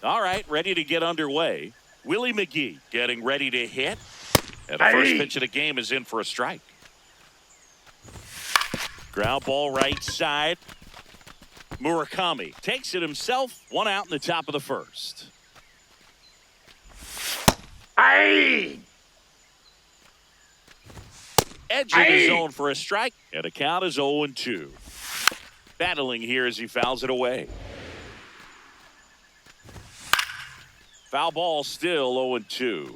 All right, ready to get underway. Willie McGee getting ready to hit. And the first pitch of the game is in for a strike. Ground ball right side. Murakami takes it himself. One out in the top of the first. Edge of the zone for a strike. And the count is 0-2. Battling here as he fouls it away. Foul ball still 0-2.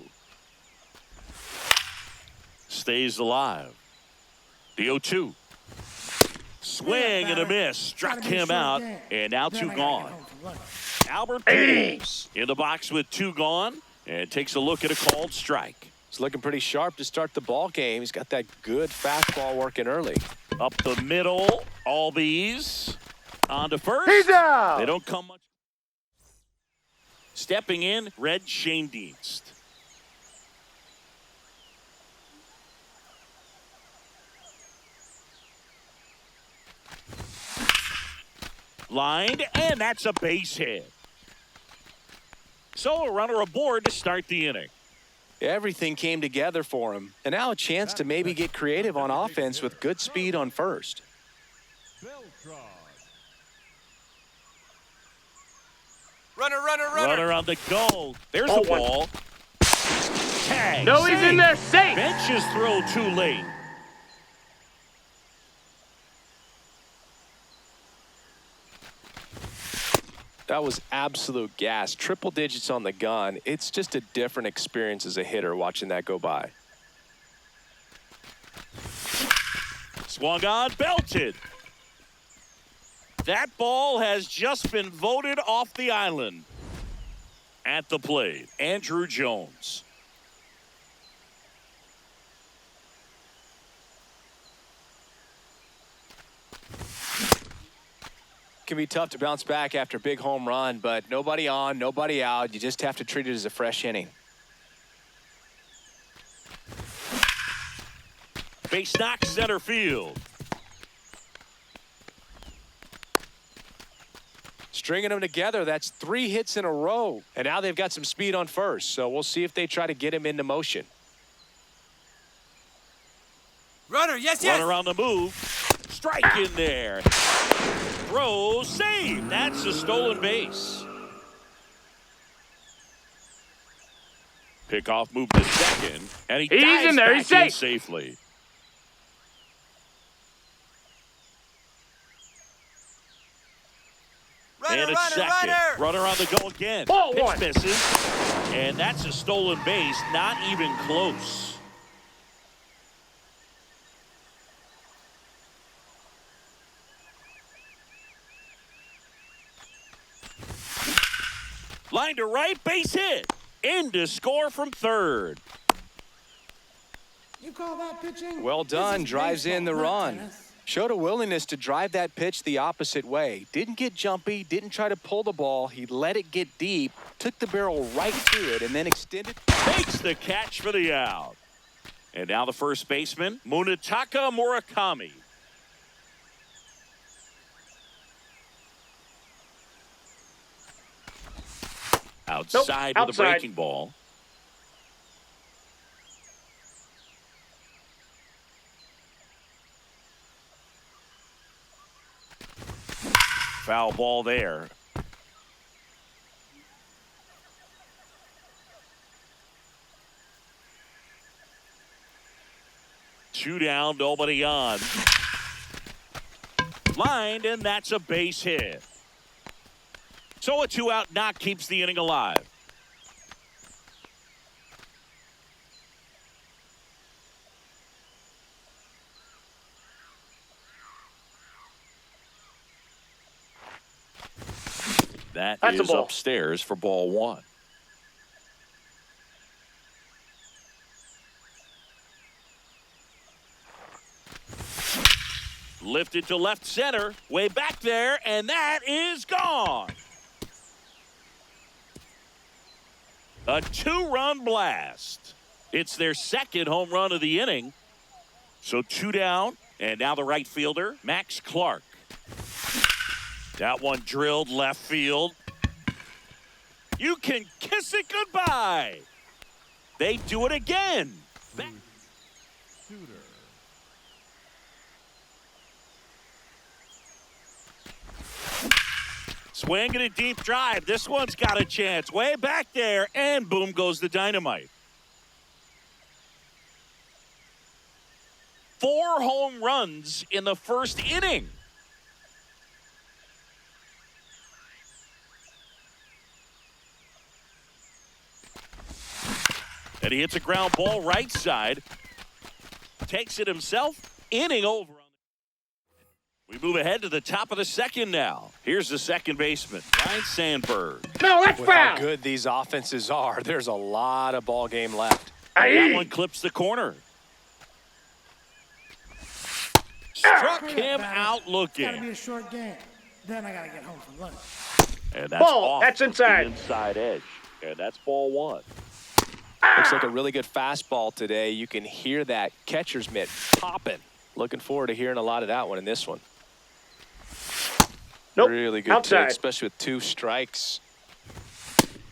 Stays alive. The 0-2. Swing and a miss. Struck him out. And now two gone. Albert Pujols in the box with two gone. And takes a look at a called strike. He's looking pretty sharp to start the ball game. He's got that good fastball working early. Up the middle. Albies on to first. He's out. They don't come much. Stepping in, Red Schoendienst. Lined, and that's a base hit. So a runner aboard to start the inning. Everything came together for him. And now a chance to maybe get creative on offense with good speed on first. Runner on the goal. There's the ball. Tag. No, he's in there safe. Bench's throw too late. That was absolute gas. Triple digits on the gun. It's just a different experience as a hitter watching that go by. Swung on, belted. That ball has just been voted off the island. At the plate, Andruw Jones. Can be tough to bounce back after a big home run, but nobody on, nobody out. You just have to treat it as a fresh inning. Base knock center field. Stringing them together, that's 3 hits in a row. And now they've got some speed on first, so we'll see if they try to get him into motion. Runner, yes. Runner on the move. Strike in there. Throw, save. That's a stolen base. Pickoff moved to second, and he dives in there. back He's safe. in safely. And it's second. Runner on the go again. Ball Pitch one. misses. And that's a stolen base. Not even close. Line to right, base hit. In to score from third. You call that pitching? Well done, This is drives in the baseball, not run. tennis. Showed a willingness to drive that pitch the opposite way. Didn't get jumpy, didn't try to pull the ball. He let it get deep, took the barrel right to it, and then extended. Makes the catch for the out. And now the first baseman, Munetaka Murakami. Outside with a breaking ball. Foul ball there. Two down, nobody on. Lined, and that's a base hit. So a 2-out knock keeps the inning alive. That's is upstairs for ball one. Lifted to left center, way back there, and that is gone. A 2-run blast. It's their second home run of the inning. So 2 down, and now the right fielder, Max Clark. That one drilled left field. You can kiss it goodbye. They do it again. Swinging a deep drive. This one's got a chance. Way back there, and boom goes the dynamite. 4 home runs in the first inning. And he hits a ground ball right side. Takes it himself. Inning over. We move ahead to the top of the second now. Here's the second baseman, Ryan Sandberg. No, that's With foul. how good these offenses are, there's a lot of ball game left. That one clips the corner. Struck him out Gotta be looking. a short game. Then I gotta get home for lunch. And that's Ball, off that's inside. the inside edge. And that's ball one. Looks like a really good fastball today. You can hear that catcher's mitt popping. Looking forward to hearing a lot of that one in this one. Nope. Really good Outside. take, especially with 2 strikes.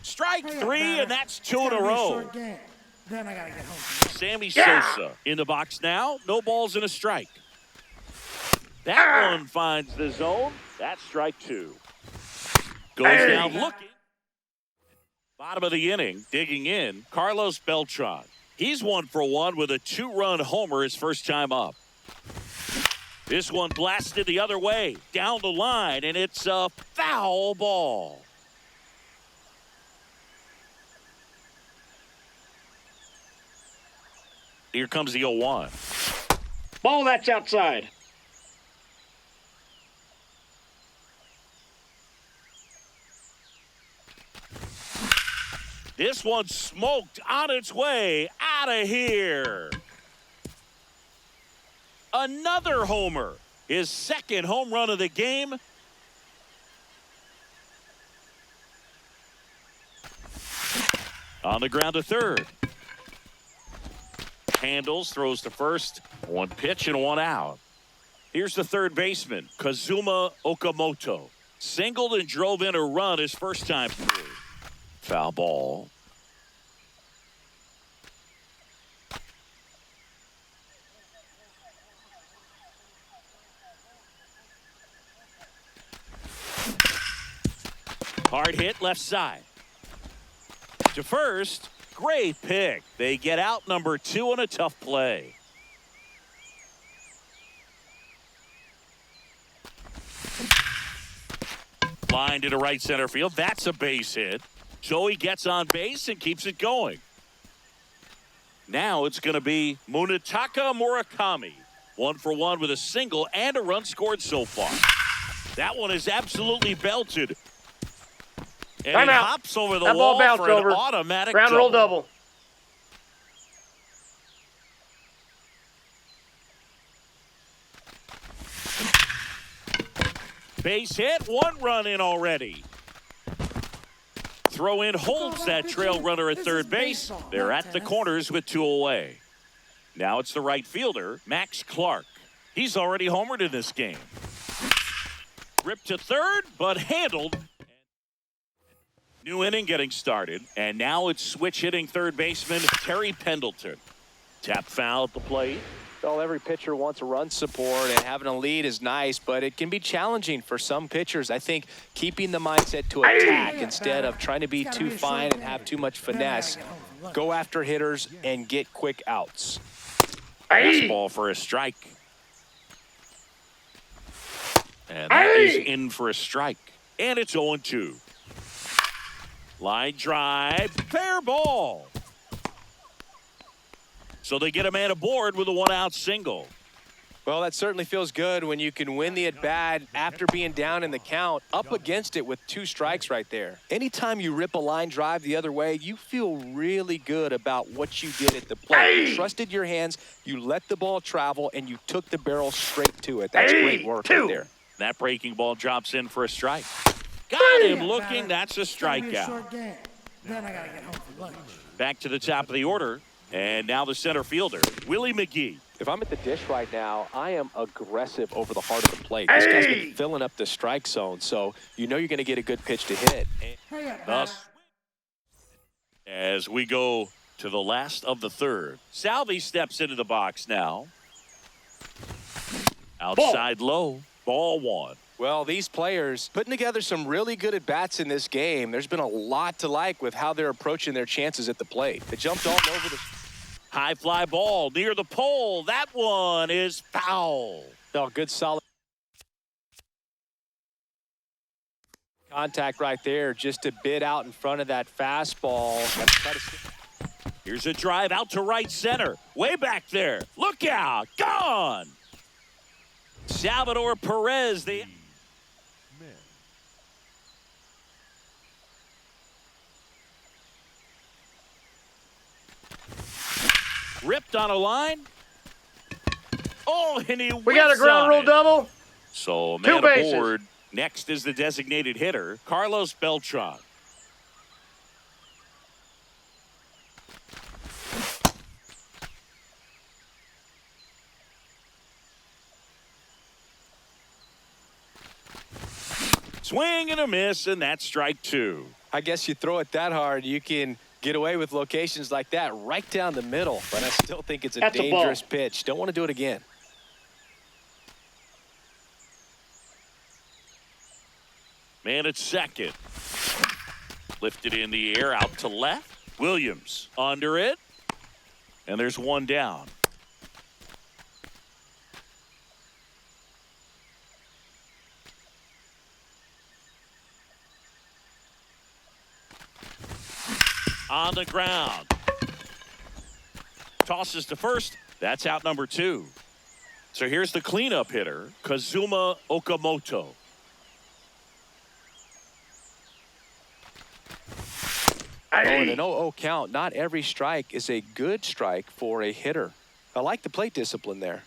Strike Hurry up, 3, batter. and that's 2 It's in a gotta be row. short game. Then I gotta get home for lunch. Sammy Yeah. Sosa in the box now. No balls and a strike. That one finds the zone. That's strike 2. Goes down looking. Bottom of the inning, digging in, Carlos Beltran. He's 1 for 1 with a 2-run homer his first time up. This one blasted the other way, down the line, and it's a foul ball. Here comes the 0-1. Ball, that's outside. This one smoked on its way out of here. Another homer. His second home run of the game. On the ground to third. Handles, throws to first. 1 pitch and 1 out. Here's the third baseman, Kazuma Okamoto. Singled and drove in a run his first time through. Foul ball. Hard hit left side. To first. Great pick. They get out number 2 on a tough play. Line to right center field. That's a base hit. Joey gets on base and keeps it going. Now it's going to be Munetaka Murakami. 1 for 1 with a single and a run scored so far. That one is absolutely belted. And Time it out. hops over the That ball wall bounced for an over. automatic Ground roll double. Base hit, 1 run in already. Throw in holds that trail runner at third base. They're at the corners with 2 away. Now it's the right fielder, Max Clark. He's already homered in this game. Ripped to third, but handled. New inning getting started, and now it's switch hitting third baseman Terry Pendleton. Tap foul at the plate. Well, every pitcher wants a run support, and having a lead is nice, but it can be challenging for some pitchers. I think keeping the mindset to attack instead of trying to be too fine and have too much finesse, go after hitters and get quick outs. Fastball for a strike. And that is in for a strike. And it's 0-2. Line drive, fair ball. So they get a man aboard with a one-out single. Well, that certainly feels good when you can win the at-bat after being down in the count, up against it with 2 strikes right there. Anytime you rip a line drive the other way, you feel really good about what you did at the plate. You trusted your hands, you let the ball travel, and you took the barrel straight to it. That's great work right there. That breaking ball drops in for a strike. Got him looking. That's a strikeout. Then I gotta get home for lunch. Back to the top of the order. And now the center fielder, Willie McGee. If I'm at the dish right now, I am aggressive over the heart of the plate. This guy's been filling up the strike zone, so you know you're going to get a good pitch to hit. Hurry up, Thus, as we go to the last of the third, Salvi steps into the box now. Outside low, ball 1. Well, these players putting together some really good at-bats in this game. There's been a lot to like with how they're approaching their chances at the plate. They jumped all over the... High fly ball near the pole. That one is foul. Oh, good solid contact right there, just a bit out in front of that fastball. Here's a drive out to right center. Way back there. Look out. Gone. Salvador Perez, the... ripped on a line. Oh, and he We got a ground rule double. So, 2 man bases. aboard. Next is the designated hitter, Carlos Beltran. Swing and a miss, and that's strike 2. I guess you throw it that hard, you can get away with locations like that right down the middle, but I still think it's a That's a ball. dangerous pitch. Don't want to do it again. Man at second. Lifted in the air out to left. Williams under it. And there's one down. On the ground. Tosses to first. That's out number 2. So here's the cleanup hitter, Kazuma Okamoto. Oh, in an 0-0 count, not every strike is a good strike for a hitter. I like the plate discipline there.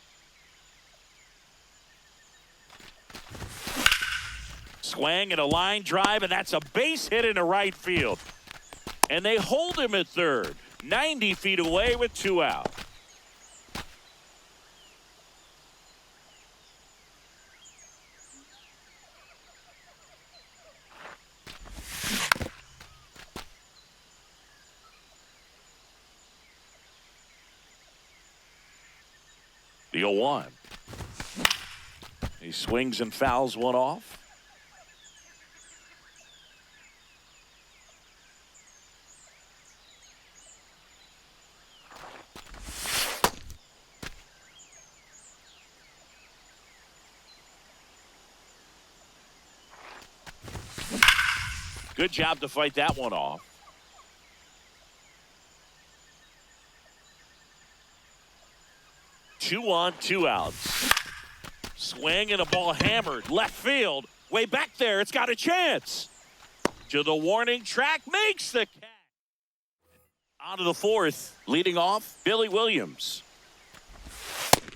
Swing and a line drive, and that's a base hit into right field. And they hold him at third, 90 feet away with 2 out. The 0-1. He swings and fouls one off. Good job to fight that one off. Two on, 2 outs. Swing and a ball hammered. Left field. Way back there. It's got a chance. To the warning track. Makes the catch. On to the 4th. Leading off, Billy Williams.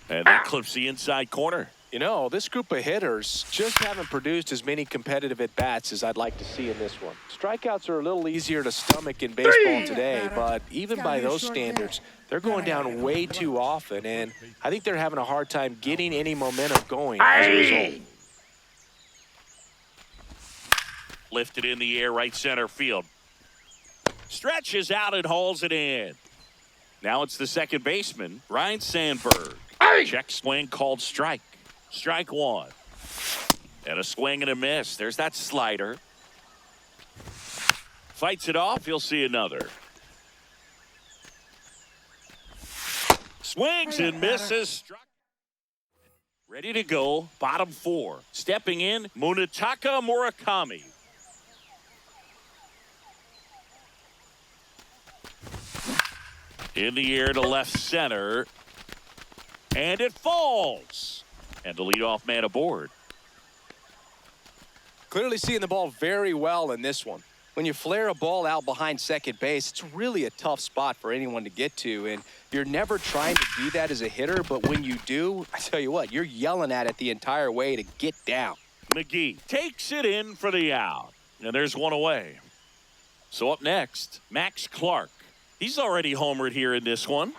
And that clips the inside corner. You know, this group of hitters just haven't produced as many competitive at-bats as I'd like to see in this one. Strikeouts are a little easier to stomach in baseball today, but even by those standards, they're going down way too often, and I think they're having a hard time getting any momentum going as a result. Lifted in the air, right center field. Stretches out and hauls it in. Now it's the second baseman, Ryan Sandberg. Check swing called strike. Strike one. And a swing and a miss. There's that slider. Fights it off. He'll see another. Swings and misses. Struck. Ready to go. Bottom four. Stepping in, Munetaka Murakami. In the air to left center. And it falls. And the leadoff man aboard. Clearly seeing the ball very well in this one. When you flare a ball out behind second base, it's really a tough spot for anyone to get to. And you're never trying to do that as a hitter, but when you do, I tell you what, you're yelling at it the entire way to get down. McGee takes it in for the out. And there's one away. So up next, Max Clark. He's already homered here in this one.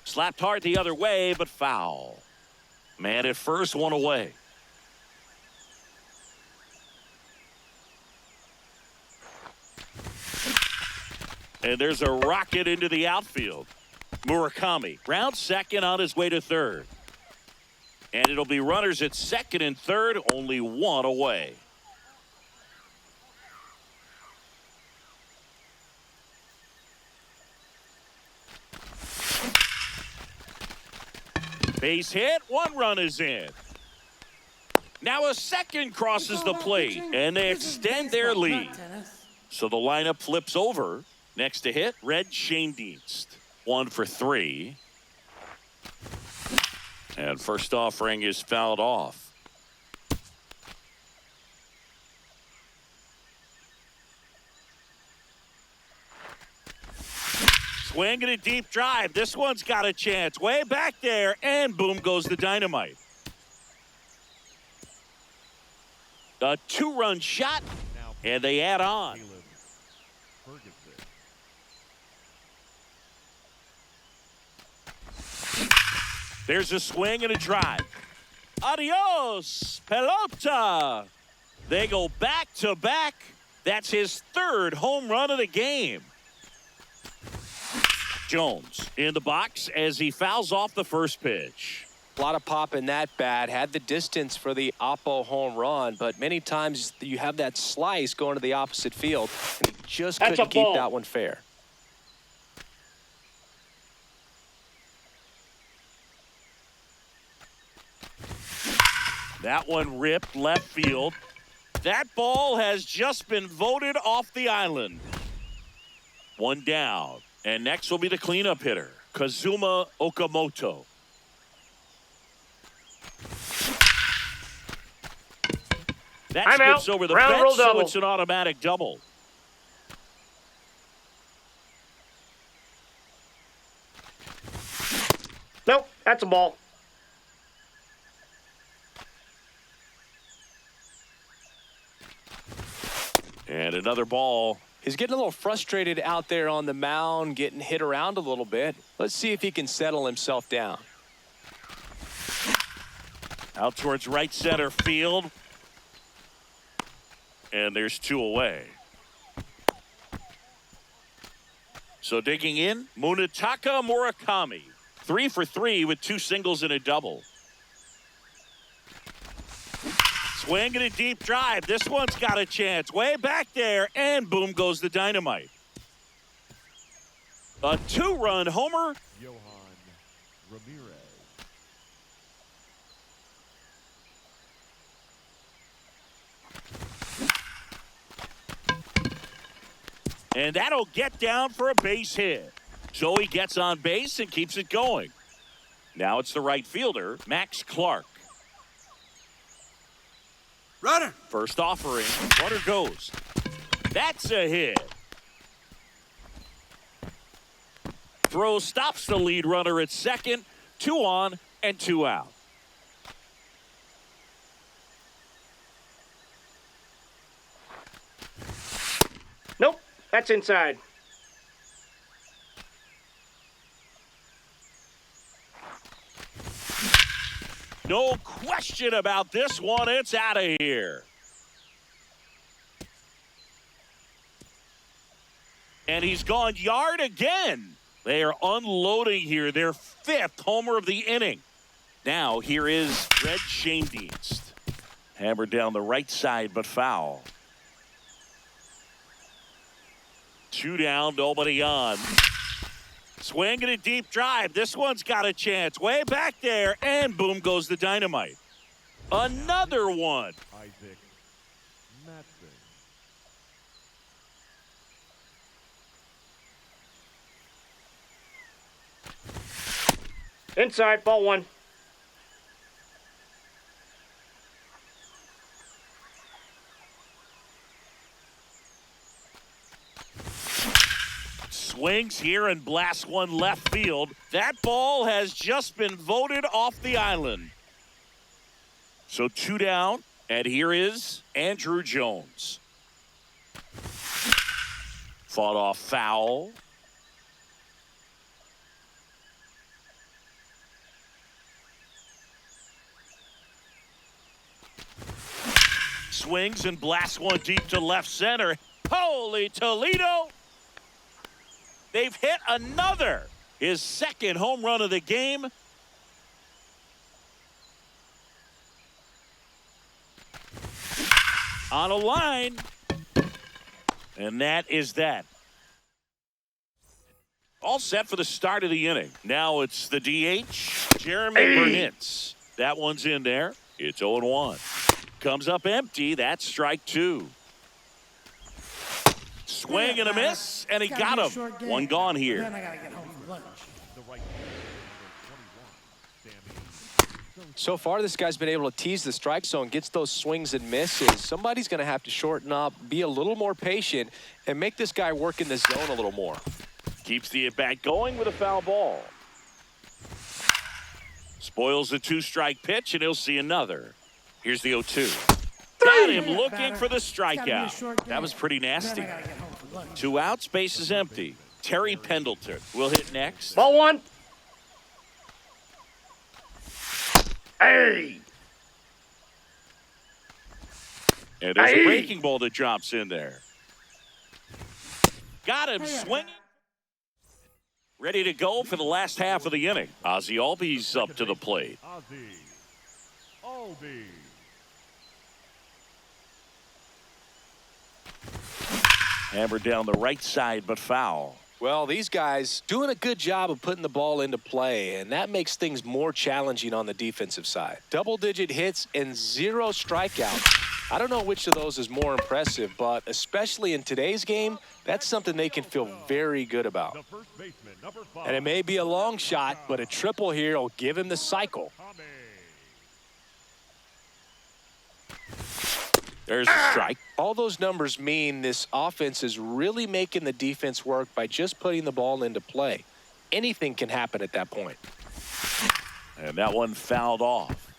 Slapped hard the other way, but foul. Man at first, one away. And there's a rocket into the outfield. Murakami round second on his way to third. And it'll be runners at second and third, only one away. Base hit, one run is in. Now a second crosses the plate, and they extend their lead. So the lineup flips over. Next to hit, Red Schoendienst. 1 for 3. And first offering is fouled off. Swinging a deep drive. This one's got a chance. Way back there, and boom goes the dynamite. A 2-run shot, and they add on. There's a swing and a drive. Adios, pelota. They go back to back. That's his third home run of the game. Jones in the box as he fouls off the first pitch. A lot of pop in that bat. Had the distance for the Oppo home run, but many times you have that slice going to the opposite field, and he just couldn't keep that one fair. That one ripped left field. That ball has just been voted off the island. One down. And next will be the cleanup hitter, Kazuma Okamoto. That I'm skips out. over the Round fence, roll so double. it's an automatic double. Nope, that's a ball. And another ball. He's getting a little frustrated out there on the mound, getting hit around a little bit. Let's see if he can settle himself down. Out towards right center field. And there's 2 away. So digging in, Munetaka Murakami. 3 for 3 with 2 singles and a double. Swing and a deep drive. This one's got a chance. Way back there, and boom goes the dynamite. A 2-run homer. Johan Ramirez. And that'll get down for a base hit. So he gets on base and keeps it going. Now it's the right fielder, Max Clark. Runner. First offering, runner goes. That's a hit. Throw stops the lead runner at second. 2 on and 2 out. Nope, that's inside. No question about this one. It's out of here. And he's gone yard again. They are unloading here. Their 5th homer of the inning. Now here is Red Schoendienst. Hammered down the right side, but foul. 2 down, nobody on. Swinging a deep drive. This one's got a chance. Way back there, and boom goes the dynamite. Another one. Isaac Matson. Inside, ball 1. Swings here and blasts one left field. That ball has just been voted off the island. So 2 down, and here is Andrew Jones. Fought off foul. Swings and blasts one deep to left center. Holy Toledo! They've hit another. His 2nd home run of the game. On a line. And that is that. All set for the start of the inning. Now it's the DH, Jeremy Burnitz. That one's in there. It's 0-1. Comes up empty. That's strike 2. Swing and a miss, and he got him. One gone here. Then I gotta get home for lunch. The right fielder, number 21, Sammy. So far, this guy's been able to tease the strike zone, gets those swings and misses. Somebody's going to have to shorten up, be a little more patient, and make this guy work in the zone a little more. Keeps the at-bat going with a foul ball. Spoils the 2-strike pitch, and he'll see another. Here's the 0-2. Got him looking for the strikeout. That was pretty nasty. Then I gotta get home for lunch. 2 outs, base is empty. Terry Pendleton will hit next. Ball 1. Hey! And there's a Aye. breaking ball that drops in there. Got him swinging. Ready to go for the last half of the inning. Ozzie Albies up to the plate. Ozzie Albies. Hammered down the right side, but foul. Well, these guys doing a good job of putting the ball into play, and that makes things more challenging on the defensive side. Double-digit hits and 0 strikeouts. I don't know which of those is more impressive, but especially in today's game, that's something they can feel very good about. The first baseman, number 5. And it may be a long shot, but a triple here will give him the cycle. Tommy. There's a strike. All those numbers mean this offense is really making the defense work by just putting the ball into play. Anything can happen at that point. And that one fouled off.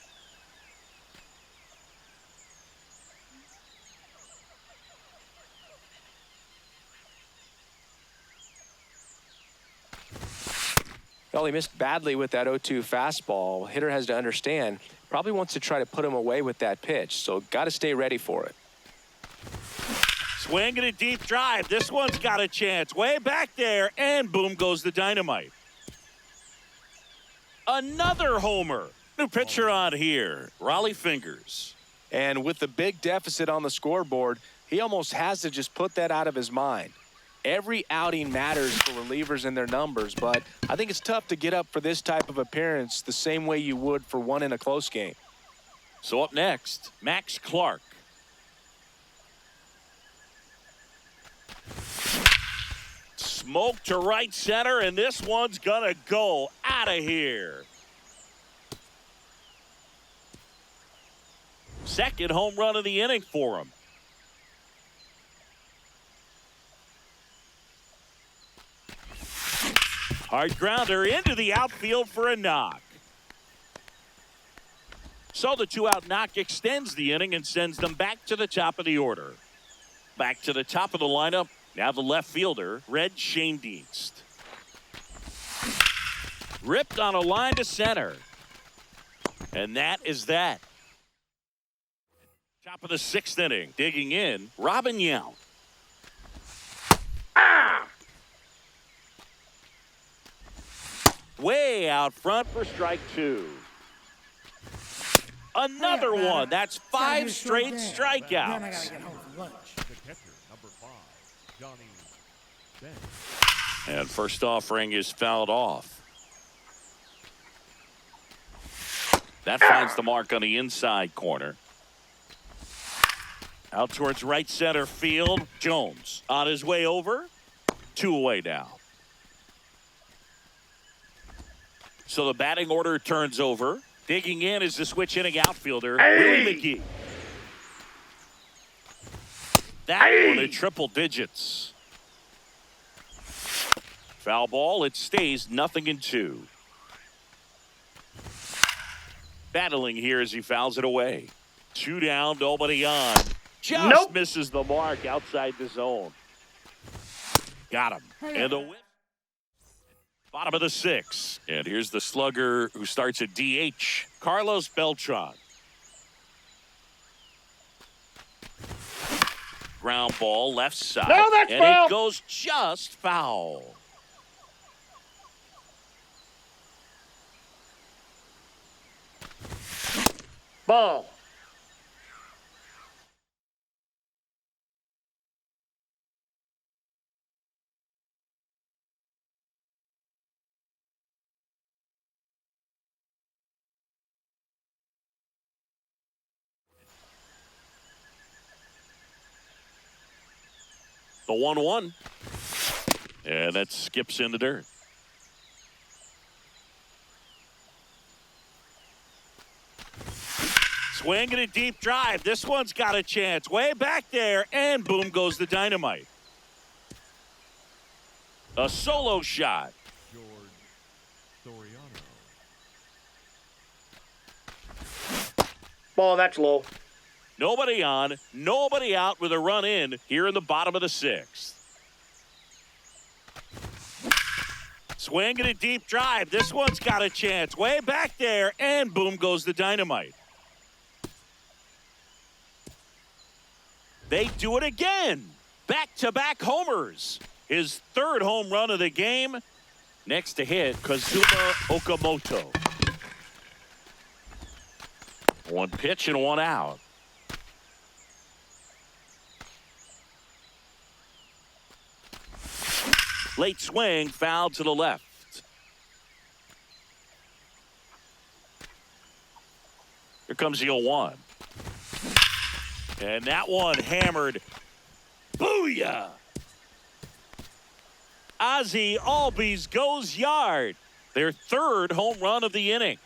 Well, he missed badly with that 0-2 fastball. Hitter has to understand, probably wants to try to put him away with that pitch, so got to stay ready for it. Swinging a deep drive. This one's got a chance. Way back there, and boom goes the dynamite. Another homer. New pitcher on here, Raleigh Fingers. And with the big deficit on the scoreboard, he almost has to just put that out of his mind. Every outing matters for relievers and their numbers, but I think it's tough to get up for this type of appearance the same way you would for one in a close game. So up next, Max Clark. Smoke to right center, and this one's gonna go out of here. Second home run of the inning for him. Hard grounder into the outfield for a knock. So the 2-out knock extends the inning and sends them back to the top of the order. Back to the top of the lineup. Now the left fielder, Red Schoendienst. Ripped on a line to center. And that is that. Top of the 6th inning. Digging in, Robin Yount. way out front for strike two. Another one. That's 5 straight Then I strikeouts. gotta get home for lunch. The catcher, number 5, Johnny Bench. And first offering is fouled off. That finds the mark on the inside corner. Out towards right center field. Jones on his way over. 2 away now. So the batting order turns over. Digging in is the switch hitting outfielder, Willie McGee. That one at triple digits. Foul ball, it stays 0-2. Battling here as he fouls it away. 2 down, nobody on. Just Nope. misses the mark outside the zone. Got him. And the win. Bottom of the 6th. And here's the slugger who starts at DH, Carlos Beltran. Ground ball left side. No, that's and foul. it goes just foul. Ball. The 1-1. And that skips in the dirt. Swinging a deep drive. This one's got a chance. Way back there. And boom goes the dynamite. A solo shot. George Soriano. Ball, that's low. Nobody on, nobody out with a run in here in the bottom of the 6th. Swinging a deep drive. This one's got a chance. Way back there. And boom goes the dynamite. They do it again. Back-to-back homers. His 3rd home run of the game. Next to hit, Kazuma Okamoto. 1 pitch and 1 out. Late swing, foul to the left. Here comes the 0-1. And that one hammered. Booyah! Ozzie Albies goes yard. Their 3rd home run of the inning.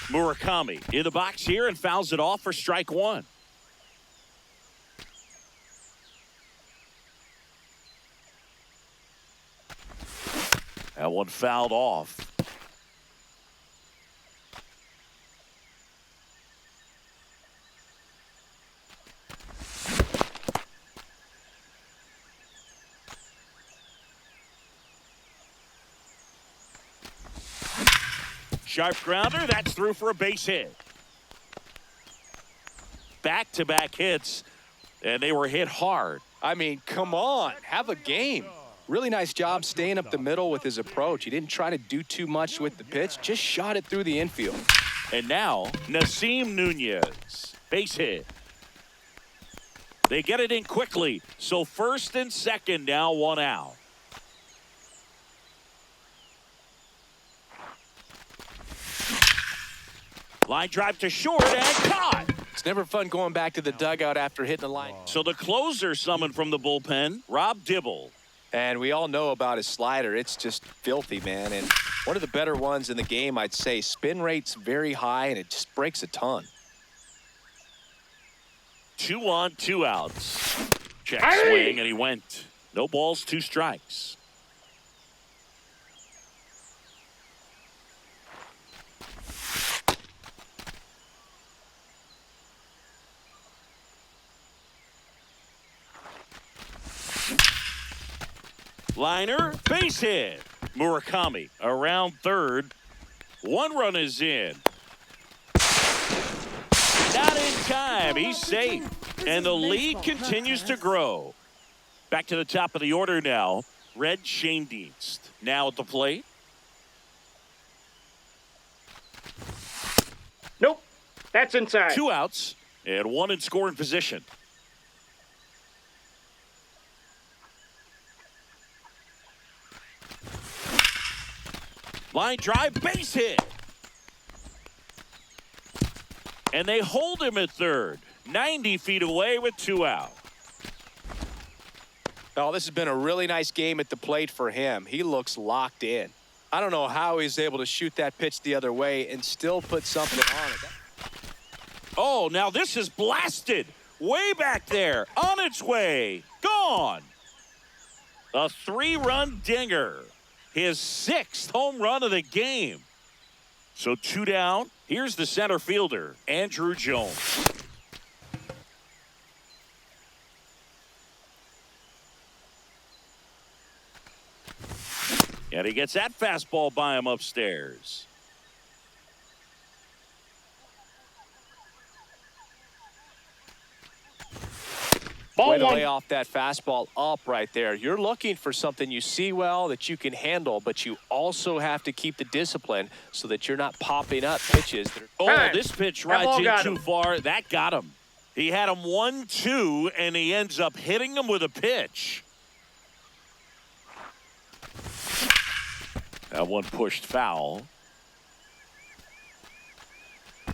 Murakami in the box here and fouls it off for strike 1. That one fouled off. Sharp grounder, that's through for a base hit. Back-to-back hits, and they were hit hard. I mean, come on, have a game. Really nice job staying up the middle with his approach. He didn't try to do too much with the pitch, just shot it through the infield. And now, Nasim Nunez, base hit. They get it in quickly, so 1st and 2nd now, 1 out. Line drive to short and caught. It's never fun going back to the dugout after hitting the line. So the closer summoned from the bullpen, Rob Dibble. And we all know about his slider. It's just filthy, man. And one of the better ones in the game, I'd say. Spin rate's very high, and it just breaks a ton. 2 on, 2 outs. Check swing, and he went. No balls, 2 strikes. Liner, base hit. Murakami around 3rd. 1 run is in. Not in time. He's safe. And the lead continues to grow. Back to the top of the order now. Red Schoendienst now at the plate. Nope. That's inside. 2 outs and 1 in scoring position. Line drive, base hit. And they hold him at third. 90 feet away with 2 out. Oh, this has been a really nice game at the plate for him. He looks locked in. I don't know how he's able to shoot that pitch the other way and still put something on it. Oh, now this is blasted. Way back there. On its way. Gone. A 3-run dinger. His 6th home run of the game. So 2 down. Here's the center fielder, Andruw Jones. And he gets that fastball by him upstairs. Way to lay off that fastball up right there. You're looking for something you see well that you can handle, but you also have to keep the discipline so that you're not popping up pitches. Oh, this pitch rides in too him. far. That got him. He had him 1-2, and he ends up hitting him with a pitch. That one pushed foul.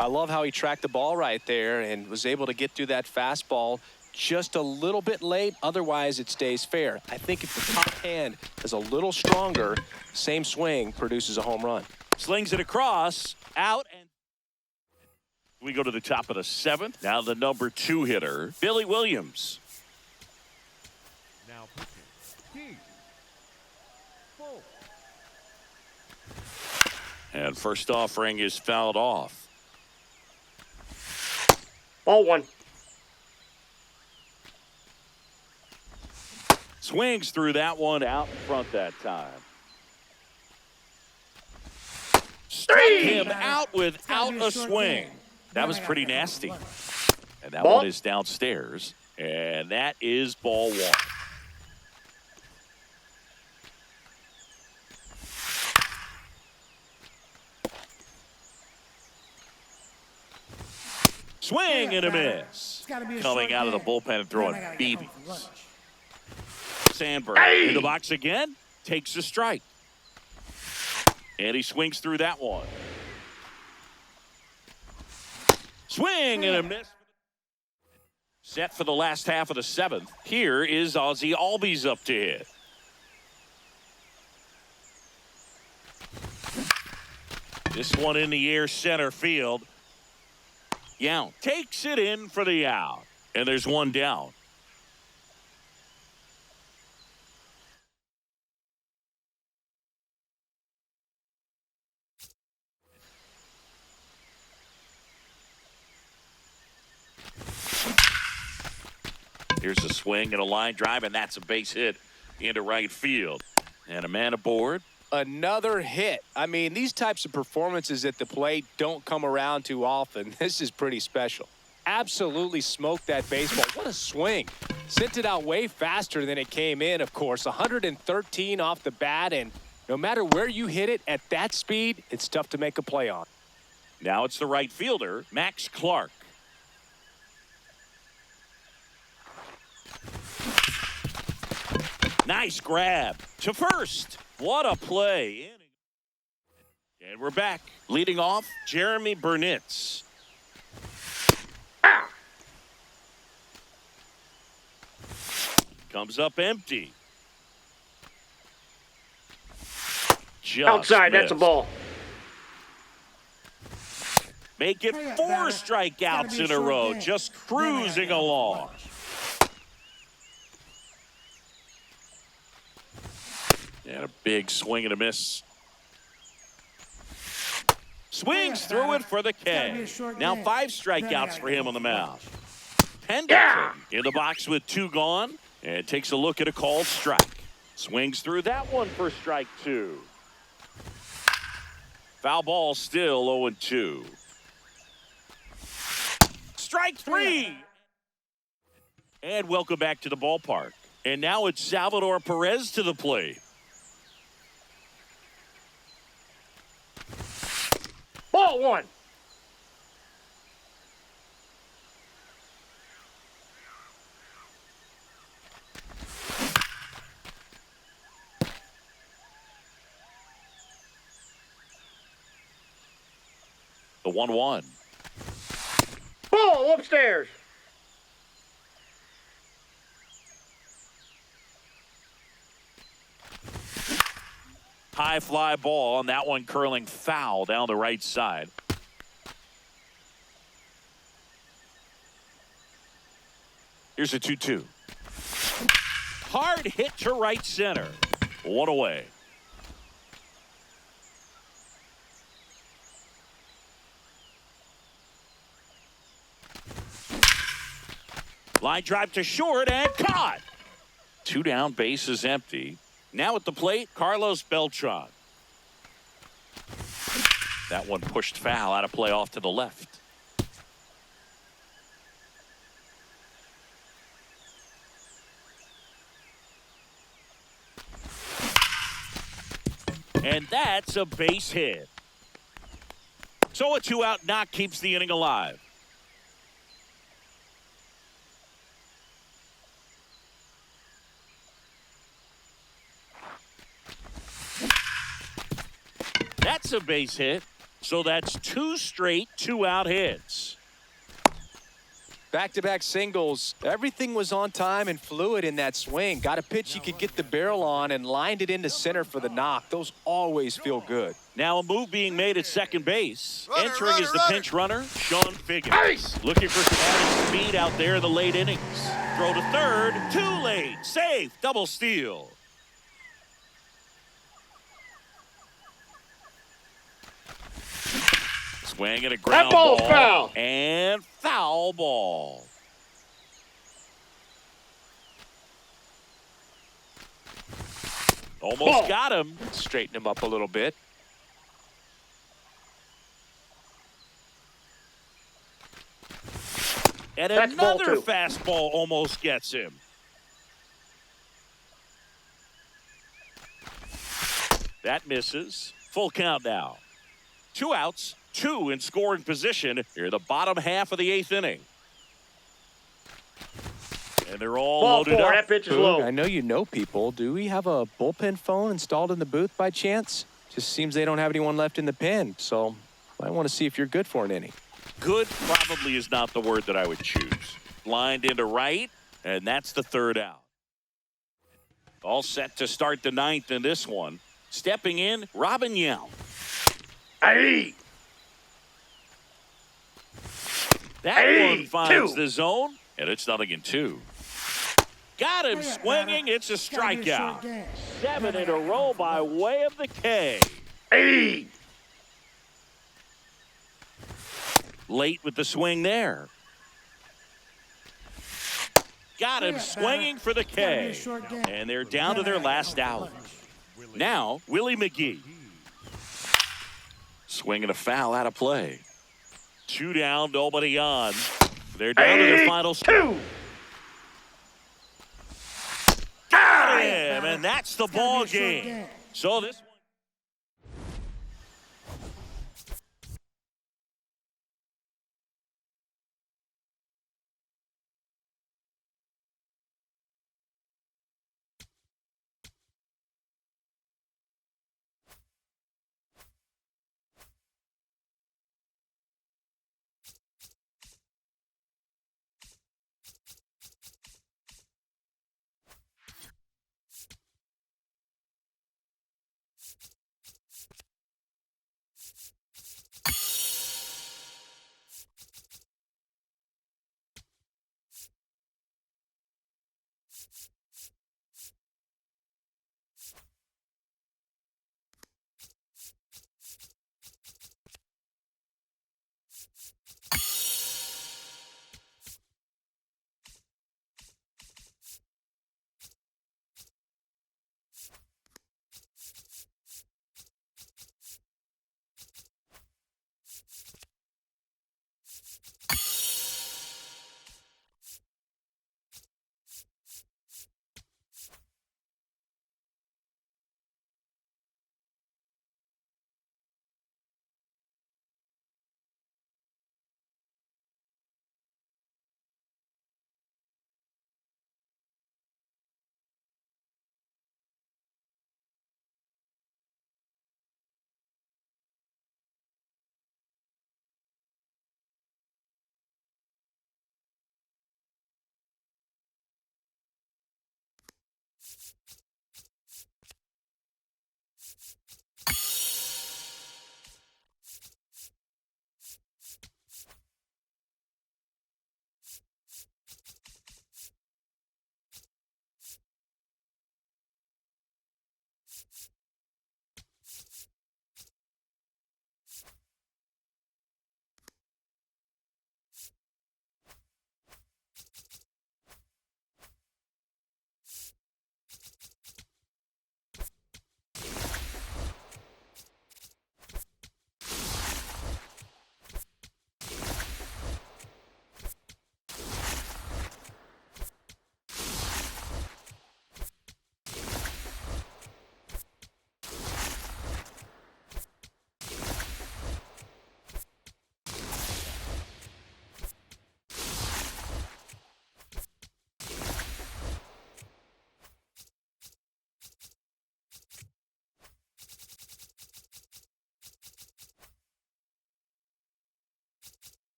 I love how he tracked the ball right there and was able to get through that fastball just a little bit late. Otherwise, it stays fair. I think if the top hand is a little stronger, same swing produces a home run. Slings it across, out, and we go to the top of the 7th. Now the number 2 hitter, Billy Williams. Now pitching. Full. And first offering is fouled off. Ball 1. Swings through that one out in front that time. Struck him out without a swing. That was pretty nasty. And that one is downstairs. And that is ball 1. Swing and a miss. Coming out of the bullpen and throwing BBs. Sandberg in the box again, takes a strike. And he swings through that one. Swing and a miss. Set for the last half of the 7th. Here is Ozzie Albies up to hit. This one in the air center field. Yount takes it in for the out. And there's 1 down. Here's a swing and a line drive, and that's a base hit into right field. And a man aboard. Another hit. I mean, these types of performances at the plate don't come around too often. This is pretty special. Absolutely smoked that baseball. What a swing. Sent it out way faster than it came in, of course. 113 off the bat, and no matter where you hit it at that speed, it's tough to make a play on. Now it's the right fielder, Max Clark. Nice grab to first. What a play. And we're back. Leading off, Jeremy Burnitz. Comes up empty. Just Outside, missed. that's a ball. Make it 4 strikeouts in a row. Just cruising along. And a big swing and a miss. Swings through it for the K. Now 5 strikeouts for him on the mound. Pendleton in the box with 2 gone. And takes a look at a called strike. Swings through that one for strike 2. Foul ball still 0-2. Strike 3. And welcome back to the ballpark. And now it's Salvador Perez to the plate. Ball one. The 1-1. Ball upstairs. High fly ball, and that one curling foul down the right side. Here's a 2-2. Hard hit to right center. One away. Line drive to short and caught. 2 down, base is empty. Now at the plate, Carlos Beltran. That one pushed foul, out of play off to the left. And that's a base hit. So a 2-out knock keeps the inning alive. That's a base hit. So that's 2 straight 2-out hits. Back-to-back singles. Everything was on time and fluid in that swing. Got a pitch he could get the barrel on and lined it into center for the knock. Those always feel good. Now a move being made at second base. Entering is the pinch runner, Sean Figgins. Nice. Looking for some added speed out there in the late innings. Throw to third, too late. Safe, double steal. Swing and a ground That ball's ball. foul. And foul ball. Almost Ball. got him. Straighten him up a little bit. And That's ball another 2. fastball almost gets him. That misses. Full count now. 2 outs, 2 in scoring position here in the bottom half of the 8th inning. And they're all Ball loaded 4. up. That pitch is Boog, low. I know you know people. Do we have a bullpen phone installed in the booth by chance? Just seems they don't have anyone left in the pen. So I want to see if you're good for an inning. Good probably is not the word that I would choose. Lined into right, and that's the 3rd out. All set to start the 9th in this one. Stepping in, Robin Yount. Aye. That Hey, one finds 2. the zone, and it's 0-2. Got him swinging. It's a strikeout. 7 in a row by way of the K. Aye. Late with the swing there. Got him swinging for the K. And they're down to their last out. Now, Willie McGee. Swinging a foul out of play. 2 down, nobody on. They're down to their final 2. Got him, and that's the ball game. So this one.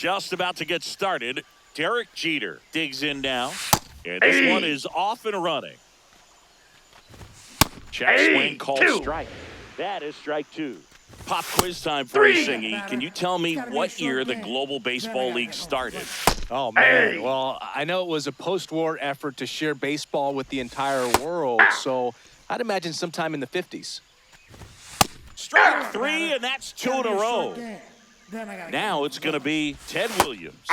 Just about to get started. Derek Jeter digs in now. And this one is off and running. Check swing called strike. That is strike two. Pop quiz time for you, Singy. Can you tell me what year the Global Baseball League started? Oh, man. Well, I know it was a post-war effort to share baseball with the entire world, so I'd imagine sometime in the 50s. Strike three, and that's two in a row. Now it's going to be Ted Williams.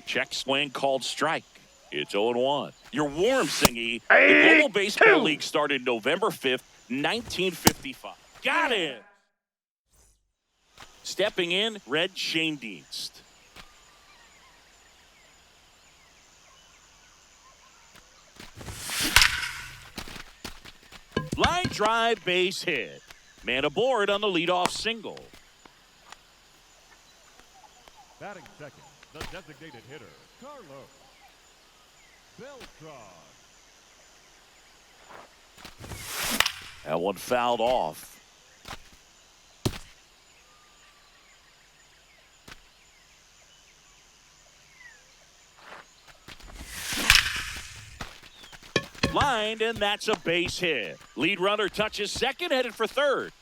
Check swing called strike. It's 0-1. You're warm, Singy. The Global Baseball League started November 5th, 1955. Got it. Stepping in, Red Schoendienst. Line drive, base hit. Man aboard on the leadoff single. Batting second, the designated hitter, Carlos Beltran. That one fouled off. Lined, and that's a base hit. Lead runner touches second, headed for third.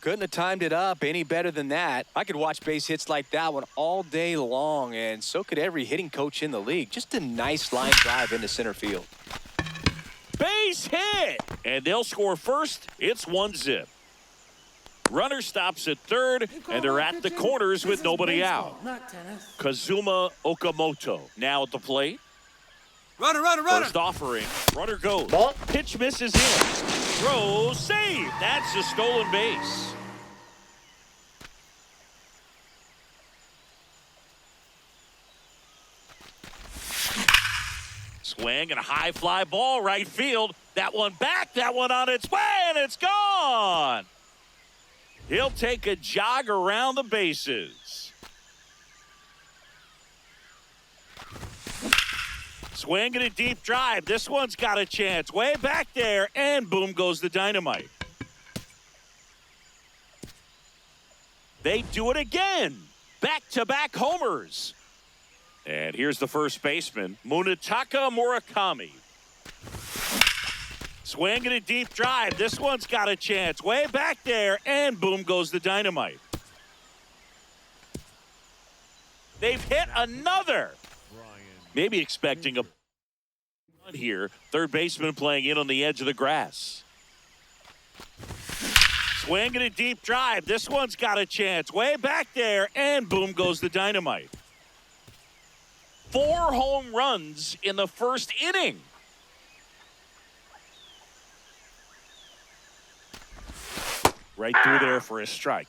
Couldn't have timed it up any better than that. I could watch base hits like that one all day long, and so could every hitting coach in the league. Just a nice line drive into center field. Base hit! And they'll score first. It's 1-0. Runner stops at third, and they're at the corners with nobody out. Kazuma Okamoto now at the plate. Runner, runner, runner. First offering. Runner goes. Ball. Pitch misses in. Throw, save. That's a stolen base. Swing and a high fly ball right field. That one back, that one on its way, and it's gone. He'll take a jog around the bases. Swing and a deep drive. This one's got a chance. Way back there, and boom goes the dynamite. They do it again. Back-to-back homers. And here's the first baseman, Munetaka Murakami. Swing and a deep drive. This one's got a chance. Way back there, and boom goes the dynamite. They've hit another. Maybe expecting a run here. Third baseman playing in on the edge of the grass. Swing and a deep drive. This one's got a chance. Way back there, and boom goes the dynamite. 4 home runs in the first inning. Right through there for a strike.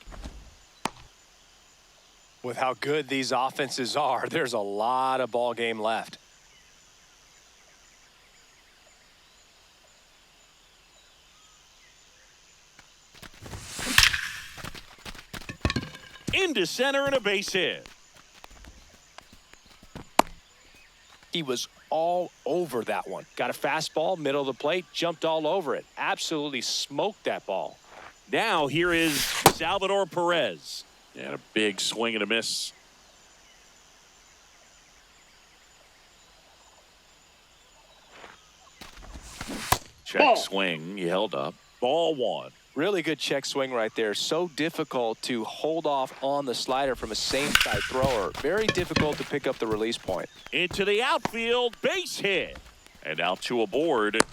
With how good these offenses are, there's a lot of ball game left. Into center and a base hit. He was all over that one. Got a fastball, middle of the plate, jumped all over it. Absolutely smoked that ball. Now here is Salvador Perez. And a big swing and a miss. Check Ball. swing. He held up. Ball one. Really good check swing right there. So difficult to hold off on the slider from a same-side thrower. Very difficult to pick up the release point. Into the outfield. Base hit. And out to aboard.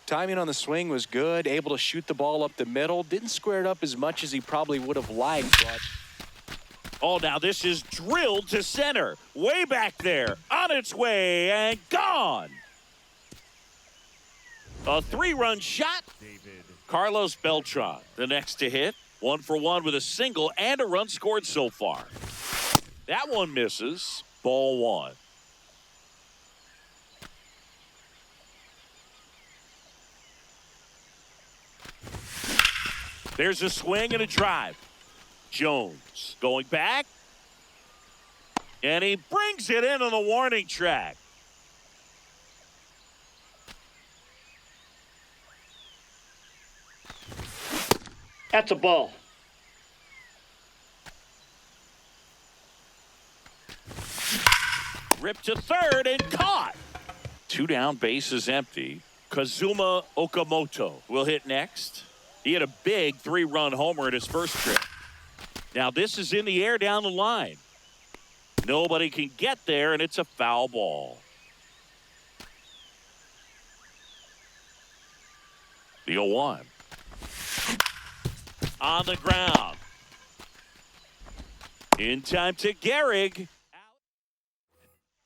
Timing on the swing was good. Able to shoot the ball up the middle. Didn't square it up as much as he probably would have liked, but Oh, now this is drilled to center. Way back there. On its way and gone. A 3-run shot. David Carlos Beltran, the next to hit. 1 for 1 with a single and a run scored so far. That one misses. Ball one. There's a swing and a drive. Jones going back. And he brings it in on the warning track. That's a ball. Ripped to third and caught. 2 down, bases empty. Kazuma Okamoto will hit next. He had a big 3-run homer in his first trip. Now this is in the air down the line. Nobody can get there, and it's a foul ball. The 0-1. On the ground. In time to Gehrig.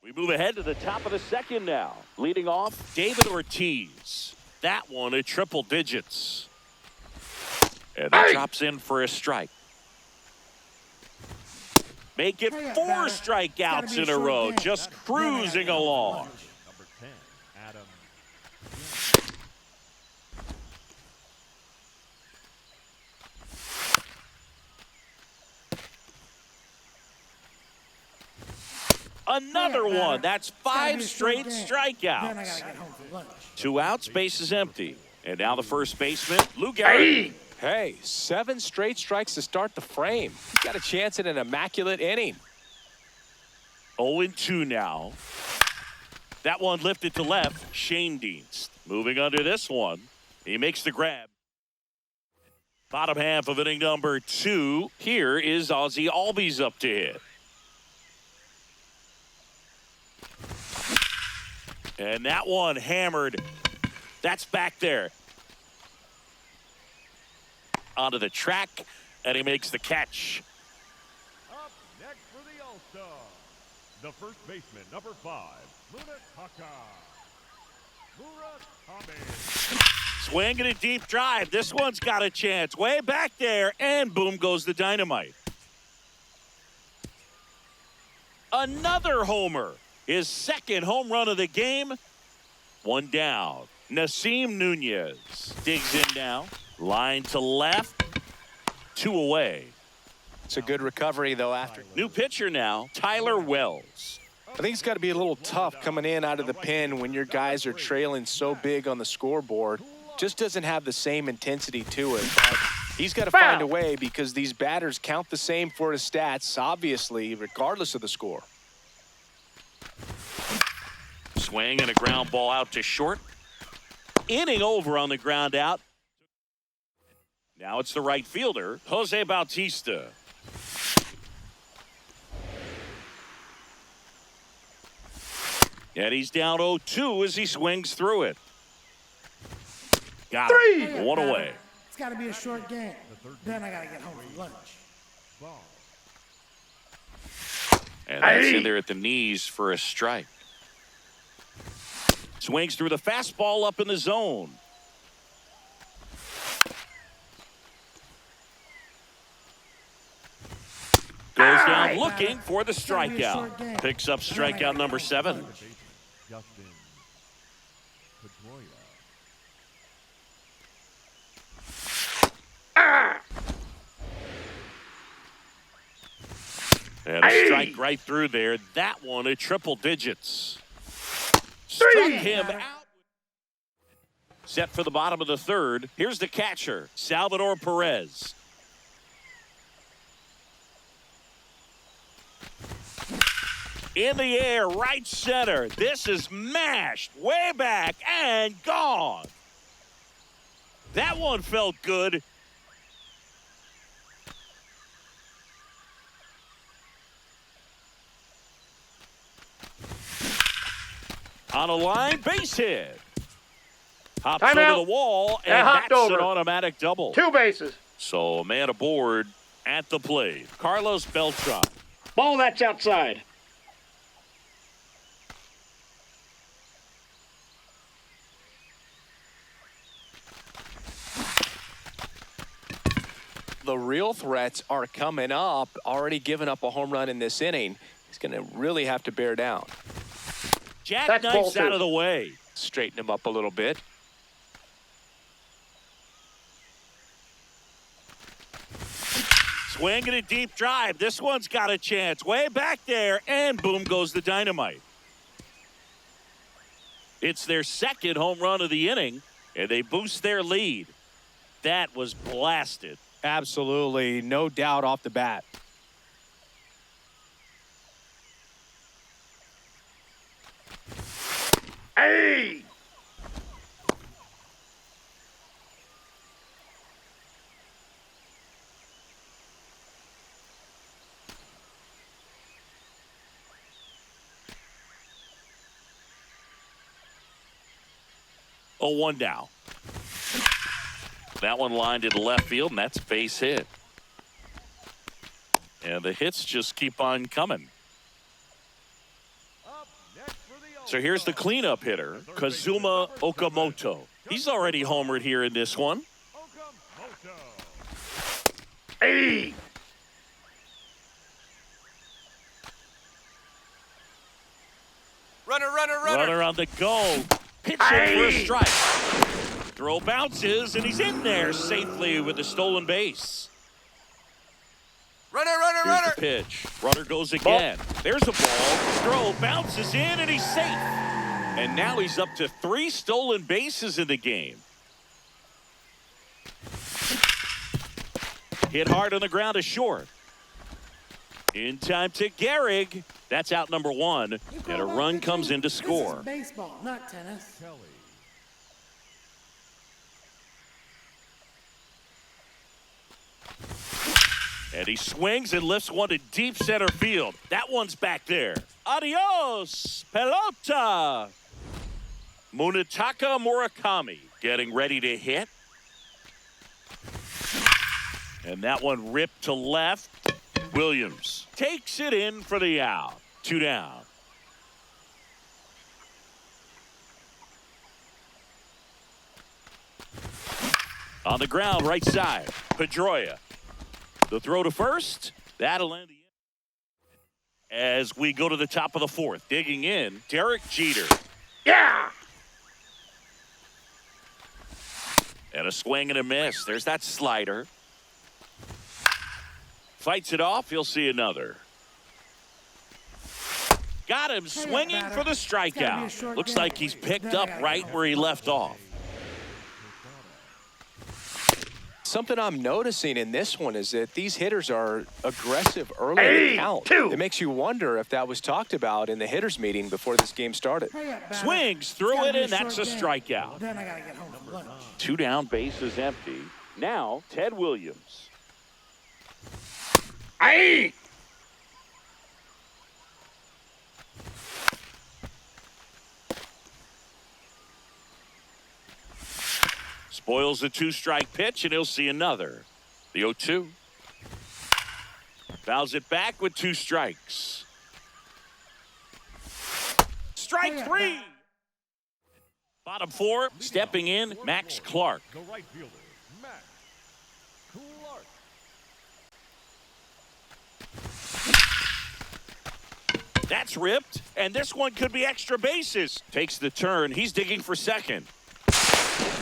We move ahead to the top of the second now. Leading off, David Ortiz. That one at triple digits. And that drops in for a strike. Make it 4 strikeouts in a row, just cruising along. Number 10, Adam. Another one. That's 5 straight Then I strikeouts. gotta get home for lunch. 2 outs, base is empty. And now the first baseman, Lou Gehrig. Hey, 7 straight strikes to start the frame. He's got a chance at an immaculate inning. 0-2 now. That one lifted to left. Shane Dienst moving under this one. He makes the grab. Bottom half of inning number 2. Here is Ozzie Albies up to hit. And that one hammered. That's back there. Onto the track, and he makes the catch. Up next for the All-Star, the first baseman, number 5, Munetaka Murakami. Swinging a deep drive. This one's got a chance. Way back there, and boom goes the dynamite. Another homer. His second home run of the game. 1 down. Nasim Nunez digs in now. Line to left. 2 away. It's a good recovery, though, after. New pitcher now, Tyler Wells. I think it's got to be a little tough coming in out of the pen when your guys are trailing so big on the scoreboard. Just doesn't have the same intensity to it. But he's got to find a way because these batters count the same for his stats, obviously, regardless of the score. Swing and a ground ball out to short. Inning over on the ground out. Now it's the right fielder, Jose Bautista. And he's down 0-2 as he swings through it. Got it. 1 away. It's gotta be a short game. Then I gotta get home for lunch. And that's in there at the knees for a strike. Swings through the fastball up in the zone. Goes down looking for the strikeout. Picks up strikeout number 7. Justin Pedroia. And a strike right through there. That one at triple digits. Struck him out. Set for the bottom of the third. Here's the catcher, Salvador Perez. In the air, right center. This is mashed way back and gone. That one felt good. On a line, base hit. Hops Time over out. the wall, and hopped that's over. an automatic double. 2 bases. So a man aboard at the plate. Carlos Beltran. Ball that's outside. The real threats are coming up. Already given up a home run in this inning. He's going to really have to bear down. Jackknifes That's out of the way. Straighten him up a little bit. Swinging a deep drive. This one's got a chance. Way back there, and boom goes the dynamite. It's their second home run of the inning, and they boost their lead. That was blasted. Absolutely, no doubt off the bat. 0-1 now. That one lined into left field, and that's base hit. And the hits just keep on coming. Up next for the So here's the cleanup hitter, Kazuma Okamoto. He's already homered here in this one. Okamoto. Hey! Runner on the go. Pitching for a strike. Throw bounces, and he's in there safely with the stolen base. Here's the pitch. Runner goes again. There's a ball. Throw bounces in, and he's safe. And now he's up to 3 stolen bases in the game. Hit hard on the ground is short. In time to Gehrig. That's out number 1. And a run comes in to score. This is baseball, not tennis. Kelly. And he swings and lifts one to deep center field. That one's back there. Adios, pelota. Munetaka Murakami getting ready to hit. And that one ripped to left. Williams takes it in for the out. 2 down. On the ground, right side, Pedroia. The throw to first. That'll end the inning. As we go to the top of the 4th, digging in, Derek Jeter. Yeah! And a swing and a miss. There's that slider. Fights it off. He'll see another. Got him swinging for the strikeout. Looks like he's picked up right where he left off. Something I'm noticing in this one is that these hitters are aggressive early in the count. It makes you wonder if that was talked about in the hitters meeting before this game started. Swings through it, and that's a strikeout. Then I gotta get home for lunch. 2 down, base is empty. Now, Ted Williams. Hey! Spoils the 2-strike pitch, and he'll see another. The 0-2. Fouls it back with 2 strikes. Strike 3. Bottom 4, stepping in, Max Clark. The right fielder, Max Clark. That's ripped, and this one could be extra bases. Takes the turn. He's digging for second.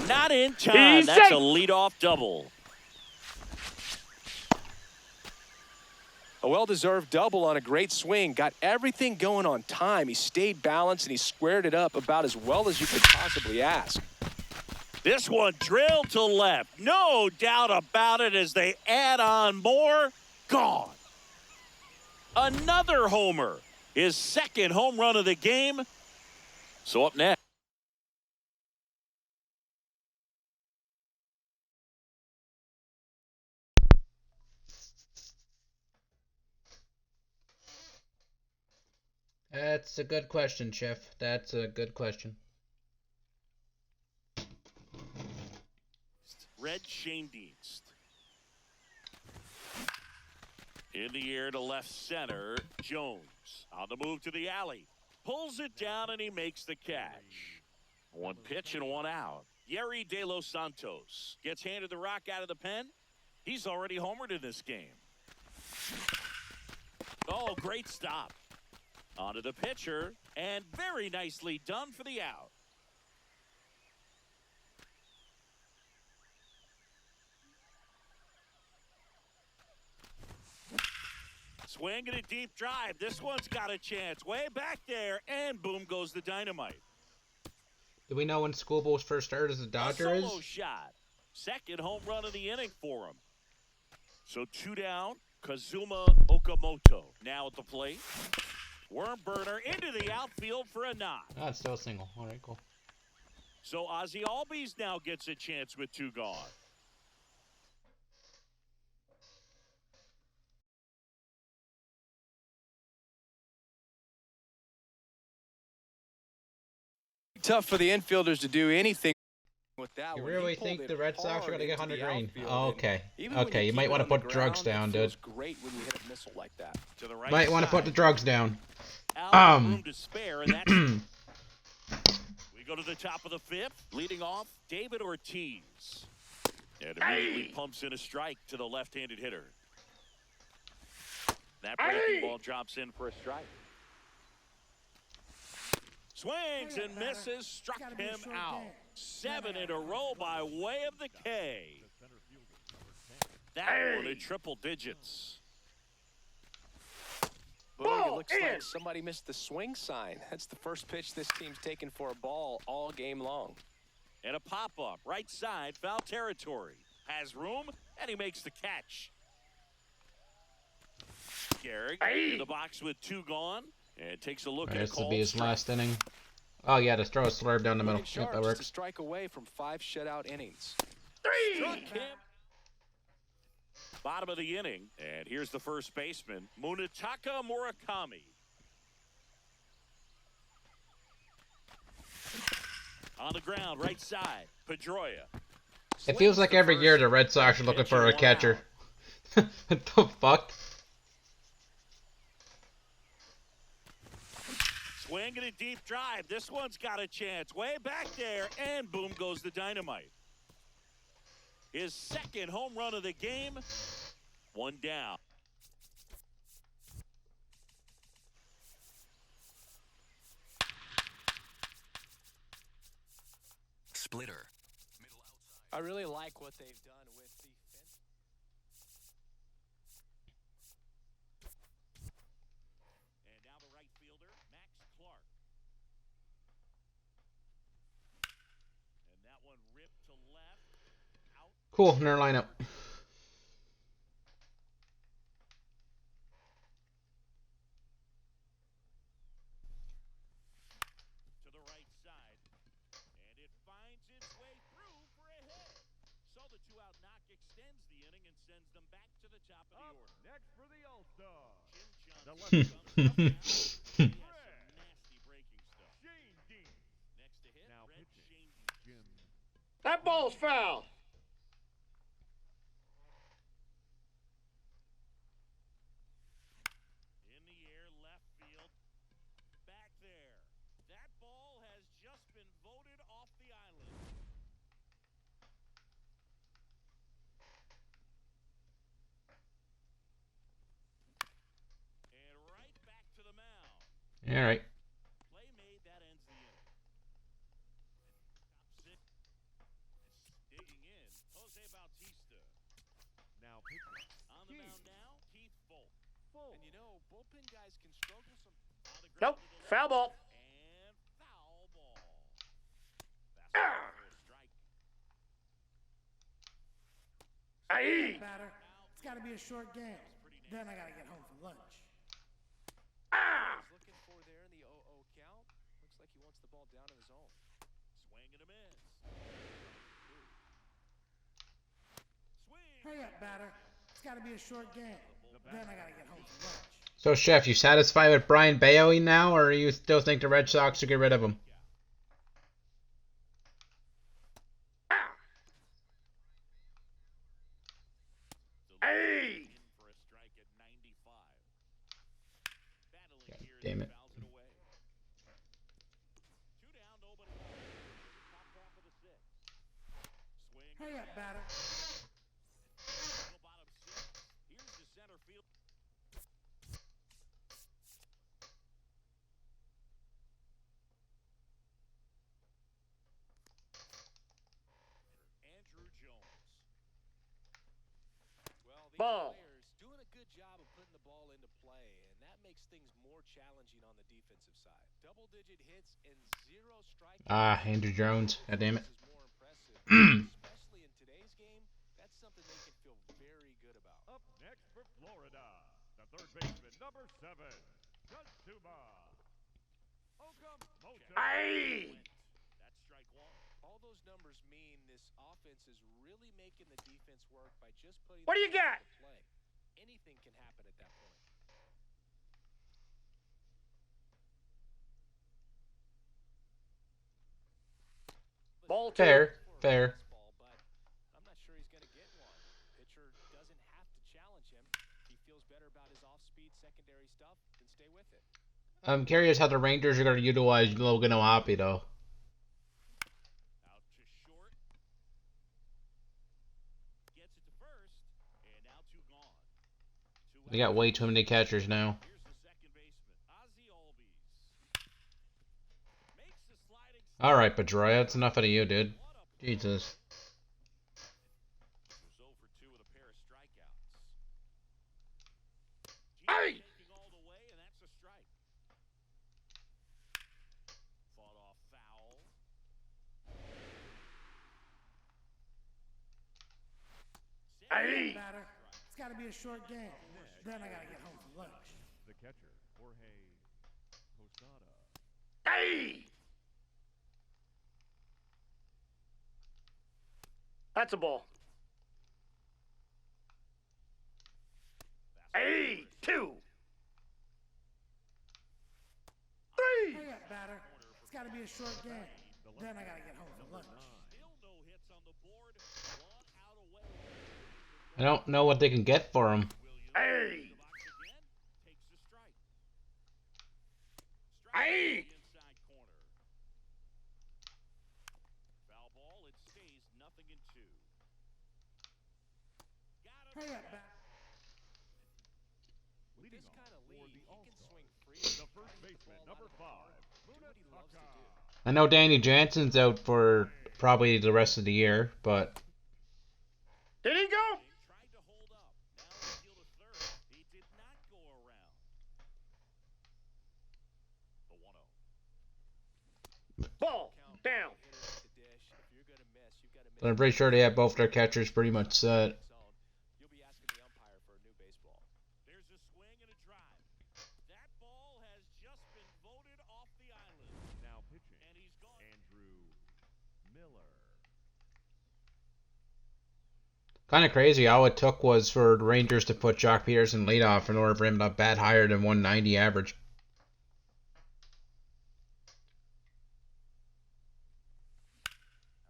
Not in time. He's That's safe. a leadoff double. A well-deserved double on a great swing. Got everything going on time. He stayed balanced, and he squared it up about as well as you could possibly ask. This one drilled to left. No doubt about it as they add on more. Gone. Another homer. His 2nd home run of the game. So up next. That's a good question, Chef. That's a good question. Red Schoendienst. In the air to left center, Jones on the move to the alley. Pulls it down and he makes the catch. 1 pitch and 1 out. Yerry De Los Santos gets handed the rock out of the pen. He's already homered in this game. Oh, great stop. Onto the pitcher, and very nicely done for the out. Swing and a deep drive. This one's got a chance. Way back there, and boom goes the dynamite. Do we know when Schoolboy's first start as a Dodger A is? solo shot. 2nd home run of the inning for him. So 2 down, Kazuma Okamoto now at the plate. Worm burner into the outfield for a knock. Oh, it's still a single. All right, cool. So Ozzie Albies now gets a chance with 2 gone. Tough for the infielders to do anything. with that You one. really He pulled think it the Red Sox are hard going to get into 100 the green? outfield, Oh, and okay. even when Okay, you keep might it want to on the put drugs ground, down, it dude. feels great when you hit a missile like that. To the right Might want to put the side. drugs down. Out, room to spare, and that's it. We go to the top of the fifth. Leading off, David Ortiz. And immediately pumps in a strike to the left-handed hitter. That breaking ball drops in for a strike. Swings and misses, struck him out. 7 in a row by way of the K. That one in triple digits. Boog, it looks like somebody missed the swing sign. That's the first pitch this team's taken for a ball all game long. And a pop-up, right side, foul territory. Has room, and he makes the catch. Gehrig in the box with 2 gone, and takes a look at a This will called be his strike. last inning. Oh, yeah, just throw a slurve down the middle. Looking Yep, sharp, that just a works. strike away from 5 shutout innings. Struck him. Bottom of the inning, and here's the first baseman, Munetaka Murakami. On the ground, right side, Pedroia. It feels like every year the Red Sox are looking for a catcher. What the fuck? Swing and a deep drive. This one's got a chance. Way back there, and boom goes the dynamite. His second home run of the game. 1 down. Splitter. I really like what they've done with the fence. And now the right fielder, Max Clark. And that one ripped to left. Out Cool, in our lineup. to the right side. And it finds its way through for a hit. So the 2-out knock extends the inning and sends them back to the top of the Up order. next for the All-Star, Jim the Johnson left comes up now. He has some nasty breaking stuff. Shane Dean. Next to hit, Now Red pitching, Shane. Jim. That ball's foul. In the air, left field. Back there. That ball has just been voted off the island. And right back to the mound. All right. Play made, that ends the inning. Top six. Digging in, Jose Bautista. Now pitching, On the mound now, Keith Folk. And you know, bullpen guys can struggle some. On the Nope, ground to the foul left, ball. and foul ball. Fastball for a strike. Aye. Batter. It's got to be a short game. Then I got to get home for lunch. He's looking for there in the 0-0 count. Looks like he wants the ball down in the zone. Swing and a miss. Swing. Hurry up, batter. It's got to be a short game. Then I got to get home for lunch. So, Chef, you satisfied with Brian Bailey now, or you still think the Red Sox should get rid of him? Aye. In for a strike at 95. Battling God here, damn he it. fouls it away. 2 down, nobody out. Top half of the 6th. Swing. Hurry up, batter. Single bottom 6. Here's the center field. Andrew Jones. Well, these Ball. players doing a good job of putting the ball into play, and that makes things more challenging on the defensive side. Double-digit hits and 0 strikeouts. Ah, Andrew Jones. God damn it. This is more impressive, especially in today's game. That's something they can feel very good about. up next for Florida, the third baseman, number 7, Tatsuma Okamoto. Aye. That's strike 1. All those numbers mean this offense is really making the defense work by just putting What do the you ball got? into play. Anything can happen at that point. Ball 2. Fair. For Fair. Fastball, but I'm not sure he's going to get one. Pitcher doesn't have to challenge him. He feels better about his off-speed secondary stuff, then stay with it. I'm curious how the Rangers are going to utilize Logan O'Hoppe, though. Out to short. Gets it to first. And now two gone. They got way too many catchers now. Here's the second baseman, Ozzie Albies. Makes the sliding Alright, Pedroia, that's enough out of you, dude. Jesus. was 0 for 2 with a pair of strikeouts. Hey! Taking all the way, and that's a strike. Fought off foul. Aye! Batter. It's got to be a short game. Then I got to get home for lunch. The catcher, Jorge Posada. Aye! That's a ball. Aye! 2. 3. Hurry up, batter. It's got to be a short game. Then I got to get home for lunch. Still no hits on the board. One out away. I don't know what they can get for him. Aye! Box again. Takes the strike. Aye! Inside corner. Foul ball. It stays 0-2. Got him. Hurry up, batter. With this kind of lead, he can swing free. The first baseman, number 5, Do what he loves to do. I know Danny Jansen's out for probably the rest of the year, but Did he go? Tried to hold up. Now he'll deal to third. He did not go around. The 1-0. Ball. Down. Hitter at the dish. If you're going to miss, you've got to miss. I'm pretty sure they have both their catchers pretty much set. You'll be asking the umpire for a new baseball. There's a swing and a drive. That ball has just been voted off the island. now pitching. And he's gone. Andrew Miller. Kind of crazy. All it took was for the Rangers to put Jock Peterson leadoff in order for him to bat higher than 190 average.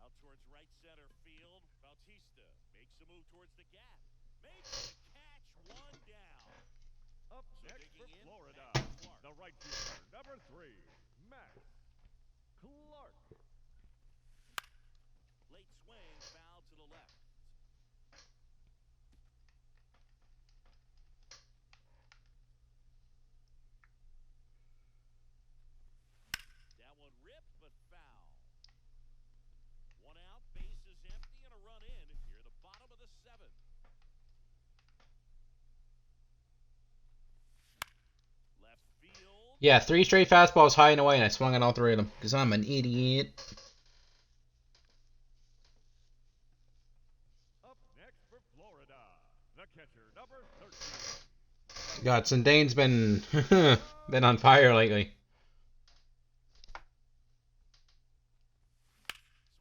Out towards right center field. Bautista makes a move towards the gap. Makes the catch. One down. Up So next for digging in, Florida, Matt Clark. the right fielder, number 3, Matt Clark. Late swing. Foul to the left. That one ripped, but foul. One out, bases empty, and a run in. Here, the bottom of the 7th. Left field. Yeah, 3 straight fastballs high and away, and I swung on all 3 of them because I'm an idiot. Up next for Florida, the catcher, number 13. God, Sundane's been been on fire lately.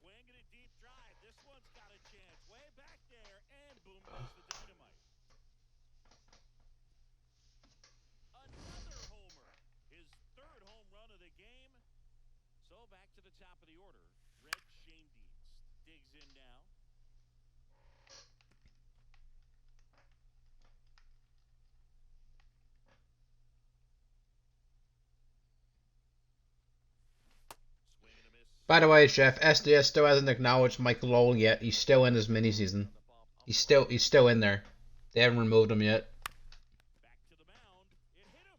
Swing and a deep drive. This one's got a chance. Way back there, and boom goes the dynamite. Another homer. His 3rd home run of the game. So back to the top of the order. Red Schoendienst digs in now. Swing and a miss. By the way, Chef, SDS still hasn't acknowledged Mike Lowell yet. He's still in his mini season. He's still in there. They haven't removed him yet. Back to the mound. It hit him.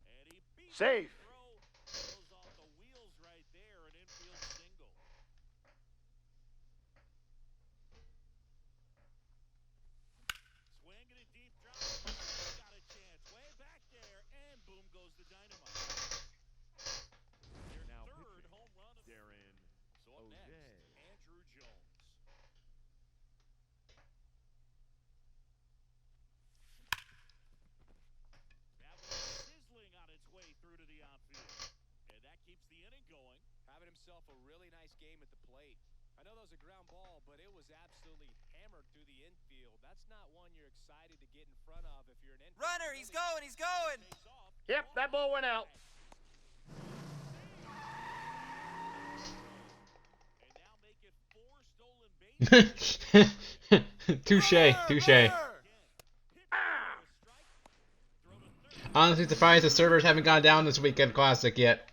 And he beat Safe. the throw. Goes off the wheels right there. An infield single. Swing and a deep drive. He's got a chance. Way back there. And boom goes the dynamite. Their Now 3rd pitching, home run of the Darren So up next, O'Day. Andrew Jones. That was sizzling on its way through to the outfield. And that keeps the inning going. Having himself a really nice game at the plate. I know that was a ground ball, but it was absolutely hammered through the infield. That's not one you're excited to get in front of if you're an infield. Runner, he's going, he's going. Pays off. Yep, that ball went out. And Touche, touche. Honestly surprised the servers haven't gone down this weekend classic yet.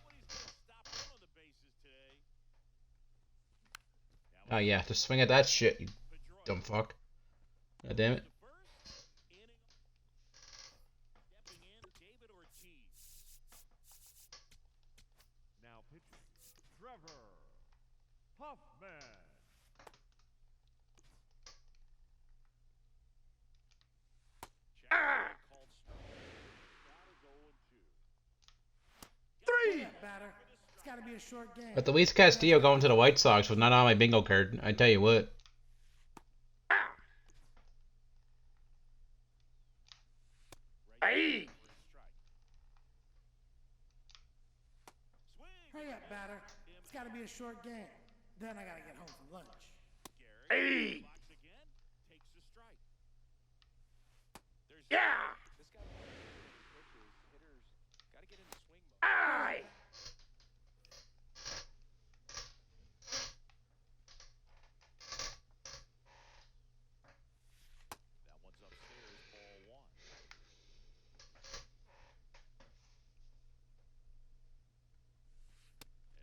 Oh yeah, just swing at that shit, you dumb fuck. God damn it. Now pitching, Trevor Hoffman. Three. Batter. It's got to be a short game. But the Luis Castillo going to the White Sox was not on my bingo card, I tell you what. Hey. Hurry up, batter. It's got to be a short game. Then I got to get home for lunch. Hey. Yeah. Aye.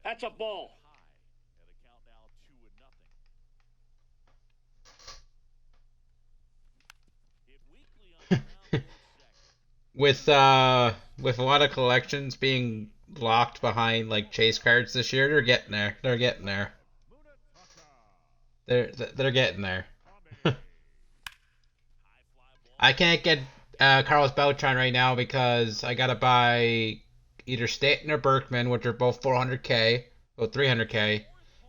That's a ball. With a lot of collections being locked behind like chase cards this year, they're getting there. They're getting there. They're getting there. I can't get Carlos Beltran right now because I gotta buy either Stanton or Berkman, which are both 400k or 300k.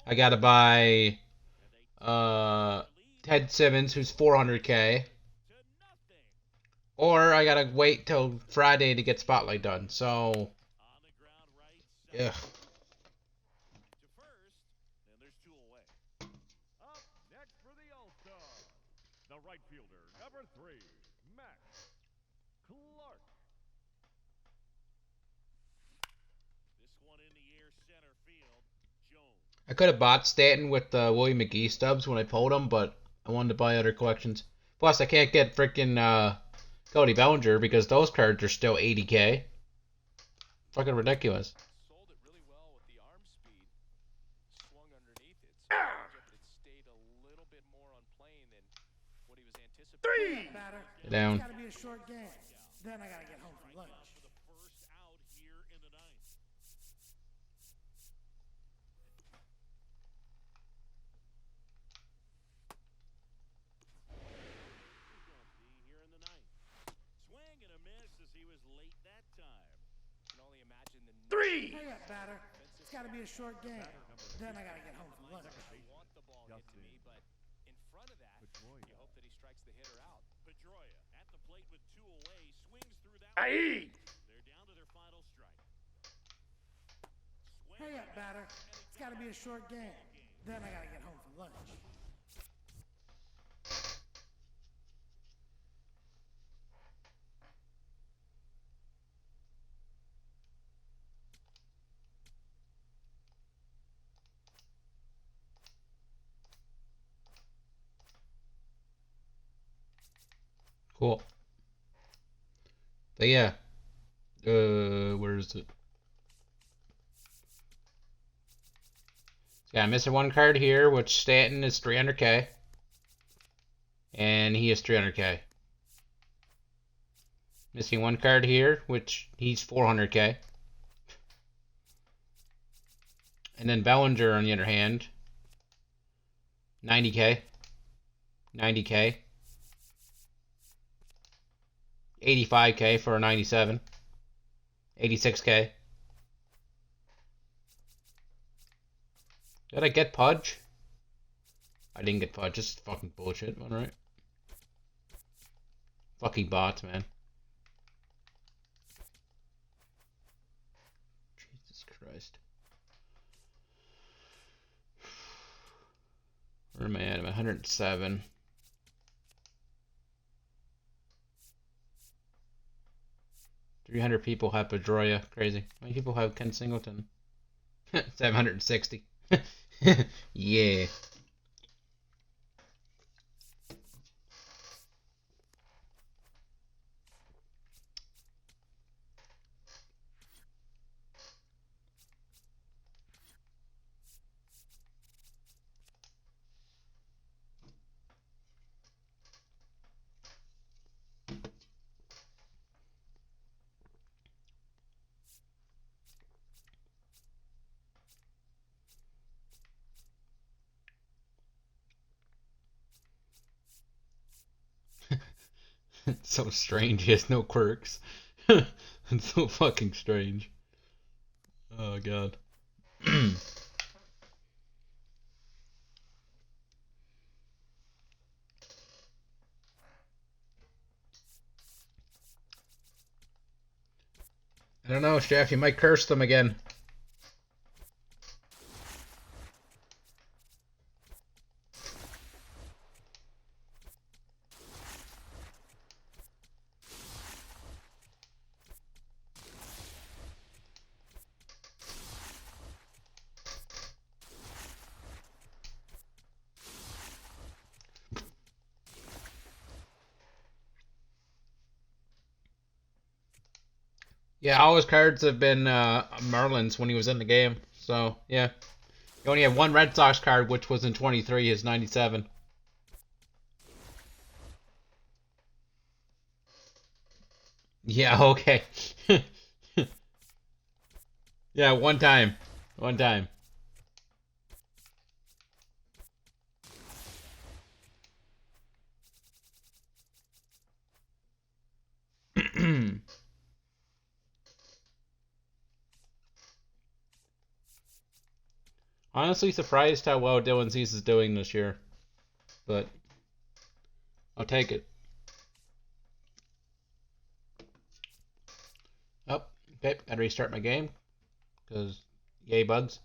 I gotta buy Ted Simmons, who's 400k. Or I gotta wait till Friday to get Spotlight done. So, yeah. Up next for the All-Star, the right fielder, number 3, Max Clark. This one in the air center field. Jones. I could have bought Stanton with the Willie McGee stubs when I pulled them, but I wanted to buy other collections. Plus, I can't get freaking Cody Bellinger because those cards are still 80k. Fucking ridiculous. Sold it really well with the arm speed. Swung underneath it. So it stayed a little bit more on plane than what he was anticipating. Three. Batter. Get down. It's got to be a short game. Then I got to get home for lunch. For the first out here in the ninth. Here in the ninth. Swing and a miss as he was late that time. You can only imagine the Three. Hurry up, batter. It's got to be a short game. Then I got to get home for lunch. want the ball hit to me, but in front of that, you hope that he strikes the hitter out. Pedroia at the plate with 2 away. Swings through that. Aye. They're down to their final strike. Swing. Hurry up, batter. It's got to be a short game. Then I got to get home for lunch. Cool. But yeah. Where is it? Yeah, I'm missing one card here, which Stanton is 300k. And he is 300k. Missing one card here, which he's 400k. And then Bellinger, on the other hand, 90k. 90k. 85k for a 97. 86k. Did I get Pudge? I didn't get Pudge. Just fucking bullshit, alright. Fucking bots, man. Jesus Christ. Where am I at? I'm at 107. $300 people have Pedroia. Crazy. How many people have Ken Singleton? 760. Yeah. So strange. He has no quirks. It's so fucking strange. Oh god. I don't know, Chef. You might curse them again. Yeah, all his cards have been Marlins when he was in the game. So, yeah. He only had one Red Sox card, which was in 23, his 97. Yeah, okay. Yeah, one time. One time. Honestly surprised how well Dylan Cease is doing this year. But I'll take it. Oh, okay. Gotta restart my game. Because, yay, bugs.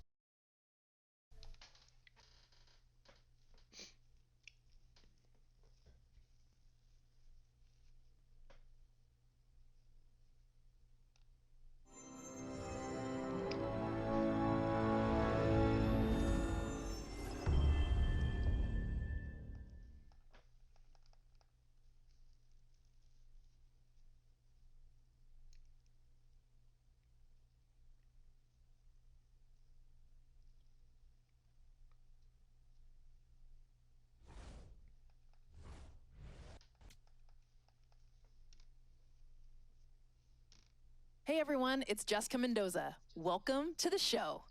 Hey everyone, it's Jessica Mendoza. Welcome to the show.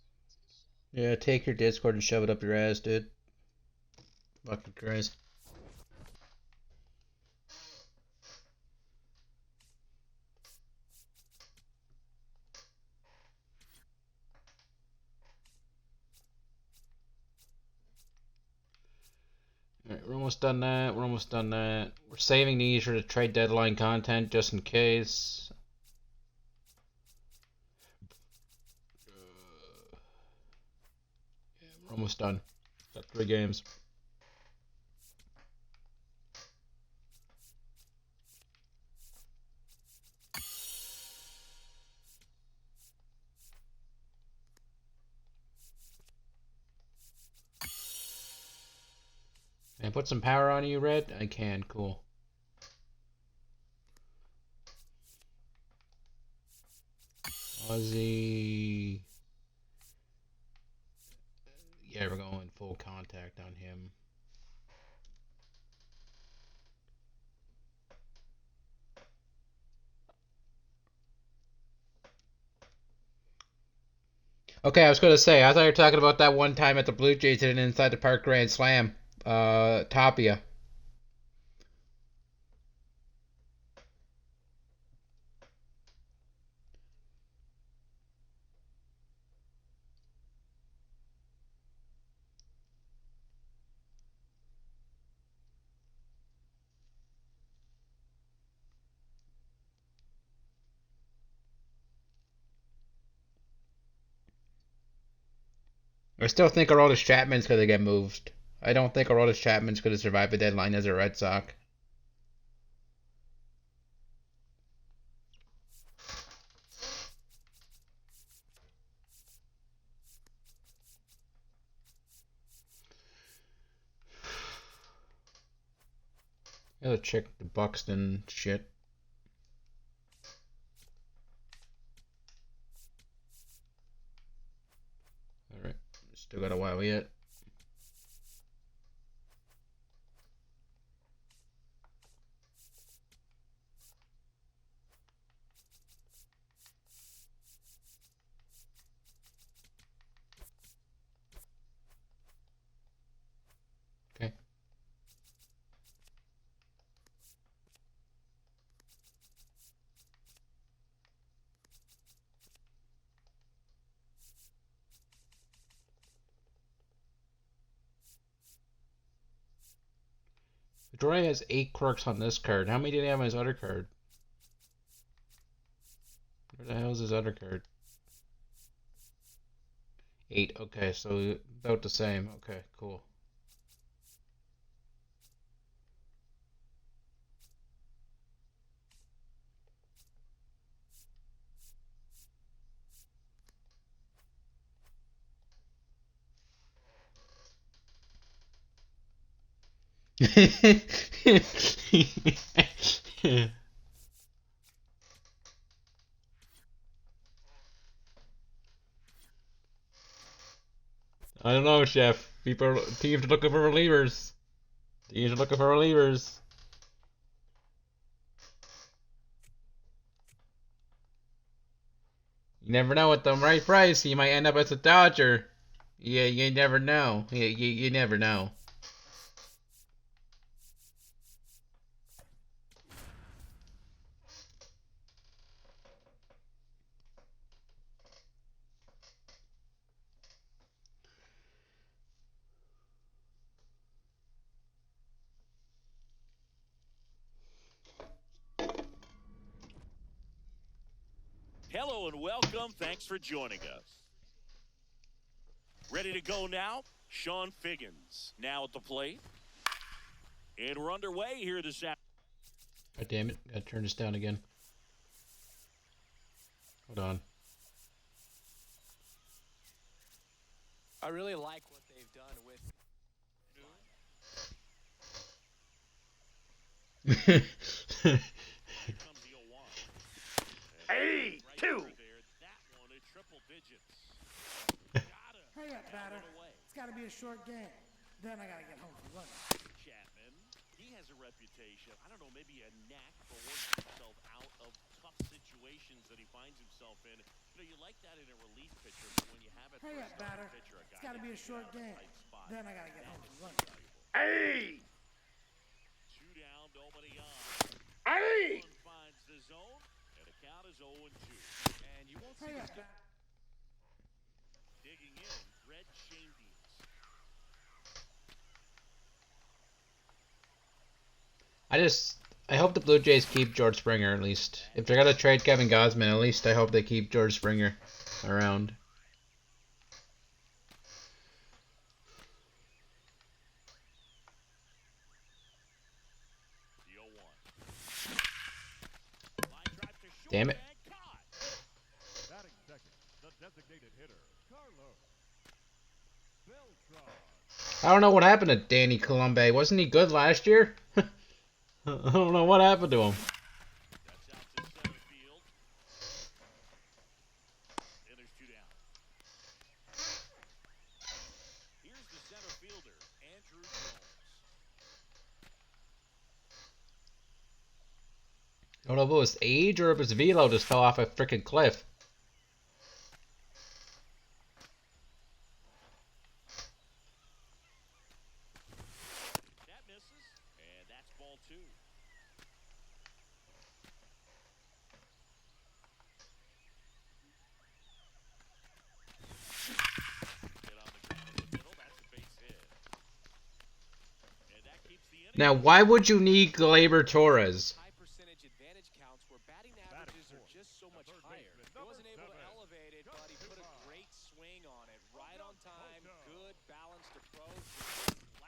Yeah, take your Discord and shove it up your ass, dude. Fucking Christ. Alright, we're almost done that. We're almost done that. We're saving these for the trade deadline content just in case. Yeah, we're almost done. Got 3 games. Can I put some power on you, Red? I can, cool. Ozzy. Yeah, we're going full contact on him. Okay, I was going to say, I thought you were talking about that one time at the Blue Jays at an Inside the Park Grand Slam. Tapia. I still think Aroldis Chapman's going to get moved. I don't think Aroldis Chapman's going to survive the deadline as a Red Sox. Gotta check the Buxton shit. Alright, still got a while yet. Okay. Pedroia has 8 quirks on this card. How many did he have on his other card? Where the hell is his other card? 8. Okay, so about the same. Okay, cool. I don't know, Chef. Teams are looking for relievers. Teams are looking for relievers. You never know at the right price. You might end up as a Dodger. Yeah, you never know. You never know. Hello and welcome. Thanks for joining us. Ready to go now? Sean Figgins now at the plate. And we're underway here this afternoon. God damn it. Gotta turn this down again. Hold on. I really like what they've done with. Comes the 0-1. Hey, Right two. over there, that one in triple digits. Gotta Hurry up, pound batter. it away. It's got to be a short game. Then I got to get home for lunch. Chapman, he has a reputation, I don't know, maybe a knack for working himself out of tough situations that he finds himself in. You know, you like that in a relief pitcher, but when you have it Hurry for a up, starting batter. pitcher, a It's guy got to be a that short can game. get out of a tight spot, Then I got to get that home is for lunch. valuable. Hey, 2 down, nobody on. hey. One finds the zone, and the count is 0-2. And you won't see Hurry this up, batter. Digging in, Red Shandies. I hope the Blue Jays keep George Springer at least. If they're gonna trade Kevin Gausman, at least I hope they keep George Springer around. The 0-1. Line drive to short Damn it. and caught. Batting second, the designated hitter, Carlos Beltran. I don't know what happened to Danny Colombe. Wasn't he good last year? I don't know what happened to him. That's out to center field. And there's 2 down. Here's the center fielder, Andrew Jones. I don't know if it was age or if his velo just fell off a freaking cliff. That misses, and that's ball 2. Hit on the ground in the middle. That's a base hit. And that keeps the inning. Now, why would you need Gleyber Torres? high percentage advantage counts where batting averages are just so much higher. He wasn't able to elevate it, but he put a great swing on it. Right on time, good balanced approach.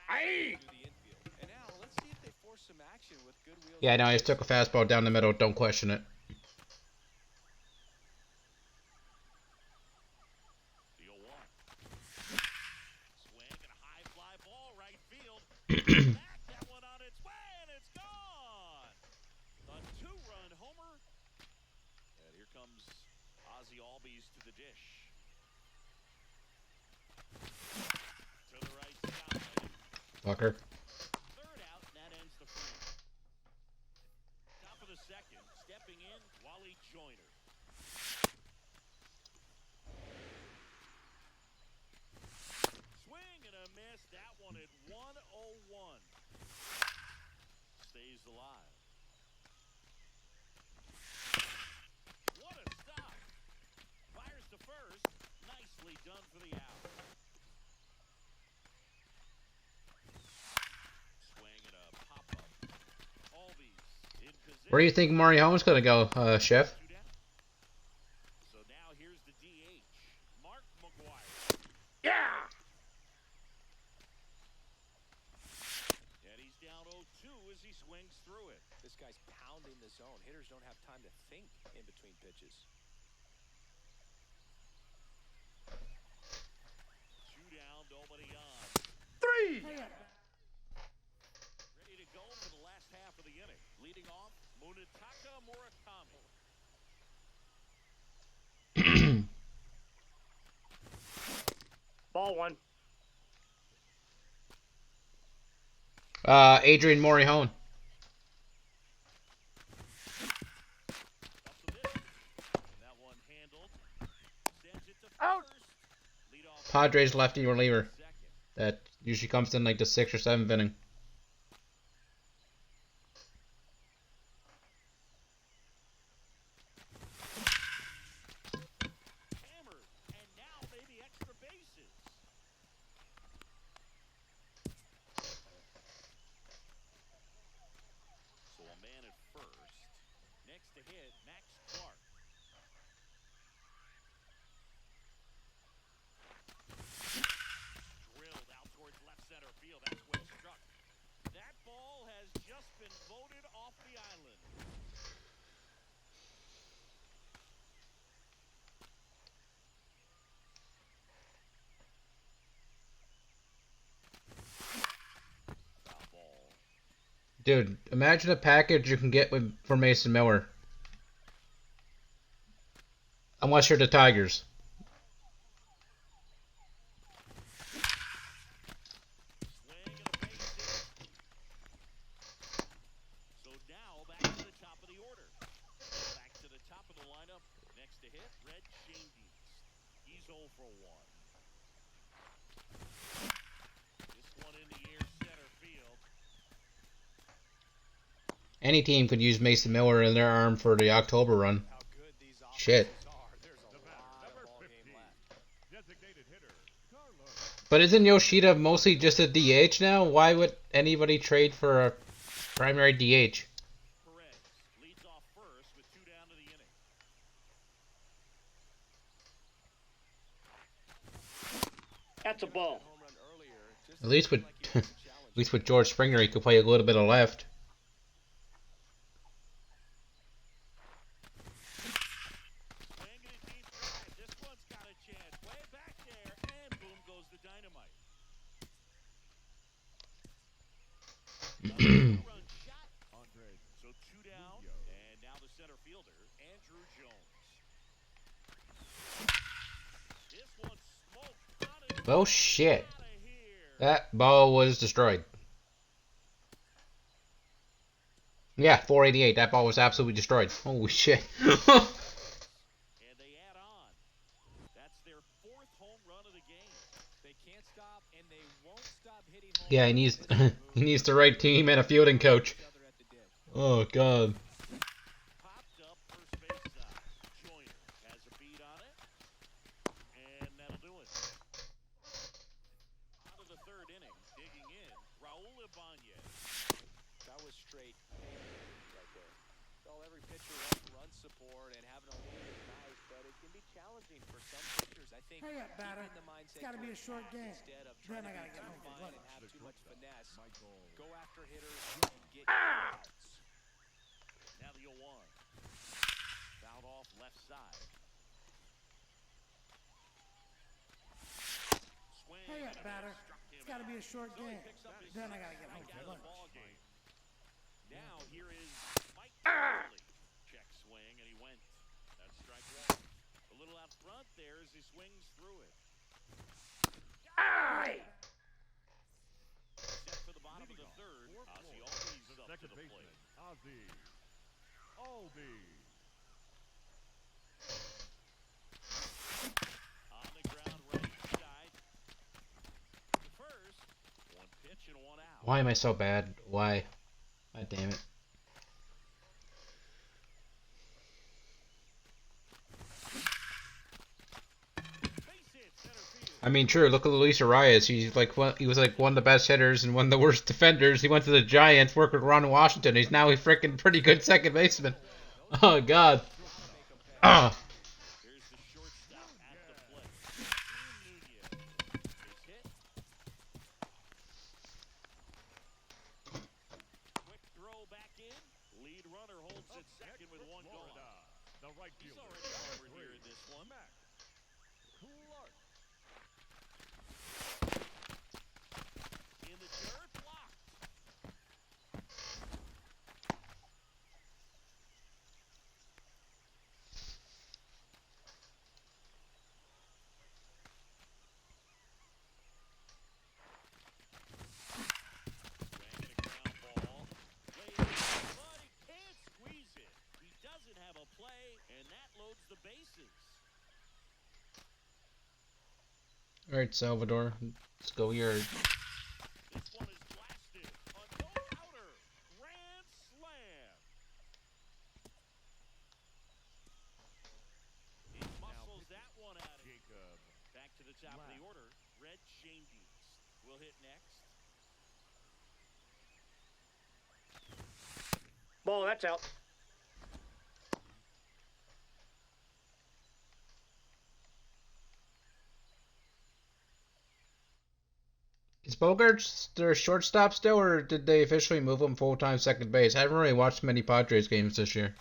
Hey. To the infield. And now let's see if they force some action with good wheels. Yeah, no, I just took a fastball down the middle. Don't question it. The 0-1. Swing and a high fly ball right field. Back that one on its way and it's gone. A 2-run homer. And here comes Ozzy Albies to the dish. To the right side. Fucker. Third out, and that ends the frame. Top of the second, stepping in, Wally Joyner. Swing and a miss. That one at 101. Stays alive. What a stop. Fires to first. Nicely done for the out. Swing and a pop-up Where do you think Maury Holmes gonna go, Chef? So now here's the DH, Mark McGuire. Yeah. And he's down 0-2 as he swings through it. This guy's pounding the zone. Hitters don't have time to think in between pitches. Two down, nobody on. 3. Hey, Ready to go for the last half of the inning. Leading off, Munetaka Murakami. Ball 1. Adrian Morihone. Up the middle. And that one handled. Sends it to Out. first. Lead off Padres lefty reliever. second. That usually comes in like the 6th or 7th inning. Hammered. And now maybe extra bases. So a man at first. Next to hit, Max Clark. Drilled out towards left center field. That's where it struck. That ball has just been voted off the island. Foul ball. Dude, imagine a package you can get for Mason Miller. Unless you're the Tigers. Swing and a base hit. So now back to the top of the order. Back to the top of the lineup. Next to hit, Red Shandies. He's 0 for 1. This one in the air center field. Any team could use Mason Miller in their arm for the October run. How good these Shit. offenses are. There's a lot of ball game left. Designated hitter, Carlos. But isn't Yoshida mostly just a DH now? Why would anybody trade for a primary DH? Perez leads off first with 2 down to the inning. That's a ball. Home run earlier. Just At least with like he was at challenged. least with George Springer, he could play a little bit of left. Swing and a deep drive. This one's got a chance. Way back there, and boom goes the dynamite. Run shot. Andres So 2 down, and now the center fielder, Andrew Jones. This one's smoked out of Oh shit. here. That ball was destroyed. Yeah, 488. That ball was absolutely destroyed. Holy shit. And they add on. That's their 4th home run of the game. They can't stop, and they won't stop hitting home Yeah, he needs he needs the right team and a fielding coach. each other at the dish. Oh god. Popped up first base side. Joyner has a beat on it. And that'll do it. Out of the 3rd inning, digging in, Raul Ibanez. That was straight right there. Well, every pitcher wants run support and having a lead is nice, but it can be challenging for some pitchers. I think Hurry up, batter. keeping the mindset It's gotta be a going short game. instead of Then trying I to gotta be get too home for fine lunch. and have too much finesse. Michael. Go after hitters and get outs. Now the 0-1. Fouled off left side. Swing. Hurry up, and a batter. miss. Struck him It's gotta out. be a short So he game. picks up his Then I second gotta get home strike for out of the lunch. ball game. Now here is Mike Conley. Check swing, and he went. That's strike 1. A little out front there as he swings through it. Aye. Set for the bottom of the 3rd. Ozzy Albies The up to second the baseman, plate. Ozzy Albies. On the ground, right side. To first. 1 pitch and 1 out. Why am I so bad? Why? God damn it. Base hit, center field. I mean, true. Look at Luis Arias. He was like one of the best hitters and one of the worst defenders. He went to the Giants, worked with Ron Washington. He's now a freaking pretty good second baseman. Oh God. Ah. Here's the shortstop at the plate. Nunez is hit. Quick throw back in. Lead runner holds at second with one gone. The right He's fielder. already over here in this one. Max Clark. In the dirt, blocked. Swinging a ground ball. Laid in, but he can't squeeze it. He doesn't have a play, and that loads the bases. All right, Salvador. Let's go here. This one is blasted. A no-outer. Grand slam. He muscles that one out of Jacob. Back to the top of the order. Red Changes will hit next. Ball, that's out. Is Bogarts their shortstop still, or did they officially move him full-time second base? I haven't really watched many Padres games this year,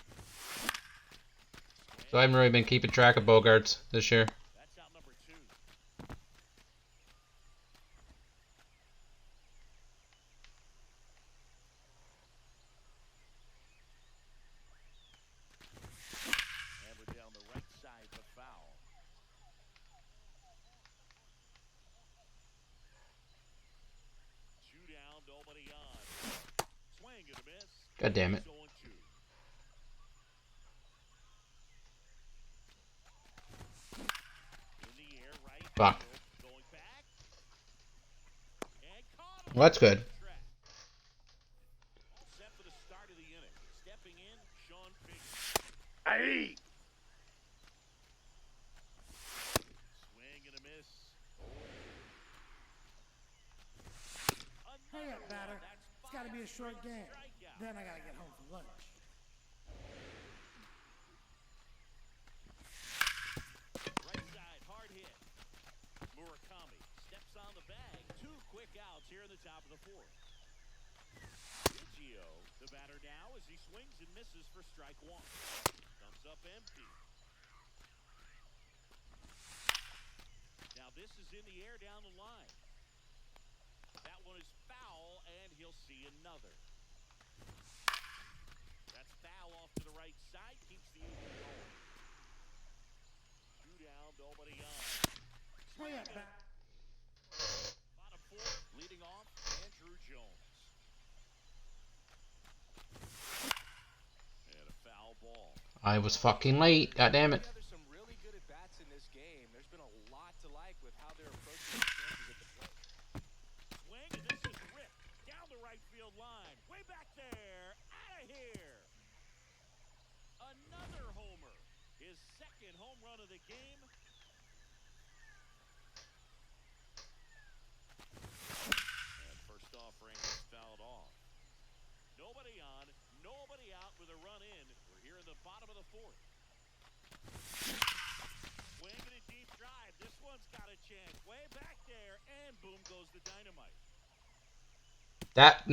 so I haven't really been keeping track of Bogarts this year. That's out number 2. Hammered down the right side, the foul. Two down, nobody on. Swing and a miss. God damn it. 0-2. In the air, right Fuck. field, going back. And caught him. Well, that's good. Track. All set for the start of the inning. Stepping in, Sean Piggy. Aye. Swing and a miss. Hurry up, Another batter. one. That's It's got to be a 5 short straight game. strikeouts. Then I got to get home for lunch. Right side, hard hit. Murakami steps on the bag. 2 quick outs here in the top of the 4th. Biggio, the batter now, as he swings and misses for strike 1. Comes up empty. Now this is in the air down the line. That one is foul, and he'll see another. That's foul off to the right side. Keeps the inning going. 2 down, nobody on. Hurry up, batter. Bottom 4, leading off, Andrew Jones. And a foul ball. I was fucking late. God damn it. There's some really good at-bats in this game. There's been a lot to like with how they're approaching the chances at the plate. Swing, and this is ripped down the right field line. Way back there, out of here. Another homer. His second home run of the game. And first offering is fouled off. Nobody on, nobody out with a run in. We're here in the bottom of the 4th. Swing and a deep drive. This one's got a chance. Way back there, and boom goes the dynamite. That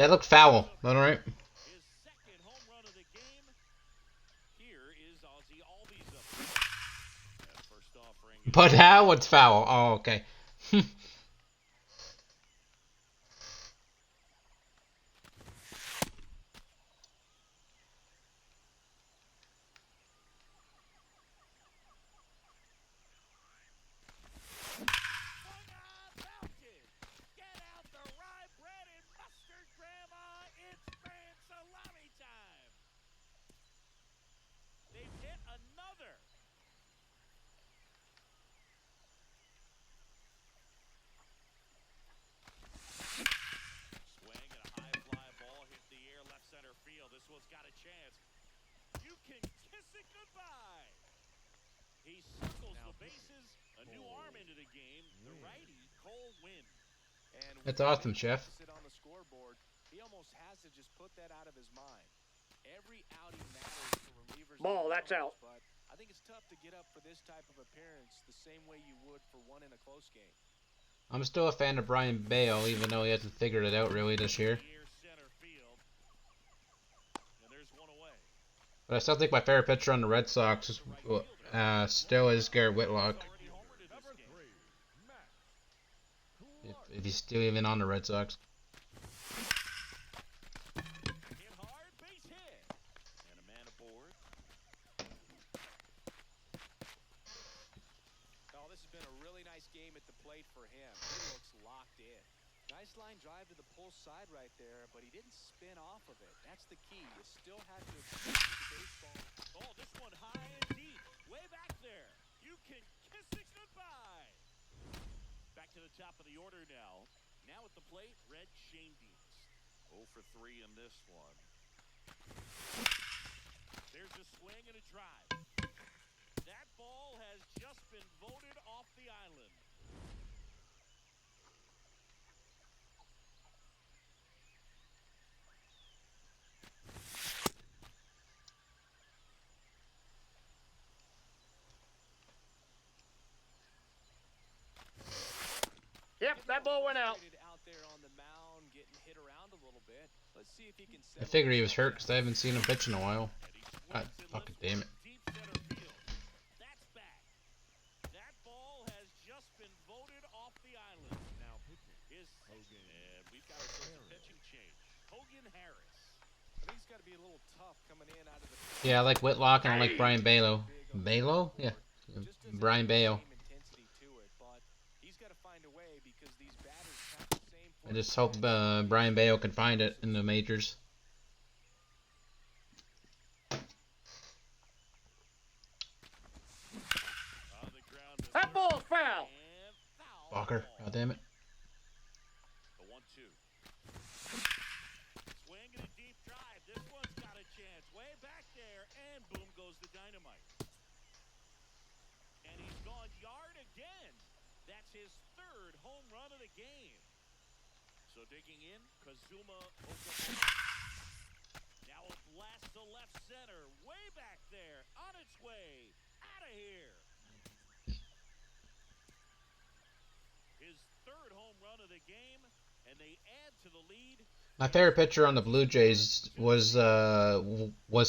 looked foul. All right. His second home run of the game. Here is Ozzy Albies up. And first offering. But that one's foul. Oh, okay. Get out the rye bread and mustard, Grandma. It's grand salami time. They've hit another. Swing and a high fly ball hit the air left center field. This one's got a chance. You can kiss it goodbye. He circles the bases. A new arm into the game. The righty, Cole Winn. And with That's the awesome, big Chef. deficit on the scoreboard, he almost has to just put that out of his mind. Every outing matters for relievers. and Ball, that's outfielders, out. But I think it's tough to get up for this type of appearance the same way you would for one in a close game. I'm still a fan of Brian Bale, even though he hasn't figured it out really this year. Near center field. And there's one away. But I still think my favorite pitcher on the Red Sox is, still is Garrett Whitlock. Already homered in Number this game. 3, Max. If he's still even on the Red Sox. Hit hard, base hit. And a man aboard. Oh, this has been a really nice game at the plate for him. He looks locked in. Nice line drive to the pull side right there, but he didn't spin off of it. That's the key. You still have to execute the baseball. Oh, this one high and deep. Way back there. You can kiss it goodbye. Back to the top of the order now. Now at the plate, Red Schoendienst. 0 for 3 in this one. There's a swing and a drive. That ball has just been voted off the island. Yep, that ball went out. Out there on the mound, getting hit around a little bit. Let's see if he can I settle figured he this was hurt down. because I haven't seen him pitch in a while. And he swings God and fucking lifts damn one it. deep center field. That's back. That ball has just been voted off the island. Now his and we've got ourselves a pitching change. Hogan Harris. I think he's got to be a little tough coming in out of the. Yeah, I like Whitlock and I like Brian Balo. Balo? Yeah. Just doesn't Brian have the Bale. same intensity to it, but he's got to find a way because these batters have the same. I just hope Brian Bale can find it in the majors. On the ground to That third ball's foul. and foul. Walker. ball. God damn it. The 1-2. Swing and a deep drive. This one's got a chance. Way back there, and boom goes the dynamite. And he's gone yard again. That's his third home run of the game. So digging in, Kazuma Okamoto. Now a blast to left center. Way back there. On its way. Out of here. His third home run of the game, and they add to the lead. My favorite pitcher on the Blue Jays was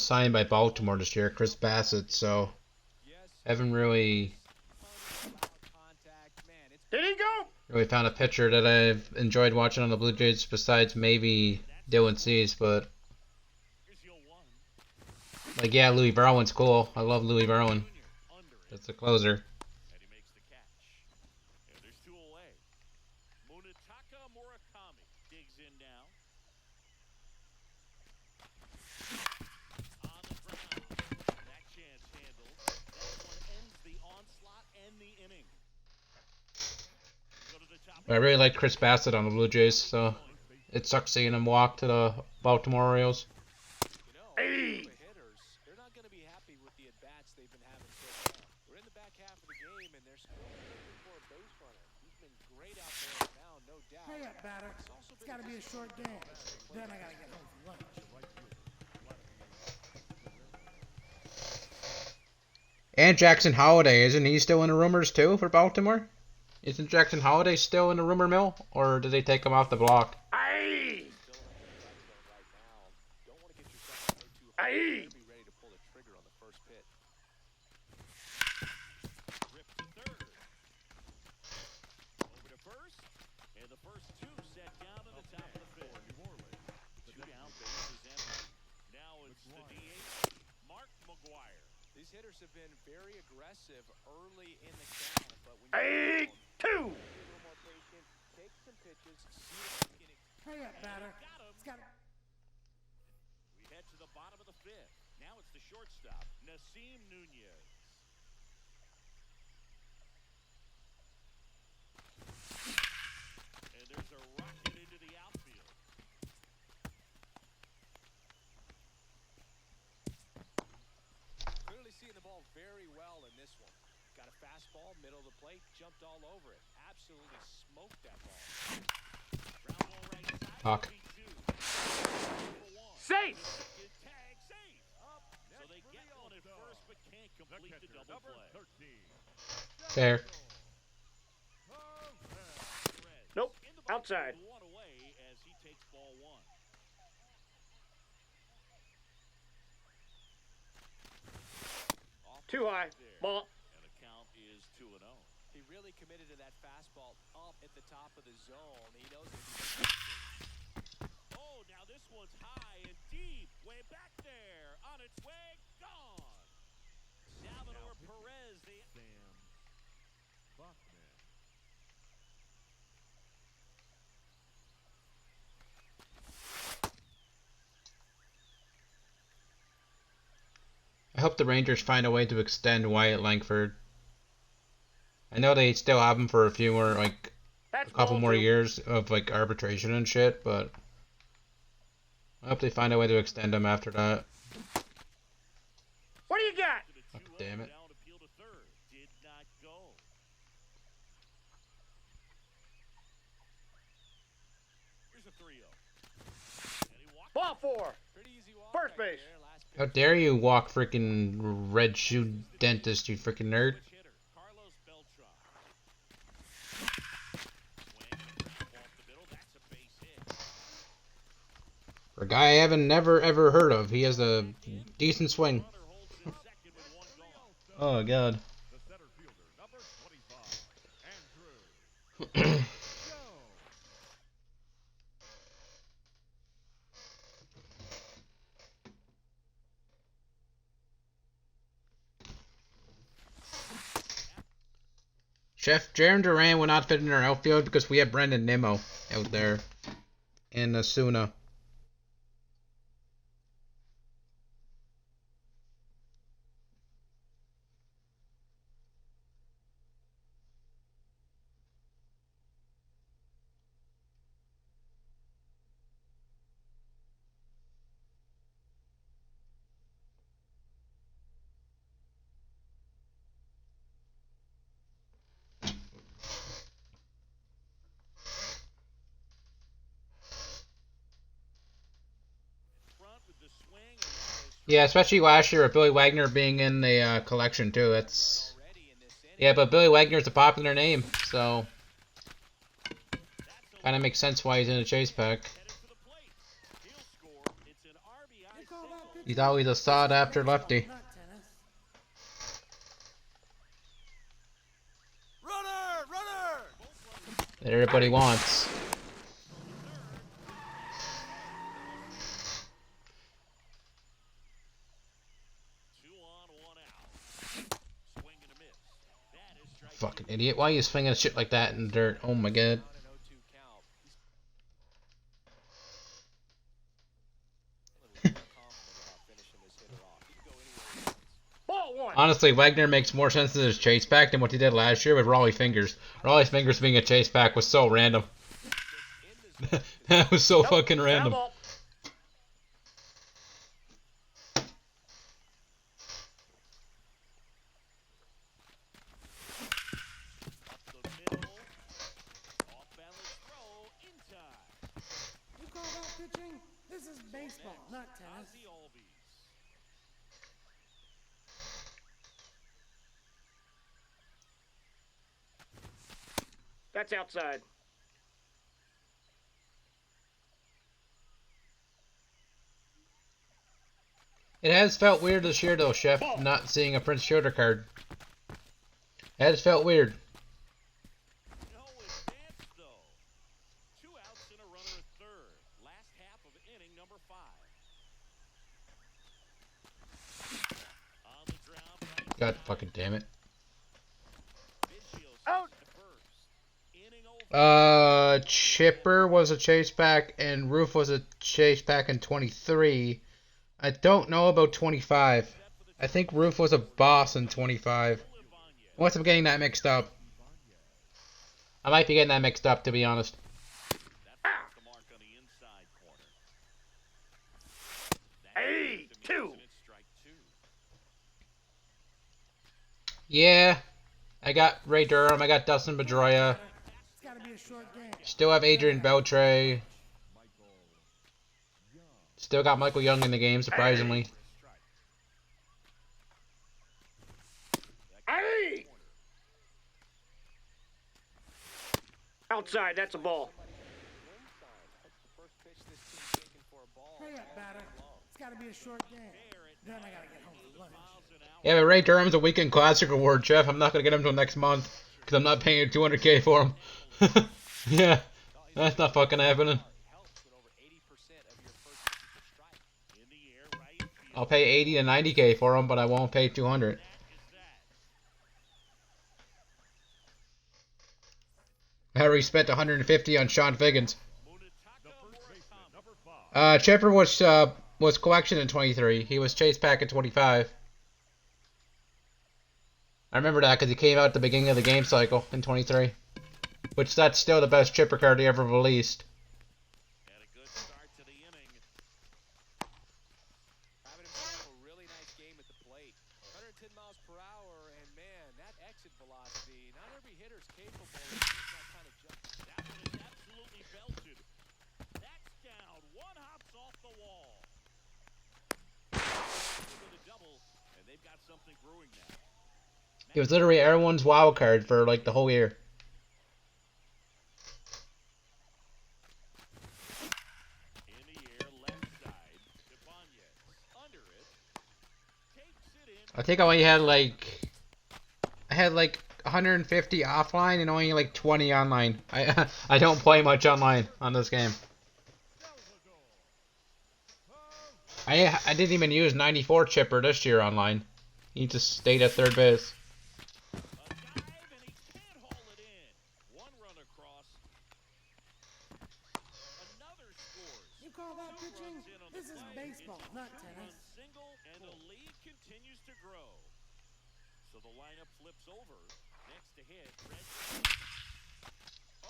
signed by Baltimore this year, Chris Bassett. So Yes. I haven't really Contact, man. It's Did he go? found a pitcher that I've enjoyed watching on the Blue Jays besides maybe Dylan Cease, but Here's your 1. like yeah, Louis Verwin's cool. I love Louis Verwin. Junior under it. That's the closer. And he makes the catch. And there's 2 away. Munetaka Murakami digs in now. On the ground. That chance handled. That one ends the onslaught and the inning. Go to the top. But I really like Chris Bassett on the Blue Jays, so it sucks seeing him walk to the Baltimore Orioles. Hey. the hitters, they're not going to be happy with the at-bats they've been having so far. We're in the back half of the game, and they're still looking for a base runner. He's been great out there on the mound, no doubt. Hurry up, batter. It's got to be a short game. Then I got to get home for lunch. And Jackson Holiday, isn't he still in the rumors too for Baltimore? Isn't Jackson Holiday still in the rumor mill, or did they take him off the block? Aye. Don't want to get yourself way too high. Aye. Be ready to pull the trigger on the first pitch. Rip to third. Over to first. And the first 2 set down at the top of the 5th. New Orleans. 2 down, bases empty. Now it's the DH, Mark McGuire. These hitters have been very aggressive early in the count, but when Aye. be a 2. little more patient, take some pitches, see if you can. Hurry up, batter. Got him. It's got to. We head to the bottom of the 5th. Now it's the shortstop, Nasim Nunez. And there's a rocket into the outfield. Clearly seeing the ball very well in this one. Got a fastball, middle of the plate, jumped all over it. Absolutely smoked that ball. Ground ball right side. Fuck. 2-2. Safe. Tag safe. So they get one at first but can't The complete the catcher, double number play. 13. Fair. Perez Nope. in the box Outside. with one away as he takes ball one. Off Too high. there. Ball. And the count is 2-0. He really committed to that fastball up at the top of the zone. He knows it. Oh, now this one's high and deep. Way back there. On its way. Gone. Salvador Perez, the Sam Buckman. I hope the Rangers find a way to extend Wyatt Langford. I know they still have him for a few more, like, That's a couple ball more 2. years of, like, arbitration and shit, but I hope they find a way to extend him after that. What do you got? to the 2-0. damn it. Down appeal to third. Did not go. Here's a 3-0. And he walked. Ball 4. Pretty easy walk. First right base. there. Last How dare you walk freaking red shoe dentist, you freaking nerd. Switch hitter, Carlos Beltran. Swing and a ground ball up the middle. That's a base hit. For a guy I haven't never ever heard of, he has a decent swing. Runner holds it second with one gone. Oh god. The center fielder, number 25, Andrew Jones. Chef, Jaron Duran will not fit in our outfield because we have Brendan Nimmo out there in Asuna. Front with the swing and that is Yeah, especially last year with Billy Wagner being in the collection too. That's already in this inning. yeah, but Billy Wagner's a popular name, so kind of makes sense why he's in a chase pack. headed to the plate. He'll score. It's an RBI You call that single. pitching? He's always a sought after lefty. Not tennis. Runner! Runner! That everybody wants. Two on, one out. Swing and a miss. That is strike Fucking two. idiot. Why are you swinging shit like that in the dirt? Oh my god. On an 0-2 count. He's a little more confident about finishing this hitter off. He can go anywhere he wants. Ball 1. Honestly, Wagner makes more sense in his chase pack than what he did last year with Raleigh Fingers. Raleigh Fingers being a chase pack was so random. In the zone. That was so Nope. fucking Foul random. ball. Up the middle. Off balance throw in time. You call that pitching? This is baseball, not tennis. Ozzie Albies. That's outside. It has felt weird this year though, Chef, not seeing a Prince Schroeder card. It has felt weird. No advance though. 2 outs and a runner at third. Last half of inning number 5. On the ground, right God side. fucking damn it. Biggio Out. at first. Inning over. Chipper was a chase pack and Roof was a chase pack in 23. I don't know about 25. I think Roof was a boss in 25. Unless I'm getting that mixed up. I might be getting that mixed up, to be honest. That's off the mark on the inside corner. That Hey, is the 2. means, and it's strike 2. Yeah, I got Ray Durham. I got Dustin Pedroia. It's got to be a short game. Still have Adrian Beltre. Still got Michael Young in the game, surprisingly. Hey! Outside, that's a ball. Hurry up, batter. It's got to be a short game. Then I got to get home for lunch. Yeah, but Ray Durham's a weekend classic award, Jeff. I'm not gonna get him until next month because I'm not paying $200K for him. Yeah, that's not fucking happening. I'll pay 80 to 90K for him, but I won't pay 200. I already spent 150 on Sean Figgins. Chipper was collection in 23. He was chase pack in 25. I remember that because he came out at the beginning of the game cycle in 23. Which that's still the best chipper card he ever released. Had a good start to the inning. Having himself a really nice game at the plate. 110 miles per hour, and man, that exit velocity, not every hitter's capable of that kind of jump. That one is absolutely belted. That's down. One hops off the wall. With a double, and they've got something brewing now. He was literally everyone's wild card for like the whole year. In the air, left side. Ibanez under it. Takes it in. I think I had like 150 offline and only like 20 online. I don't play much online on this game. I didn't even use 94 chipper this year online. He just stayed at third base. A dive, and he can't haul it in. One run across. Another scores. You call that pitching? This is baseball, not tennis. Single, and the lead continues to grow. So the lineup flips over. Next to hit,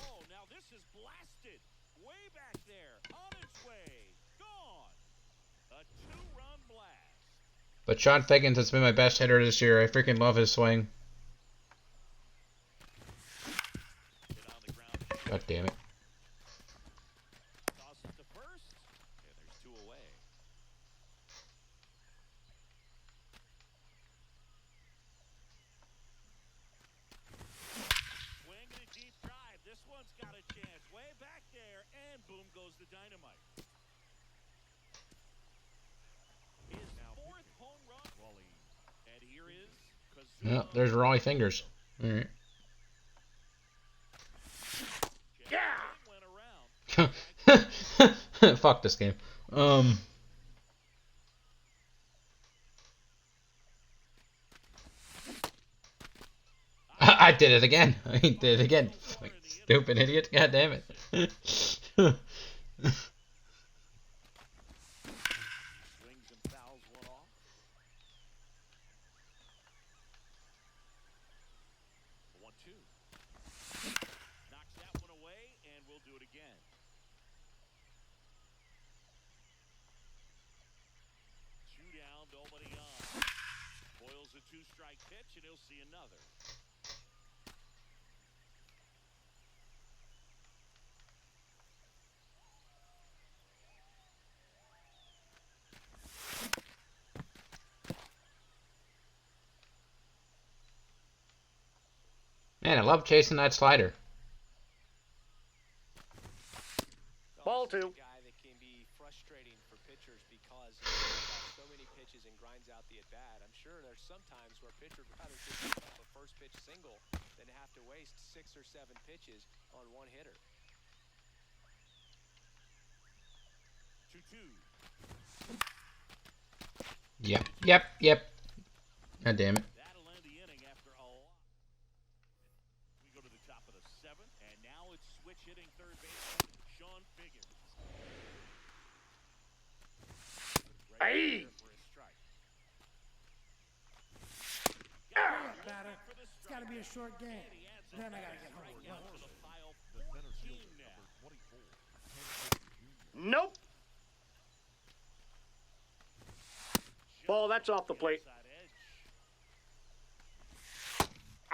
oh, now this is blasted. Way back there. On its way. Gone. A two-run blast. But Sean Figgins has been my best hitter this year. I freaking love his swing. Hit on the ground. God damn it. Tosses to first, and there's two away. Swing and a deep drive. This one's got a chance. Way back there, and boom goes the dynamite. His fourth home run. And here is Kazuma. Yeah, there's Raleigh Fingers. Alright. Yeah. Went around. Fuck this game. I did it again. I did it again. Stupid idiot. God damn it. Swings and fouls one off. 1-2. Knocks that one away, and we'll do it again. Two down, nobody on. Boyle's a two-strike pitch, and he'll see another. Man, I love chasing that slider. Ball two. Guy that can be frustrating for pitchers because he throws out so many pitches and grinds out the at bat. I'm sure there's some times where pitchers would rather just pick up a first pitch single than have to waste 6 or 7 pitches on one hitter. 2-2. Yep. God damn it. That'll end the inning after a lot. We go to the top of the 7th, and now it's switch hitting third baseman Sean Figgins. Hey! For a strike. Hurry up, batter. It's got to be a short game. Then I got to get home for lunch. To the pile 14 now. Nope. Ball, that's off the plate. Outside edge.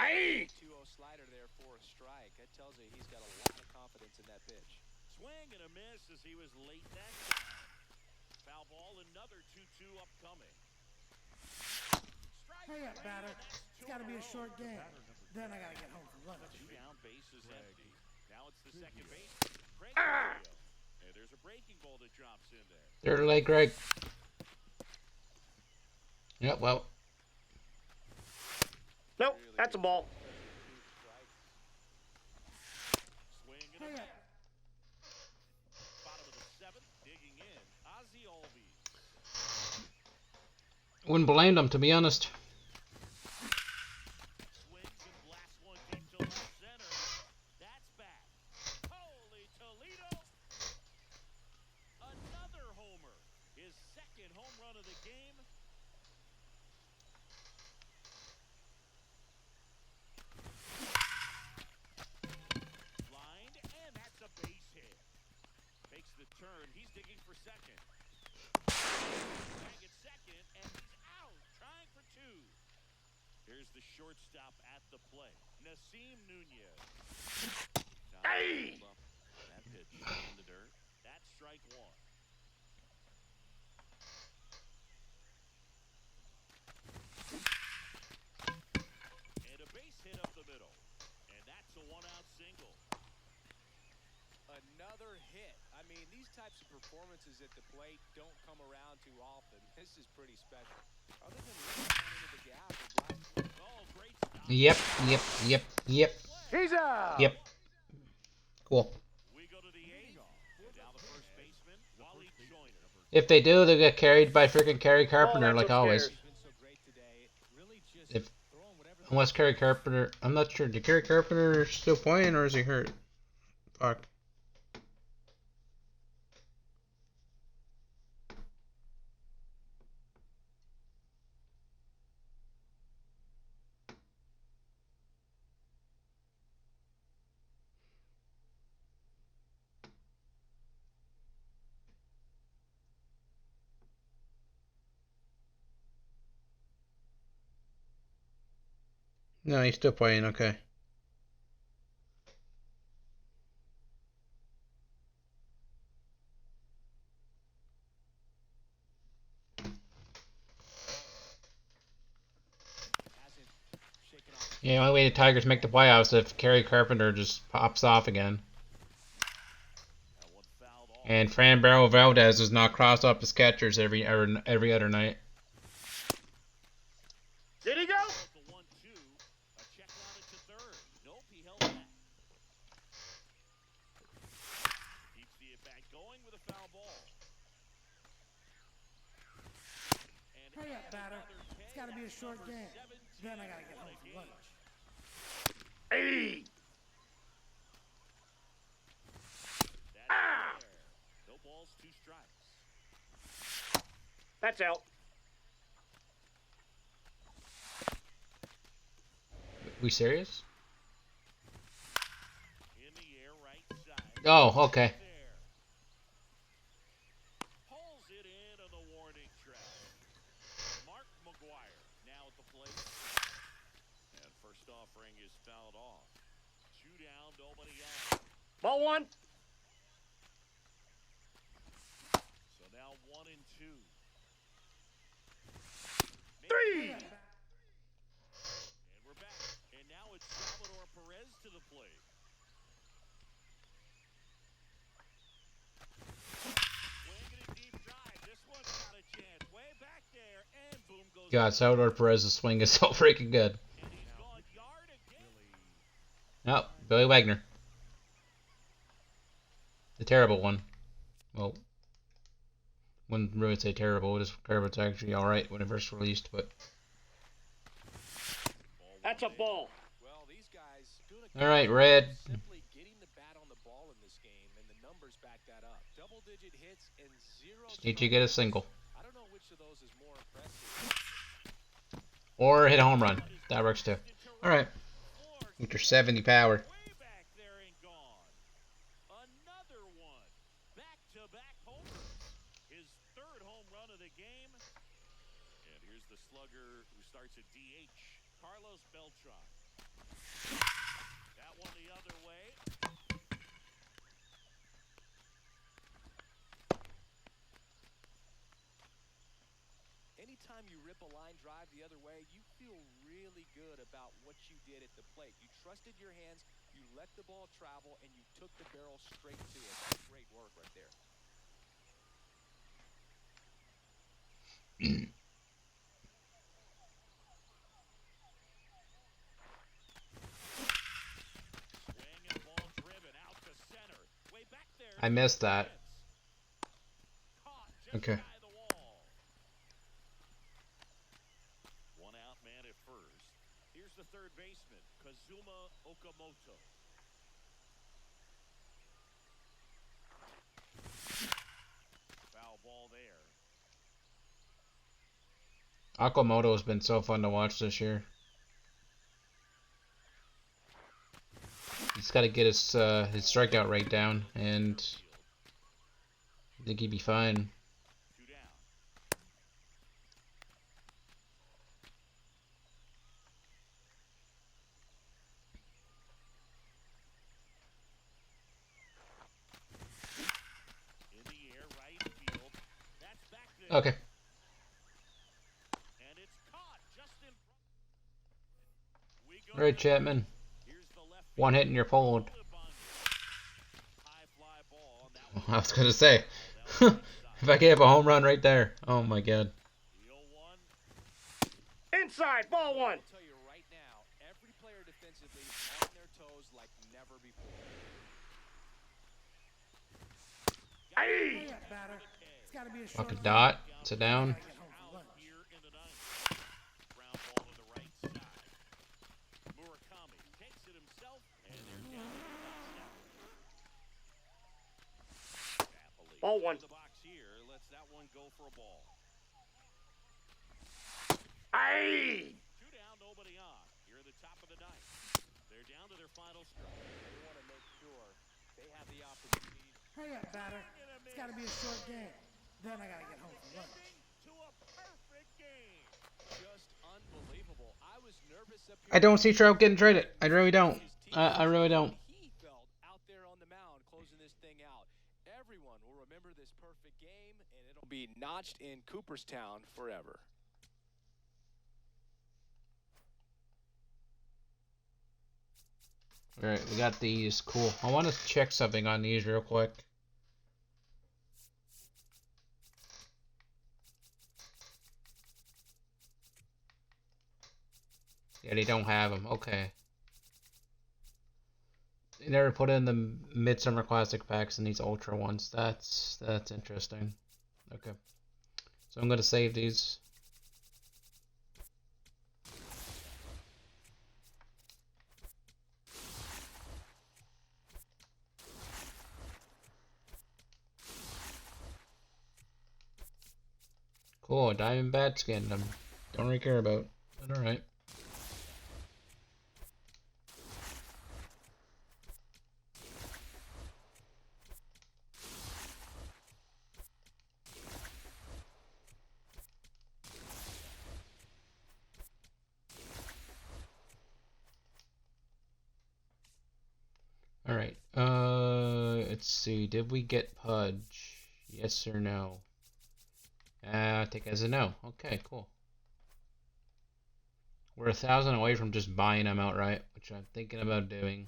Aye. 2-0 slider there for a strike. That tells you he's got a lot of confidence in that pitch. Swing and a miss as he was late that time. Foul ball, another 2-2 upcoming. Hurry up, batter. It's got to be a short game. Then I got to get home for lunch. Two down, bases empty. Now it's the second baseman, Craig Carrillo. And there's a breaking ball that drops in there. Third leg, Greg. Yep, well. Nope, that's a ball. Swing and Hurry a up. bottom of the seventh, digging in, Ozzie Albies. Wouldn't blame them, to be honest. Swings and blasts one deep to left center. That's back. Holy Toledo! Another homer. His second home run of the game. Lined, and that's a base hit. Makes the turn. He's digging for second. Tag at second, and he's out. Trying for two. Here's the shortstop at the plate, Nasim Nunez. Hey! That pitch in the dirt. That's strike one. And a base hit up the middle. And that's a one-out single. Another hit. I mean, these types of performances at the plate don't come around too often. This is pretty special. Other than running down into the gap or blasting. Oh, great stop. Yep. He's out. Yep. Cool. We go to the eighth. And now the first baseman, Wally Joyner. If they do, they'll get carried by freaking Kerry Carpenter, that's like upstairs. always. Been so great today. Really just If throwing whatever. unless Kerry Carpenter, I'm not sure. Did Kerry Carpenter still playing, or is he hurt? Fuck. No, he's still playing. Okay. Hasn't shaken off. Yeah, the only way the Tigers make the playoffs if Kerry Carpenter just pops off again. That one fouled off. And Fran Barrow Valdez is not crossed up as catchers every other night. Did he go? The 1-2. A check rounded to third. Nope, he held that. Keeps the at-bat going with a foul ball. And Hurry up, batter. another It's got to be a short number game. 17 Then I got to get on home a for game. lunch. Hey! That's Ah! there. No balls, two strikes. That's out. We serious? In the air, right side. Oh, okay. There. Pulls it in on the warning track. Mark McGuire now at the plate. And first offering is fouled off. Two down, nobody out. Ball one. So now 1-2. Three. And we're back. And now it's Salvador Perez to the plate. Swinging a deep drive. This one's got a chance. Way back there. And boom goes. God, Salvador Perez's swing is so freaking good. And he's gone yard again. Oh, Billy Wagner. The terrible one. Well, wouldn't really say terrible. It is Carpet's actually alright when it first released, but That's a ball. Well, these guys doing a good alright, job Red. simply getting the bat on the ball in this game, and the numbers back that up. Double-digit hits and zero. Just need you to get a single. I don't know which of those is more impressive. Or hit a home run. That works too. Alright. Get your 70 power. Way back there and gone. Another one. Back-to-back homers. His third home run of the game. And here's the slugger who starts at DH, Carlos Beltran. That one the other way. Anytime you rip a line drive the other way, you feel really good about what you did at the plate. You trusted your hands, you let the ball travel, and you took the barrel straight to it. That's great work right there. Swing and ball driven out to center. Way back there. I missed that. Caught just Okay. by the wall. One out man at first. Here's the third baseman, Kazuma Okamoto. Foul ball there. Okamoto has been so fun to watch this year. He's got to get his strikeout rate down, and I think he'd be fine. 2 down. In the air, right field. That's back there. Okay. And it's caught just in front. We go All right, to- Chapman. Here's the left One hit and you're pulled. field on high fly ball, and that one I was gonna say, if I could have a home run right there. Oh my god. the 0-1. Inside, ball one. I'll tell you right now, every player defensively is on their toes like never before. Hurry up, batter. It's got to be a short Fucking game. dot. Sit down. Gotta get home for lunch. Here in the ninth. Ground ball to the right side. Murakami takes it himself, and they're down to the top. Happily. Ball one. In the box here, lets that one go for a ball. Aye. 2 down, nobody on. Here at the top of the ninth. They're down to their final strike. They want to make sure they have the opportunity. Hurry up, batter. It's got to be a short game. Then I got to get home for lunch. To a perfect game. Just unbelievable. I was nervous up here. I don't see Trout getting traded. I really don't. His team. I really don't. He felt out there on the mound closing this thing out. Everyone will remember this perfect game, and it'll be notched in Cooperstown forever. Alright, we got these. Cool. I want to check something on these real quick. Yeah, they don't have them. Okay. They never put in the Midsummer Classic packs and these Ultra ones. That's interesting. Okay. So I'm gonna save these. Cool, Diamond Bat skin. Don't really care about. But alright. Alright, let's see, did we get Pudge? Yes or no? I take it as a no. Okay, cool. We're 1,000 away from just buying them outright, which I'm thinking about doing.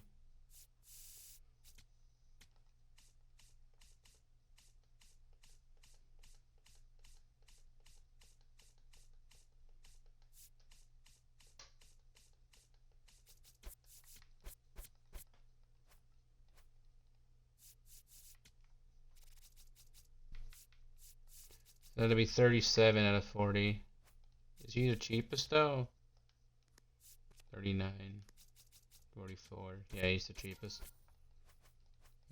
That'll be 37 out of 40. Is he the cheapest though? 39. 44. Yeah, he's the cheapest.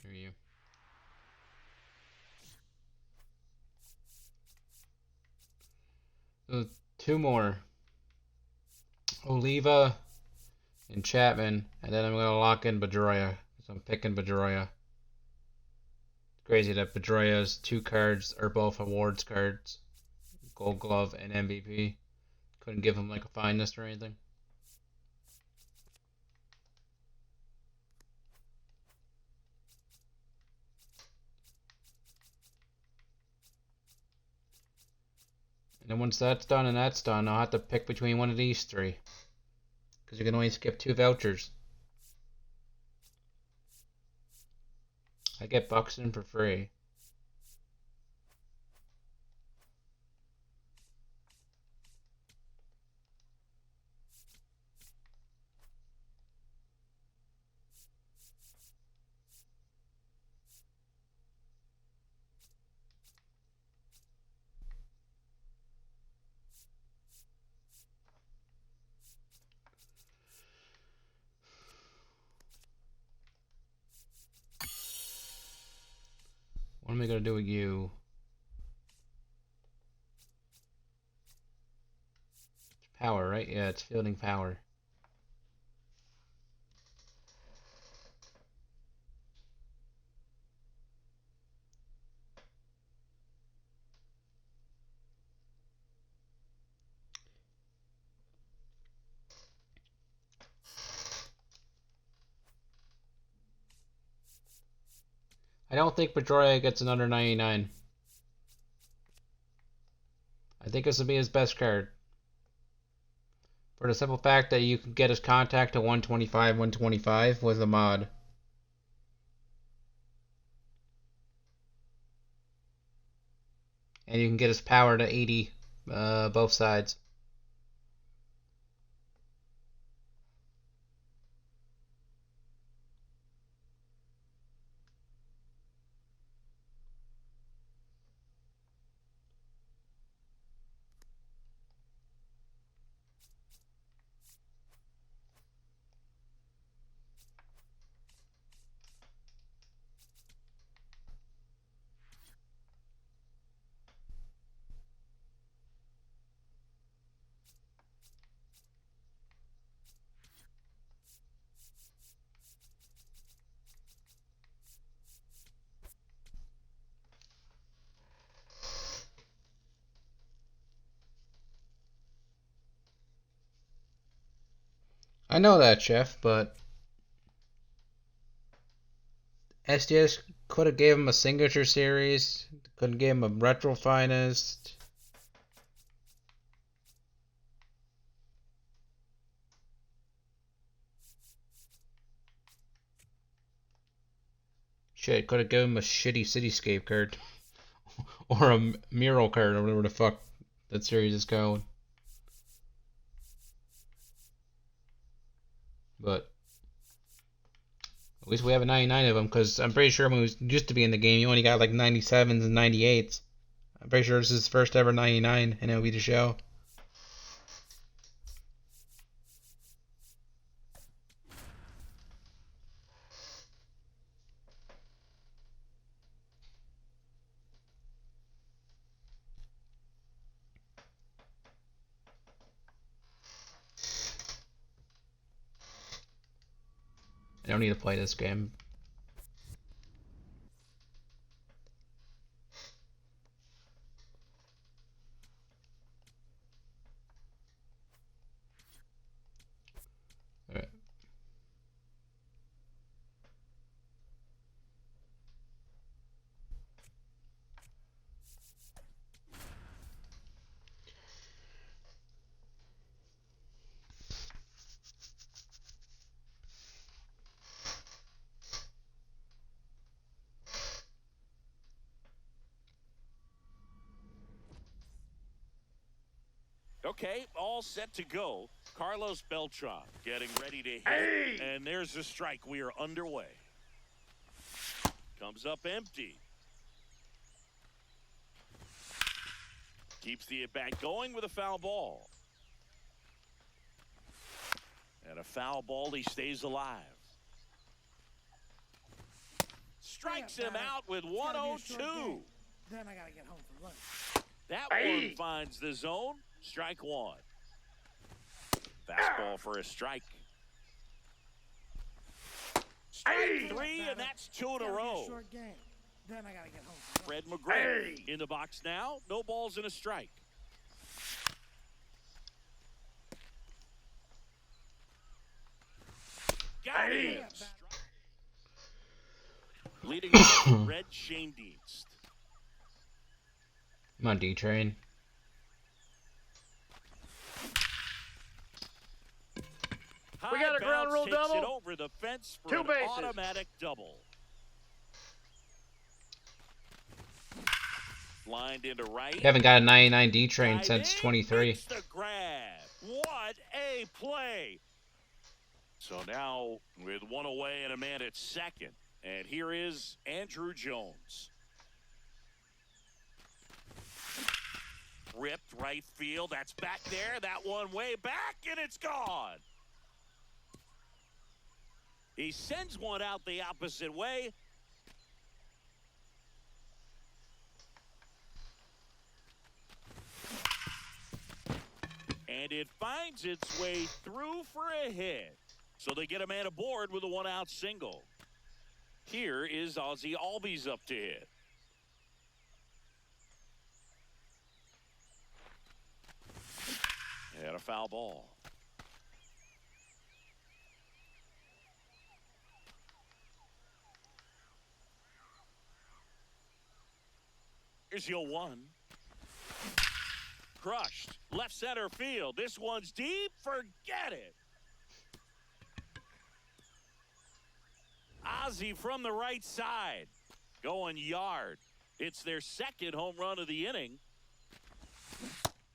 There you. So 2 more. Oliva and Chapman, and then I'm gonna lock in Pedroia. So I'm picking Pedroia. Crazy that Pedroia's 2 cards are both awards cards. Gold Glove, and MVP. Couldn't give him like a finest or anything. And then once that's done and that's done, I'll have to pick between one of these three. Because you can only skip 2 vouchers. I get Buxton for free. What am I gonna do with you? It's power, right? Yeah, it's fielding power. I don't think Pedroia gets another 99. I think this will be his best card. For the simple fact that you can get his contact to 125, 125 with a mod. And you can get his power to 80, both sides. I know that, Chef, but SDS could have gave him a signature series, could have gave him a retro finest. Shit, could have given him a shitty Cityscape card. Or a mural card, or whatever the fuck that series is called. But at least we have a 99 of them, because I'm pretty sure when he used to be in the game, you only got like 97s and 98s. I'm pretty sure this is his first ever 99, and it'll be the show. I don't need to play this game. Alright. Okay, all set to go. Carlos Beltran getting ready to hit. Hey! And there's the strike. We are underway. Comes up empty. Keeps the at-bat going with a foul ball. And a foul ball, he stays alive. Strikes him out with 102. Then I gotta get home for lunch. That Hey! one finds the zone. Strike one. Fastball for a strike. Strike Hey! three, and that's 2 in a Gotta be row. short game. Then I gotta get home for lunch. Fred McGriff Hey! in the box now. No balls and a strike. Got Hey! him. Leading off, Red Shane Dienst. I'm on D-Train. We got a ground rule hits it double. over the fence for 2 an bases. automatic double. Lined into right. We haven't got a 99 D train Dive since in, 23. makes the grab. What a play. So now with one away and a man at second. And here is Andrew Jones. Ripped right field. That's back there. That one way back, and it's gone. He sends one out the opposite way. And it finds its way through for a hit. So they get a man aboard with a 1-out single. Here is Ozzie Albies up to hit. And a foul ball. Here's your 1. Crushed. Left center field. This one's deep. Forget it. Ozzie from the right side. Going yard. It's their second home run of the inning.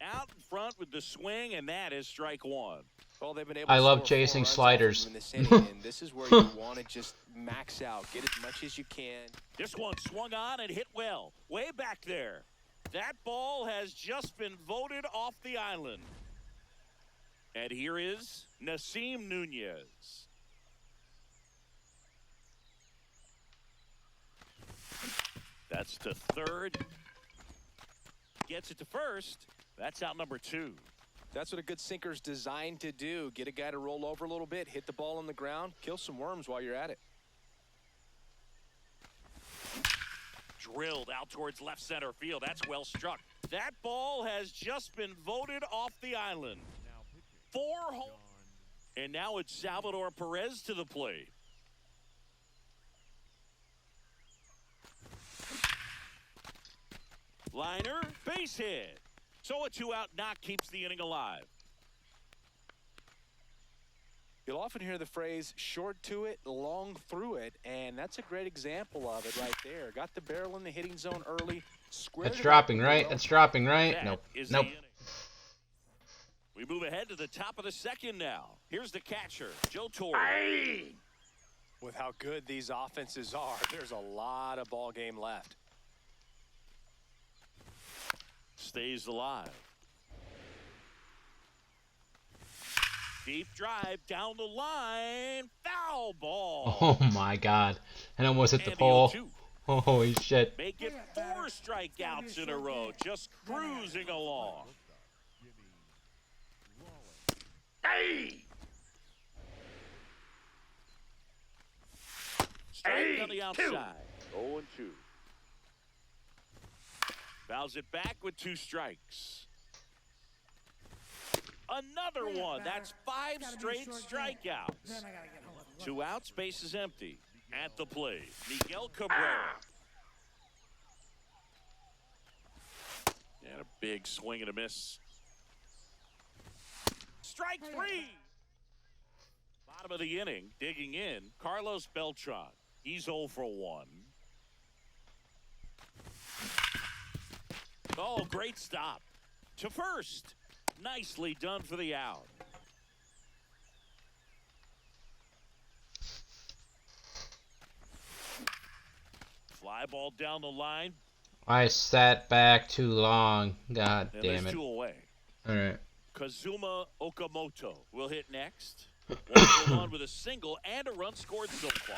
Out in front with the swing, and that is strike 1. Well, they've been able I to love score 4 chasing runs off of sliders. him in this inning, and this is where you want to just max out, get as much as you can. This one swung on and hit well. Way back there. That ball has just been voted off the island. And here is Nasim Nunez. That's to third. Gets it to first. That's out number 2. That's what a good sinker's designed to do. Get a guy to roll over a little bit, hit the ball on the ground, kill some worms while you're at it. Drilled out towards left center field. That's well struck. That ball has just been voted off the island. 4 home. And now it's Salvador Perez to the plate. Liner, base hit. So a 2-out knock keeps the inning alive. You'll often hear the phrase short to it, long through it, and that's a great example of it right there. Got the barrel in the hitting zone early. That's dropping, right? That's dropping, right? That Nope. is the Nope. inning. We move ahead to the top of the second now. Here's the catcher, Joe Torre. Aye. With how good these offenses are, there's a lot of ball game left. Stays alive. Deep drive down the line. Foul ball. Oh my god. And almost hit the And pole. 0-2. Holy shit. Make it 4 strikeouts in a row. Just cruising along. Aye. Strike on the Hey, outside. 0-2. Fouls it back with 2 strikes. Another one. That's 5 straight strikeouts. Then I gotta get home. 2 outs, base is empty. At the plate, Miguel Cabrera. And a big swing and a miss. Strike 3. Bottom of the inning, digging in, Carlos Beltran. He's 0 for 1. Oh, great stop. To first. Nicely done for the out. Fly ball down the line. I sat back too long. God And damn there's it. 2 away. Alright. Kazuma Okamoto will hit next. 1-for-1 with a single and a run scored so far.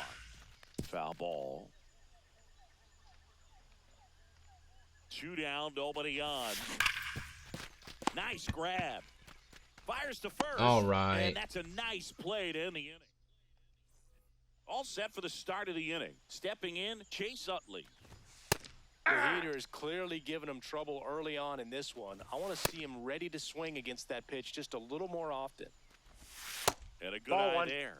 Foul ball. 2 down, nobody on. Nice grab. Fires to first. All right. And that's a nice play to end the inning. All set for the start of the inning. Stepping in, Chase Utley. The heater is clearly giving him trouble early on in this one. I want to see him ready to swing against that pitch just a little more often. And a good Ball eye 1. there.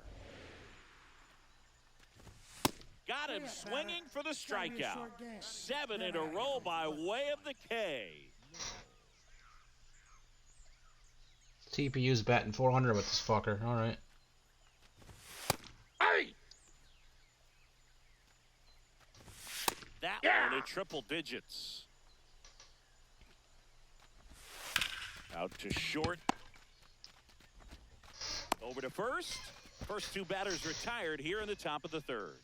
Got him swinging for the strikeout. 7 in a row by way of the K. TPU's batting 400 with this fucker. Alright. triple digits. Out to short. Over to first. First two batters retired here in the top of the third.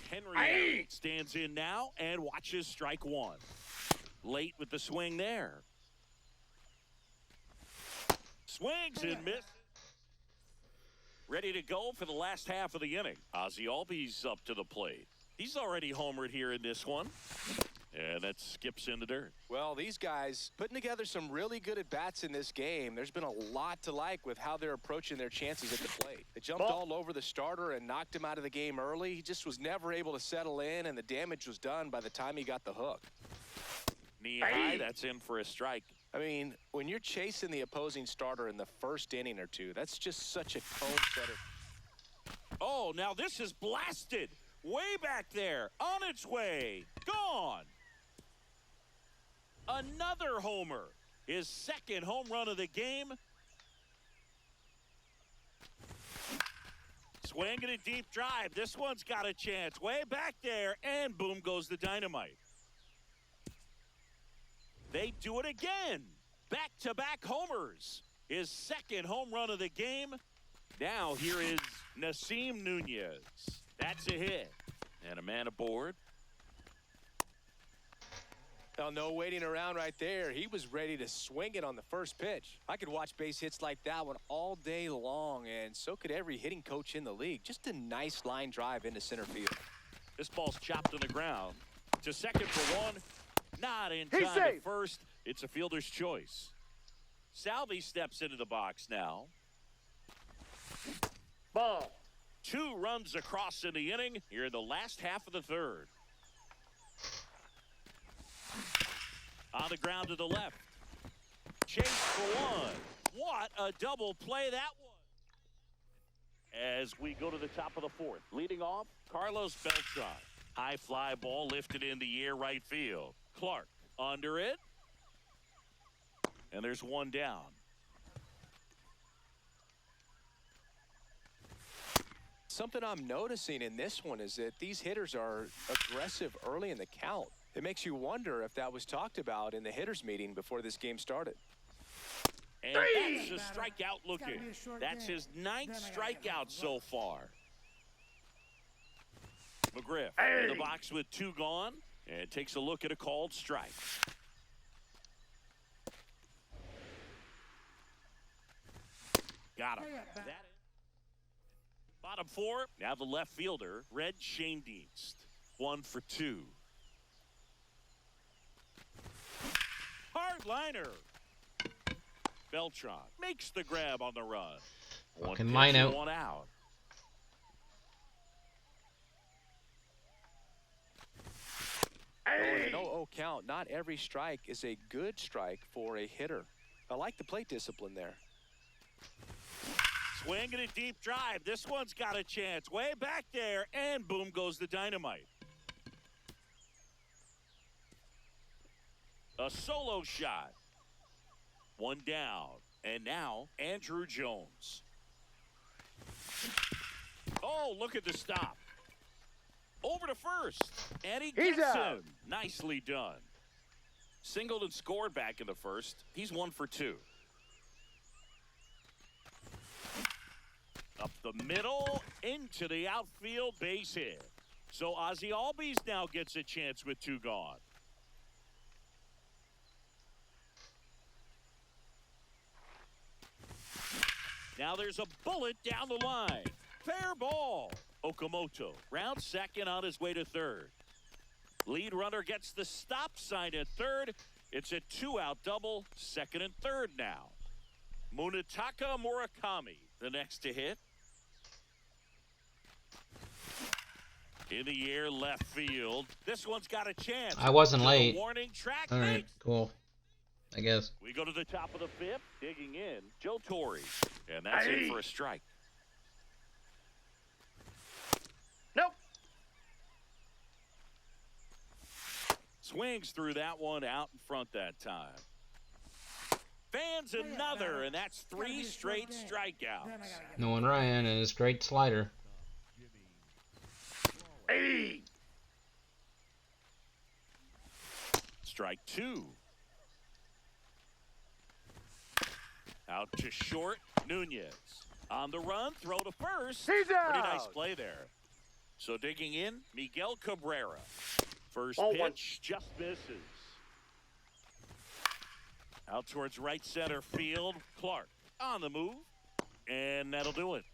Henry stands in now and watches strike one. Late with the swing there. Swings and misses. Ready to go for the last half of the inning. Ozzie Albies up to the plate. He's already homered here in this one. And that skips in the dirt. Well, these guys putting together some really good at-bats in this game. There's been a lot to like with how they're approaching their chances at the plate. They jumped all over the starter and knocked him out of the game early. He just was never able to settle in, and the damage was done by the time he got the hook. Knee high, that's in for a strike. I mean, when you're chasing the opposing starter in the first inning or two, that's just such a tone setter. Oh, now this is blasted. Way back there. On its way. Gone. Another homer. His second home run of the game. Swinging a deep drive. This one's got a chance. Way back there. And boom goes the dynamite. They do it again. Back-to-back homers. His second home run of the game. Now here is Nasim Nunez. That's a hit. And a man aboard. Well, no waiting around right there. He was ready to swing it on the first pitch. I could watch base hits like that one all day long, and so could every hitting coach in the league. Just a nice line drive into center field. This ball's chopped on the ground. To second for one. Not in time to first. It's a fielder's choice. Salvi steps into the box now. Ball. 2 runs across in the inning here in the last half of the third. On the ground to the left. Chase for one. What a double play that was. As we go to the top of the fourth. Leading off, Carlos Beltran. High fly ball lifted in the air right field. Clark under it. And there's one down. Something I'm noticing in this one is that these hitters are aggressive early in the count. It makes you wonder if that was talked about in the hitters meeting before this game started. And that's a strikeout looking. That's his 9th strikeout so far. McGriff in the box with 2 gone and takes a look at a called strike. Got him. Bottom 4. Now the left fielder, Red Schoendienst. 1 for 2. Hard liner. Beltran makes the grab on the run. Fucking line out. 1 out. Oh, in an 0-0 count, not every strike is a good strike for a hitter. I like the plate discipline there. Swinging a deep drive. This one's got a chance. Way back there, and boom goes the dynamite. A solo shot. 1 down. And now, Andrew Jones. Oh, look at the stop. Over to first. And he gets him. Nicely done. Singled and scored back in the first. He's 1 for 2. Up the middle, into the outfield, base hit. So Ozzie Albies now gets a chance with 2 gone. Now there's a bullet down the line. Fair ball. Okamoto round second on his way to third. Lead runner gets the stop sign at third. It's a 2-out double, second and third now. Munetaka Murakami, the next to hit. In the air, left field. This one's got a chance. I wasn't late. Warning track. All right, cool. I guess. We go to the top of the 5th. Digging in, Joe Torre. And that's in for a strike. Nope. Swings through that one out in front that time. Fans another, and that's 3 straight strikeouts. Nolan Ryan and his great slider. Strike two. Out to short. Nunez. On the run. Throw to first. He's Pretty out. nice play there. So digging in, Miguel Cabrera. First Ball one. pitch just misses. Out towards right center field. Clark on the move. And that'll do it.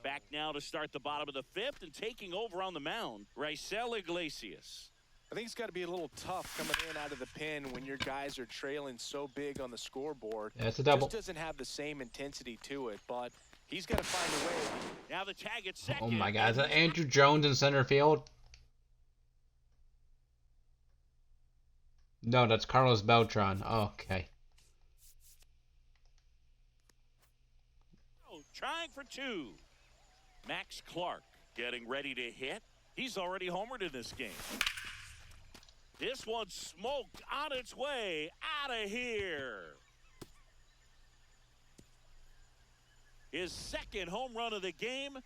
Back now to start the bottom of the fifth and taking over on the mound, Raisel Iglesias. I think it's got to be a little tough coming in out of the pen when your guys are trailing so big on the scoreboard. That's a double. Just doesn't have the same intensity to it, but he's got to find a way. Now the tag at second. Oh my God, is that Andrew Jones in center field? No, that's Carlos Beltran. Okay. Trying for two. Max Clark getting ready to hit. He's already homered in this game. This one smoked on its way out of here. His second home run of the game.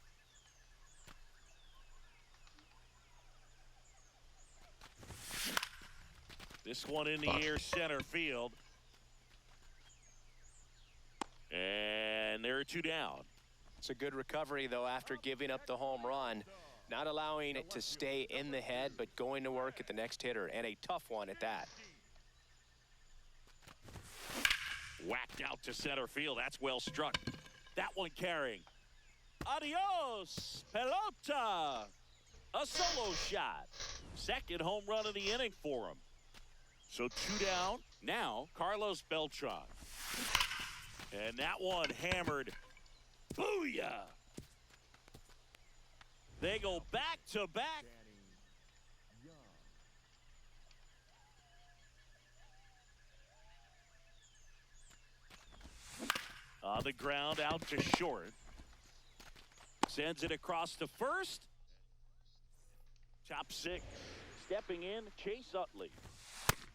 This one in the air center field. And there are two down. It's a good recovery, though, after giving up the home run. Not allowing it to stay in the head, but going to work at the next hitter, and a tough one at that. Whacked out to center field. That's well struck. That one carrying. Adios, pelota. A solo shot. Second home run of the inning for him. So two down. Now, Carlos Beltran. And that one hammered. Booyah! They go back to back. On the ground, out to short. Sends it across to first. Top six. Stepping in, Chase Utley.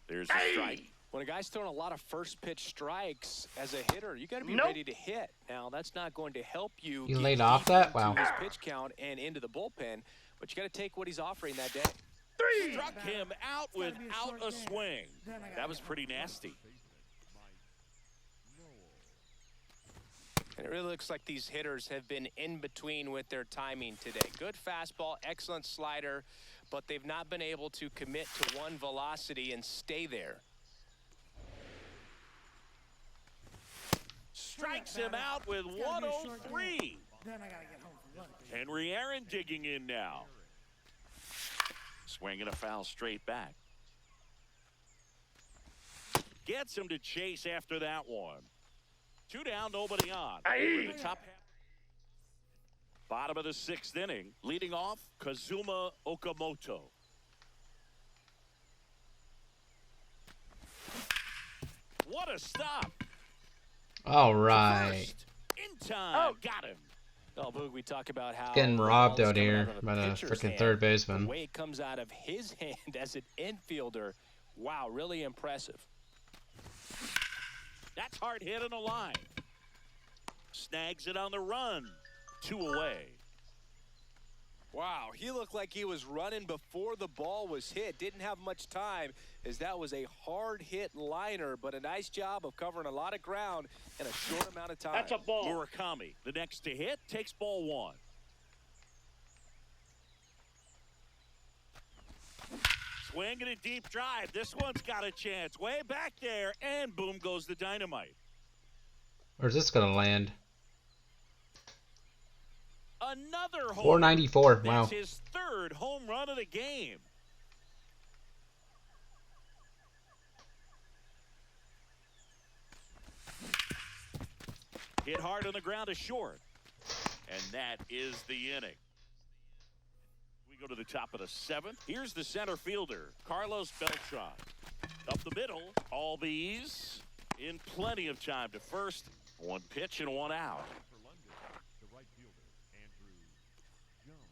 There's a strike. When a guy's throwing a lot of first pitch strikes as a hitter, you got to be Nope. ready to hit. Now, that's not going to help you. He get laid off deep that? into Wow. His pitch count and into the bullpen, but you got to take what he's offering that day. Struck him out without a swing. That was pretty nasty. And it really looks like these hitters have been in between with their timing today. Good fastball, excellent slider, but they've not been able to commit to one velocity and stay there. Strikes him out with 103. Then I gotta get home for lunch. Henry Aaron digging in now. Swinging a foul straight back. Gets him to chase after that one. Two down, nobody on. Over the top half. Bottom of the sixth inning. Leading off, Kazuma Okamoto. What a stop. All right. First, in time, got him. Oh, Boog, we talk about how Getting the robbed ball's out coming here of by the pitcher's freaking hand. third baseman. The way it comes out of his hand as an infielder, wow, really impressive. That's hard hit on the line. Snags it on the run. Two away. Wow, he looked like he was running before the ball was hit. Didn't have much time as that was a hard hit liner, but a nice job of covering a lot of ground in a short amount of time. That's a ball. Murakami, the next to hit, takes ball one. Swinging a deep drive. This one's got a chance. Way back there, and boom goes the dynamite. Where's this gonna land? Another home. 494. Wow. That's his third home run of the game. Hit hard on the ground to short. And that is the inning. We go to the top of the seventh. Here's the center fielder, Carlos Beltran. Up the middle, Albies in plenty of time to first. One pitch and one out. For London, the right fielder, Andrew Jones.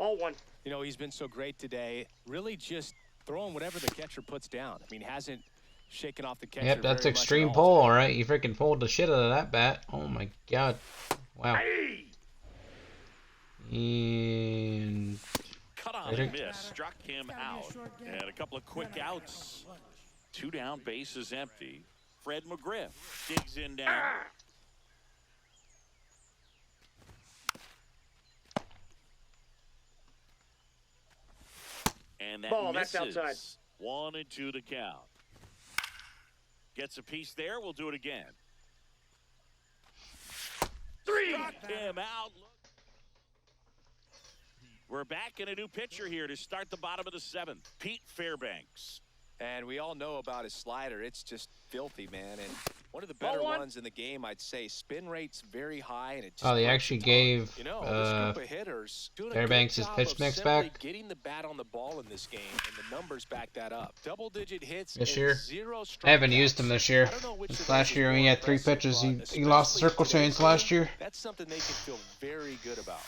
Ball one. You know, he's been so great today. Really just throwing whatever the catcher puts down. I mean, hasn't shaken off the catcher. Yep, that's very much at extreme all pull, today. alright. You freaking pulled the shit out of that bat. Oh my god. Wow. And Cut on and miss. Struck him out. And a couple of quick outs. 2 down, bases empty. Fred McGriff digs in down. And that Ball, misses. that's outside. 1-2 to count. Gets a piece there. We'll do it again. 3. Struck him out. We're back in a new pitcher here to start the bottom of the 7th. Pete Fairbanks. And we all know about his slider. It's just filthy, man. And one of the better Ball one. ones in the game, I'd say. Spin rate's very high, and it just oh, they breaks actually the tongue. gave You know, this group of hitters doing a good Fairbanks' job pitch of mix simply back. getting the bat on the ball in this game, and the numbers back that up. Double-digit hits This and year. 0 I haven't strikeouts. used him this year. I don't know which This of last those is year when he more had 3 impressive, pitches, but he lost the especially circle today's chains last game, year. That's something they can feel very good about.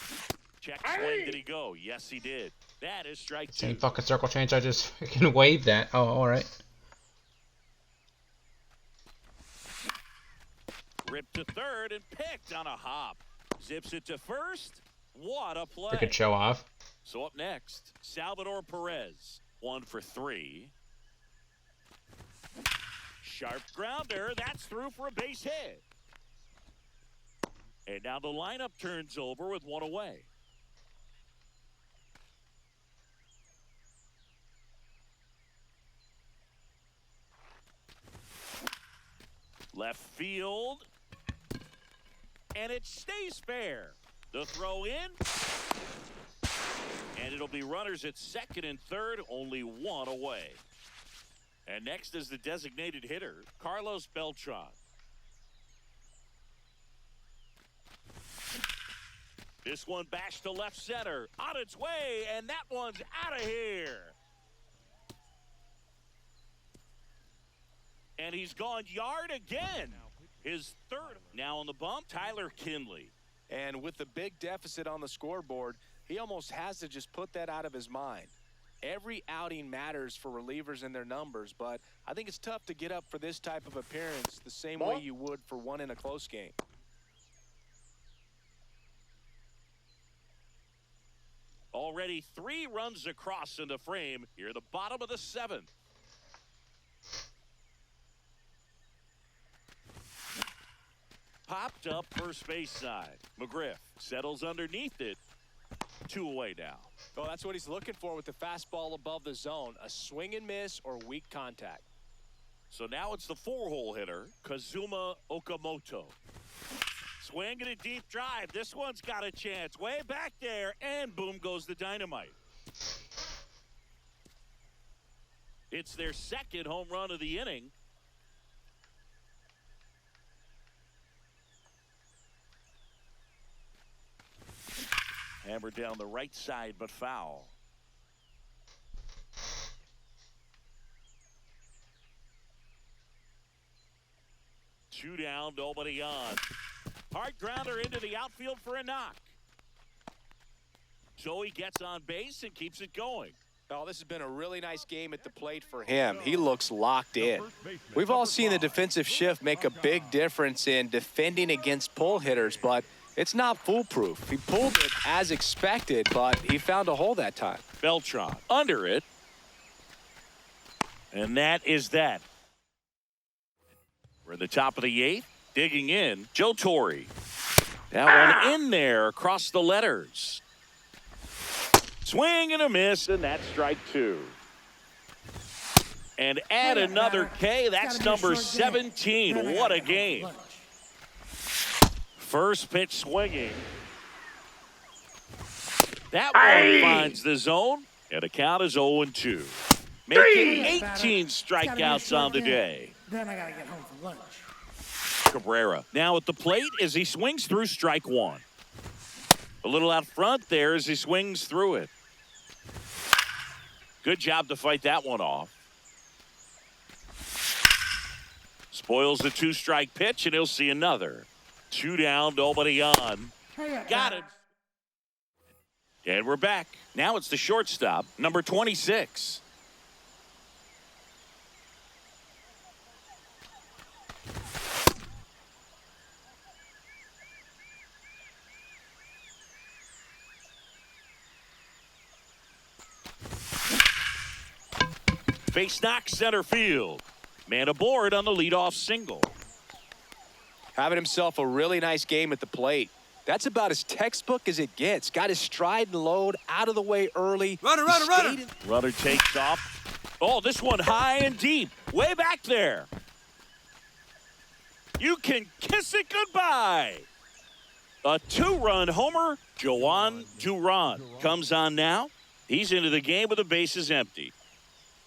Check swing. Did he go? Yes, he did. That is strike 2. Same fucking circle change, I just freaking waved that. Oh, alright. Ripped to third and picked on a hop. Zips it to first. What a play. Freaking show off. So up next, Salvador Perez. 1 for 3. Sharp grounder. That's through for a base hit. And now the lineup turns over with 1 away. Left field. And it stays fair. The throw in. And it'll be runners at second and third, only 1 away. And next is the designated hitter, Carlos Beltran. This one bashed to left center, on its way, and that one's out of here. And he's gone yard again. His third. Now on the bump, Tyler Kinley. And with the big deficit on the scoreboard, he almost has to just put that out of his mind. Every outing matters for relievers and their numbers, but I think it's tough to get up for this type of appearance the same way you would for one in a close game. Already 3 runs across in the frame. Here, the bottom of the 7th. Popped up first base side. McGriff settles underneath it. 2 away now. Oh, that's what he's looking for with the fastball above the zone. A swing and miss or weak contact. So now it's the 4-hole hitter, Kazuma Okamoto. Swinging a deep drive. This one's got a chance. Way back there, and boom goes the dynamite. It's their 2nd home run of the inning. Hammered down the right side, but foul. Two down, nobody on. Hard grounder into the outfield for a knock. Joey gets on base and keeps it going. Oh, this has been a really nice game at the plate for him. He looks locked in. We've all seen the defensive shift make a big difference in defending against pull hitters, but it's not foolproof. He pulled it as expected, but he found a hole that time. Beltran under it. And that is that. We're at the top of the 8th. Digging in, Joe Torre. That one in there across the letters. Swing and a miss, and that's strike 2. And add another K. That's number 17. What a game. First pitch swinging. That one finds the zone, and the count is 0-2. Making 18 strikeouts on the day. Then I gotta get home for lunch. Cabrera now at the plate as he swings through strike 1. A little out front there as he swings through it. Good job to fight that one off. Spoils the 2-strike pitch, and he'll see another. 2 down, nobody on. Hurry up, Got Dad. it. And we're back. Now it's the shortstop, number 26. Face knock center field. Man aboard on the leadoff single. Having himself a really nice game at the plate. That's about as textbook as it gets. Got his stride and load out of the way early. Runner, He runner, runner. stayed in- Runner takes off. Oh, this one high and deep. Way back there. You can kiss it goodbye. A two-run homer. Joan Duran comes on now. He's into the game with the bases empty.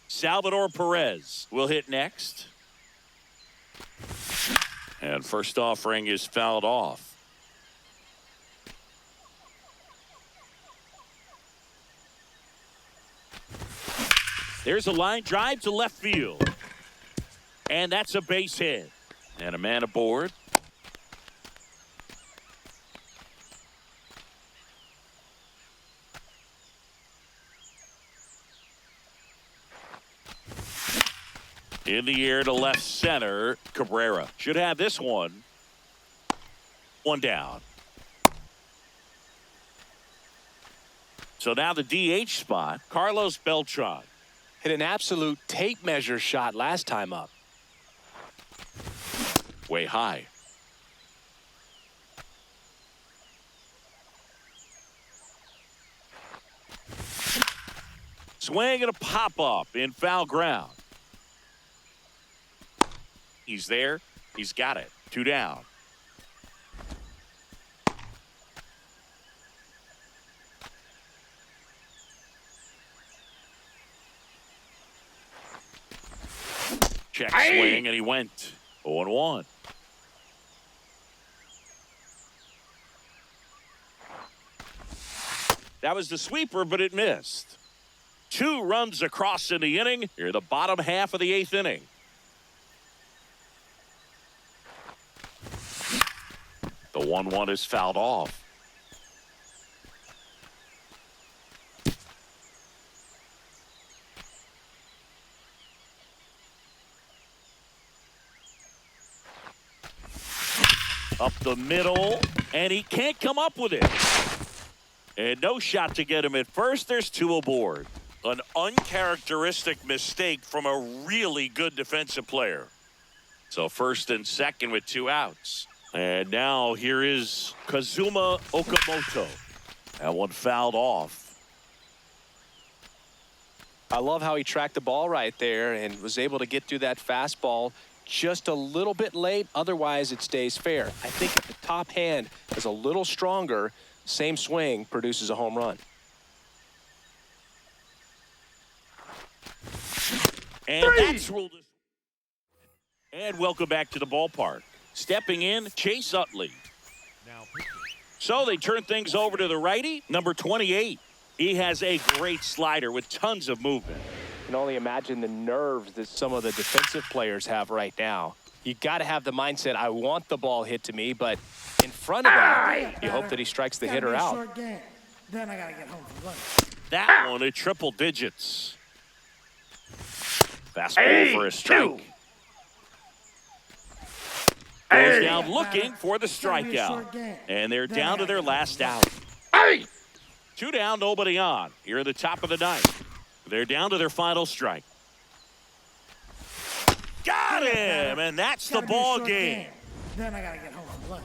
Salvador Perez will hit next. And first offering is fouled off. There's a line drive to left field. And that's a base hit. And a man aboard. In the air to left center, Cabrera should have this one. One down. So now the DH spot, Carlos Beltran. Hit an absolute tape measure shot last time up. Way high. Swing and a pop up in foul ground. He's there. He's got it. Two down. Check swing, and he went 0-1. That was the sweeper, but it missed. 2 runs across in the inning. Here, the bottom half of the 8th inning. The 1-1 is fouled off. Up the middle, and he can't come up with it. And no shot to get him at first. There's 2 aboard. An uncharacteristic mistake from a really good defensive player. So first and second with 2 outs. And now here is Kazuma Okamoto. That one fouled off. I love how he tracked the ball right there and was able to get through that fastball just a little bit late. Otherwise, it stays fair. I think if the top hand is a little stronger, same swing produces a home run. And that's ruled. And welcome back to the ballpark. Stepping in, Chase Utley. Now, So they turn things over to the righty, number 28. He has a great slider with tons of movement. You can only imagine the nerves that some of the defensive players have right now. You got to have the mindset, I want the ball hit to me, but in front of that, you hope that he strikes the hitter out. Short game. Then I gotta get home from lunch. That one at triple digits. Fastball for a strike. Goes down looking for the strikeout. And they're down to their last out. 2 down, nobody on. Here at the top of the 9th. They're down to their final strike. Got him, and that's the ball game. Then I gotta get home from lunch.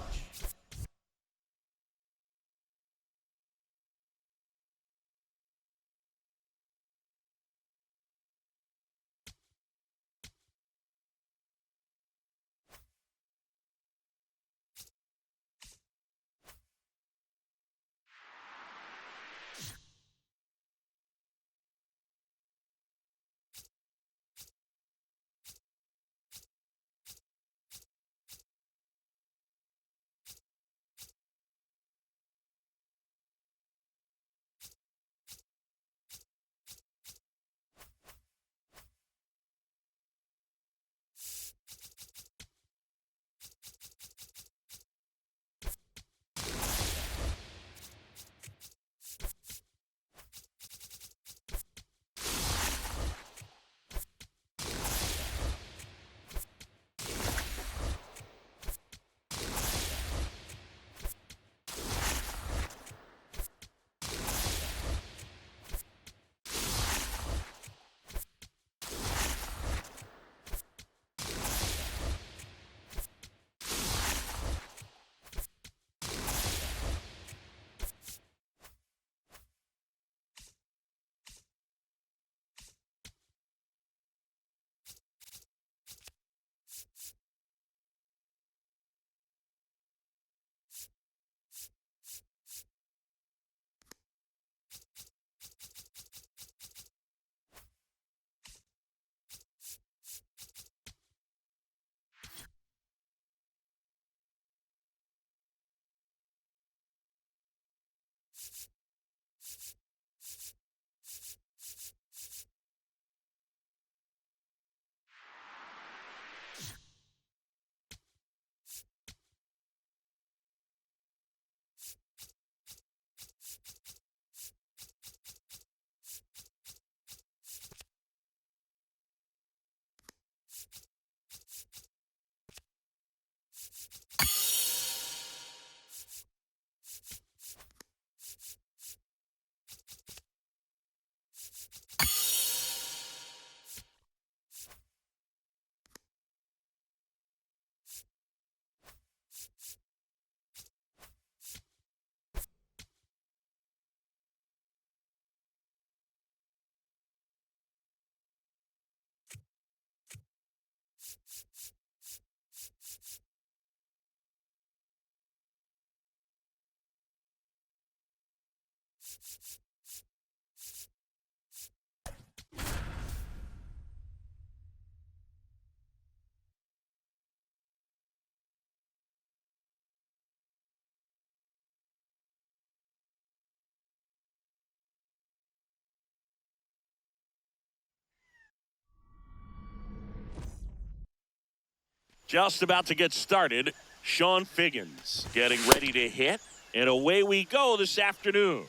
Just about to get started. Sean Figgins getting ready to hit. And away we go this afternoon.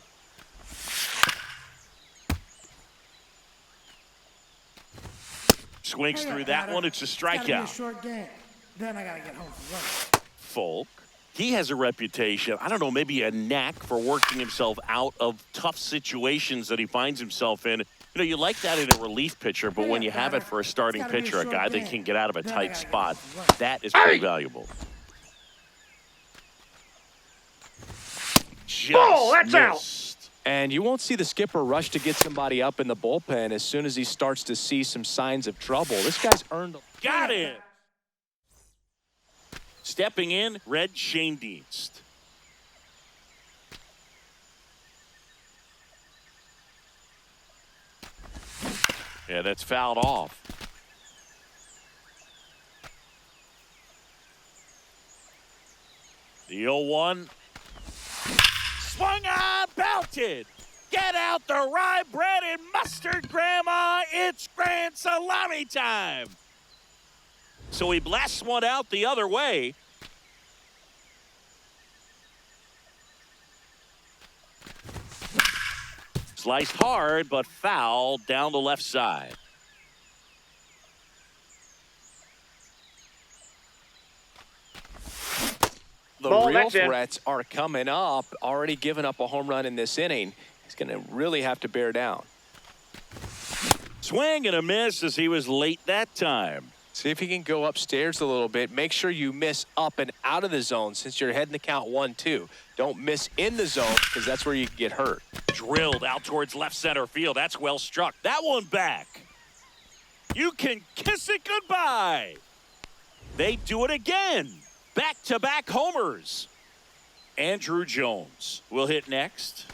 Swings through that one. It's a It's gotta be a strikeout. short game. Then I gotta get home from work. Folk. He has a reputation, I don't know, maybe a knack for working himself out of tough situations that he finds himself in. You know, you like that in a relief pitcher, but when you have it for a starting pitcher, a guy that can get out of a tight spot, that is pretty valuable. Ball, that's out. missed. And you won't see the skipper rush to get somebody up in the bullpen as soon as he starts to see some signs of trouble. This guy's earned a Got it. Stepping in, Red Schoendienst. Yeah, that's fouled off. The 0-1. Swung on, belted. Get out the rye bread and mustard, Grandma. It's grand salami time. So he blasts one out the other way. Sliced hard, but fouled down the left side. The Ball, real that's in. threats are coming up. Already given up a home run in this inning. He's going to really have to bear down. Swing and a miss as he was late that time. See if he can go upstairs a little bit. Make sure you miss up and out of the zone since you're heading the count 1-2. Don't miss in the zone because that's where you can get hurt. Drilled out towards left center field. That's well struck. That one back. You can kiss it goodbye. They do it again. Back-to-back homers. Andrew Jones will hit next.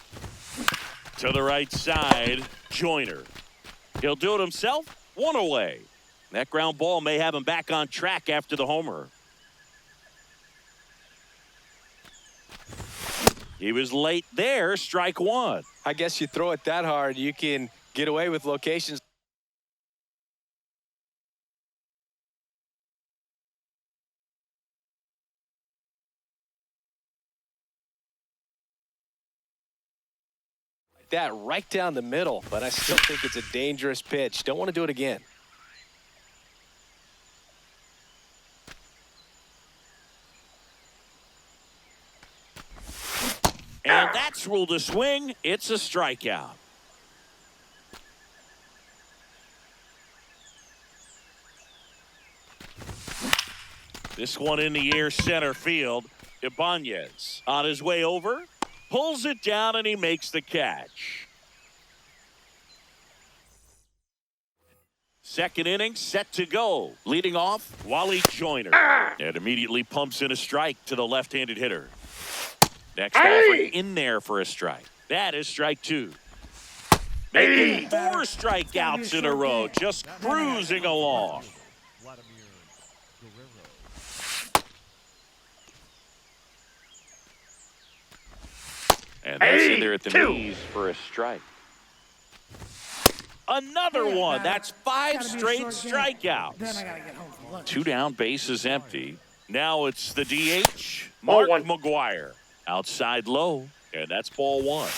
To the right side, Joyner. He'll do it himself. One away. That ground ball may have him back on track after the homer. He was late there, strike one. I guess you throw it that hard, you can get away with locations. Like that right down the middle, but I still think it's a dangerous pitch. Don't want to do it again. And that's ruled a swing. It's a strikeout. This one in the air center field. Ibanez on his way over. Pulls it down and he makes the catch. Second inning set to go. Leading off, Wally Joyner. And immediately pumps in a strike to the left-handed hitter. Next offer in there for a strike. That is strike two. Making 4 strikeouts in a row. Just cruising along. Vladimir Guerrero. And that's in there at the knees for a strike. Another one. That's 5 straight Then I strikeouts. gotta get home from lunch. 2 down, bases empty. Now it's the DH, Ball Mark one. McGuire. Outside low, and that's ball 1.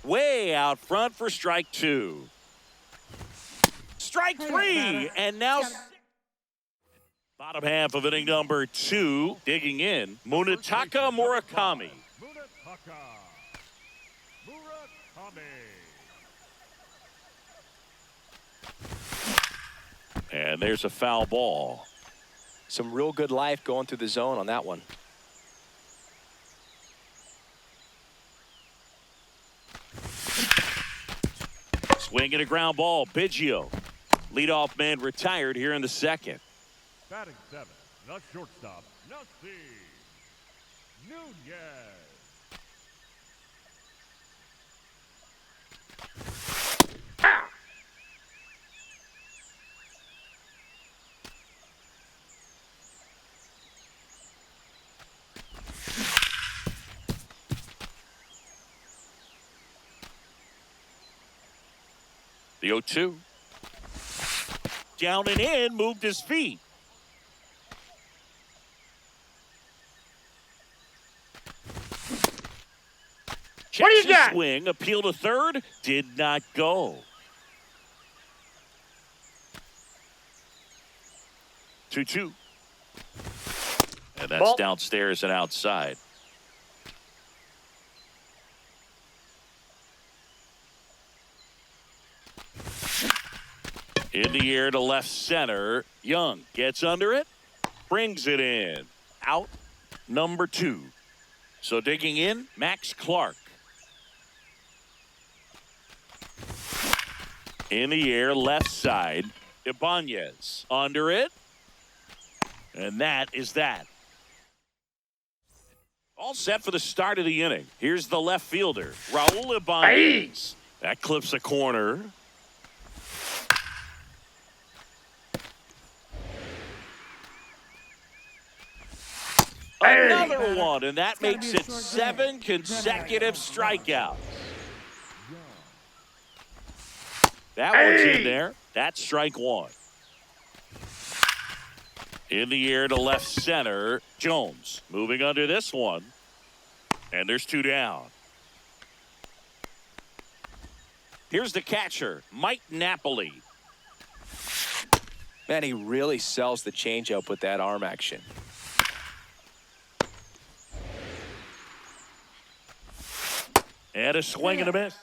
Way out front for strike 2. Strike 3, and now bottom half of inning number 2. Digging in, Munetaka Murakami. Munetaka Murakami. And there's a foul ball. Some real good life going through the zone on that one. Swinging a ground ball, Biggio. Leadoff man retired here in the second. Batting 7, the shortstop, Nassim Nunez. The 0-2. Down and in, moved his feet. What do you Checks his got? swing, appeal to third, did not go. 2-2. And that's Ball. downstairs and outside. In the air to left center. Young gets under it, brings it in. Out number 2. So digging in, Max Clark. In the air, left side, Ibanez. Under it. And that is that. All set for the start of the inning. Here's the left fielder, Raul Ibanez. That clips a corner. Another one, and that makes it 7 consecutive strikeouts. That one's in there. That's strike 1. In the air to left center, Jones moving under this one. And there's 2 down. Here's the catcher, Mike Napoli. Man, he really sells the changeup with that arm action. And a swing and a miss.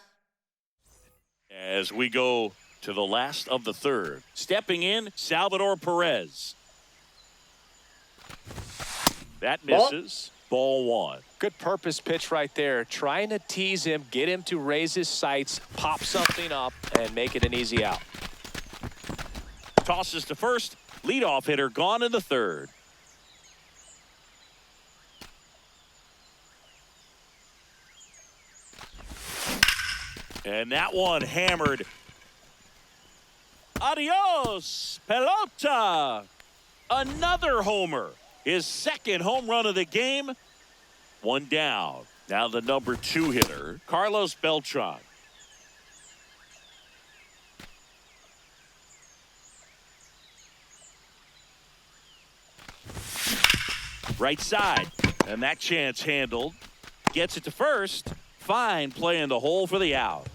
As we go to the last of the third. Stepping in, Salvador Perez. That misses. Ball 1. Good purpose pitch right there. Trying to tease him, get him to raise his sights, pop something up, and make it an easy out. Tosses to first. Leadoff hitter gone in the third. And that one hammered. Adios, pelota. Another homer. His second home run of the game. 1 down. Now the number 2 hitter, Carlos Beltran. Right side. And that chance handled. Gets it to first. Fine play in the hole for the out.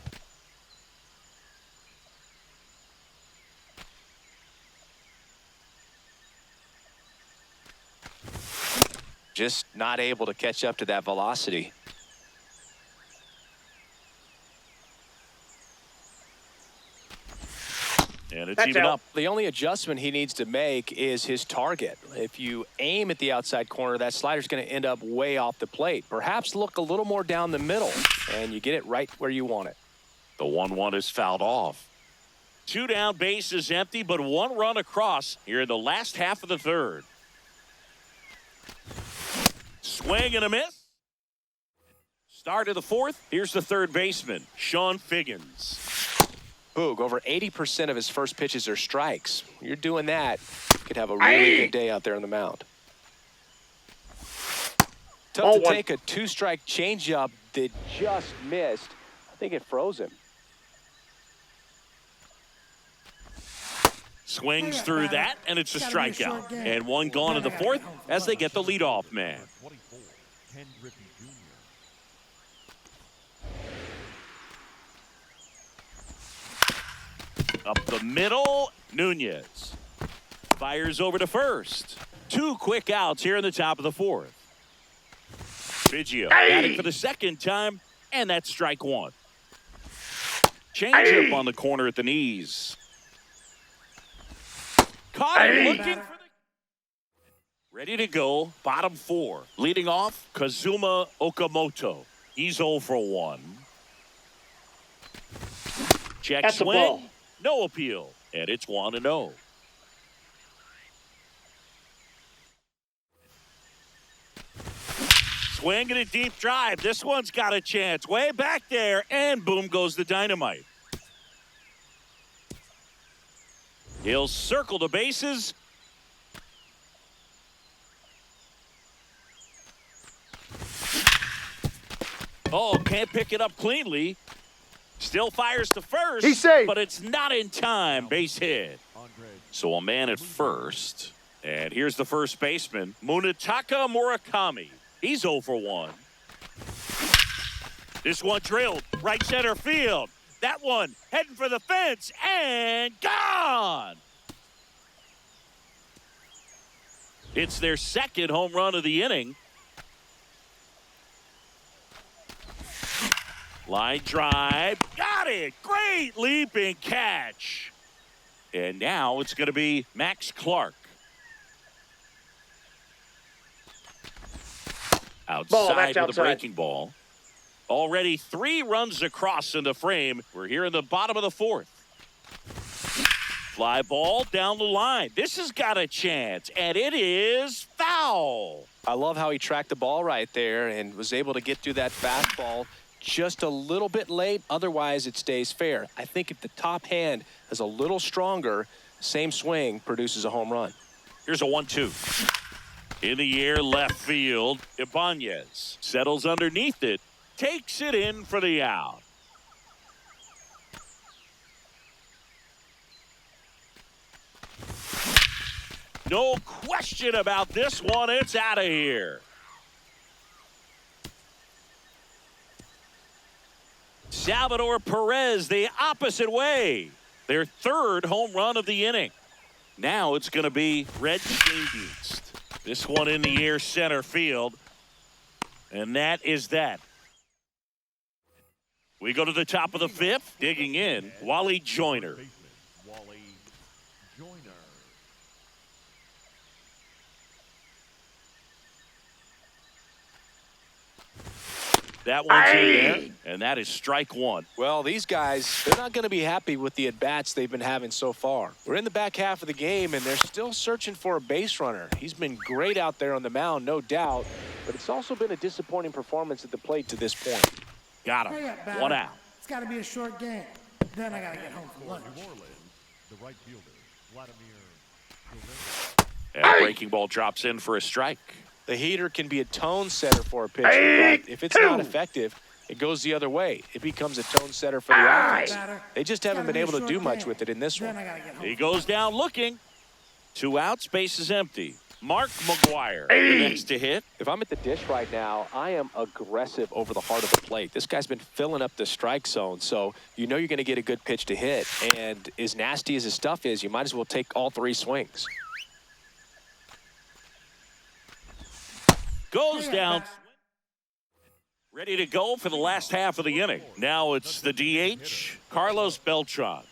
Just not able to catch up to that velocity. And it's That's even out. up. The only adjustment he needs to make is his target. If you aim at the outside corner, that slider's going to end up way off the plate. Perhaps look a little more down the middle, and you get it right where you want it. The 1-1 is fouled off. 2 down, bases empty, but 1 run across here in the last half of the third. Swing and a miss. Start of the fourth. Here's the third baseman, Sean Figgins. Boog, over 80% of his first pitches are strikes. You're doing that, you could have a really good day out there on the mound. Tough to take a 2-strike changeup that just missed. I think it froze him. Swings through that, and it's a strikeout. And 1 gone in the fourth as they get the leadoff man. 24, Ken Griffey Jr. Up the middle, Nunez. Fires over to first. 2 quick outs here in the top of the fourth. Biggio batting for the second time, and that's strike 1. Change up on the corner at the knees. Caught him looking for the... Ready to go, bottom 4. Leading off, Kazuma Okamoto. He's 0 for 1. Check That's a swing. ball. No appeal. And it's 1-0. Swinging a deep drive. This one's got a chance. Way back there, and boom goes the dynamite. He'll circle the bases. Oh, can't pick it up cleanly. Still fires to first. He's safe. But it's not in time. Base hit. So a man at first. And here's the first baseman, Munetaka Murakami. He's 0 for 1. This one drilled right center field. That one heading for the fence and gone. It's their second home run of the inning. Line drive, got it. Great leaping catch. And now it's going to be Max Clark. Outside of the breaking ball. Already 3 runs across in the frame. We're here in the bottom of the 4th. Fly ball down the line. This has got a chance, and it is foul. I love how he tracked the ball right there and was able to get through that fastball just a little bit late. Otherwise, it stays fair. I think if the top hand is a little stronger, same swing produces a home run. Here's a 1-2. In the air, left field. Ibanez settles underneath it. Takes it in for the out. No question about this one. It's out of here. Salvador Perez the opposite way. Their 3rd home run of the inning. Now it's going to be Red Schoendienst. This one in the air center field. And that is that. We go to the top of the 5th. Digging in, Wally Joyner. Wally Joyner. That one's in there, and that is strike 1. Well, these guys, they're not going to be happy with the at-bats they've been having so far. We're in the back half of the game, and they're still searching for a base runner. He's been great out there on the mound, no doubt, but it's also been a disappointing performance at the plate to this point. Got Hurry him. up, batter. 1 out. It's got to be a short game. Then I got to get home for lunch. New Orleans, the right fielder, Vladimir Guerrero. And the breaking ball drops in for a strike. The heater can be a tone setter for a pitcher, but if it's not effective, it goes the other way. It becomes a tone setter for the offense. Batter. They just haven't been able to do much with it in this Then one. I got to get home. He goes down looking. 2 outs, base is empty. Mark McGuire, the next to hit. If I'm at the dish right now, I am aggressive over the heart of the plate. This guy's been filling up the strike zone, so you know you're going to get a good pitch to hit. And as nasty as his stuff is, you might as well take all 3 swings. Goes down. Ready to go for the last half of the inning. Now it's the DH, Carlos Beltran.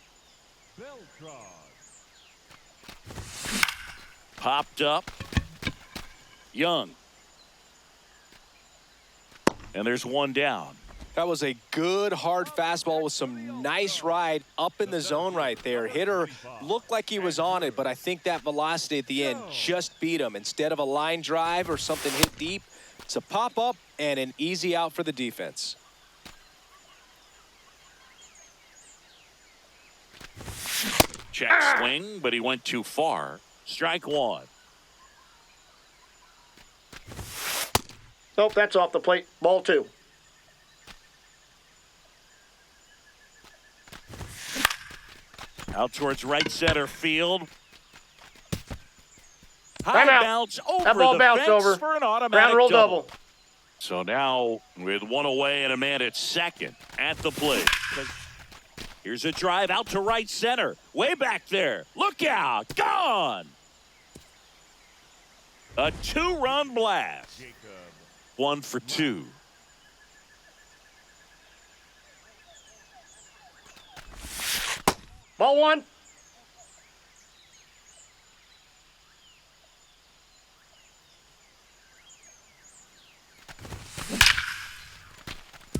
Beltran. Popped up. Young. And there's 1 down. That was a good, hard fastball with some nice ride up in the zone right there. Hitter looked like he was on it, but I think that velocity at the end just beat him. Instead of a line drive or something hit deep, it's a pop-up and an easy out for the defense. Check swing, but he went too far. Strike 1. Nope, that's off the plate. Ball 2. Out towards right center field. Time High out. bounce over That ball the bounced fence over. for an automatic Ground roll double. So now with 1 away and a man at second at the plate. Here's a drive out to right center. Way back there. Look out. Gone. A 2-run blast. 1 for 2. Ball 1.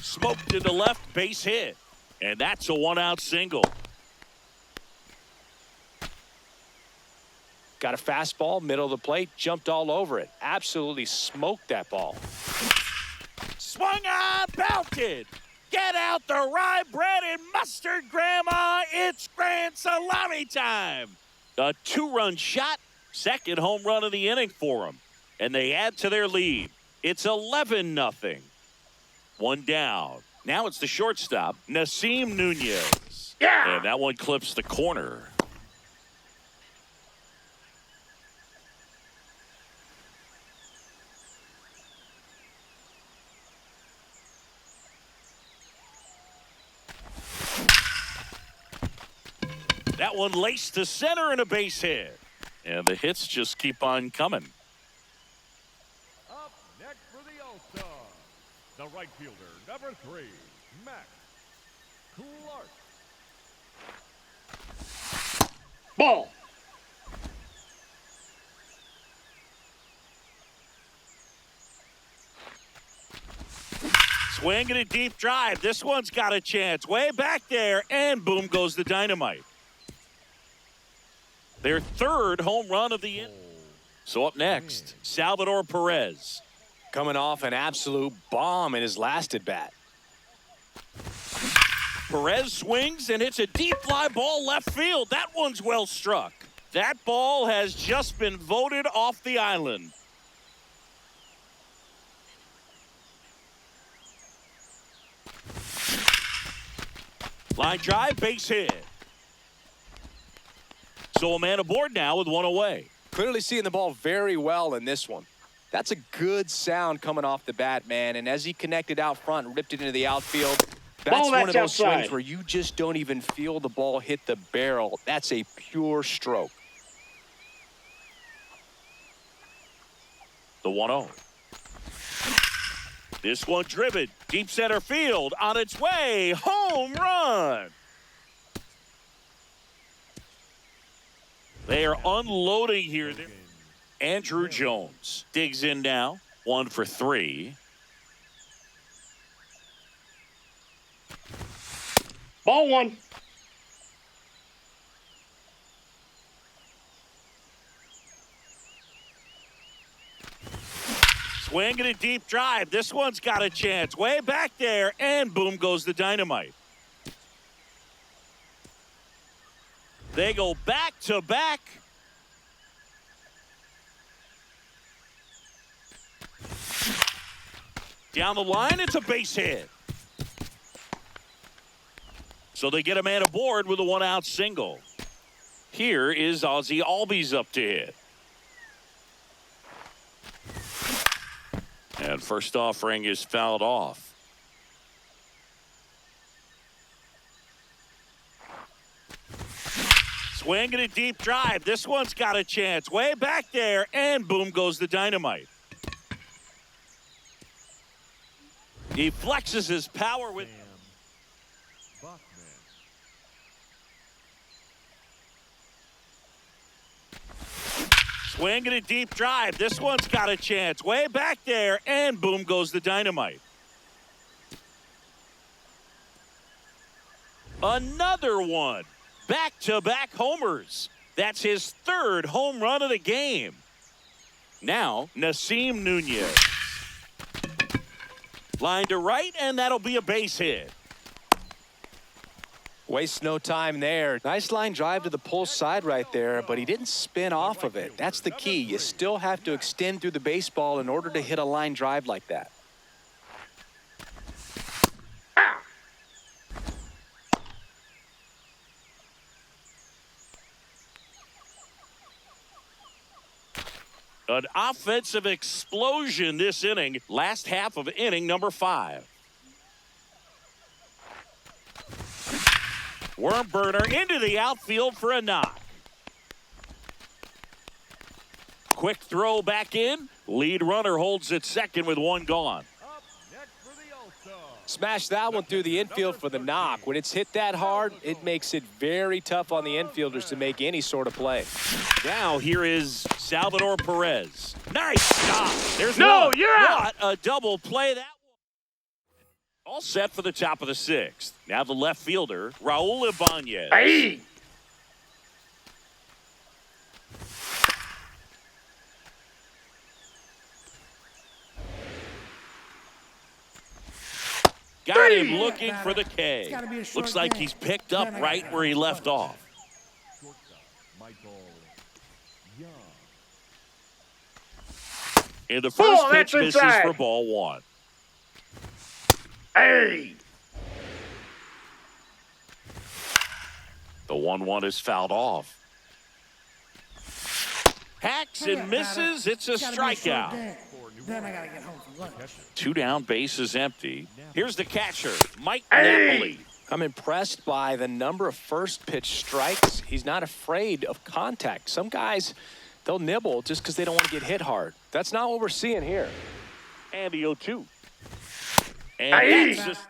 Smoked into left, base hit. And that's a 1-out single. Got a fastball, middle of the plate, jumped all over it. Absolutely smoked that ball. Swung on, belted. Get out the rye bread and mustard, Grandma. It's grand salami time. A 2-run shot, second home run of the inning for them. And they add to their lead. It's 11-0. One down. Now it's the shortstop, Nasim Nunez. Yeah! And that one clips the corner. That one laced to center and a base hit. And the hits just keep on coming. Up next for the All-Star, the right fielder, number 3, Max Clark. Ball. Swing and a deep drive. This one's got a chance. Way back there, and boom goes the dynamite. Their third home run of the inning. So up next, Salvador Perez. Coming off an absolute bomb in his last at-bat. Perez swings and hits a deep fly ball left field. That one's well struck. That ball has just been voted off the island. Line drive, base hit. So a man aboard now with one away. Clearly seeing the ball very well in this one. That's a good sound coming off the bat, man. And as he connected out front and ripped it into the outfield, that's one of those swings where you just don't even feel the ball hit the barrel. That's a pure stroke. The 1-0. This one driven deep center field on its way. Home run. They are unloading here. Andrew Jones digs in now. 1 for 3. Ball 1. Swing and a deep drive. This one's got a chance. Way back there, and boom goes the dynamite. They go back to back. Down the line, it's a base hit. So they get a man aboard with a 1-out single. Here is Ozzie Albies up to hit. And first offering is fouled off. Swing and a deep drive. This one's got a chance. Way back there, and boom goes the dynamite. He flexes his power with... Buckman. Swing and a deep drive. This one's got a chance. Way back there, and boom goes the dynamite. Another one. Back-to-back homers. That's his third home run of the game. Now, Nasim Nunez. Line to right, and that'll be a base hit. Wastes no time there. Nice line drive to the pull side right there, but he didn't spin off of it. That's the key. You still have to extend through the baseball in order to hit a line drive like that. An offensive explosion this inning. Last half of inning number 5. Worm burner into the outfield for a knock. Quick throw back in. Lead runner holds at second with 1 gone. Up next for the All-Star. Smash that one through the infield for the knock. When it's hit that hard, it makes it very tough on the infielders to make any sort of play. Now here is Salvador Perez. Nice stop. There's No, one. you're out. What a double play that one. All set for the top of the 6th. Now the left fielder, Raul Ibanez. Hey. Got him looking batter. for the It's K. gotta be a short Looks like game. he's picked up Then I right gotta where he get left home. off. Shortstop, Michael Young. And the first Ball, pitch that's misses inside. for ball one. Hey! The 1-1 is fouled off. Hacks Hurry and up, misses. batter. It's a It's gotta be a short strikeout. game. Then I gotta get home for lunch. 2 down, bases empty. Here's the catcher, Mike Hey! Napoli. I'm impressed by the number of first pitch strikes. He's not afraid of contact. Some guys, they'll nibble just because they don't want to get hit hard. That's not what we're seeing here. And the 0-2. And Hey! that's just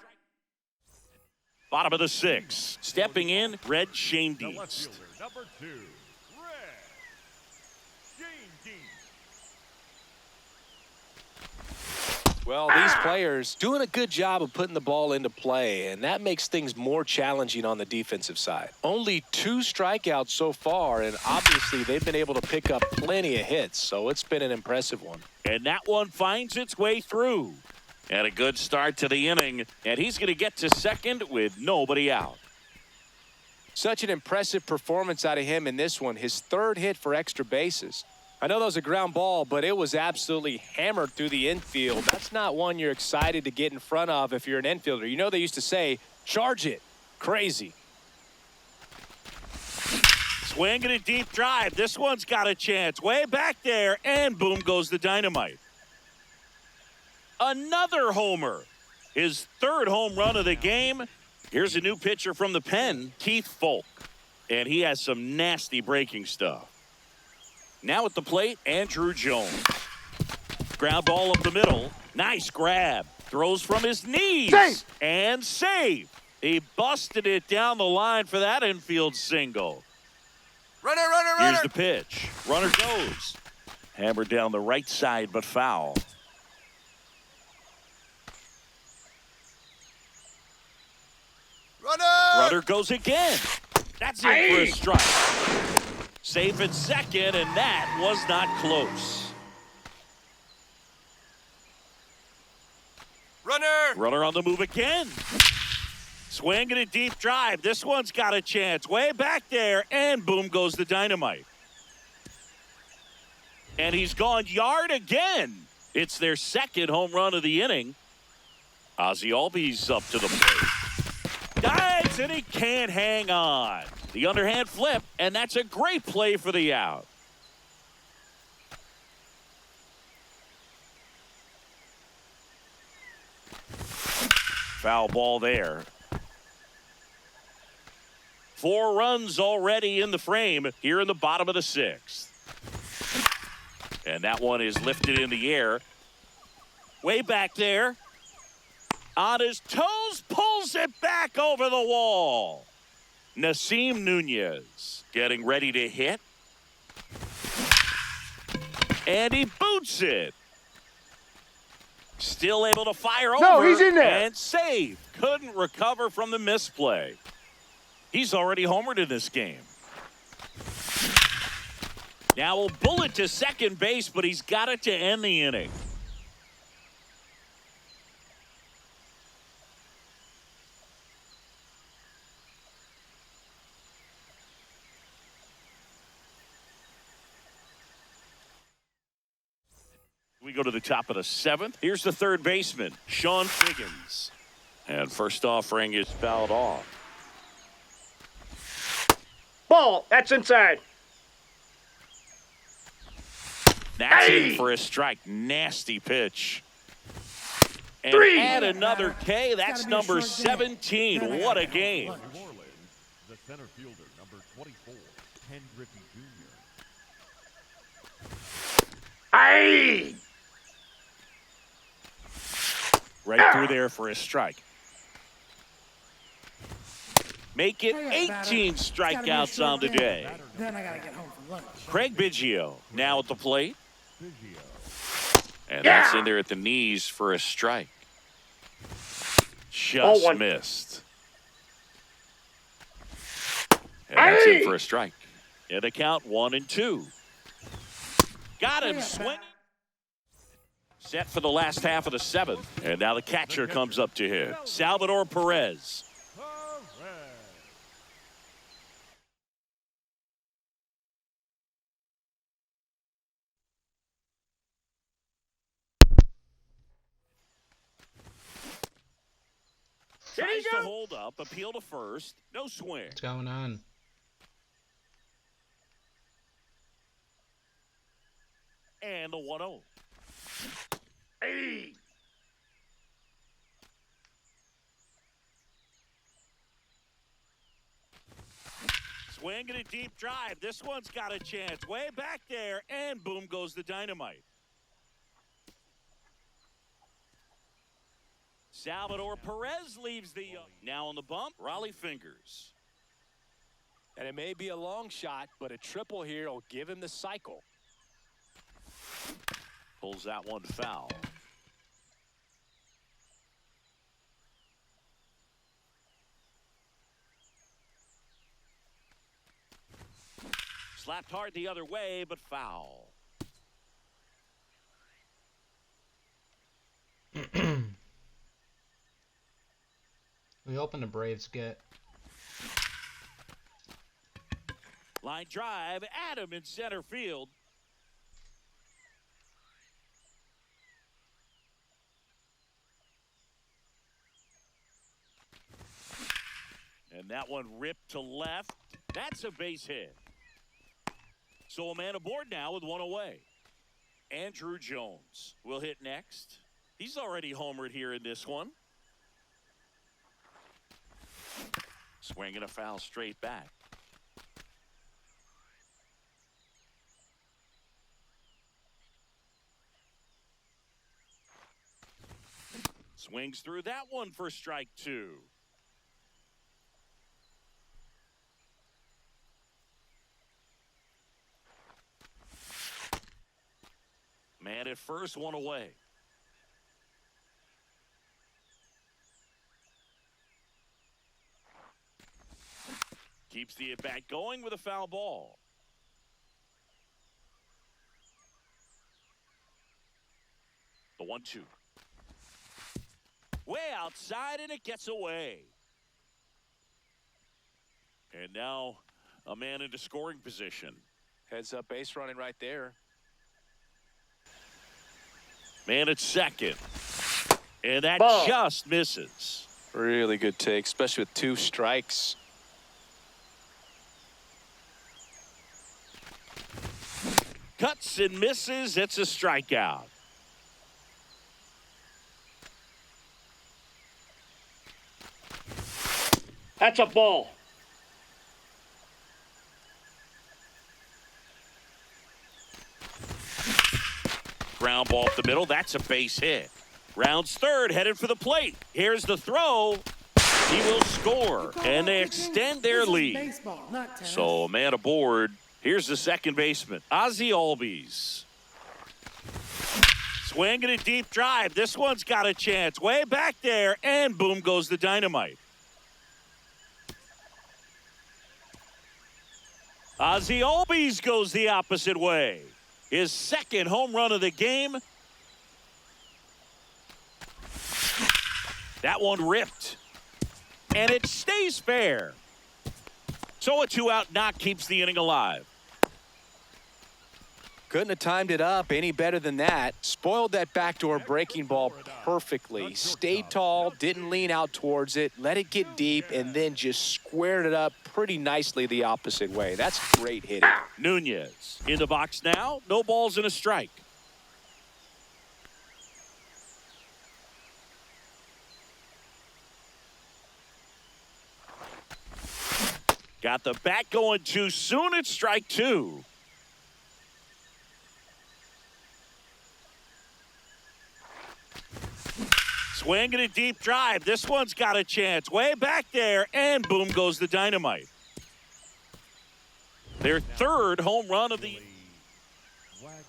bottom of the 6th. Stepping in, Red Shane The left Deast. fielder, number 2, Red Shane Dean. Well, these players doing a good job of putting the ball into play, and that makes things more challenging on the defensive side. Only 2 strikeouts so far, and obviously they've been able to pick up plenty of hits, so it's been an impressive one. And that one finds its way through. And a good start to the inning. And he's going to get to second with nobody out. Such an impressive performance out of him in this one, his 3rd hit for extra bases. I know that was a ground ball, but it was absolutely hammered through the infield. That's not one you're excited to get in front of if you're an infielder. You know they used to say, charge it. Crazy. Swinging a deep drive. This one's got a chance. Way back there. And boom goes the dynamite. Another homer. His 3rd home run of the game. Here's a new pitcher from the pen, Keith Folk. And he has some nasty breaking stuff. Now at the plate, Andrew Jones. Ground ball up the middle. Nice grab. Throws from his knees. Safe. And save. He busted it down the line for that infield single. Runner, runner, runner. Here's the pitch. Runner goes. Hammered down the right side, but foul. Runner. Runner goes again. That's it for a strike. Safe at second, and that was not close. Runner. Runner on the move again. Swinging a deep drive. This one's got a chance. Way back there, and boom goes the dynamite. And he's gone yard again. It's their 2nd home run of the inning. Ozzie Albies up to the plate. Dives, and he can't hang on. The underhand flip, and that's a great play for the out. Foul ball there. 4 runs already in the frame here in the bottom of the 6th. And that one is lifted in the air. Way back there. On his toes, pulls it back over the wall. Nasim Nunez getting ready to hit. And he boots it. Still able to fire over. No, he's in there. And save. Couldn't recover from the misplay. He's already homered in this game. Now a bullet to second base, but he's got it to end the inning. We go to the top of the 7th. Here's the 3rd baseman, Sean Figgins. And first offering is fouled off. Ball, that's inside. That's Hey! in for a strike. Nasty pitch. And 3. add another K. That's Gotta be a number short game. 17. Then I What gotta a get home for game. lunch. New Orleans, the center fielder, number 24, Ken Griffey Jr. Hey! Right through there for a strike. Make it Hurry up, batter. 18 It's gotta be a strikeouts short on the game. day. Then I gotta get home for lunch. Craig Biggio now at the plate. Biggio. And Yeah. that's in there at the knees for a strike. Just Ball one. missed. And that's in Hey! for a strike. And the count 1-2. Got him Hurry up, swinging. Set for the last half of the seventh. And now the catcher comes up to hit. Salvador Perez. Tries to hold up, appeal to first, no swing. What's going on? And the 1-0. Hey. Swinging a deep drive. This one's got a chance. Way back there, and boom goes the dynamite. Salvador Perez leaves the now on the bump. Raleigh fingers. And it may be a long shot, but a triple here will give him the cycle. Pulls that one foul. Slapped hard the other way, but foul. We open the Braves get. Line drive, Adam in center field. And that one ripped to left. That's a base hit. So a man aboard now with one away. Andrew Jones will hit next. He's already homered here in this one. Swinging a foul straight back. Swings through that one for strike two. Man at first, one away. Keeps the at-bat going with a foul ball. The 1-2. Way outside, and it gets away. And now a man into scoring position. Heads up base running right there. Man at second. And that Ball. just misses. Really good take, especially with two strikes. Cuts and misses. It's a strikeout. That's a ball. Ground ball up the middle. That's a base hit. Rounds third, headed for the plate. Here's the throw. He will score, and they extend their lead. Baseball, not tennis. So a man aboard. Here's the second baseman, Ozzie Albies. Swinging a deep drive. This one's got a chance. Way back there, and boom goes the dynamite. Ozzie Albies goes the opposite way. His second home run of the game. That one ripped. And it stays fair. So a two-out knock keeps the inning alive. Couldn't have timed it up any better than that. Spoiled that backdoor breaking ball perfectly. Stayed tall, didn't lean out towards it, let it get deep, and then just squared it up pretty nicely the opposite way. That's great hitting. Nunez in the box now. No balls and a strike. Got the bat going too soon. It's strike two. Swinging a deep drive. This one's got a chance. Way back there, and boom goes the dynamite. Their third home run of the... Wagner.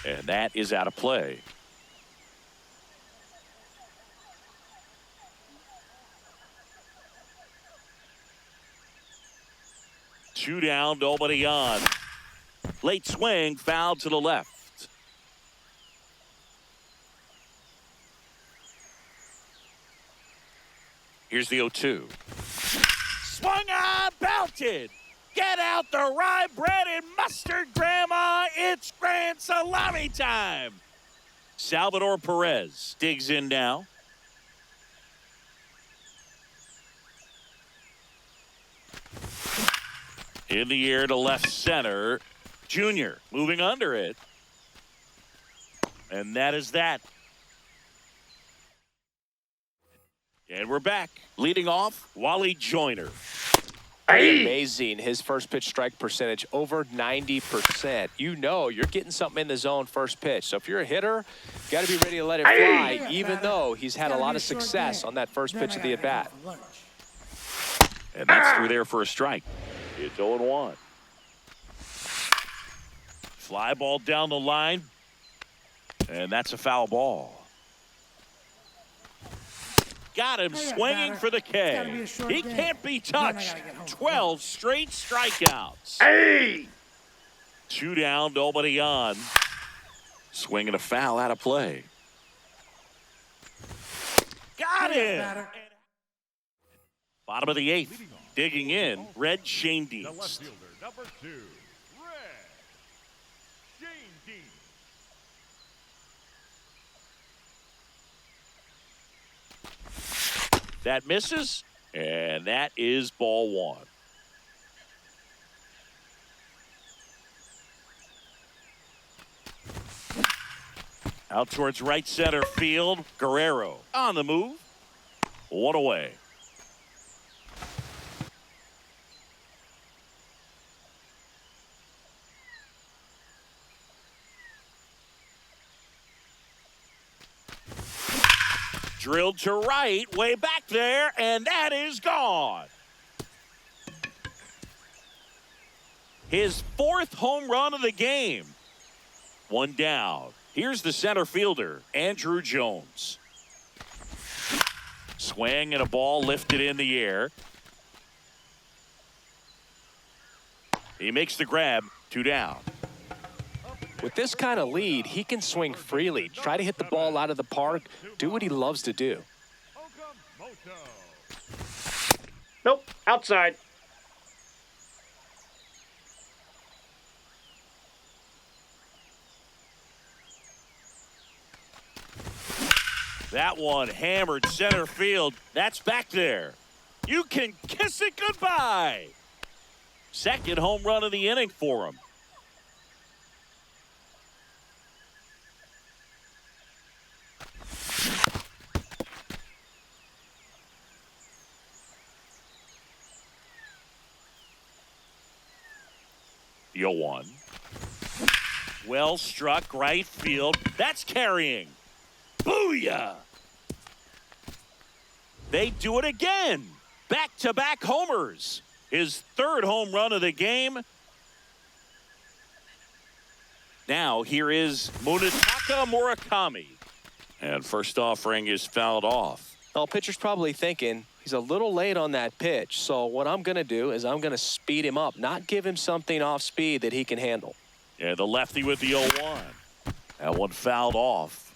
And that is out of play. 2 down, nobody on. Late swing, foul to the left. Here's the 0-2. Swung on, belted. Get out the rye bread and mustard, Grandma. It's grand salami time. Salvador Perez digs in now. In the air to left center. Junior moving under it. And that is that. And we're back. Leading off, Wally Joyner. Pretty amazing. His first pitch strike percentage over 90%. You know you're getting something in the zone first pitch. So if you're a hitter, you got to be ready to let it fly, even though he's had a lot of success on that first pitch of the at-bat. And that's through there for a strike. It's 0-1. Fly ball down the line. And that's a foul ball. Got him swinging for the K. He can't be touched. 12 straight strikeouts. 2 down, nobody on. Swinging a foul out of play. Got him. Bottom of the 8th. Digging in, Red Shane The left Dienst. fielder, number 2, Red Shane Dienst. That misses, and that is ball 1. Out towards right center field, Guerrero on the move. 1 away. Drilled to right, way back there, and that is gone. His 4th home run of the game. 1 down. Here's the center fielder, Andruw Jones. Swing and a ball lifted in the air. He makes the grab, 2 down. With this kind of lead, he can swing freely, try to hit the ball out of the park, do what he loves to do. Okamoto. Nope, outside. That one hammered center field. That's back there. You can kiss it goodbye. 2nd home run of the inning for him. The 0-1. Well struck right field. That's carrying. Booyah! They do it again. Back-to-back homers. His 3rd home run of the game. Now here is Munetaka Murakami. And first offering is fouled off. Well, pitcher's probably thinking he's a little late on that pitch. So what I'm going to do is I'm going to speed him up, not give him something off speed that he can handle. Yeah, the lefty with the 0-1. That one fouled off.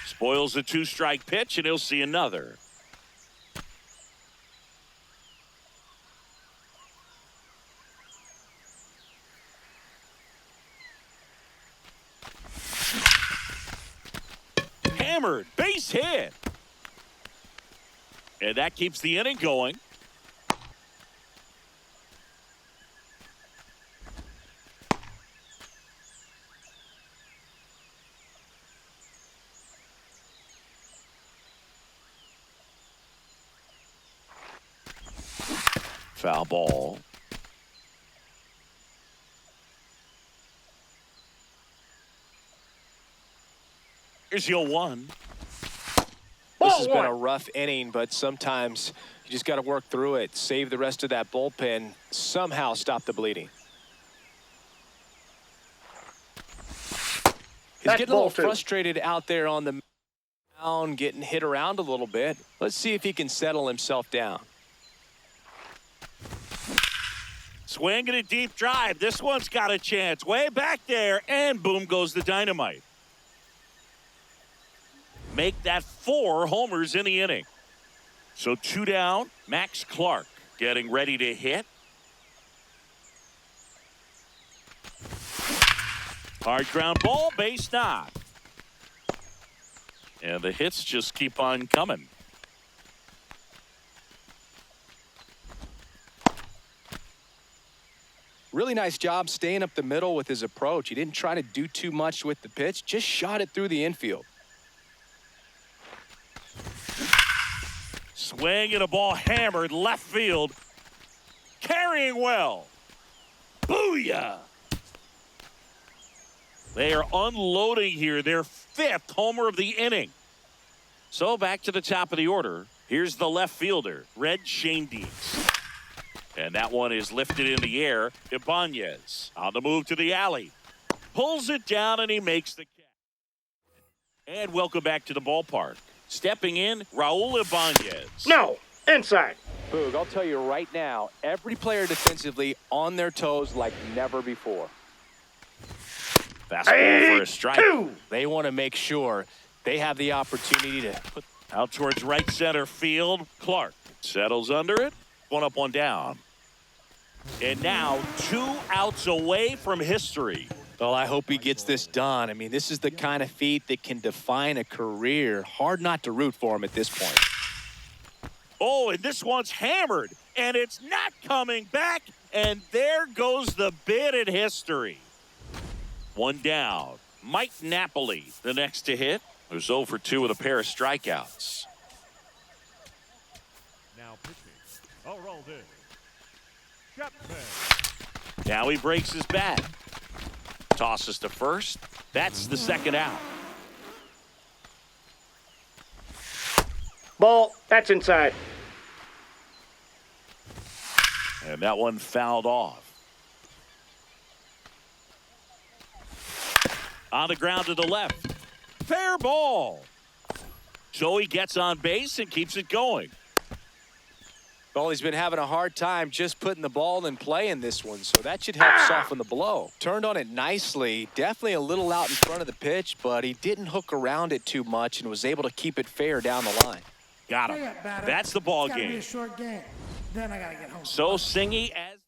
Spoils the 2-strike pitch, and he'll see another. Hammered, base hit. And that keeps the inning going. Foul ball. Here's the 0-1. This has been a rough inning, but sometimes you just got to work through it, save the rest of that bullpen, somehow stop the bleeding. He's That's getting a little ball two. frustrated out there on the mound, getting hit around a little bit. Let's see if he can settle himself down. Swinging a deep drive. This one's got a chance. Way back there, and boom goes the dynamite. Make that 4 homers in the inning. So 2 down. Max Clark getting ready to hit. Hard ground ball, base knock. And the hits just keep on coming. Really nice job staying up the middle with his approach. He didn't try to do too much with the pitch, just shot it through the infield. Swing and a ball hammered left field. Carrying well. Booyah! They are unloading here. Their 5th homer of the inning. So back to the top of the order. Here's the left fielder, Red Schoendienst. And that one is lifted in the air. Ibanez on the move to the alley. Pulls it down and he makes the catch. And welcome back to the ballpark. Stepping in, Raul Ibanez. No, inside. Boog, I'll tell you right now, every player defensively on their toes like never before. Fastball for a strike. 2. They want to make sure they have the opportunity to put Out towards right center field. Clark settles under it. 1 up, 1 down. And now 2 outs away from history. Well, I hope he gets this done. I mean, this is the kind of feat that can define a career. Hard not to root for him at this point. Oh, and this one's hammered. And it's not coming back. And there goes the bid in history. 1 down. Mike Napoli, the next to hit. Who's 0 for 2 with a pair of strikeouts. Now pitching, Araldez. Chapman. Now he breaks his bat. Tosses to first. That's the 2nd out. Ball, that's inside. And that one fouled off. On the ground to the left. Fair ball. So he gets on base and keeps it going. Well, he's been having a hard time just putting the ball in play in this one, so that should help soften the blow. Turned on it nicely, definitely a little out in front of the pitch, but he didn't hook around it too much and was able to keep it fair down the line. Got Hurry him. up, batter. That's the ball It's gotta be game. a short game. Then I gotta get home. So Singy as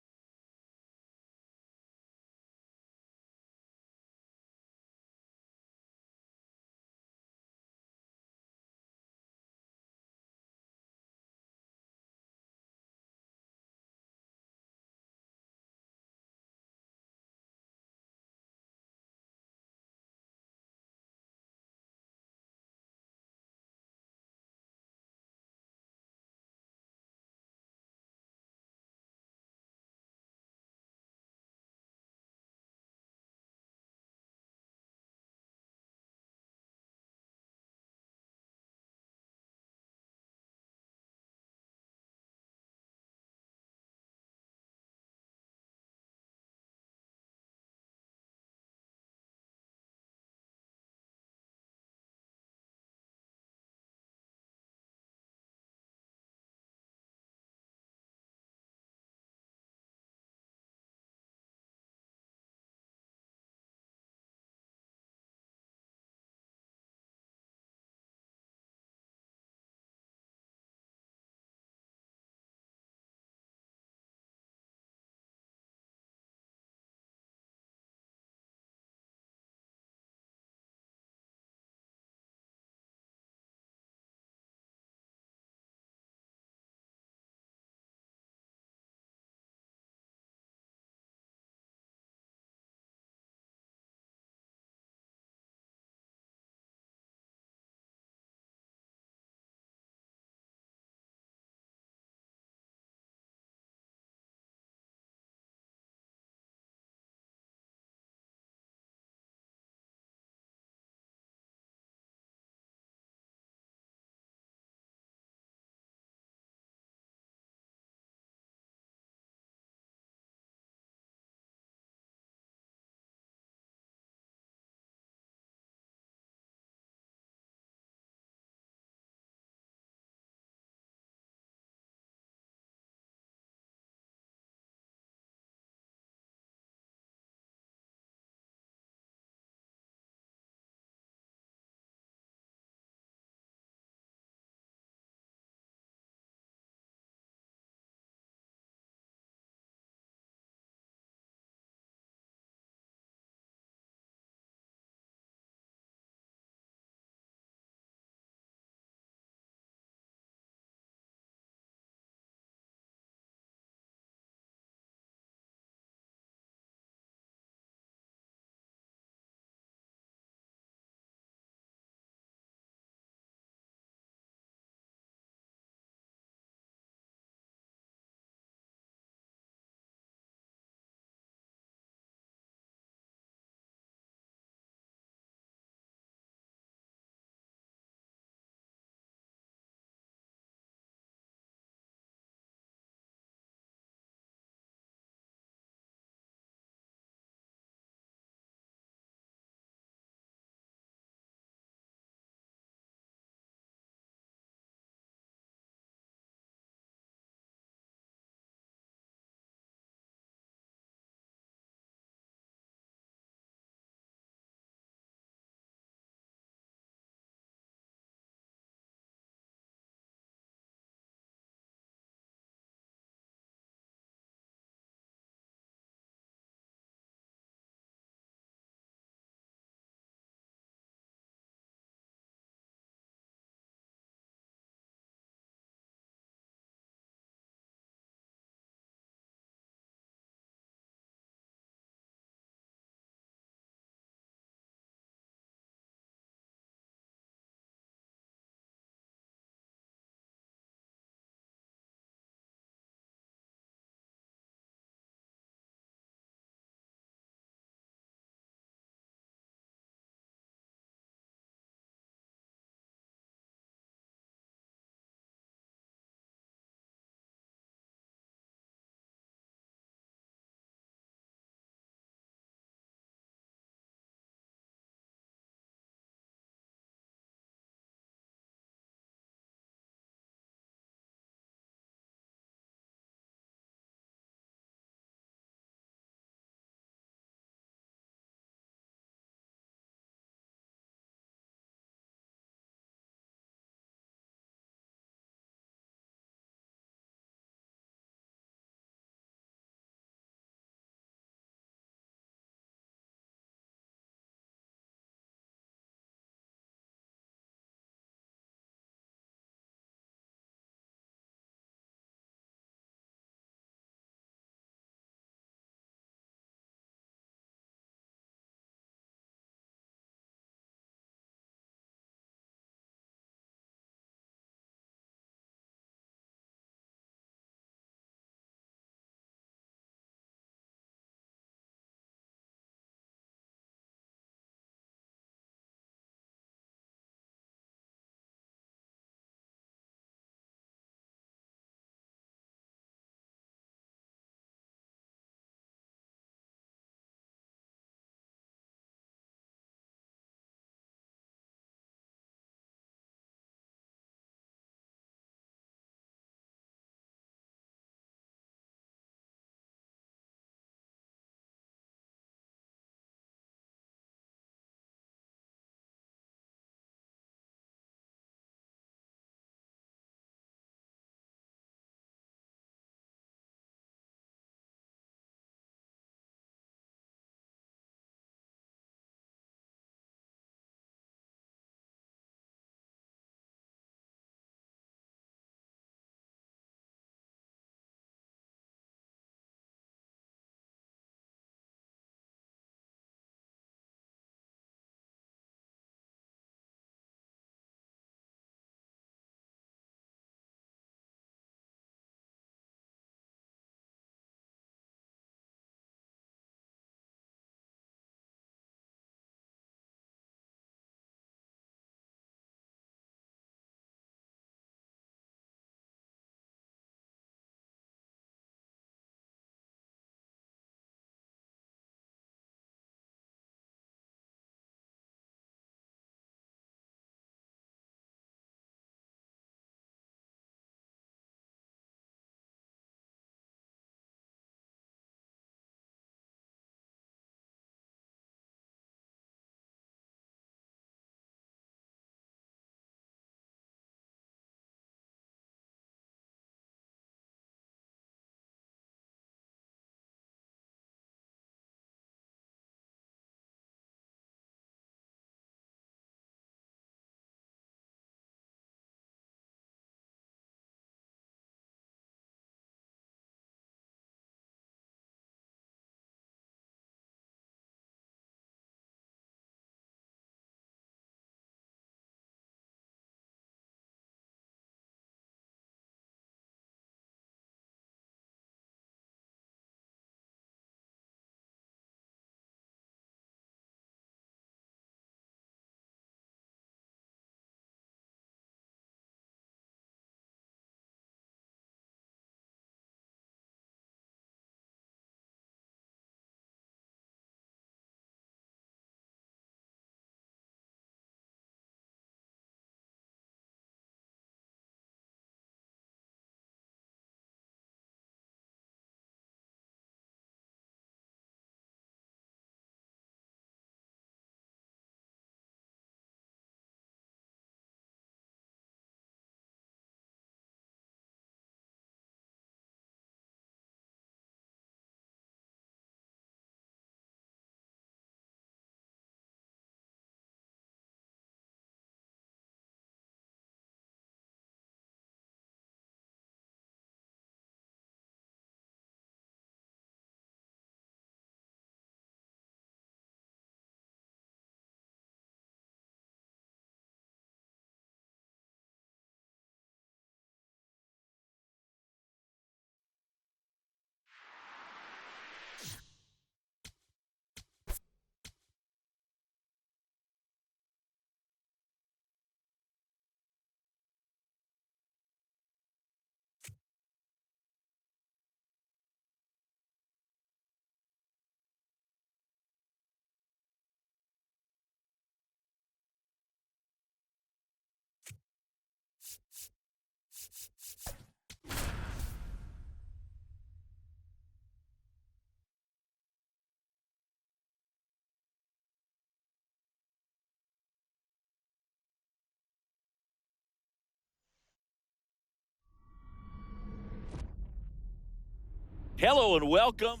Hello and welcome.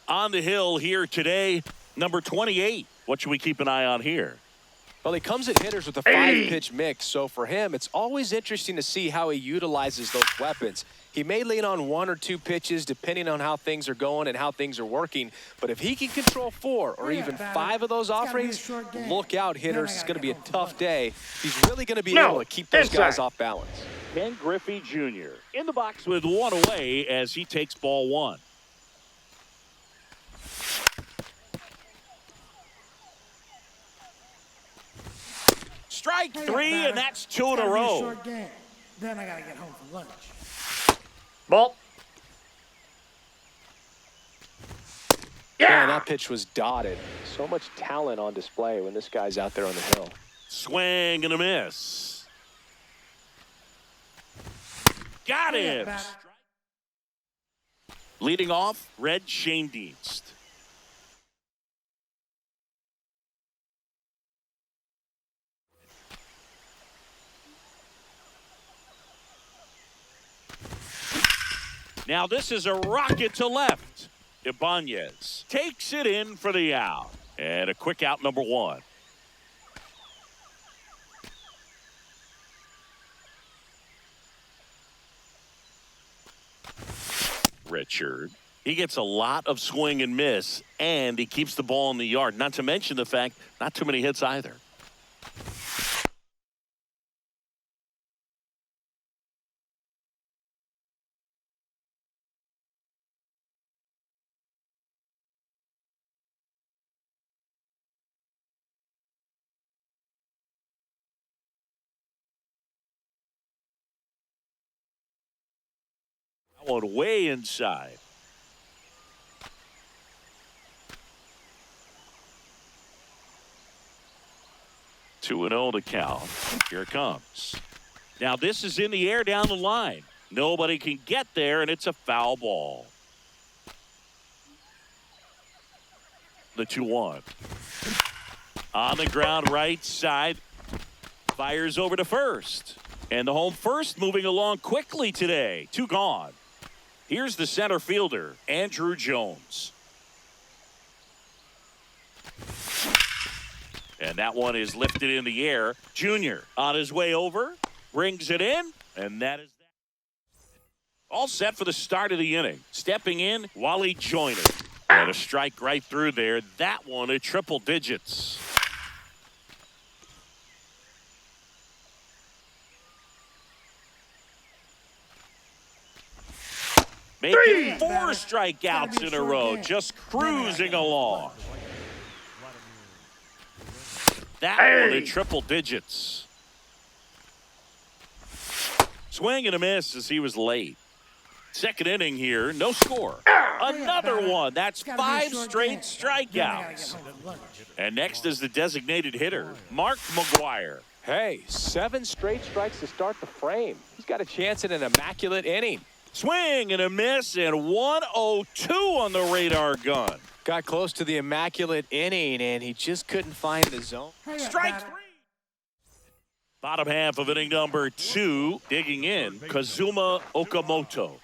On the hill here today, number 28. What should we keep an eye on here? Well, he comes at hitters with a 5-pitch mix, so for him, it's always interesting to see how he utilizes those weapons. He may lean on 1 or 2 pitches depending on how things are going and how things are working, but if he can control 4 or even 5 of those offerings, look out, hitters. It's going to be a tough day. He's really going to be able to keep those guys off balance. Ken Griffey Jr. in the box with 1 away as he takes ball 1. Strike 3, and that's 2 in a row. Then I gotta get home for lunch. Ball. Yeah, that pitch was dotted. So much talent on display when this guy's out there on the hill. Swing and a miss. Got him. Leading off, Red Schoendienst. Now this is a rocket to left. Ibanez takes it in for the out. And a quick out, number 1. Richard. He gets a lot of swing and miss, and he keeps the ball in the yard. Not to mention the fact, not too many hits either. One way inside. Two and 0 to count. Here it comes. Now this is in the air down the line. Nobody can get there, and it's a foul ball. The 2-1. On the ground right side. Fires over to first. And the home first moving along quickly today. 2 gone. Here's the center fielder, Andruw Jones. And that one is lifted in the air. Junior on his way over, brings it in, and that is that. All set for the start of the inning. Stepping in, Wally Joyner. And a strike right through there. That one at triple digits. Making 4 strikeouts in a row, just cruising along. That one in triple digits. Swing and a miss as he was late. Second inning here, no score. Another one. That's 5 straight strikeouts. And next is the designated hitter, Mark McGwire. Hey, 7 straight strikes to start the frame. He's got a chance at an immaculate inning. Swing and a miss, and 102 on the radar gun. Got close to the immaculate inning, and he just couldn't find the zone. Strike 3. Bottom half of inning number 2, digging in, Kazuma Okamoto.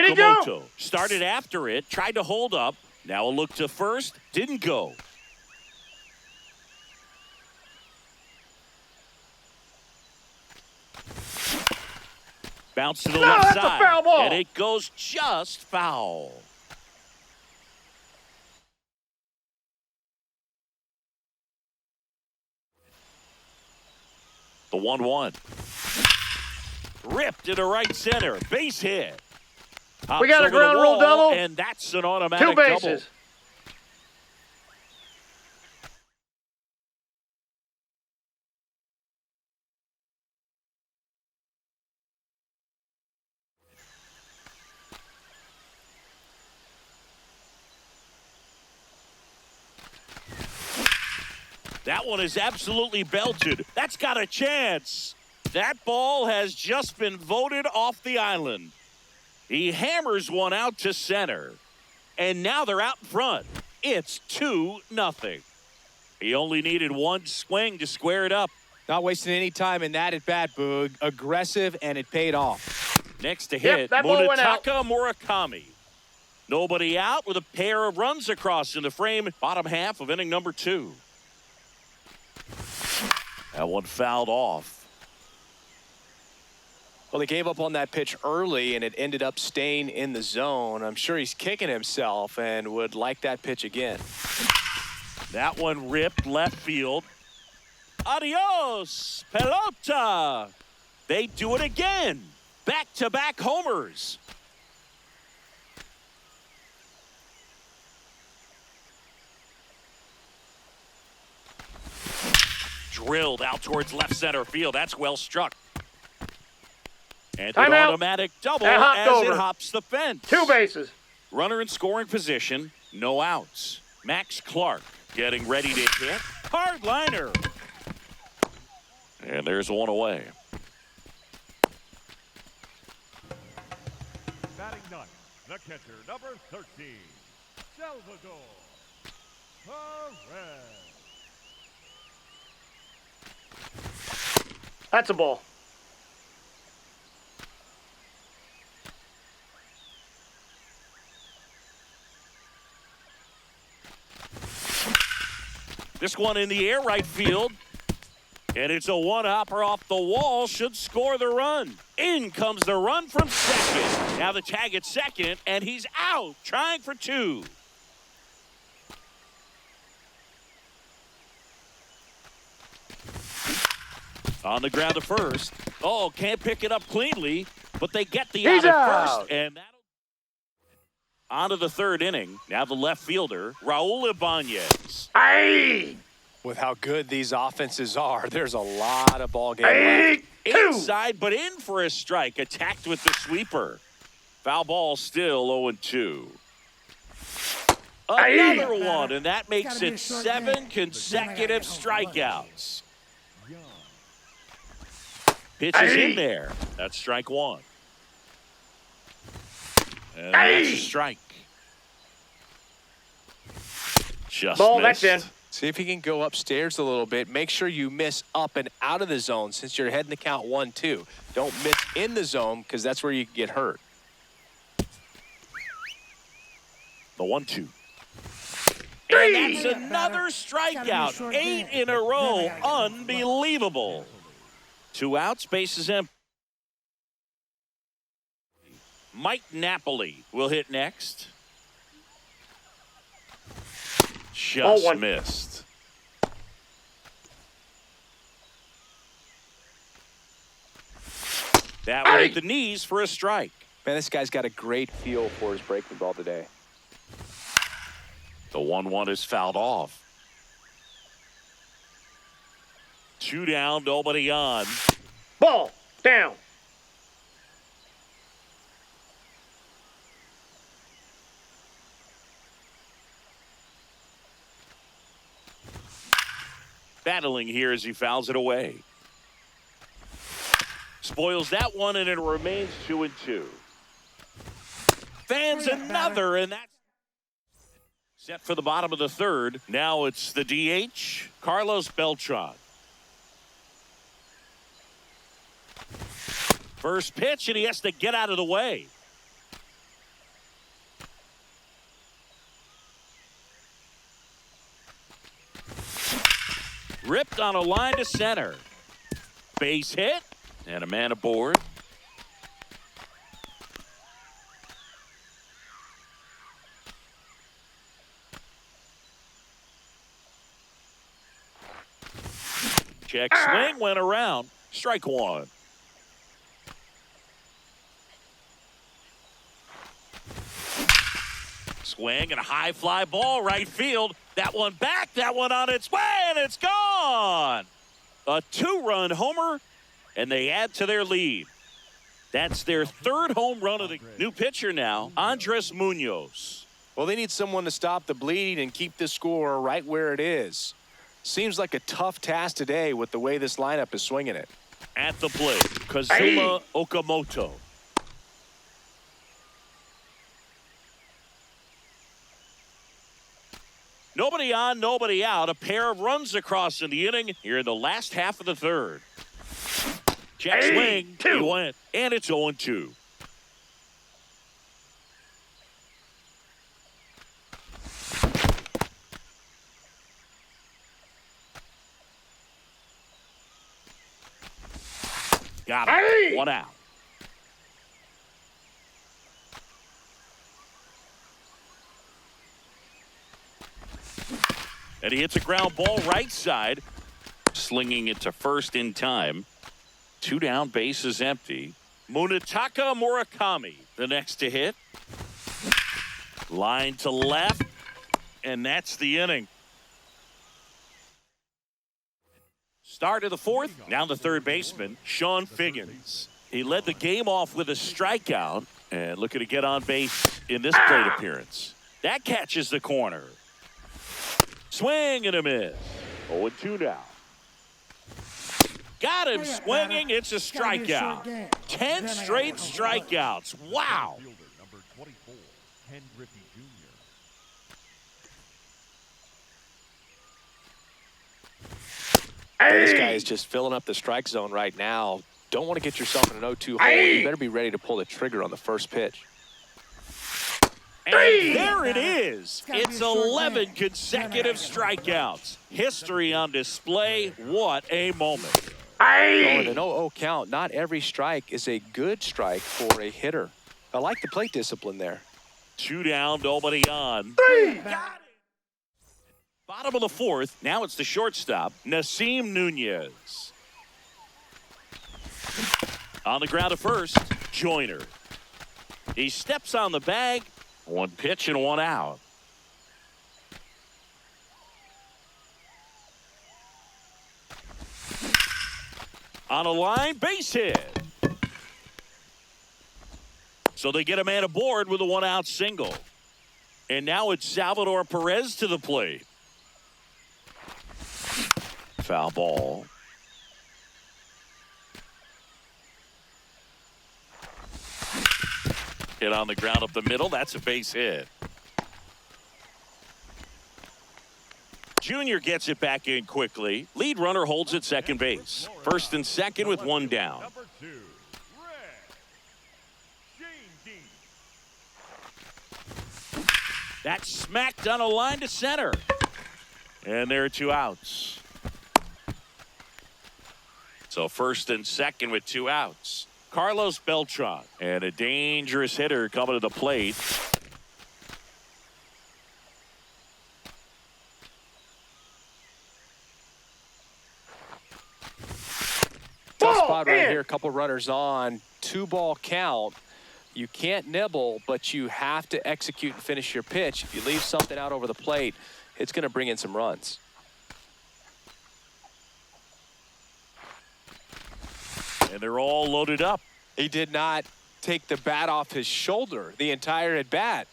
Did he go? Okamoto started after it, tried to hold up. Now a look to first, didn't go. Bounce to the left that's a side, foul ball. and it goes just foul. The 1-1. Ripped into right center. Base hit. Hops We got a over the ground rule wall, double. and that's an automatic Two bases. double. That one is absolutely belted. That's got a chance. That ball has just been voted off the island. He hammers one out to center. And now they're out in front. It's 2-0. He only needed one swing to square it up. Not wasting any time in that at bat, Boog. Aggressive, and it paid off. Next to hit, that ball went out. Munetaka Murakami. Nobody out with a pair of runs across in the frame. Bottom half of inning number 2. That one fouled off. Well, he gave up on that pitch early, and it ended up staying in the zone. I'm sure he's kicking himself and would like that pitch again. That one ripped left field. Adios, pelota. They do it again. Back-to-back homers. Drilled out towards left center field. That's well struck. And an Timeout. automatic double That hopped as over. it hops the fence. 2 bases. Runner in scoring position, no outs. Max Clark getting ready to hit. Hard liner. And there's one away. Batting ninth, the catcher, number 13, Salvador Perez. That's a ball. This one in the air right field. And it's a one-hopper off the wall. Should score the run. In comes the run from second. Now the tag at second, and he's out, trying for 2. On the ground to first. Oh, can't pick it up cleanly, but they get the He's out at out. first. And that'll... On to the third inning. Now the left fielder, Raul Ibanez. Aye. With how good these offenses are, there's a lot of ball game Aye. left. 2. Inside, but in for a strike. Attacked with the sweeper. Foul ball still 0-2. Another one, and that makes it 7 consecutive strikeouts. Pitch is in there. That's strike 1. And that's a strike. Just Ball, missed. that's in. See if he can go upstairs a little bit. Make sure you miss up and out of the zone since you're heading the count 1-2. Don't miss in the zone because that's where you get hurt. The 1-2. Three. And that's another strikeout. 8 in a row. Unbelievable. 2 outs, bases empty. Mike Napoli will hit next. Just 0-1. missed. That one hit the knees for a strike. Man, this guy's got a great feel for his breaking ball today. The 1-1 is fouled off. 2 down, nobody on. Ball. Down. Battling here as he fouls it away. Spoils that one, and it remains 2-2. Fans another, and that's set for the bottom of the third. Now it's the DH, Carlos Beltran. First pitch, and he has to get out of the way. Ripped on a line to center. Base hit and a man aboard. Check swing went around. Strike one. Swing and a high fly ball right field. That one back, that one on its way, and it's gone. A 2-run homer, and they add to their lead. That's their 3rd home run of the new pitcher now, Andres Munoz. Well, they need someone to stop the bleeding and keep this score right where it is. Seems like a tough task today with the way this lineup is swinging it. At the plate, Kazuma Okamoto. Nobody on, nobody out. A pair of runs across in the inning here in the last half of the 3rd. Check swing. He went, and it's 0-2. Got it. 1 out. And he hits a ground ball right side, slinging it to first in time. 2 down, base is empty. Munetaka Murakami, the next to hit. Line to left, and that's the inning. Start of the 4th, now the 3rd baseman, Sean Figgins. He led the game off with a strikeout, and looking to get on base in this plate appearance. That catches the corner. Swing and a miss. 0-2 now. Got him swinging. It's a strikeout. 10 straight strikeouts. Wow. Fielder number 24, Ken Griffey Jr. This guy is just filling up the strike zone right now. Don't want to get yourself in an 0-2 hole. You better be ready to pull the trigger on the first pitch. And there it is. It's 11 consecutive strikeouts. History on display. What a moment. In an 0-0 count, not every strike is a good strike for a hitter. I like the plate discipline there. 2 down, nobody on. Bottom of the 4th. Now it's the shortstop, Nasim Nunez. On the ground at first, Joyner. He steps on the bag. 1 pitch and 1 out. On a line, base hit. So they get a man aboard with a 1-out single. And now it's Salvador Perez to the plate. Foul ball. Hit on the ground up the middle. That's a base hit. Junior gets it back in quickly. Lead runner holds at second base. First and second with 1 down. Number 2, Red. Shane Dean. That's smacked on a line to center. And there are 2 outs. So first and second with 2 outs. Carlos Beltran, and a dangerous hitter coming to the plate. Tough spot right here. A couple runners on. 2-ball count. You can't nibble, but you have to execute and finish your pitch. If you leave something out over the plate, it's going to bring in some runs. And they're all loaded up. He did not take the bat off his shoulder the entire at bat.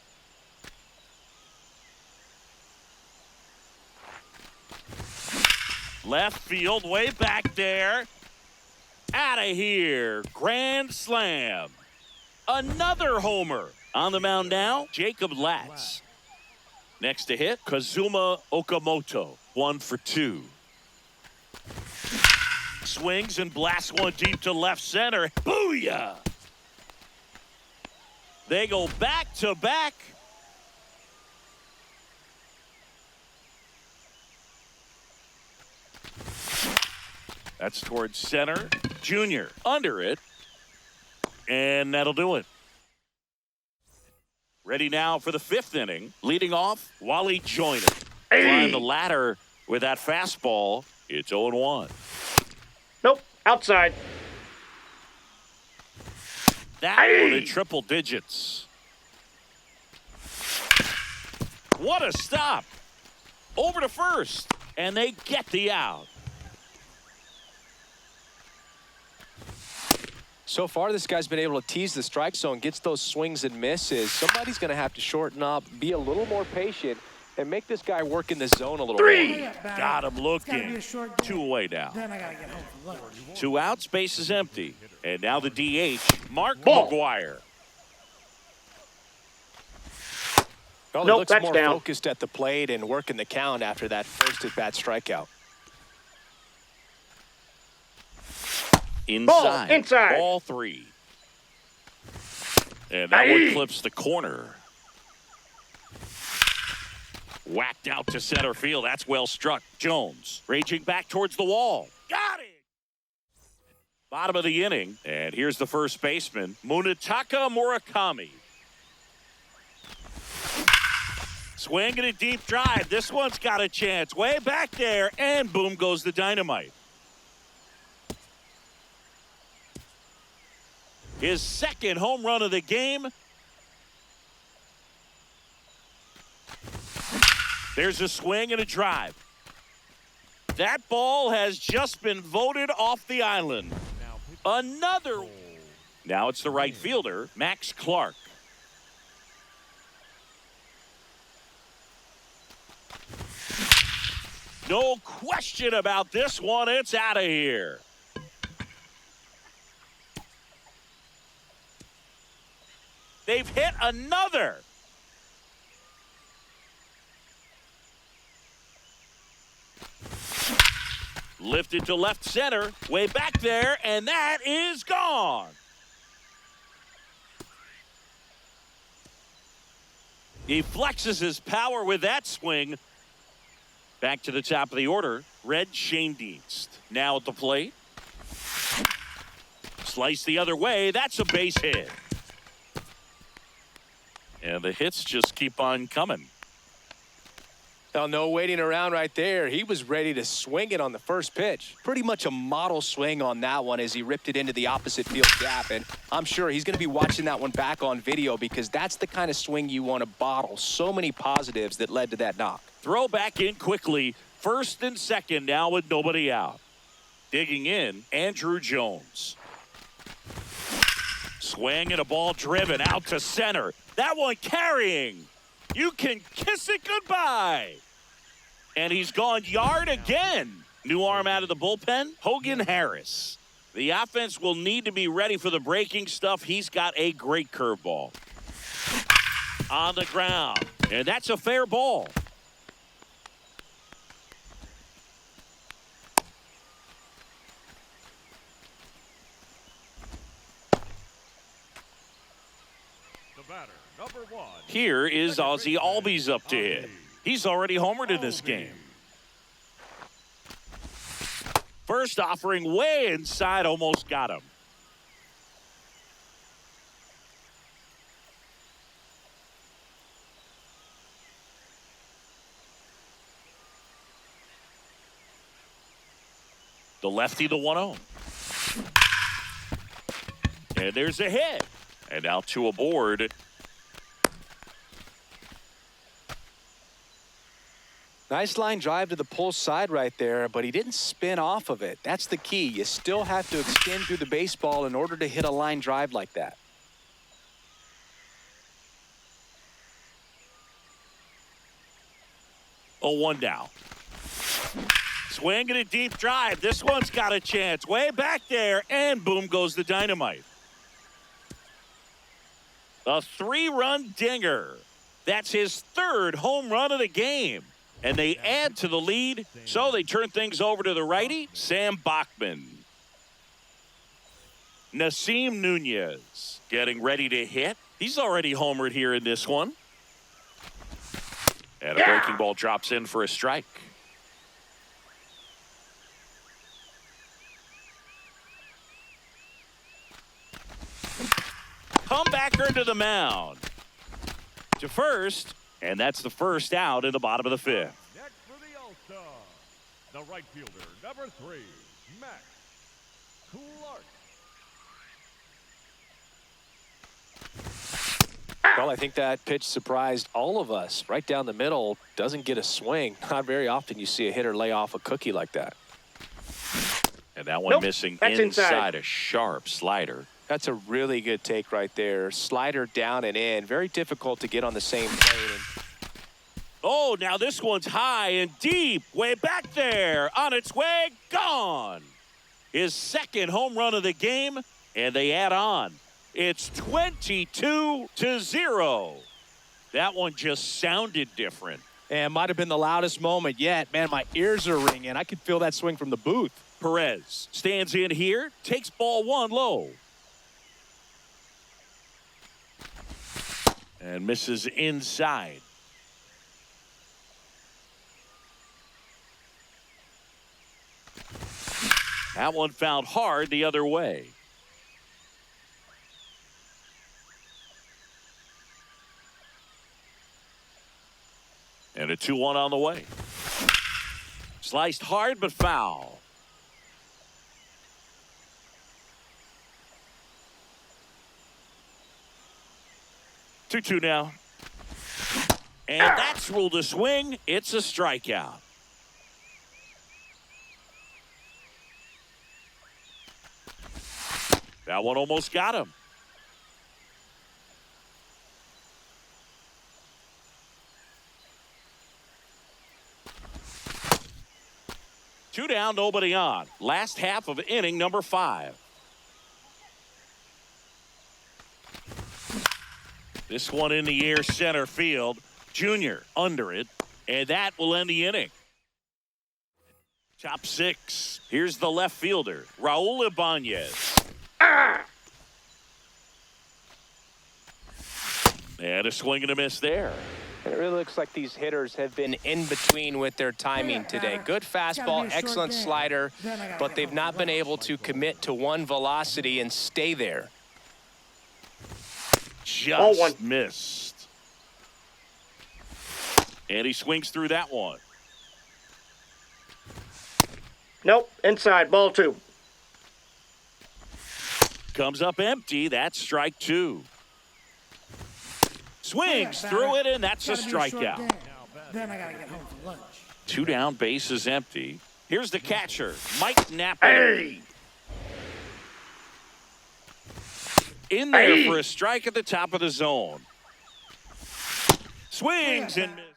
Left field, way back there. Out of here. Grand slam. Another homer. On the mound now, Jacob Latz. Next to hit, Kazuma Okamoto. 1 for 2. Swings and blasts one deep to left center. Booyah! They go back to back. That's towards center. Junior under it. And that'll do it. Ready now for the 5th inning. Leading off, Wally Joyner. Climb the ladder with that fastball. It's 0-1. Nope. Outside. That one in triple digits. What a stop. Over to first. And they get the out. So far, this guy's been able to tease the strike zone, gets those swings and misses. Somebody's going to have to shorten up, be a little more patient, and make this guy work in the zone a little more. Got him looking. 2 away now. Then I gotta get home for lunch. 2 outs, base is empty. And now the DH, Mark McGuire. Well, he Nope, looks that's more down. focused at the plate and working the count after that first at-bat strikeout. Inside. Inside. Ball 3. And that one clips the corner. Whacked out to center field. That's well struck. Jones raging back towards the wall. Got it. Bottom of the inning. And here's the first baseman, Munetaka Murakami. Swinging a deep drive. This one's got a chance. Way back there. And boom goes the dynamite. His 2nd home run of the game. There's a swing and a drive. That ball has just been voted off the island. Another. Now it's the right fielder, Max Clark. No question about this one. It's out of here. They've hit another. Lifted to left center, way back there, and that is gone. He flexes his power with that swing. Back to the top of the order, Red Schoendienst. Now at the plate. Slice the other way, that's a base hit. And the hits just keep on coming. Well, no waiting around right there. He was ready to swing it on the first pitch. Pretty much a model swing on that one as he ripped it into the opposite field gap. And I'm sure he's going to be watching that one back on video because that's the kind of swing you want to bottle. So many positives that led to that knock. Throw back in quickly. 1st and 2nd now with nobody out. Digging in, Andrew Jones. Swing and a ball driven out to center. That one carrying. You can kiss it goodbye. And he's gone yard again. New arm out of the bullpen, Hogan Harris. The offense will need to be ready for the breaking stuff. He's got a great curveball. On the ground. And that's a fair ball. The batter, number 1. Here is Ozzie Albies up to hit. He's already homered in this game. First offering way inside, almost got him. The lefty, the 1-0. And there's a hit. And now 2 aboard. Nice line drive to the pull side right there, but he didn't spin off of it. That's the key. You still have to extend through the baseball in order to hit a line drive like that. Oh, 1 down. Swing and a deep drive. This one's got a chance. Way back there, and boom goes the dynamite. A 3-run dinger. That's his 3rd home run of the game. And they add to the lead, so they turn things over to the righty, Sam Bachman. Nasim Nunez getting ready to hit. He's already homered here in this one. And a breaking ball drops in for a strike. Walker to the mound. To first, and that's the first out in the bottom of the fifth. Next for the All-Star, the right fielder, number 3, Max Clark. Well, I think that pitch surprised all of us. Right down the middle, doesn't get a swing. Not very often you see a hitter lay off a cookie like that. And that one missing that's inside. a sharp slider. That's a really good take right there. Slider down and in. Very difficult to get on the same plane. Oh, now this one's high and deep, way back there. On its way, gone. His second home run of the game, and they add on. It's 22-0. That one just sounded different. And might have been the loudest moment yet. Man, my ears are ringing. I could feel that swing from the booth. Perez stands in here, takes ball one low. And misses inside. That one fouled hard the other way. And a 2-1 on the way. Sliced hard but foul. Two now. And that's ruled a swing. It's a strikeout. That one almost got him. Two down, nobody on. Last half of inning number 5. This one in the air center field. Junior under it, and that will end the inning. Top 6. Here's the left fielder, Raul Ibanez. And a swing and a miss there. It really looks like these hitters have been in between with their timing today. Good fastball, excellent slider, but they've not been able to commit to one velocity and stay there. Just missed. And he swings through that one. Nope, inside, ball 2. Comes up empty. That's strike 2. Swings through it, and that's a strikeout. Then I gotta get home for lunch. 2 down, base is empty. Here's the catcher, Mike Napper. Hey! In there for a strike at the top of the zone. Swings and misses.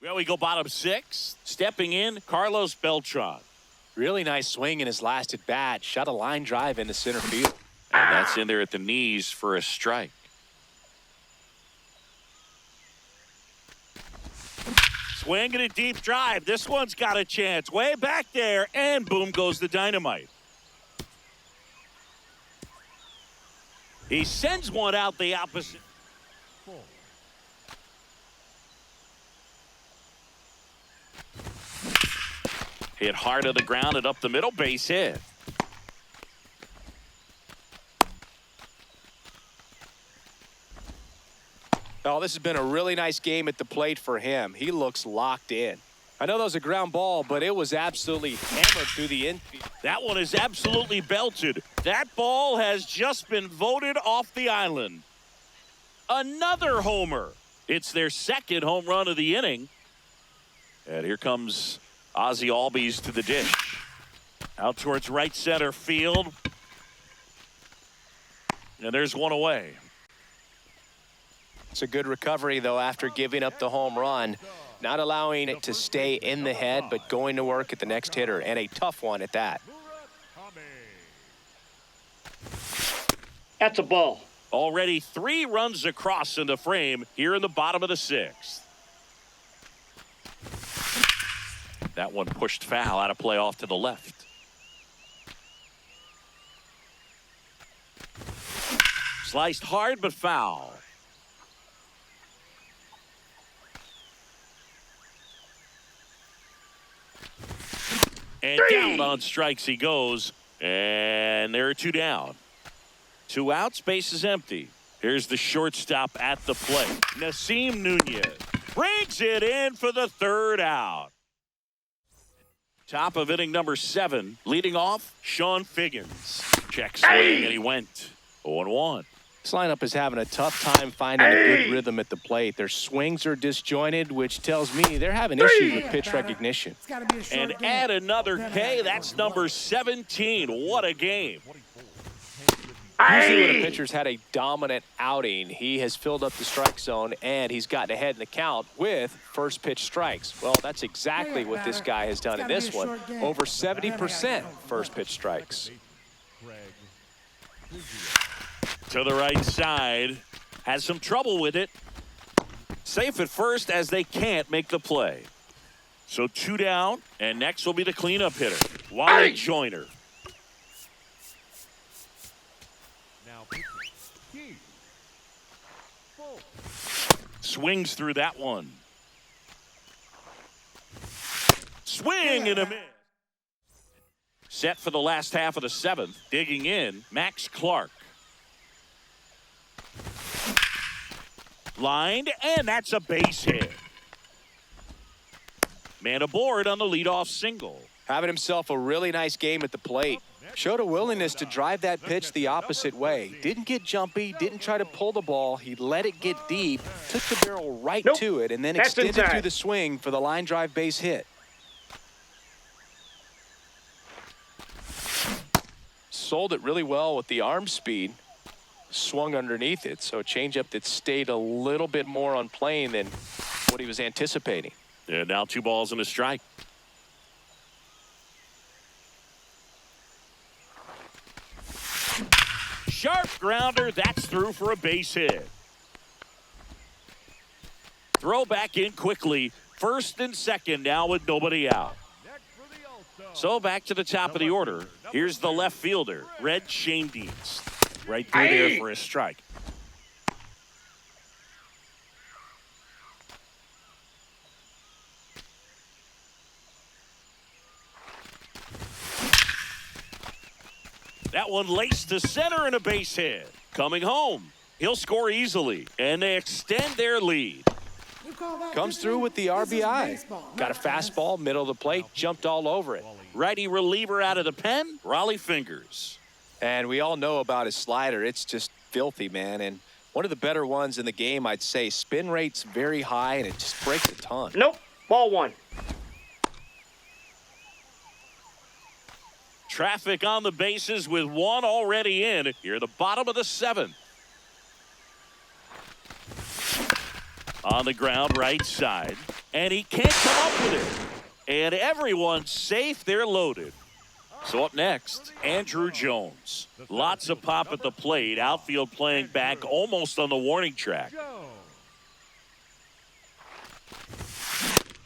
Well, we go bottom 6. Stepping in, Carlos Beltran. Really nice swing in his last at bat. Shot a line drive into center field. And that's in there at the knees for a strike. Swinging a deep drive. This one's got a chance. Way back there, and boom goes the dynamite. He sends one out the opposite. Hit hard to the ground and up the middle, base hit. Oh, this has been a really nice game at the plate for him. He looks locked in. I know that was a ground ball, but it was absolutely hammered through the infield. That one is absolutely belted. That ball has just been voted off the island. Another homer. It's their second home run of the inning. And here comes Ozzie Albies to the dish. Out towards right center field. And there's one away. It's a good recovery, though, after giving up the home run. Not allowing it to stay in the head, but going to work at the next hitter, and a tough one at that. That's a ball. Already 3 runs across in the frame here in the bottom of the 6th. That one pushed foul, out of play off to the left. Sliced hard but foul. And down on strikes he goes. And there are 2 down. 2 outs, base is empty. Here's the shortstop at the plate. Nasim Nunez brings it in for the 3rd out. Top of inning number 7. Leading off, Sean Figgins. Check swing, and he went 0-1. This lineup is having a tough time finding a good rhythm at the plate. Their swings are disjointed, which tells me they're having issues with pitch recognition. It's gotta be a short And game. add another Then I K. gotta That's go. number 17. What a game. Usually when a pitcher's had a dominant outing, he has filled up the strike zone and he's gotten ahead in the count with first pitch strikes. Well, that's exactly what this guy has done in this one. Over 70% first pitch strikes. To the right side. Has some trouble with it. Safe at first as they can't make the play. So 2 down, and next will be the cleanup hitter, Wally Joyner. Now pitching. Keith. Full. Swings through that one. Swing and a miss. Set for the last half of the 7th. Digging in, Max Clark. Lined, and that's a base hit. Man aboard on the leadoff single. Having himself a really nice game at the plate. Showed a willingness to drive that pitch the opposite way. Didn't get jumpy, didn't try to pull the ball. He let it get deep, took the barrel right to it, and then That's extended inside. through the swing for the line drive base hit. Sold it really well with the arm speed. Swung underneath it, so a changeup that stayed a little bit more on plane than what he was anticipating. And now 2 balls and a strike. Sharp grounder, that's through for a base hit. Throw back in quickly. First and second now with nobody out. Next for the All-Star. So back to the top of the order. Here's the left fielder, Red Schoendienst. Right through there for a strike. That one laced to center and a base hit. Coming home. He'll score easily, and they extend their lead. You call that Comes pitching? through with the This is RBI. baseball, Got a not tennis. fastball, middle of the plate, jumped all over it. Righty reliever out of the pen, Raleigh Fingers. And we all know about his slider. It's just filthy, man. And one of the better ones in the game, I'd say. Spin rate's very high, and it just breaks a ton. Nope. Ball 1. Traffic on the bases with 1 already in. Here, the bottom of the 7th. On the ground, right side. And he can't come up with it. And everyone's safe. They're loaded. So up next, Andrew Jones. Lots of pop at the plate. Outfield playing back almost on the warning track. Jones.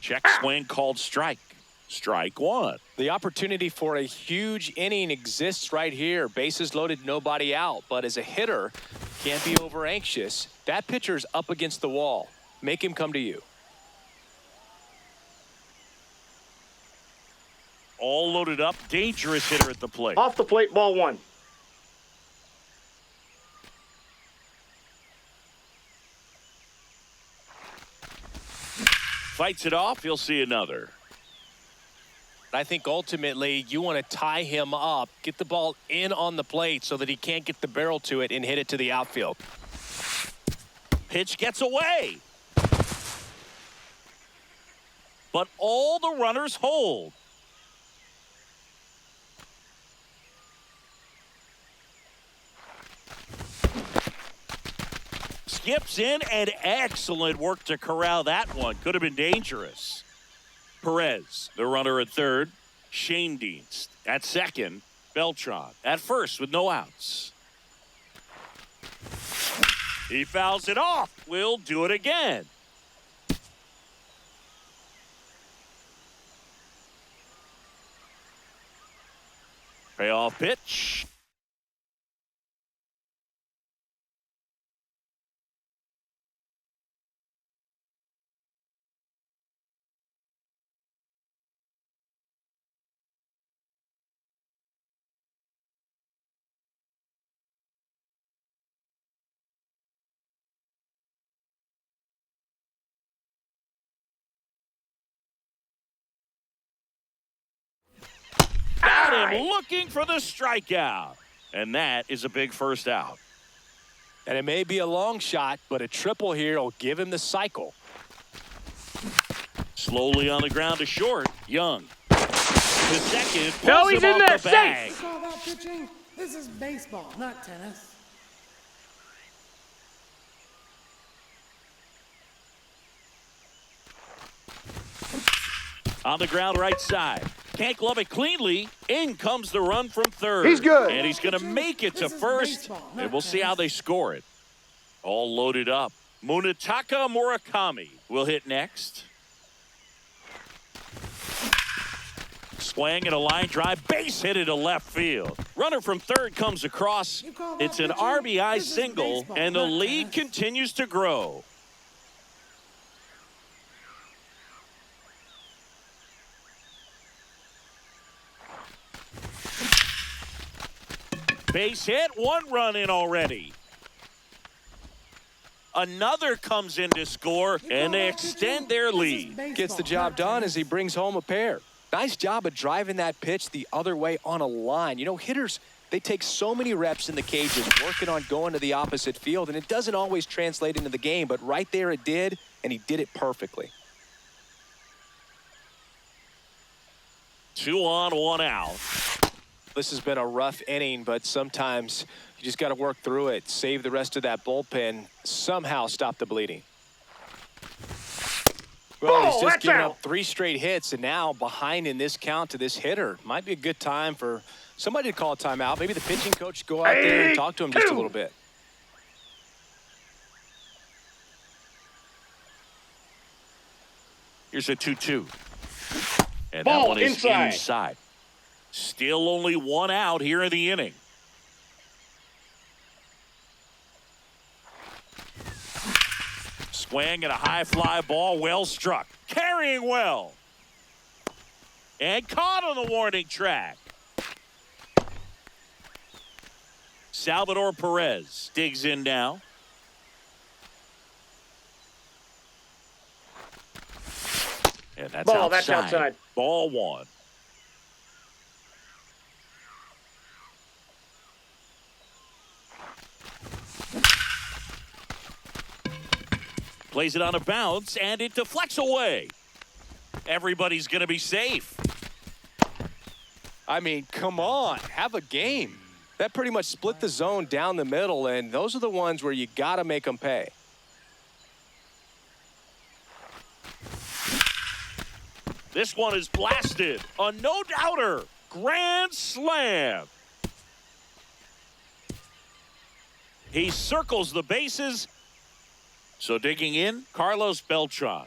Check swing called strike. Strike 1. The opportunity for a huge inning exists right here. Bases loaded, nobody out. But as a hitter, can't be over anxious. That pitcher's up against the wall. Make him come to you. All loaded up. Dangerous hitter at the plate. Off the plate, ball 1. Fights it off. He'll see another. I think ultimately you want to tie him up, get the ball in on the plate so that he can't get the barrel to it and hit it to the outfield. Pitch gets away. But all the runners hold. Skips in, and excellent work to corral that one. Could have been dangerous. Perez, the runner at third. Schoendienst at second. Beltran at first with no outs. He fouls it off. We'll do it again. Payoff pitch. got him looking for the strikeout. And that is a big first out. And it may be a long shot, but a triple here will give him the cycle. Slowly on the ground to short. Young. To second. No, Pulls he's him in off there, the bag. safe. Saw that pitching? This is baseball, not tennis. On the ground right side. Can't glove it cleanly. In comes the run from third. He's good. And he's going to make it to This is first. baseball, And not we'll see how tennis. they score it. All loaded up. Munetaka Murakami will hit next. Swing and a line drive. Base hit into left field. Runner from third comes across. You call that It's an pitching? RBI This is single, baseball, and the not lead tennis. continues to grow. Base hit, 1 run in already. Another comes in to score, and they extend their lead. Gets the job done as he brings home a pair. Nice job of driving that pitch the other way on a line. You know, hitters, they take so many reps in the cages working on going to the opposite field, and it doesn't always translate into the game, but right there it did, and he did it perfectly. 2 on, 1 out. This has been a rough inning, but sometimes you just got to work through it, save the rest of that bullpen, somehow stop the bleeding. Well, he's just that's given out. up 3 straight hits, and now behind in this count to this hitter. Might be a good time for somebody to call a timeout. Maybe the pitching coach go out there and talk to him just a little bit. Here's a 2-2. And that Ball one is inside. inside. Still only 1 out here in the inning. Swing and a high fly ball, well struck. Carrying well. And caught on the warning track. Salvador Perez digs in now. And that's Ball, outside. that's outside. Ball 1. Plays it on a bounce, and it deflects away. Everybody's going to be safe. I mean, come on, have a game. That pretty much split the zone down the middle, and those are the ones where you got to make them pay. This one is blasted. A no-doubter. Grand slam. He circles the bases. So digging in, Carlos Beltran.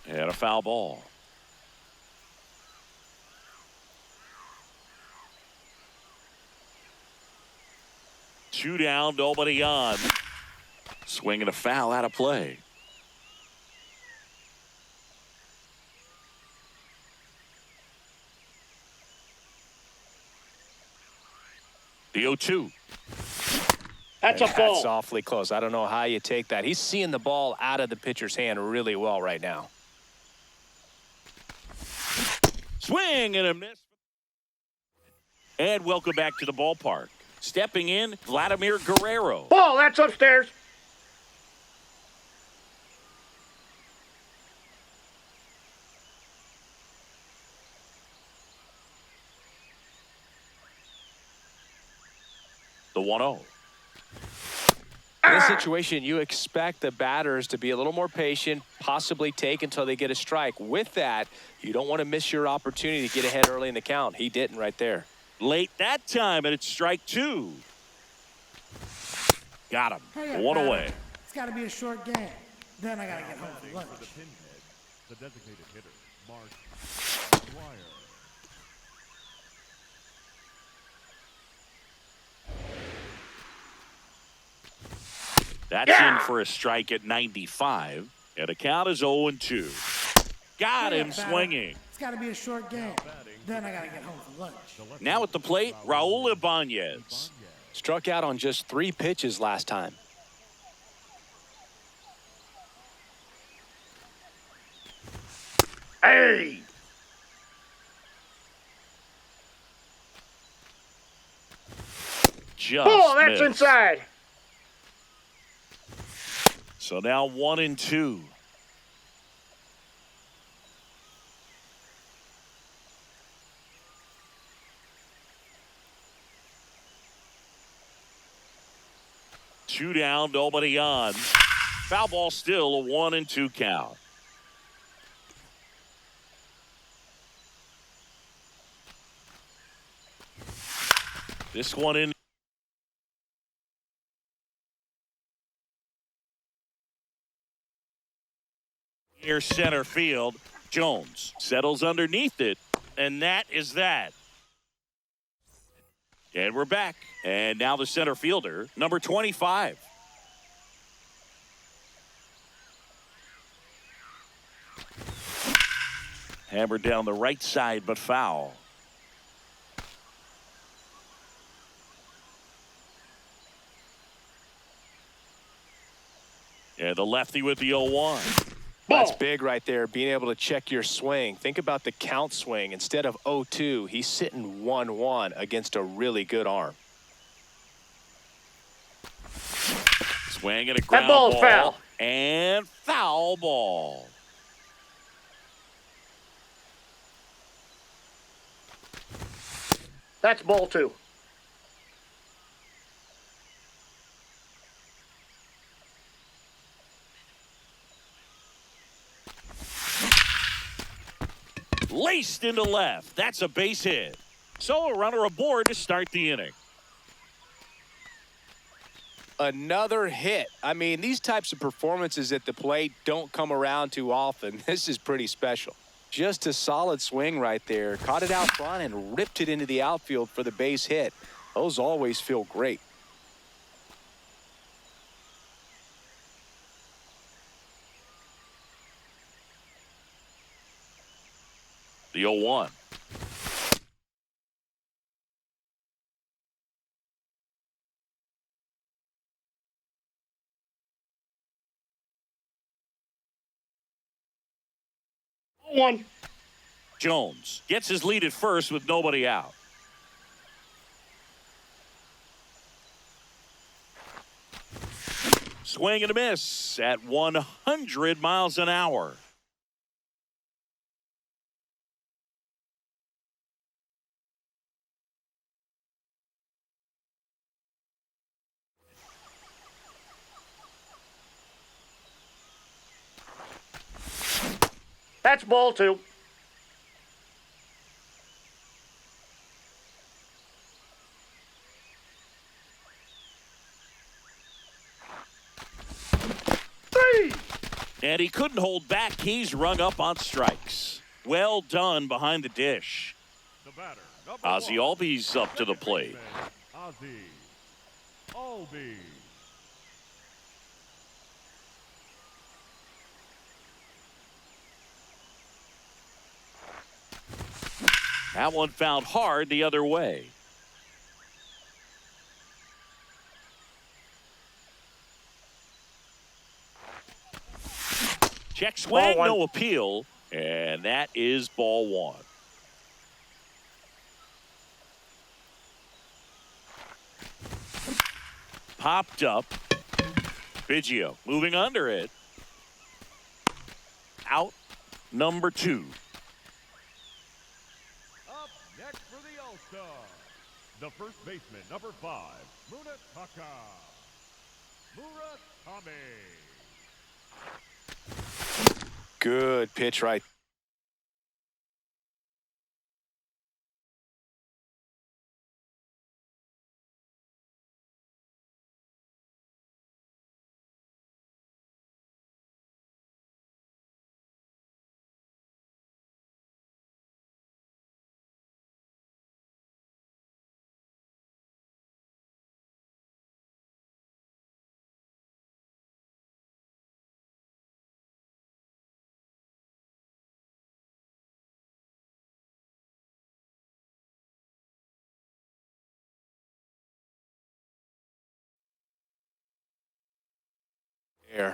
And a foul ball. Two down, nobody on. Swinging a foul out of play. The 0-2. That's a ball. That's awfully close. I don't know how you take that. He's seeing the ball out of the pitcher's hand really well right now. Swing and a miss. And welcome back to the ballpark. Stepping in, Vladimir Guerrero. Ball, that's upstairs. The 1-0. In this situation, you expect the batters to be a little more patient, possibly take until they get a strike. With that, you don't want to miss your opportunity to get ahead early in the count. He didn't right there. Late that time, and it's strike 2. Got him. Hurry up, One batter. away. It's got to be a short game. Then I got to get home for lunch. For the pinhead, the designated hitter, Mark Dwyer. That's in for a strike at 95. And the count is 0-2. Got Hurry him up, batter. swinging. It's got to be a short game. Then I got to get home for lunch. Now at the plate, Raul Ibanez. Struck out on just 3 pitches last time. Hey! Just Ball, that's missed. inside. So now 1-2. Two down, nobody on. Foul ball still, a 1-2 count. This one in near center field. Jones settles underneath it, and that is that. And we're back. And now the center fielder, number 25. Hammered down the right side, but foul. And the lefty with the 0-1. That's big right there, being able to check your swing. Think about the count swing. Instead of 0-2, he's sitting 1-1 against a really good arm. Swing and a ground ball's ball. foul. And foul ball. That's ball 2. Laced into left. That's a base hit. So a runner aboard to start the inning. Another hit. I mean, these types of performances at the plate don't come around too often. This is pretty special. Just a solid swing right there. Caught it out front and ripped it into the outfield for the base hit. Those always feel great. The 0-1. One. Jones gets his lead at first with nobody out. Swing and a miss at 100 miles an hour. That's ball 2. And he couldn't hold back. He's rung up on strikes. Well done behind the dish. The batter, Ozzie Albies up to the plate. Ozzie Albies. That one found hard the other way. Check swing, no appeal, and that is ball 1. Popped up. Biggio moving under it. Out number 2. Up next for the All-Star, the first baseman, number 5, Munetaka Murakami. Good pitch right.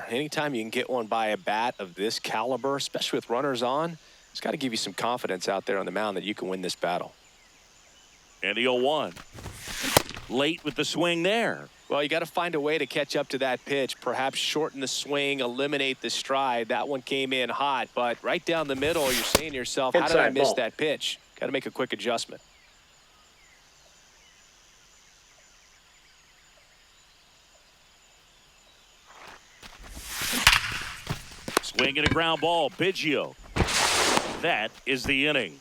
Anytime you can get one by a bat of this caliber, especially with runners on, It's got to give you some confidence out there on the mound that you can win this battle. And the 0-1. Late with the swing there. Well, you got to find a way to catch up to that pitch, perhaps shorten the swing, eliminate the stride. That one came in hot, but right down the middle, you're saying to yourself, how did I Inside miss ball. that pitch? Got to make a quick adjustment. Swing and a ground ball. Biggio. That is the inning.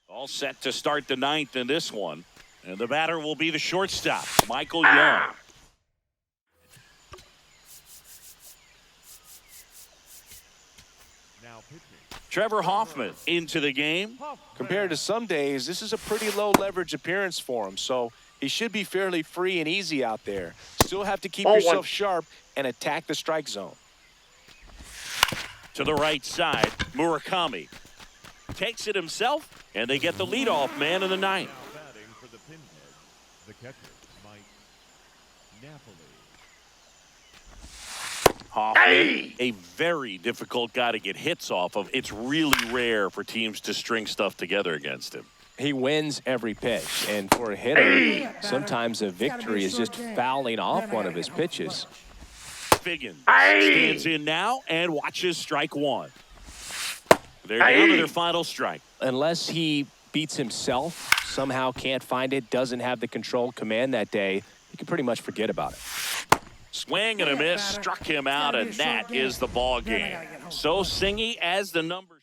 All set to start the 9th in this one. And the batter will be the shortstop, Michael Young. Now pitching. Trevor Hoffman into the game. Compared to some days, this is a pretty low leverage appearance for him, so he should be fairly free and easy out there. Still have to keep Ball yourself one. sharp and attack the strike zone. To the right side, Murakami takes it himself, and they get the leadoff man in the 9th. Now batting for the Pinheads, the catcher, Mike Napoli. Hoffman, a very difficult guy to get hits off of. It's really rare for teams to string stuff together against him. He wins every pitch, and for a hitter, sometimes a victory is just fouling off one of his pitches. Figgins stands in now and watches strike 1. They're down to their final strike. Unless he beats himself, somehow can't find it, doesn't have the control command that day, you can pretty much forget about it. Swing and a miss, struck him out, and that is the ball game. So Singy as the number.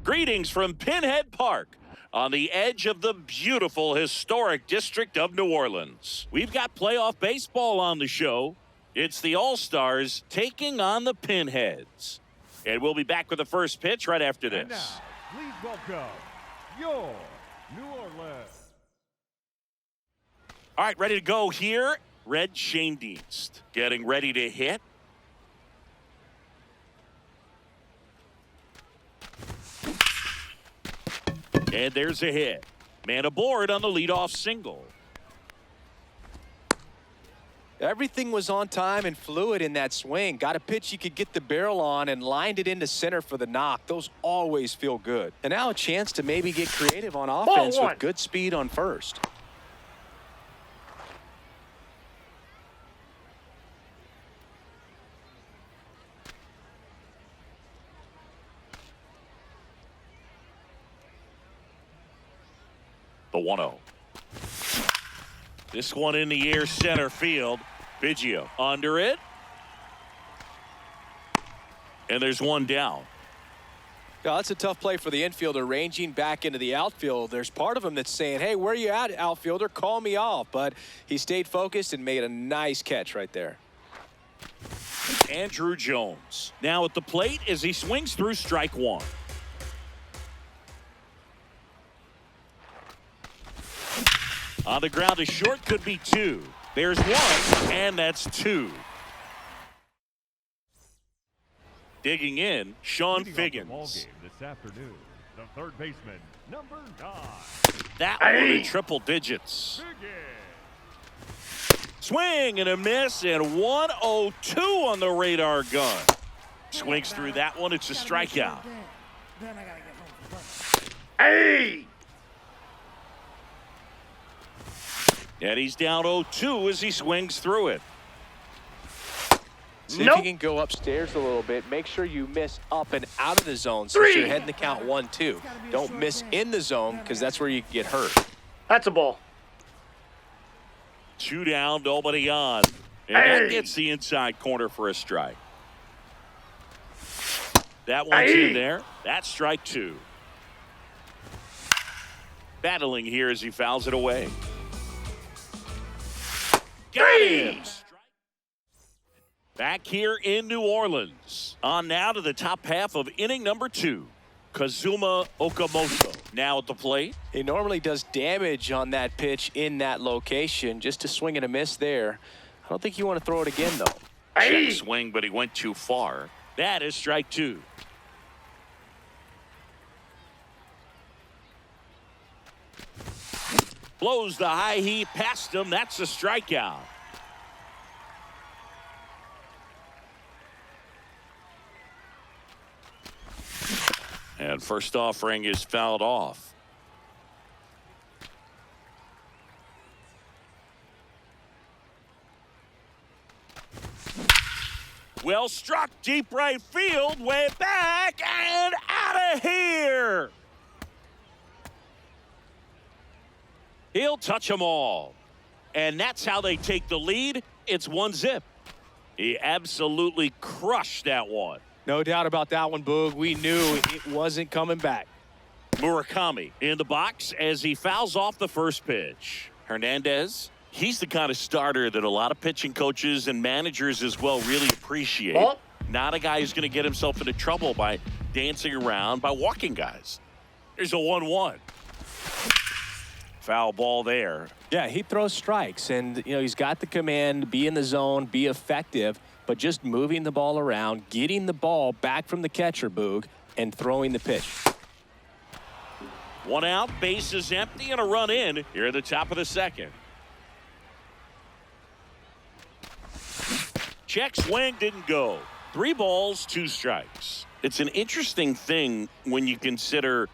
Greetings from Pinhead Park on the edge of the beautiful historic district of New Orleans. We've got playoff baseball on the show. It's the All-Stars taking on the Pinheads. And we'll be back with the first pitch right after And this. now, please welcome your New Orleans. All right, ready to go here. Red Schoendienst getting ready to hit. And there's a hit. Man aboard on the leadoff single. Everything was on time and fluid in that swing. Got a pitch you could get the barrel on and lined it into center for the knock. Those always feel good. And now a chance to maybe get creative on offense one. with good speed on first. The 1-0. This one in the air center field. Biggio under it. And there's one down. Yeah, that's a tough play for the infielder ranging back into the outfield. There's part of him that's saying, hey, where are you at, outfielder? Call me off. But he stayed focused and made a nice catch right there. Andruw Jones now at the plate as he swings through strike one. On the ground to short, could be two. There's one, and that's two. Digging in, Sean Leading off the ball Figgins. game this afternoon, the third baseman, number 9. That one in triple digits. Figgins. Swing and a miss, and 102 on the radar gun. Swings through that one. It's a strikeout. Then I gotta get home for lunch. Hey! And he's down 0-2 as he swings through it. See if you can go upstairs a little bit. Make sure you miss up and out of the zone since you're heading to count 1-2. Don't miss in the zone because that's where you get hurt. That's a ball. 2 down, nobody on. And that gets the inside corner for a strike. That one's in there. That's strike 2. Battling here as he fouls it away. Got him. Back here in New Orleans. On now to the top half of inning number 2. Kazuma Okamoto now at the plate. He normally does damage on that pitch in that location. Just a swing and a miss there. I don't think you want to throw it again, though. Check swing, but he went too far. That is strike 2. Blows the high heat past him. That's a strikeout. And first offering is fouled off. Well struck deep right field, way back and out of here. He'll touch them all. And that's how they take the lead. It's 1-0. He absolutely crushed that one. No doubt about that one, Boog. We knew it wasn't coming back. Murakami in the box as he fouls off the first pitch. Hernandez, he's the kind of starter that a lot of pitching coaches and managers as well really appreciate. Ball. Not a guy who's going to get himself into trouble by dancing around, by walking guys. There's a 1-1. Foul ball there. Yeah, he throws strikes, and he's got the command, be in the zone, be effective, but just moving the ball around, getting the ball back from the catcher, Boog, and throwing the pitch. 1 out, bases empty, and a run in here at the top of the second. Check swing didn't go. 3 balls, 2 strikes. It's an interesting thing when you consider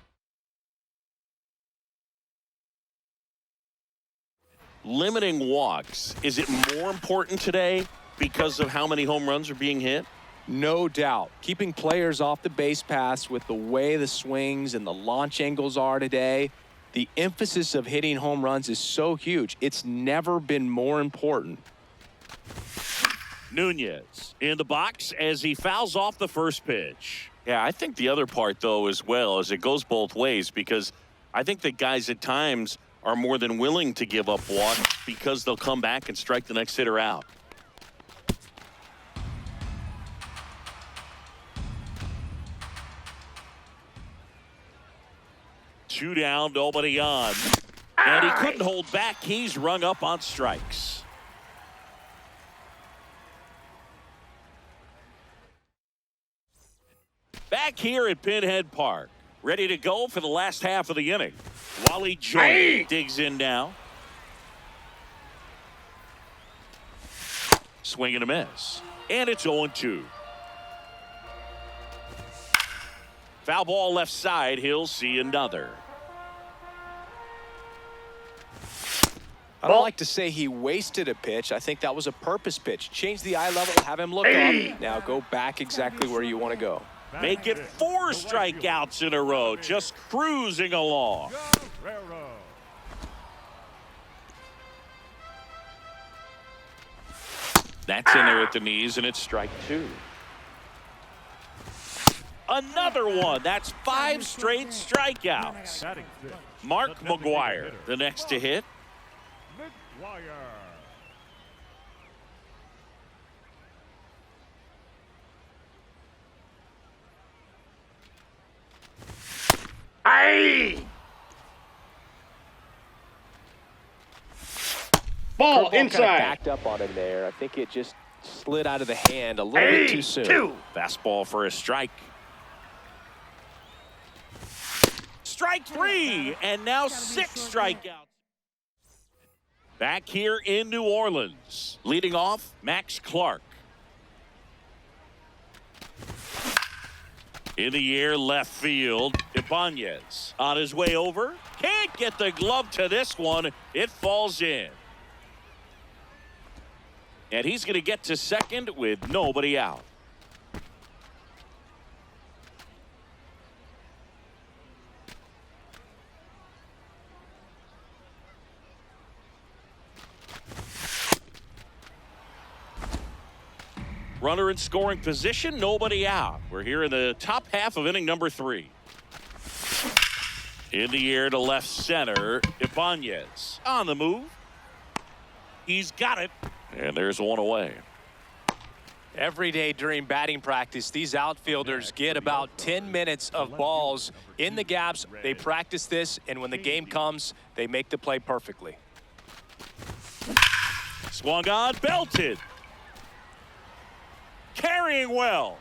limiting walks, is it more important today because of how many home runs are being hit? No doubt. Keeping players off the base paths with the way the swings and the launch angles are today, the emphasis of hitting home runs is so huge. It's never been more important. Nunez in the box as he fouls off the first pitch. Yeah, I think the other part, though, as well, is it goes both ways because I think that guys at times are more than willing to give up walks because they'll come back and strike the next hitter out. Two down, nobody on. And he couldn't hold back. He's rung up on strikes. Back here at Pinhead Park, ready to go for the last half of the inning. Wally Joyner digs in now. Swing and a miss. And it's 0-2. Foul ball left side. He'll see another. I don't like to say he wasted a pitch. I think that was a purpose pitch. Change the eye level, have him look up. Now go back exactly where you want to go. Make it 4 strikeouts in a row, just cruising along. Guerrero. That's in there at the knees, and it's strike 2. Another one. That's 5 straight strikeouts. Batting six. Mark The designated McGuire, hitter, the next to hit. McGuire. Ball Curveball kinda inside. backed up on him there. I think it just slid out of the hand a little bit too soon. Fastball for a strike. Strike 3, and now 6 strikeouts. Back here in New Orleans, leading off, Max Clark. In the air, left field, Ibanez on his way over. Can't get the glove to this one. It falls in. And he's going to get to second with nobody out. Runner in scoring position, nobody out. We're here in the top half of inning number 3. In the air to left center, Ibanez on the move. He's got it, and there's one away. Every day during batting practice, these outfielders get about 10 minutes of balls in the gaps. They practice this, and when the game comes, they make the play perfectly. Swung on, belted. Carrying well.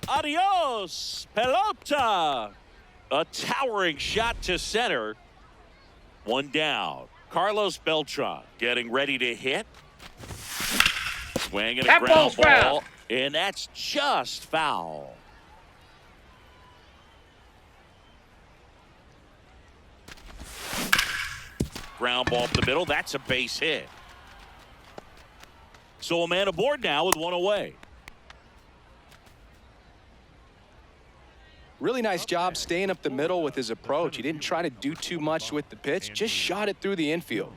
Adios, pelota. A towering shot to center. One down. Carlos Beltran getting ready to hit. Swing and a That ground ball's ball. foul. And that's just foul. Ground ball up the middle. That's a base hit. So a man aboard now with one away. Really nice job staying up the middle with his approach. He didn't try to do too much with the pitch, just shot it through the infield.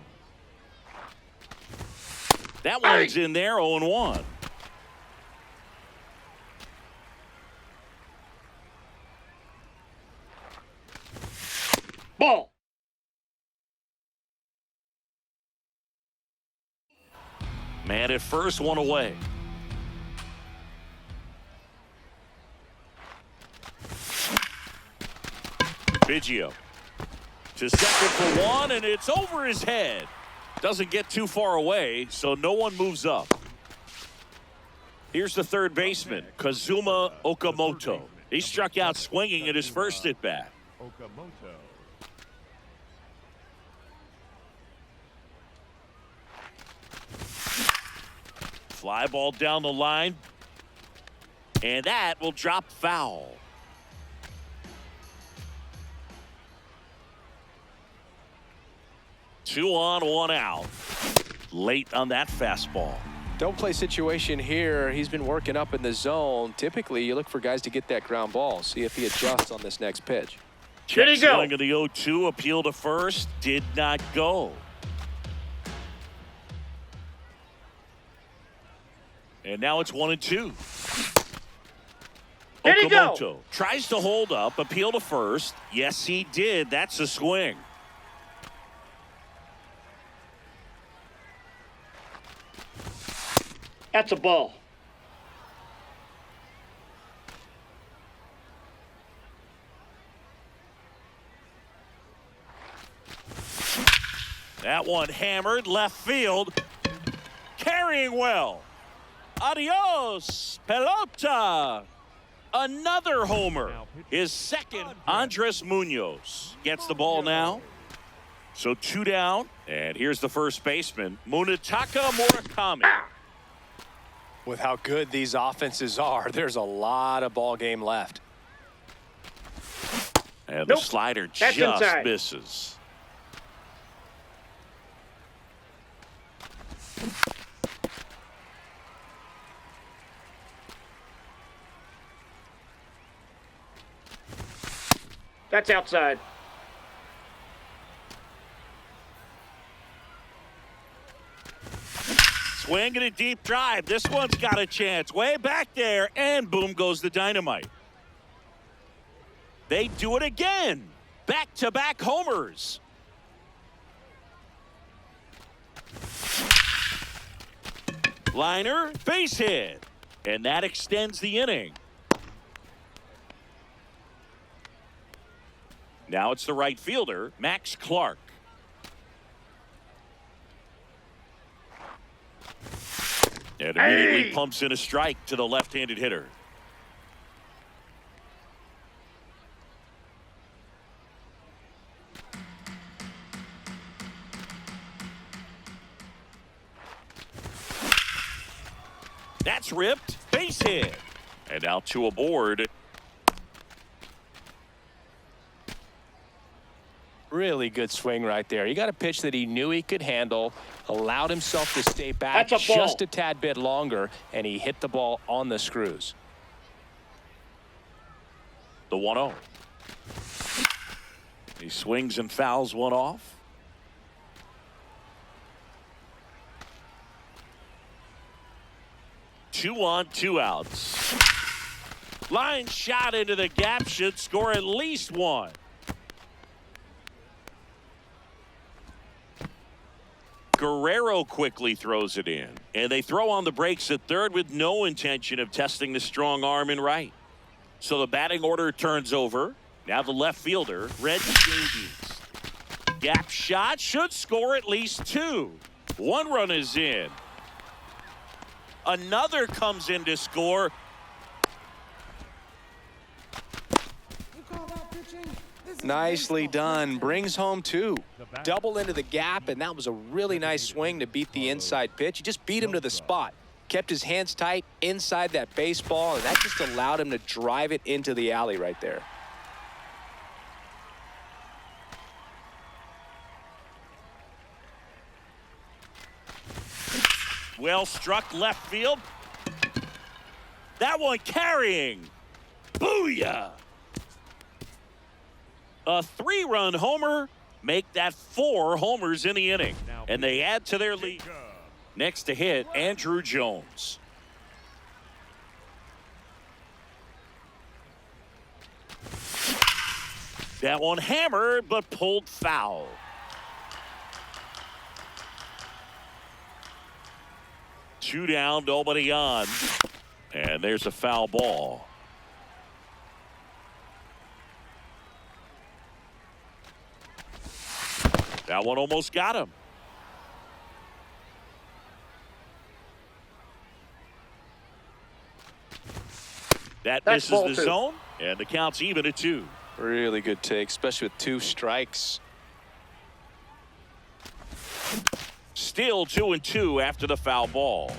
That one's in there, 0-1. Ball. Man at first, one away. Biggio to second for one, and it's over his head. Doesn't get too far away, so no one moves up. Here's the third baseman, Kazuma Okamoto. He struck out swinging at his first at bat. Okamoto. Fly ball down the line, and that will drop foul. 2 on, 1 out. Late on that fastball. Don't play situation here. He's been working up in the zone. Typically, you look for guys to get that ground ball. See if he adjusts on this next pitch. Did he Check go? swing of the 0-2. Appeal to first. Did not go. And now it's 1-2. Did he go? Okamoto tries to hold up. Appeal to first. Yes, he did. That's a swing. That's a ball. That one hammered left field. Carrying well. Adios, pelota. Another homer. His second. Andres Munoz gets the ball now. So 2 down. And here's the first baseman, Munetaka Murakami. With how good these offenses are, there's a lot of ball game left. And the Nope. slider That's just inside. misses. That's outside. Swing and a deep drive. This one's got a chance. Way back there, and boom goes the dynamite. They do it again. Back-to-back homers. Liner, base hit. And that extends the inning. Now it's the right fielder, Max Clark. And immediately Hey! pumps in a strike to the left-handed hitter. That's ripped. Base hit. And now 2 aboard. Really good swing right there. He got a pitch that he knew he could handle, allowed himself to stay back That's a ball. just a tad bit longer, and he hit the ball on the screws. The 1-0. He swings and fouls one off. Two on, 2 outs. Line shot into the gap should score at least 1. Guerrero quickly throws it in, and they throw on the brakes at third with no intention of testing the strong arm in right. So the batting order turns over. Now the left fielder, Red Davies. Gap shot should score at least 2. 1 run is in. Another comes in to score. You call that pitching? This is Nicely baseball. done. Brings home 2. Double into the gap, and that was a really nice swing to beat the inside pitch. He just beat him to the spot. Kept his hands tight inside that baseball, and that just allowed him to drive it into the alley right there. Well struck left field. That one carrying. Booyah! A 3-run homer. Make that 4 homers in the inning. And they add to their lead. Next to hit, Andrew Jones. That one hammered, but pulled foul. Two down, nobody on. And there's a foul ball. That one almost got him. That That's misses ball the 2. zone, and the count's even at 2. Really good take, especially with 2 strikes. Still 2-2 after the foul ball.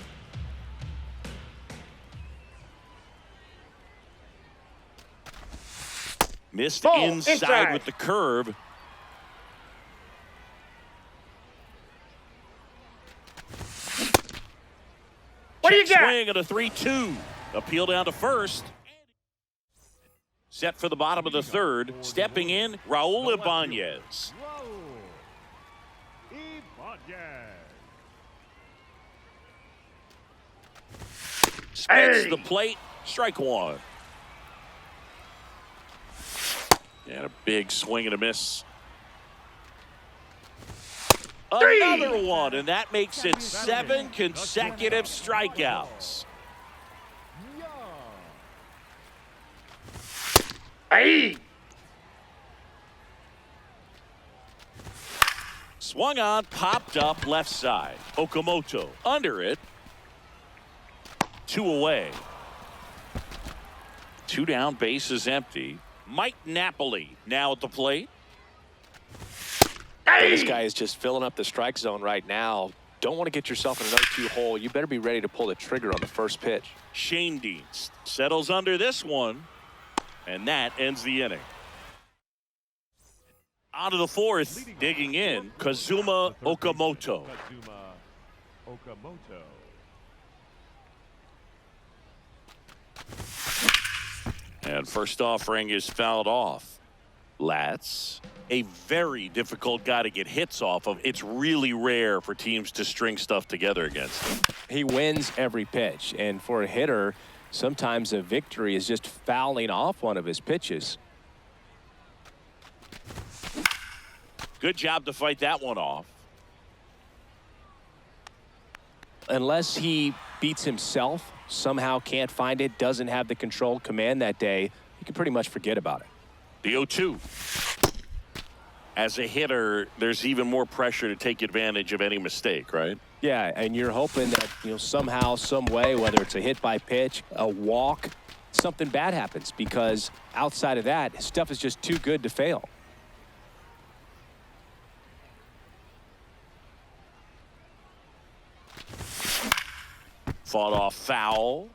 Missed Ball, inside inside. with the curve. What do you Check got? swing and a 3-2. Appeal down to first. Set for the bottom of the third. Stepping in, Raul Ibanez. Raul Ibanez. Spins Hey. the plate. Strike one. And a big swing and a miss. Another one, and that makes it 7 consecutive strikeouts. Hey. Swung on, popped up left side. Okamoto under it. 2 away. 2 down, bases empty. Mike Napoli now at the plate. This guy is just filling up the strike zone right now. Don't want to get yourself in an 0-2 hole. You better be ready to pull the trigger on the first pitch. Shane Dienst settles under this one, and that ends the inning. On to the fourth, digging in, Kazuma Okamoto. Kazuma Okamoto. And first offering is fouled off. Latz, a very difficult guy to get hits off of. It's really rare for teams to string stuff together against him. He wins every pitch, and for a hitter, sometimes a victory is just fouling off one of his pitches. Good job to fight that one off. Unless he beats himself, somehow can't find it, doesn't have the control command that day, you can pretty much forget about it. The 0-2. As a hitter, there's even more pressure to take advantage of any mistake, right? Yeah, and you're hoping that, somehow, some way, whether it's a hit by pitch, a walk, something bad happens, because outside of that, his stuff is just too good to fail. Fought off foul.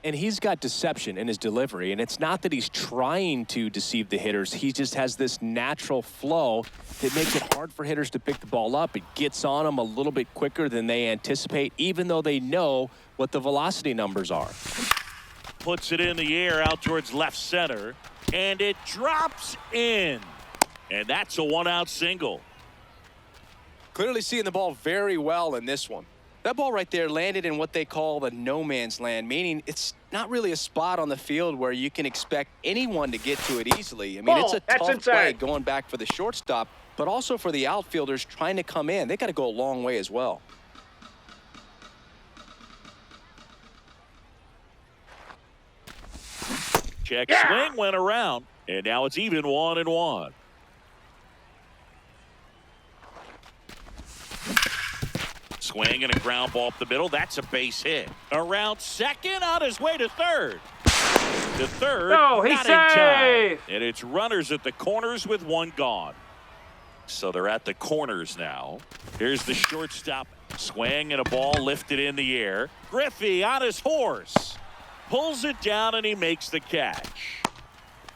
And he's got deception in his delivery, and it's not that he's trying to deceive the hitters. He just has this natural flow that makes it hard for hitters to pick the ball up. It gets on them a little bit quicker than they anticipate, even though they know what the velocity numbers are. Puts it in the air out towards left center, and it drops in. And that's a 1-out single. Clearly seeing the ball very well in this one. That ball right there landed in what they call the no man's land, meaning it's not really a spot on the field where you can expect anyone to get to it easily. I mean, it's a That's tough inside. play going back for the shortstop, but also for the outfielders trying to come in. They got to go a long way as well. Check swing went around, and now it's even 1-1. Swing and a ground ball up the middle. That's a base hit. Around second, on his way to third. The third, No, he's not in time. safe. And it's runners at the corners with 1 gone. So they're at the corners now. Here's the shortstop. Swing and a ball lifted in the air. Griffey on his horse. Pulls it down and he makes the catch.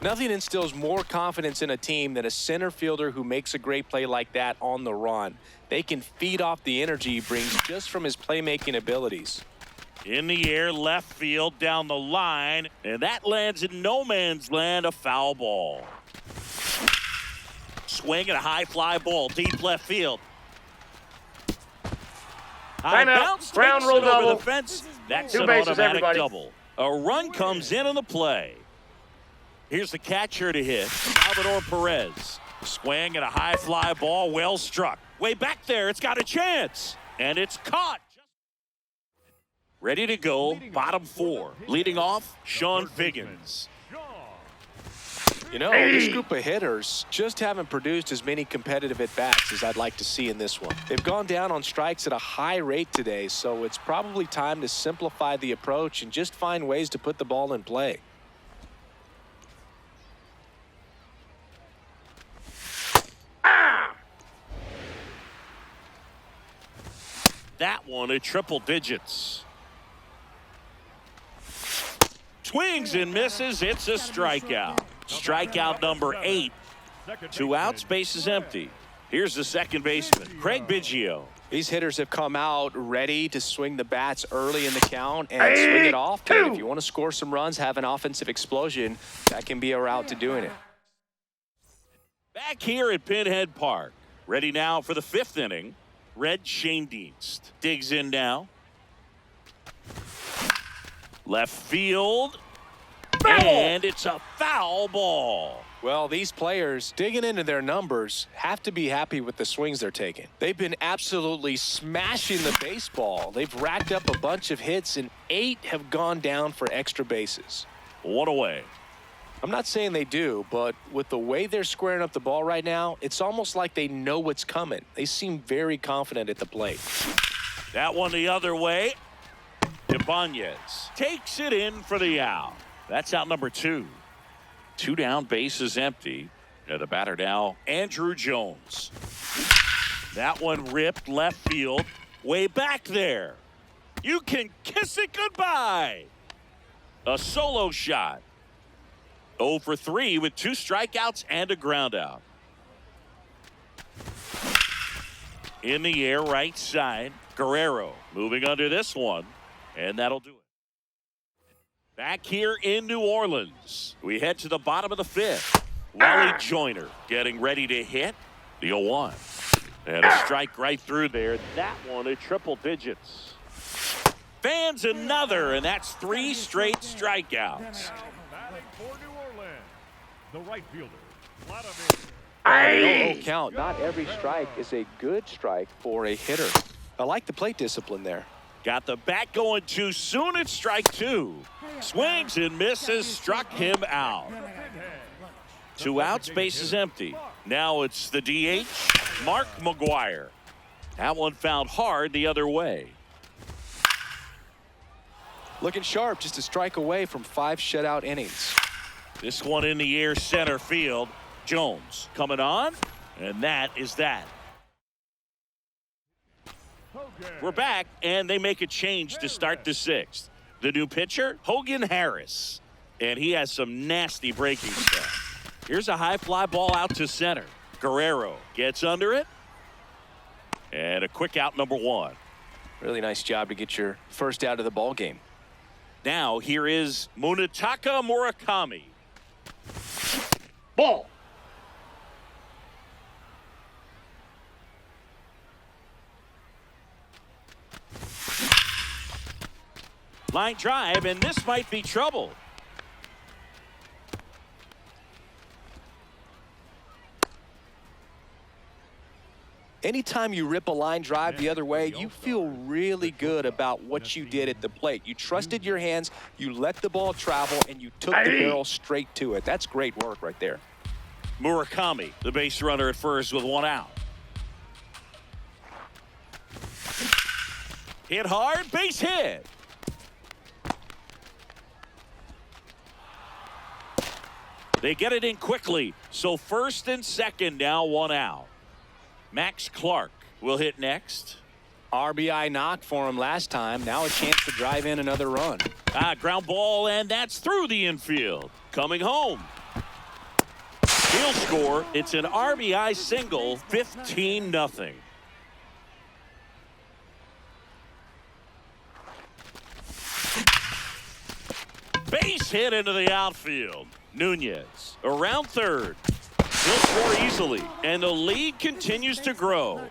Nothing instills more confidence in a team than a center fielder who makes a great play like that on the run. They can feed off the energy he brings just from his playmaking abilities. In the air, left field, down the line, and that lands in no man's land, a foul ball. Swing and a high fly ball, deep left field. High Timeout. bounce, Ground takes rule it over double. the fence. That's Two an bases, automatic everybody. double. A run comes in on the play. Here's the catcher to hit, Salvador Perez. Swing and a high fly ball, well struck. Way back there, it's got a chance, and it's caught. Ready to go, bottom 4. Leading off, Sean Figgins. This group of hitters just haven't produced as many competitive at-bats as I'd like to see in this one. They've gone down on strikes at a high rate today, so it's probably time to simplify the approach and just find ways to put the ball in play. That one at triple digits. Swings and misses. It's a strikeout. Strikeout number 8. 2 outs, base is empty. Here's the second baseman, Craig Biggio. These hitters have come out ready to swing the bats early in the count and swing it off. But if you want to score some runs, have an offensive explosion, that can be a route to doing it. Back here at Pinhead Park. Ready now for the 5th inning. Red Schoendienst digs in now. Left field. And it's a foul ball. Well, these players digging into their numbers have to be happy with the swings they're taking. They've been absolutely smashing the baseball. They've racked up a bunch of hits, and 8 have gone down for extra bases. One away. I'm not saying they do, but with the way they're squaring up the ball right now, it's almost like they know what's coming. They seem very confident at the plate. That one the other way. Ibanez takes it in for the out. That's out number 2. 2 down, base is empty. And the batter now, Andruw Jones. That one ripped left field, way back there. You can kiss it goodbye. A solo shot. 0 for 3 with 2 strikeouts and a ground out. In the air, right side. Guerrero moving under this one, and that'll do it. Back here in New Orleans, we head to the bottom of the 5th. Wally Joyner getting ready to hit the 0-1. And a strike right through there. That one at triple digits. Fans another, and that's 3 straight strikeouts. Batting for New Orleans, the right fielder, Vladimir. No count. Not every strike is a good strike for a hitter. I like the plate discipline there. Got the bat going too soon at strike 2. Swings and misses, struck him out. 2 outs, base is empty. Now it's the DH, Mark McGwire. That one found hard the other way. Looking sharp, just a strike away from 5 shutout innings. This one in the air, center field. Jones coming on, and that is that. We're back, and they make a change to start the 6th. The new pitcher, Hogan Harris, and he has some nasty breaking stuff. Here's a high fly ball out to center. Guerrero gets under it, and a quick out, number 1. Really nice job to get your first out of the ball game. Now here is Munetaka Murakami. Ball. Line drive, and this might be trouble. Anytime you rip a line drive the other way, you feel really good about what you did at the plate. You trusted your hands, you let the ball travel, and you took the barrel straight to it. That's great work right there. Murakami, the base runner at first with 1 out. Hit hard, base hit. They get it in quickly, so first and second now 1 out. Max Clark will hit next. RBI knock for him last time. Now a chance to drive in another run. Ground ball, and that's through the infield. Coming home. He'll score. It's an RBI single, 15-0. Base hit into the outfield. Nunez around third. He'll score easily, and the lead continues to grow.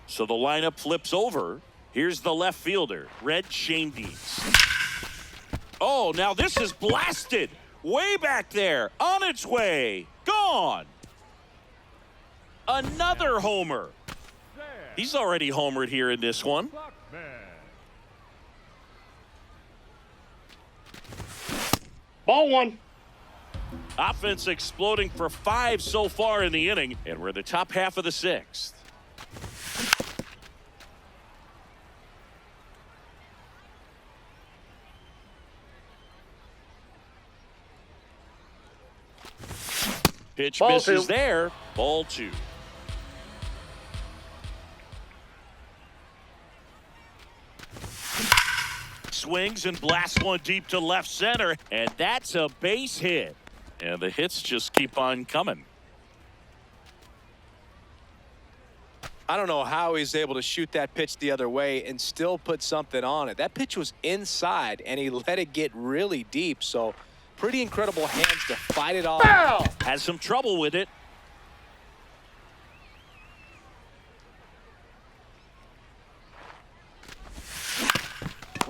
So the lineup flips over. Here's the left fielder, Red Schoendienst. Oh, now this is blasted. Way back there, on its way, gone. Another homer. He's already homered here in this one. Ball 1. Offense exploding for 5 so far in the inning, and we're in the top half of the 6th. Pitch Ball misses 2. there. Ball 2. Swings and blasts one deep to left center, and that's a base hit. And the hits just keep on coming. I don't know how he's able to shoot that pitch the other way and still put something on it. That pitch was inside, and he let it get really deep. So pretty incredible hands to fight it off. Has some trouble with it.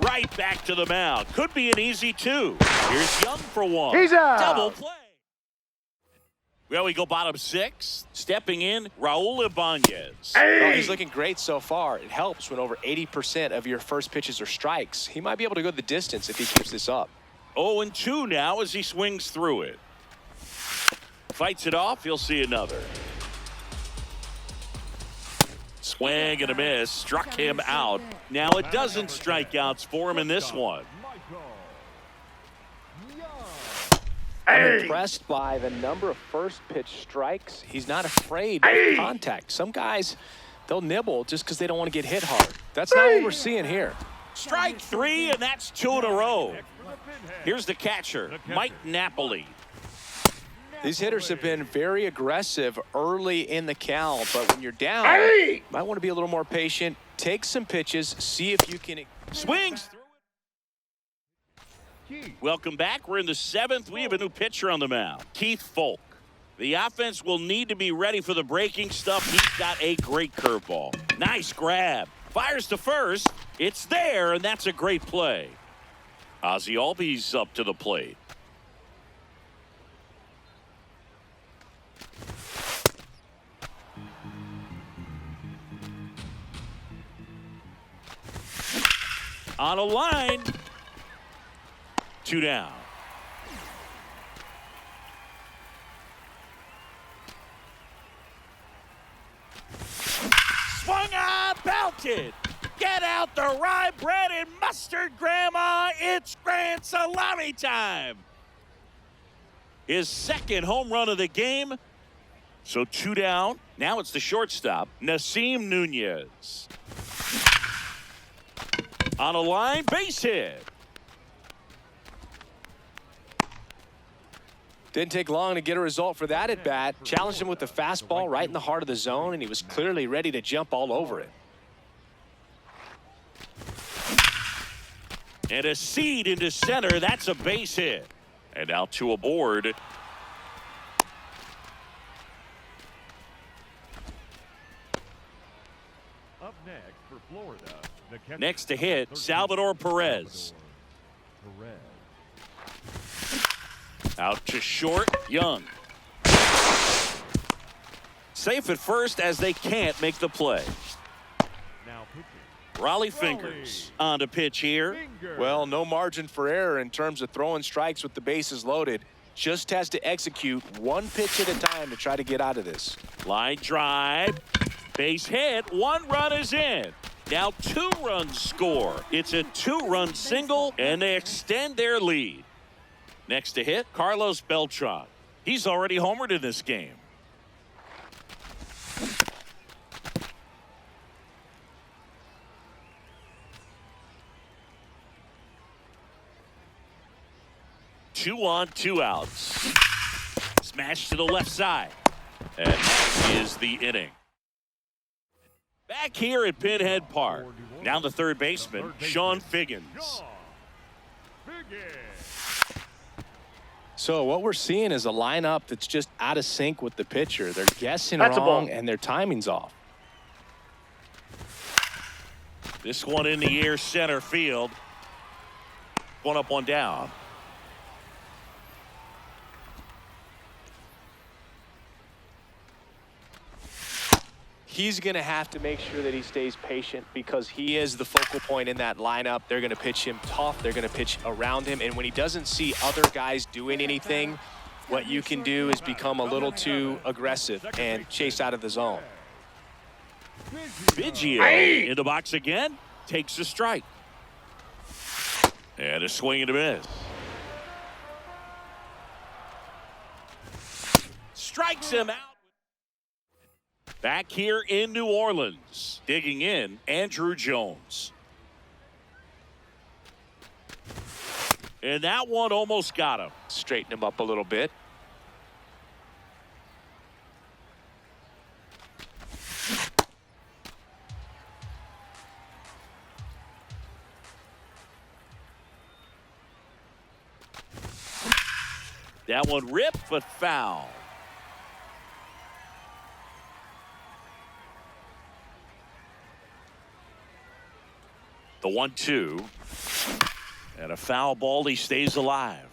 Right back to the mound. Could be an easy 2. Here's Young for 1. He's out. Double play. Well, we go bottom 6. Stepping in, Raul Ibanez. Oh, he's looking great so far. It helps when over 80% of your first pitches are strikes. He might be able to go the distance if he keeps this up. 0-2 now as he swings through it. Fights it off. He'll see another. Swing and a miss. Struck him out. Now a dozen strikeouts for him in this one. I'm impressed by the number of first pitch strikes. He's not afraid of contact. Some guys, they'll nibble just because they don't want to get hit hard. That's not what we're seeing here. Strike 3, and that's 2 in a row. Here's the catcher, Mike Napoli. These hitters have been very aggressive early in the count, but when you're down, you might want to be a little more patient. Take some pitches, see if you can. Swings through it. Welcome back. We're in the 7th. We have a new pitcher on the mound, Keith Folk. The offense will need to be ready for the breaking stuff. He's got a great curveball. Nice grab. Fires to first. It's there, and that's a great play. Ozzie Albies up to the plate. On a line. 2 down. Swung on, belted. Get out the rye bread and mustard, Grandma. It's grand salami time. His 2nd home run of the game. So 2 down. Now it's the shortstop, Nasim Nunez. On a line, base hit. Didn't take long to get a result for that at bat. Challenged him with the fastball right in the heart of the zone, and he was clearly ready to jump all over it. And a seed into center. That's a base hit. And now 2 aboard. Up next for Florida, the catcher, Next to hit, Salvador Perez. Perez. Out to short, Young. Safe at first as they can't make the play. Now pitching. Raleigh Fingers on to pitch here. Finger. Well, no margin for error in terms of throwing strikes with the bases loaded. Just has to execute one pitch at a time to try to get out of this. Line drive. Base hit. 1 run is in. Now 2 runs score. It's a 2-run single, and they extend their lead. Next to hit, Carlos Beltran. He's already homered in this game. Two on, 2 outs. Smash to the left side. And that is the inning. Back here at Pinhead Park. Now the third baseman, Sean Figgins. So what we're seeing is a lineup that's just out of sync with the pitcher. They're guessing That's a wrong, ball. and their timing's off. This one in the air, center field. 1 up, 1 down. He's going to have to make sure that he stays patient because he is the focal point in that lineup. They're going to pitch him tough. They're going to pitch around him. And when he doesn't see other guys doing anything, what you can do is become a little too aggressive and chase out of the zone. Biggio in the box again. Takes a strike. And a swing and a miss. Strikes him out. Back here in New Orleans, digging in, Andrew Jones. And that one almost got him. Straighten him up a little bit. That one ripped, but foul. The 1-2. And a foul ball. He stays alive.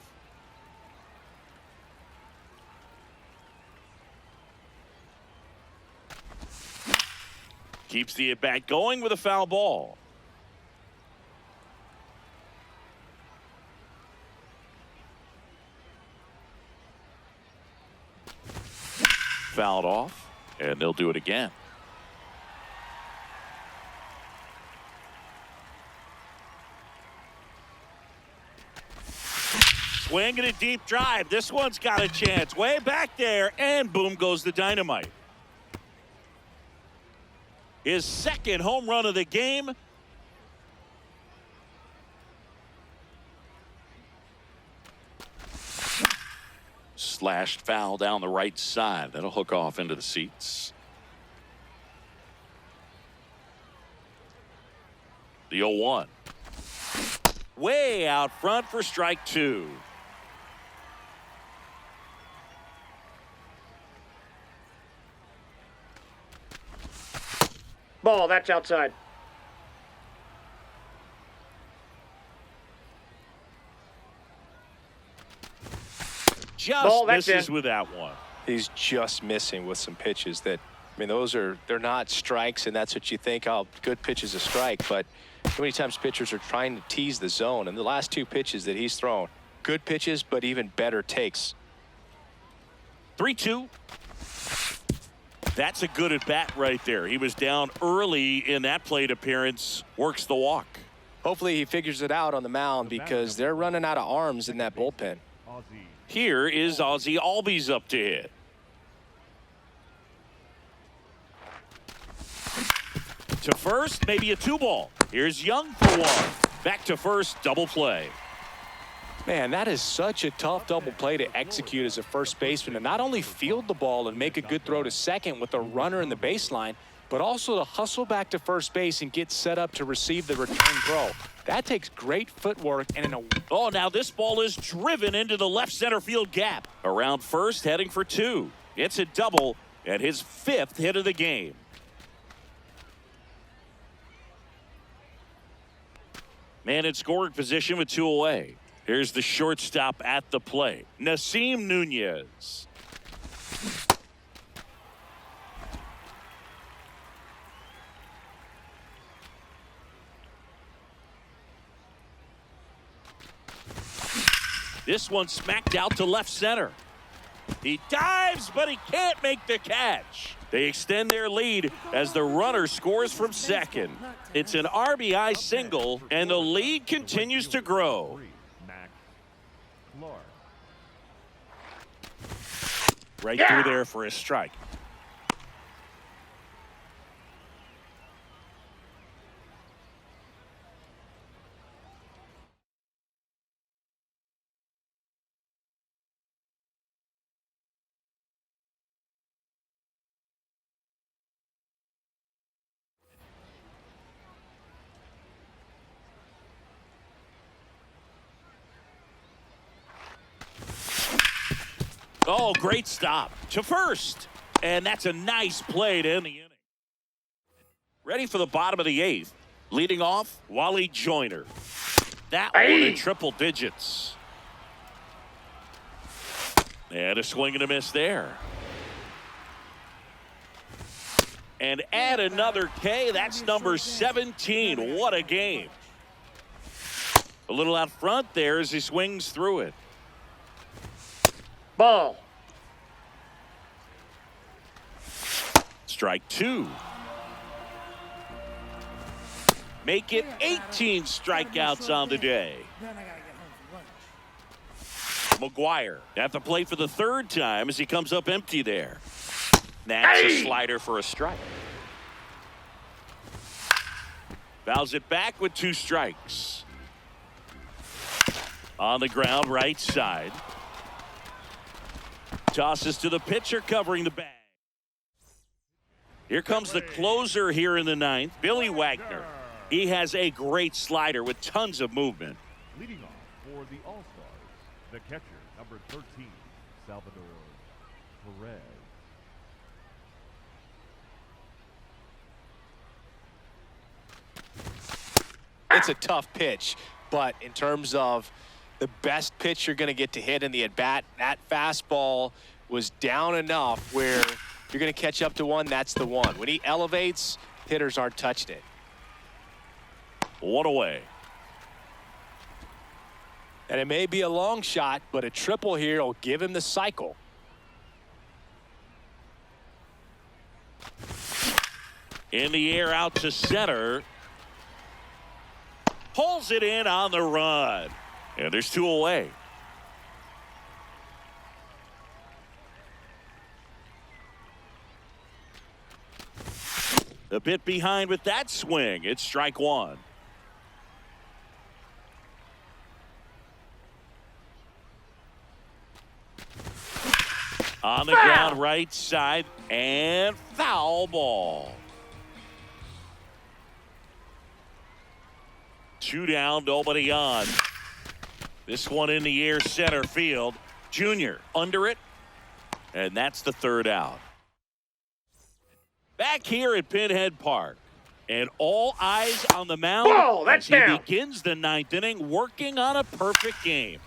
Keeps the at-bat going with a foul ball. Fouled off, and they'll do it again. Swinging a deep drive. This one's got a chance. Way back there, and boom goes the dynamite. His second home run of the game. Slashed foul down the right side. That'll hook off into the seats. The 0-1. Way out front for strike two. Ball, that's outside. Just Ball, that's misses in. with that one. He's just missing with some pitches that, I mean, they're not strikes, and that's what you think, oh, good pitch is a strike. But how many times pitchers are trying to tease the zone? And the last two pitches that he's thrown, good pitches, but even better takes. 3-2. That's a good at bat right there. He was down early in that plate appearance. Works the walk. Hopefully he figures it out on the mound because they're running out of arms in that bullpen. Ozzie. Here is Ozzie Albies up to hit. To first, maybe a 2-ball. Here's Young for one. Back to first, double play. Man, that is such a tough double play to execute as a first baseman, and not only field the ball and make a good throw to second with a runner in the baseline, but also to hustle back to first base and get set up to receive the return throw. That takes great footwork and Oh, now this ball is driven into the left center field gap. Around first, heading for two. It's a double and his 5th hit of the game. Man in scoring position with 2 away. Here's the shortstop at the plate, Nasim Nunez. This one smacked out to left center. He dives, but he can't make the catch. They extend their lead as the runner scores from second. It's an RBI single, and the lead continues to grow. Max Clark. Right through there for a strike. Oh, great stop to first. And that's a nice play to end the inning. Ready for the bottom of the 8th. Leading off, Wally Joyner. That one in triple digits. And a swing and a miss there. And add another K. That's number 17. What a game. A little out front there as he swings through it. Ball. Strike 2. Make it 18 strikeouts on the day. Then I gotta get home for lunch. McGuire at the plate for the 3rd time as he comes up empty there. That's a slider for a strike. Fouls it back with 2 strikes. On the ground, right side. Tosses to the pitcher covering the bag. Here comes the closer here in the 9th, Billy Wagner. He has a great slider with tons of movement. Leading off for the All-Stars, the catcher, number 13, Salvador Perez. It's a tough pitch, but in terms of the best pitch you're going to get to hit in the at-bat, that fastball was down enough where you're going to catch up to one, that's the one. When he elevates, hitters aren't touching it. 1 away. And it may be a long shot, but a triple here will give him the cycle. In the air out to center. Pulls it in on the run. And there's 2 away. A bit behind with that swing. It's strike 1. On the ground right side and foul ball. 2 down, nobody on. This one in the air center field. Junior under it. And that's the 3rd out. Back here at Pinhead Park. And all eyes on the mound Whoa, that's as he down. begins the 9th inning working on a perfect game.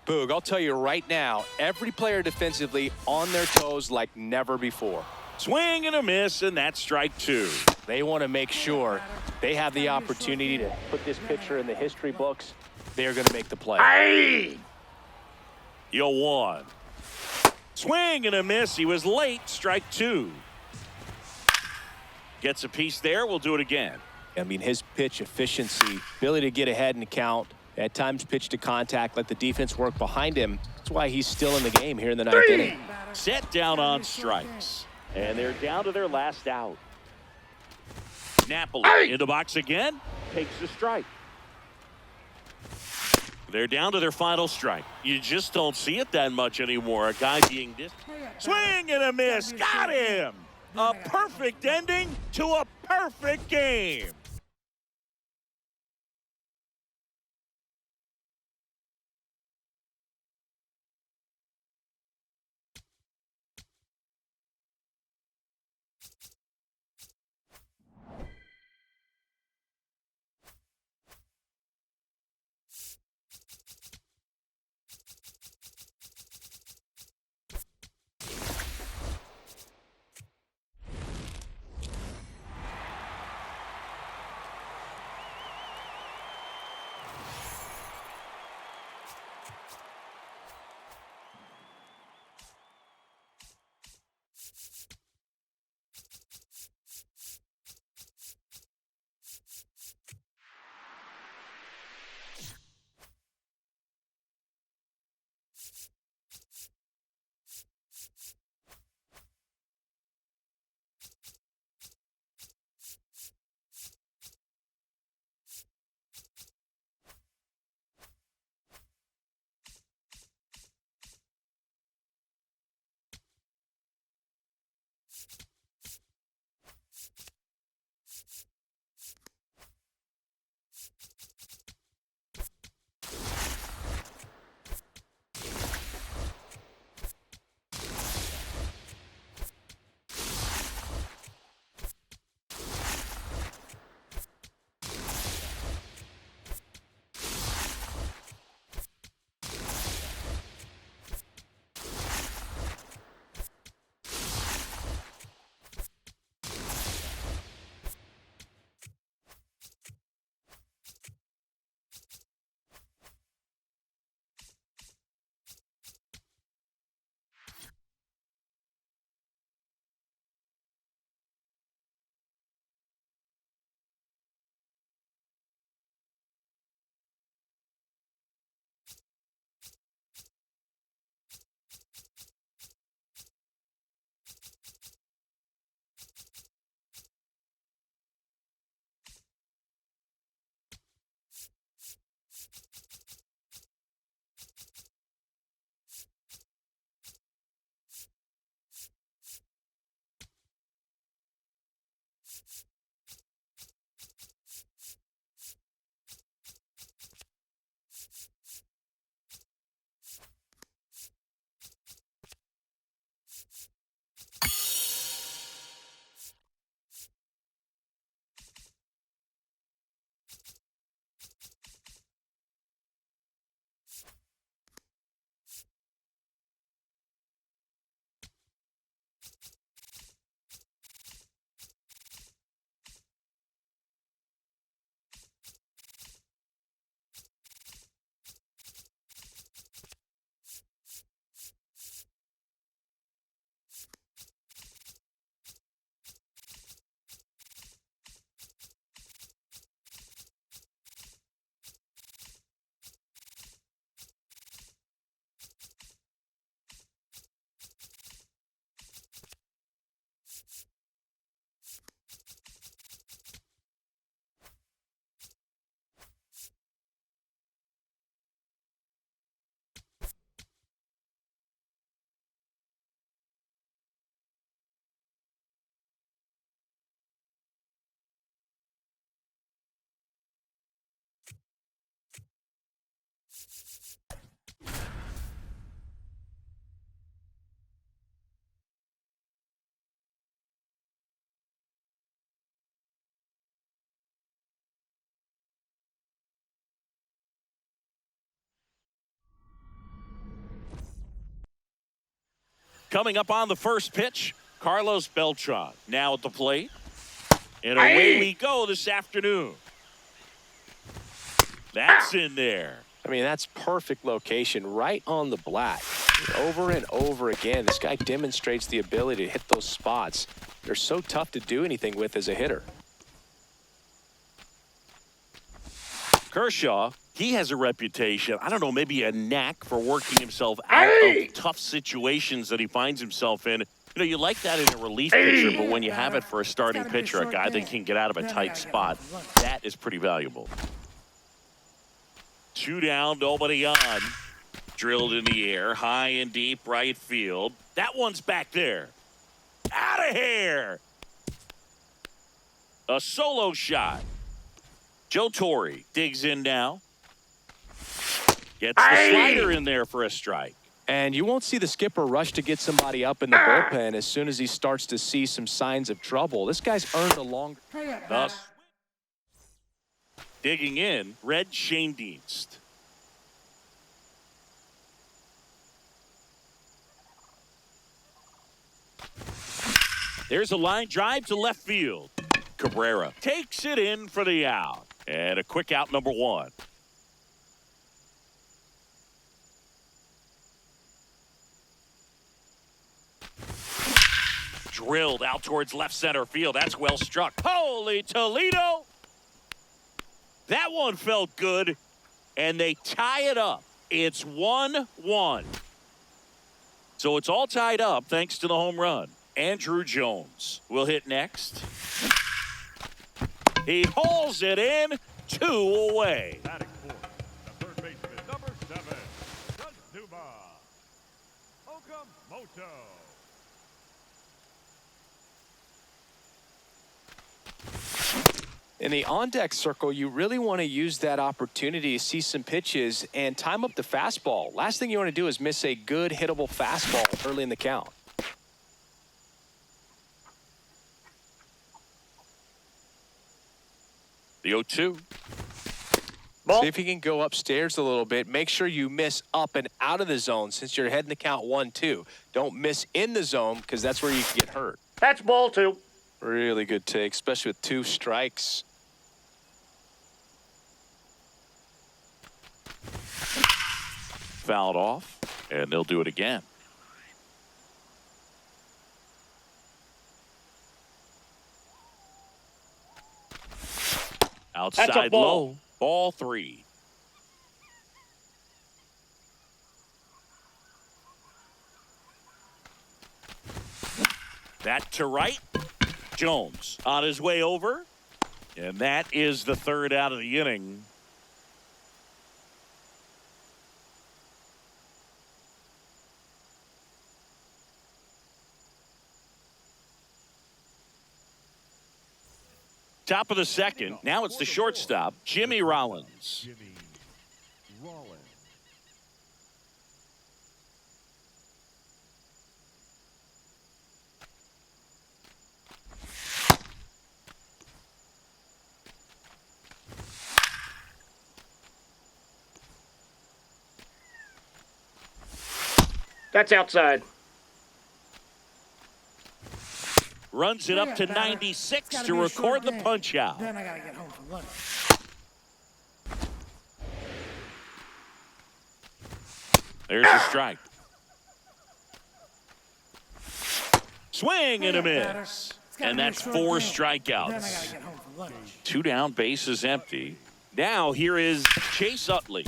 Boog, I'll tell you right now, every player defensively on their toes like never before. Swing and a miss, and that's strike 2. They want to make sure they have the opportunity to put this pitcher in the history books. They're going to make the play. Aye. 0-1. Swing and a miss. He was late. Strike 2. Gets a piece there. We'll do it again. I mean, his pitch efficiency, ability to get ahead in the count, at times pitch to contact, let the defense work behind him. That's why he's still in the game here in the 9th inning. Set down on strikes. And they're down to their last out. Napoli in the box again. Takes the strike. They're down to their final strike. You just don't see it that much anymore. A guy being this. Swing and a miss. Got him. A perfect ending to a perfect game. Coming up on the first pitch, Carlos Beltran now at the plate. And away we go this afternoon. That's in there. I mean, that's perfect location, right on the black. Over and over again, this guy demonstrates the ability to hit those spots. They're so tough to do anything with as a hitter. Kershaw, he has a reputation, I don't know, maybe a knack for working himself out of tough situations that he finds himself in. You know, you like that in a relief pitcher, but when you have it for a starting pitcher, a guy that can get out of a tight spot, that is pretty valuable. 2 down, nobody on. Drilled in the air, high and deep right field. That one's back there. Out of here. A solo shot. Joe Torre digs in now. Gets the slider in there for a strike. And you won't see the skipper rush to get somebody up in the bullpen as soon as he starts to see some signs of trouble. This guy's earned a long... Thus, digging in, Red Schoendienst. There's a line drive to left field. Cabrera takes it in for the out. And a quick out, number 1. Drilled out towards left center field. That's well struck. Holy Toledo! That one felt good, and they tie it up. It's 1-1. So it's all tied up thanks to the home run. Andrew Jones will hit next. He hauls it in, 2 away. Batting fourth, the third baseman, number 7, Kazuma Okamoto. In the on-deck circle, you really want to use that opportunity to see some pitches and time up the fastball. Last thing you want to do is miss a good hittable fastball early in the count. The 0-2. See if you can go upstairs a little bit. Make sure you miss up and out of the zone since you're heading the count 1-2. Don't miss in the zone because that's where you can get hurt. That's ball 2. Really good take, especially with 2 strikes. Fouled off, and they'll do it again. Outside low, ball 3. That to right. Jones on his way over. And that is the 3rd out of the inning. Top of the 2nd. Now it's the shortstop, Jimmy Rollins. Jimmy Rollins. That's outside. Runs it up to 96 to record the punch out. Then I gotta get home for lunch. There's a strike. Swing and a miss. And that's 4 Then I strikeouts. gotta get home for lunch. 2 down, bases empty. Now here is Chase Utley.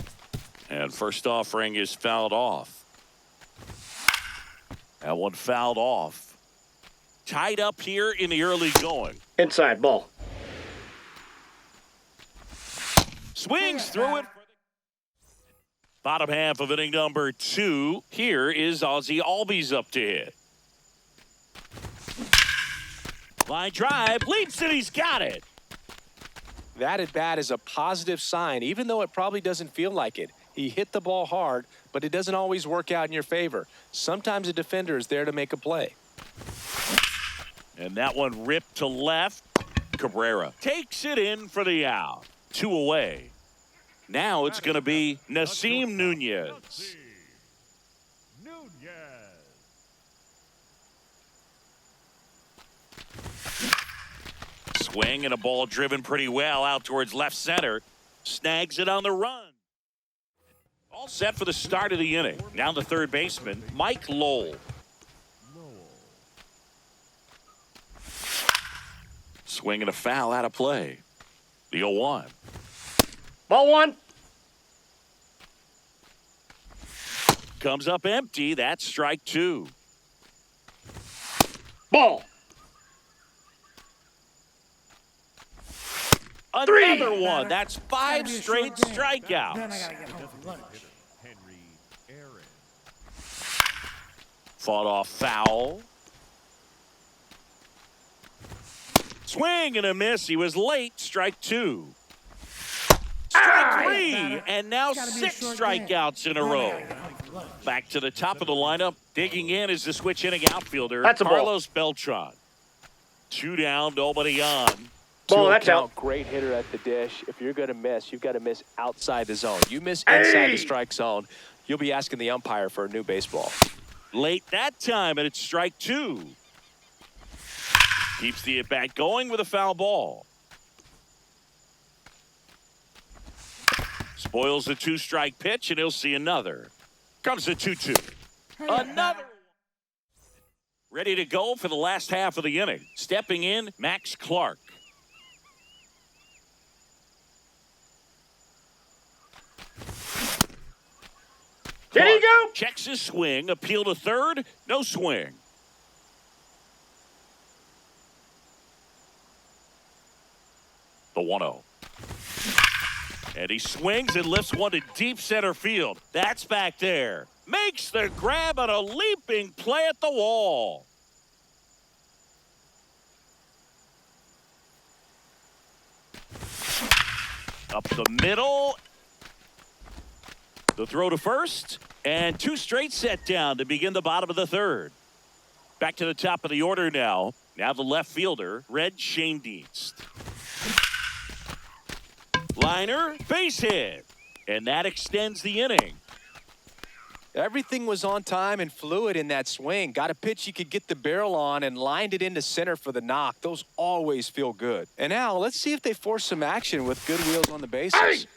And first offering is fouled off. That one fouled off. Tied up here in the early going. Inside ball. Swings through it. Bottom half of inning number 2. Here is Ozzie Albies up to hit. Line drive, leaps it, he's got it. That at bat is a positive sign, even though it probably doesn't feel like it. He hit the ball hard, but it doesn't always work out in your favor. Sometimes a defender is there to make a play. And that one ripped to left. Cabrera takes it in for the out. 2 away. Now it's going to be Nasim Nunez. Nunez. Swing and a ball driven pretty well out towards left center. Snags it on the run. All set for the start of the inning. Now the third baseman, Mike Lowell. Swing and a foul out of play. The 0-1. Ball one. Comes up empty. That's strike two. Ball. Another one. That's five Gotta be a straight short game. Then I strikeouts. gotta get home for lunch. Henry Aaron. Fought off foul. Swing and a miss. He was late. Strike two. Strike three. And now It's gotta be a 6 short strikeouts game. in a Then I row. gotta get home for lunch. Back to the top of the lineup. Digging in is the switch inning outfielder, That's a ball. Carlos Beltran. 2 down, nobody on. Ball, To that's account, out. great hitter at the dish. If you're going to miss, you've got to miss outside the zone. You miss inside the strike zone, you'll be asking the umpire for a new baseball. Late that time, and it's strike two. Keeps the at-bat going with a foul ball. Spoils the 2-strike pitch, and he'll see another. Comes the 2-2. Another. Ready to go for the last half of the inning. Stepping in, Max Clark. There you go. Checks his swing, appeal to third, no swing. The 1-0. And he swings and lifts one to deep center field. That's back there. Makes the grab on a leaping play at the wall. Up the middle. The throw to first, and 2 straight set down to begin the bottom of the third. Back to the top of the order now. Now the left fielder, Red Schoendienst. Liner, base hit, and that extends the inning. Everything was on time and fluid in that swing. Got a pitch you could get the barrel on and lined it into center for the knock. Those always feel good. And now let's see if they force some action with good wheels on the bases.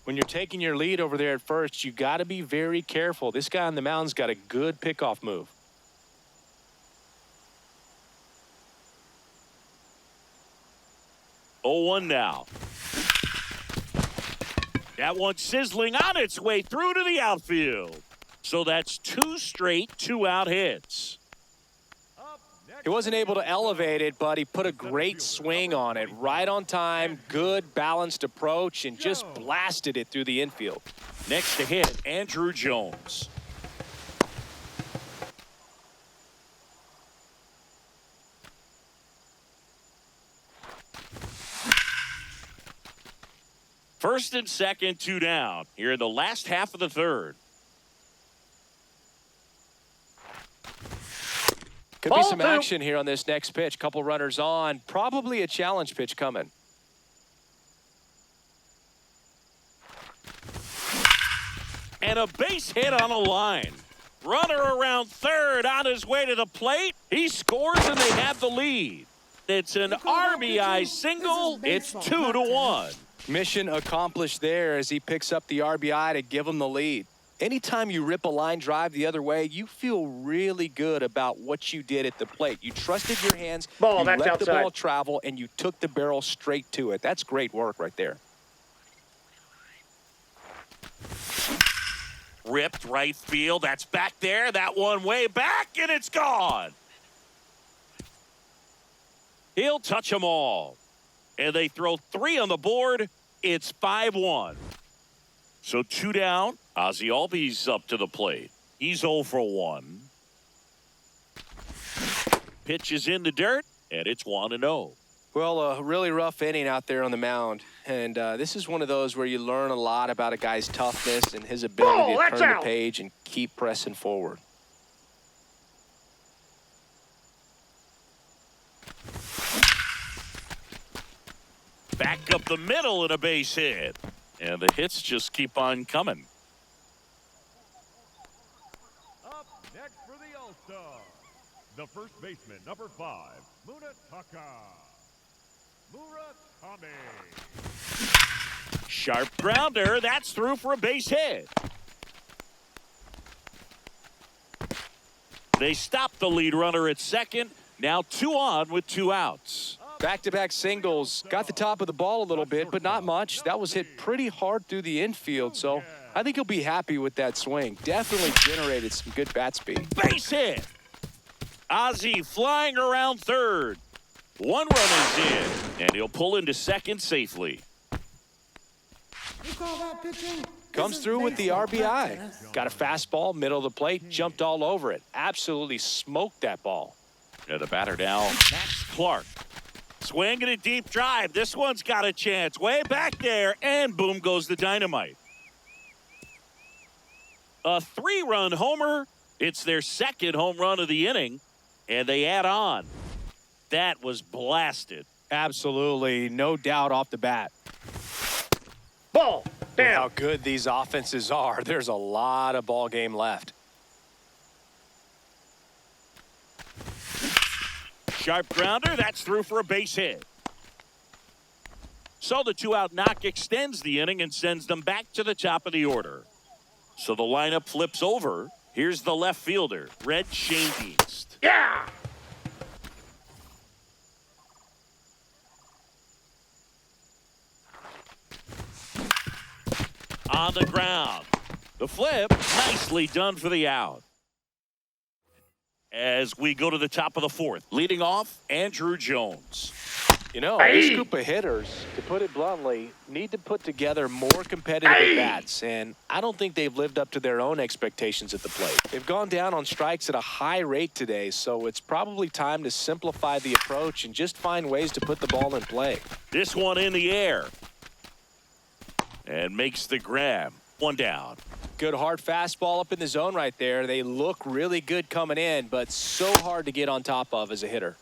When you're taking your lead over there at first, you got to be very careful. This guy on the mound's got a good pickoff move. Oh, 1 now. That one sizzling on its way through to the outfield. So that's 2 straight 2-out hits. He wasn't able to elevate it, but he put a great swing on it. Right on time, good balanced approach, and just blasted it through the infield. Next to hit, Andrew Jones. First and second, 2 down. Here in the last half of the third. Could be Ball some two. action here on this next pitch. Couple runners on. Probably a challenge pitch coming. And a base hit on a line. Runner around third on his way to the plate. He scores and they have the lead. It's an RBI single. It's 2-1. Mission accomplished there as he picks up the RBI to give him the lead. Anytime you rip a line drive the other way, you feel really good about what you did at the plate. You trusted your hands, Ball, you that's let the outside. ball travel, and you took the barrel straight to it. That's great work right there. Ripped right field. That's back there. That one way back, and it's gone. He'll touch them all. And they throw 3 on the board. It's 5-1. So 2 down. Ozzie Albies up to the plate. He's 0 for 1. Pitch is in the dirt, and it's 1-0. Well, a really rough inning out there on the mound. And this is one of those where you learn a lot about a guy's toughness and his ability Ball, to that's turn the out. page and keep pressing forward. Back up the middle and a base hit. And the hits just keep on coming. Up next for the All-Star, the first baseman, number 5, Munataka. Murakami. Sharp grounder. That's through for a base hit. They stopped the lead runner at second. Now 2 on with 2 outs. Back-to-back singles. Got the top of the ball a little bit, but not much. That was hit pretty hard through the infield, so I think he'll be happy with that swing. Definitely generated some good bat speed. Base hit. Ozzie flying around third. 1 run is in, and he'll pull into second safely. You call that pitching? Comes through with the RBI. Got a fastball, middle of the plate, jumped all over it. Absolutely smoked that ball. And the batter now, Max Clark. Swinging a deep drive. This one's got a chance. Way back there, and boom goes the dynamite. A 3-run homer. It's their second home run of the inning, and they add on. That was blasted. Absolutely, no doubt off the bat. Ball. With how Down. good these offenses are, there's a lot of ball game left. Sharp grounder. That's through for a base hit. So the 2-out knock extends the inning and sends them back to the top of the order. So the lineup flips over. Here's the left fielder, Red Schoendienst. Yeah. On the ground. The flip, nicely done for the out. As we go to the top of the 4th, leading off, Andrew Jones. You know, this group of hitters, to put it bluntly, need to put together more competitive at-bats, and I don't think they've lived up to their own expectations at the plate. They've gone down on strikes at a high rate today, so it's probably time to simplify the approach and just find ways to put the ball in play. This one in the air. And makes the grab. 1 down. Good hard fastball up in the zone right there. They look really good coming in, but so hard to get on top of as a hitter.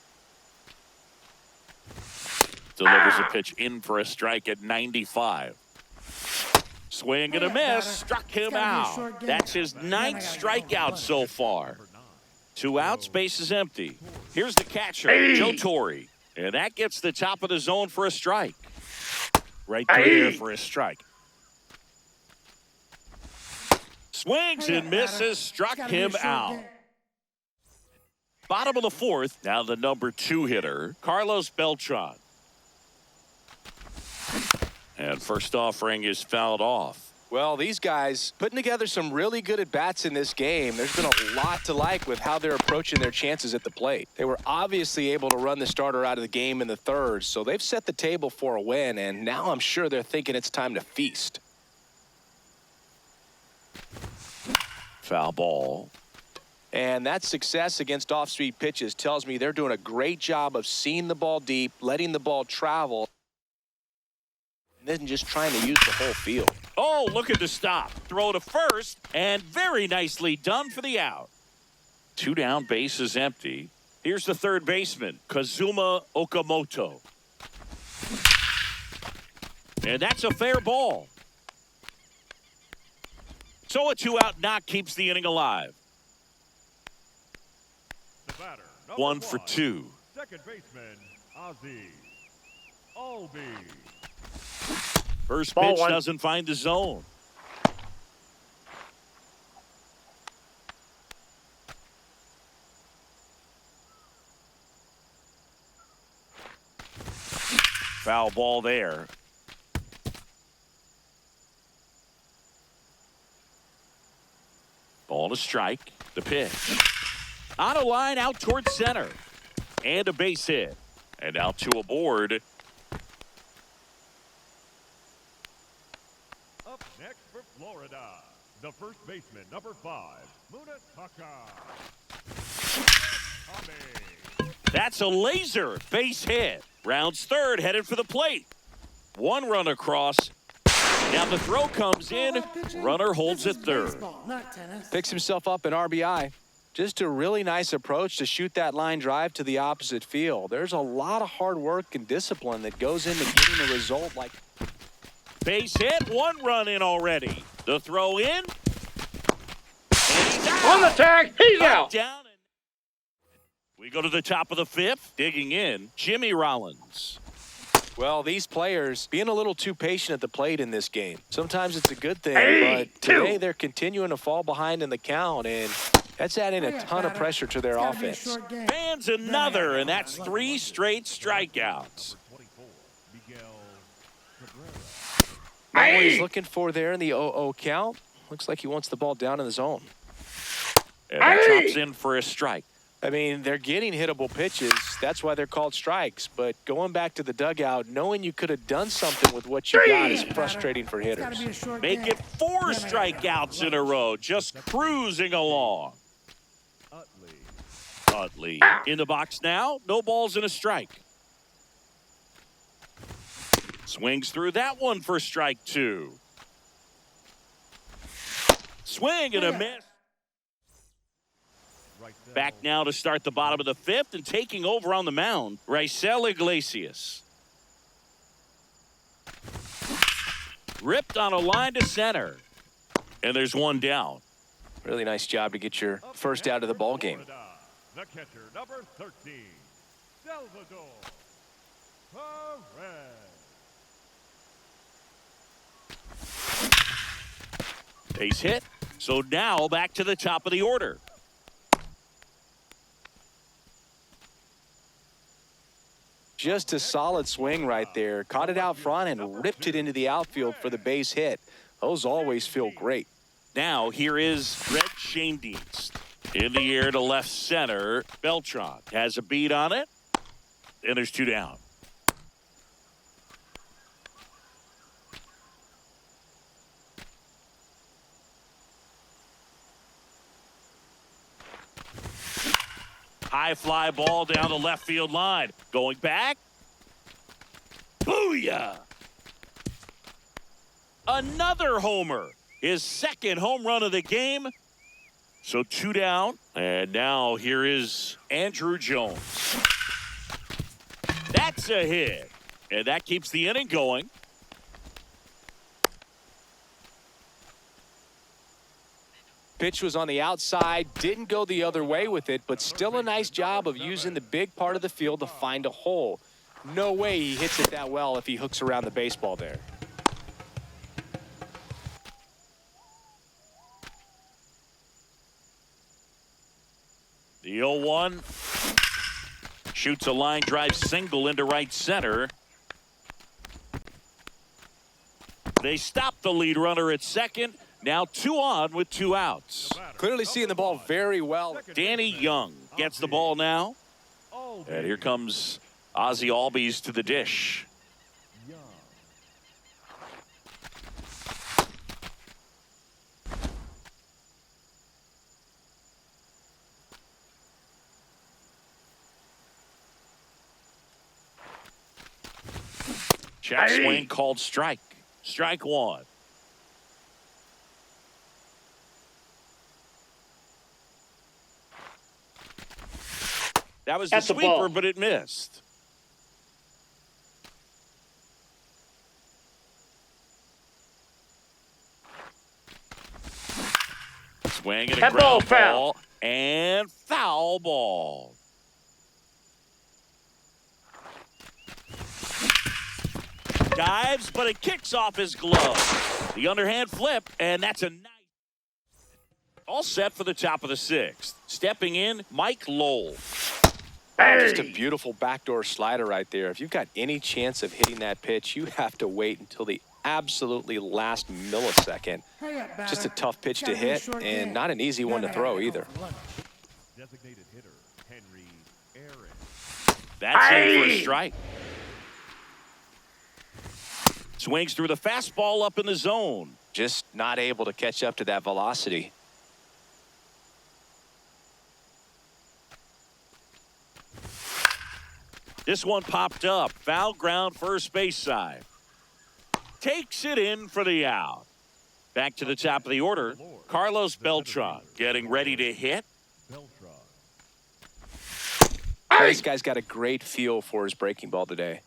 Delivers a pitch in for a strike at 95. Swing and a miss. Struck him out. That's his 9th strikeout so far. 2 outs, base is empty. Here's the catcher, Joe Torre. And that gets the top of the zone for a strike. Right there for a strike. Swings and misses. Struck him out. Bottom of the 4th. Now the number 2 hitter, Carlos Beltran. And first offering is fouled off. Well, these guys putting together some really good at-bats in this game. There's been a lot to like with how they're approaching their chances at the plate. They were obviously able to run the starter out of the game in the 3rd, so they've set the table for a win, and now I'm sure they're thinking it's time to feast. Foul ball. And that success against off-speed pitches tells me they're doing a great job of seeing the ball deep, letting the ball travel, and then just trying to use the whole field. Oh, look at the stop. Throw to first, and very nicely done for the out. 2 down, base is empty. Here's the 3rd baseman, Kazuma Okamoto. And that's a fair ball. So a 2-out knock keeps the inning alive. The batter, 1 for 2. Second baseman, Ozzie Albies. First Ball pitch 1. doesn't find the zone. Foul ball there. Ball to strike. The pitch. On a line out towards center. And a base hit. And now 2 aboard. Up next for Florida, the first baseman, number 5, Munetaka. That's a laser base hit. Rounds 3rd, headed for the plate. 1 run across. Now the throw comes in. Runner holds at 3rd. Baseball, not tennis. Picks himself up an RBI. Just a really nice approach to shoot that line drive to the opposite field. There's a lot of hard work and discipline that goes into getting a result like. Base hit, 1 run in already. The throw in. And he's out. On the tag. He's out. Down. We go to the top of the 5th. Digging in, Jimmy Rollins. Well, these players being a little too patient at the plate in this game. Sometimes it's a good thing, but today they're continuing to fall behind in the count, and that's adding a ton of pressure to their offense. Fans another, and that's 3 straight strikeouts. 24, Miguel Cabrera. Not what he's looking for there in the 0-0 count. Looks like he wants the ball down in the zone. And that drops in for a strike. I mean, they're getting hittable pitches. That's why they're called strikes. But going back to the dugout, knowing you could have done something with what you got is frustrating for hitters. Make it 4 strikeouts in a row, just cruising along. Utley in the box now, no balls and a strike. Swings through that one for strike 2. Swing and a miss. Back now to start the bottom of the 5th, and taking over on the mound, Raisel Iglesias. Ripped on a line to center. And there's one down. Really nice job to get your first out of the ball game. The catcher, number 13, Salvador Perez. Base hit. So now back to the top of the order. Just a solid swing right there. Caught it out front and ripped it into the outfield for the base hit. Those always feel great. Now here is Red Schoendienst. In the air to left center. Beltran has a beat on it. And there's 2 down. High fly ball down the left field line. Going back. Booyah! Another homer. His 2nd home run of the game. So 2 down. And now here is Andruw Jones. That's a hit. And that keeps the inning going. Pitch was on the outside, didn't go the other way with it, but still a nice job of using the big part of the field to find a hole. No way he hits it that well if he hooks around the baseball there. The 0-1 shoots a line drive single into right center. They stop the lead runner at second. Now 2 on with 2 outs. Clearly seeing the ball very well. Danny Young gets the ball now. And here comes Ozzie Albies to the dish. Check swing called strike. Strike 1. That was the That's a sweeper, ball. but it missed. Swing and a That ball ground foul. ball and foul ball. Dives, but it kicks off his glove. The underhand flip, and that's a nice. All set for the top of the 6th. Stepping in, Mike Lowell. Just a beautiful backdoor slider right there. If you've got any chance of hitting that pitch, you have to wait until the absolutely last millisecond. Just a tough pitch to hit and not an easy one to throw either. Designated hitter, Henry Aaron. That's in for a strike. Swings through the fastball up in the zone. Just not able to catch up to that velocity. This one popped up. Foul ground first base side. Takes it in for the out. Back to the top of the order. Carlos Beltran getting ready to hit. Beltran. This guy's got a great feel for his breaking ball today.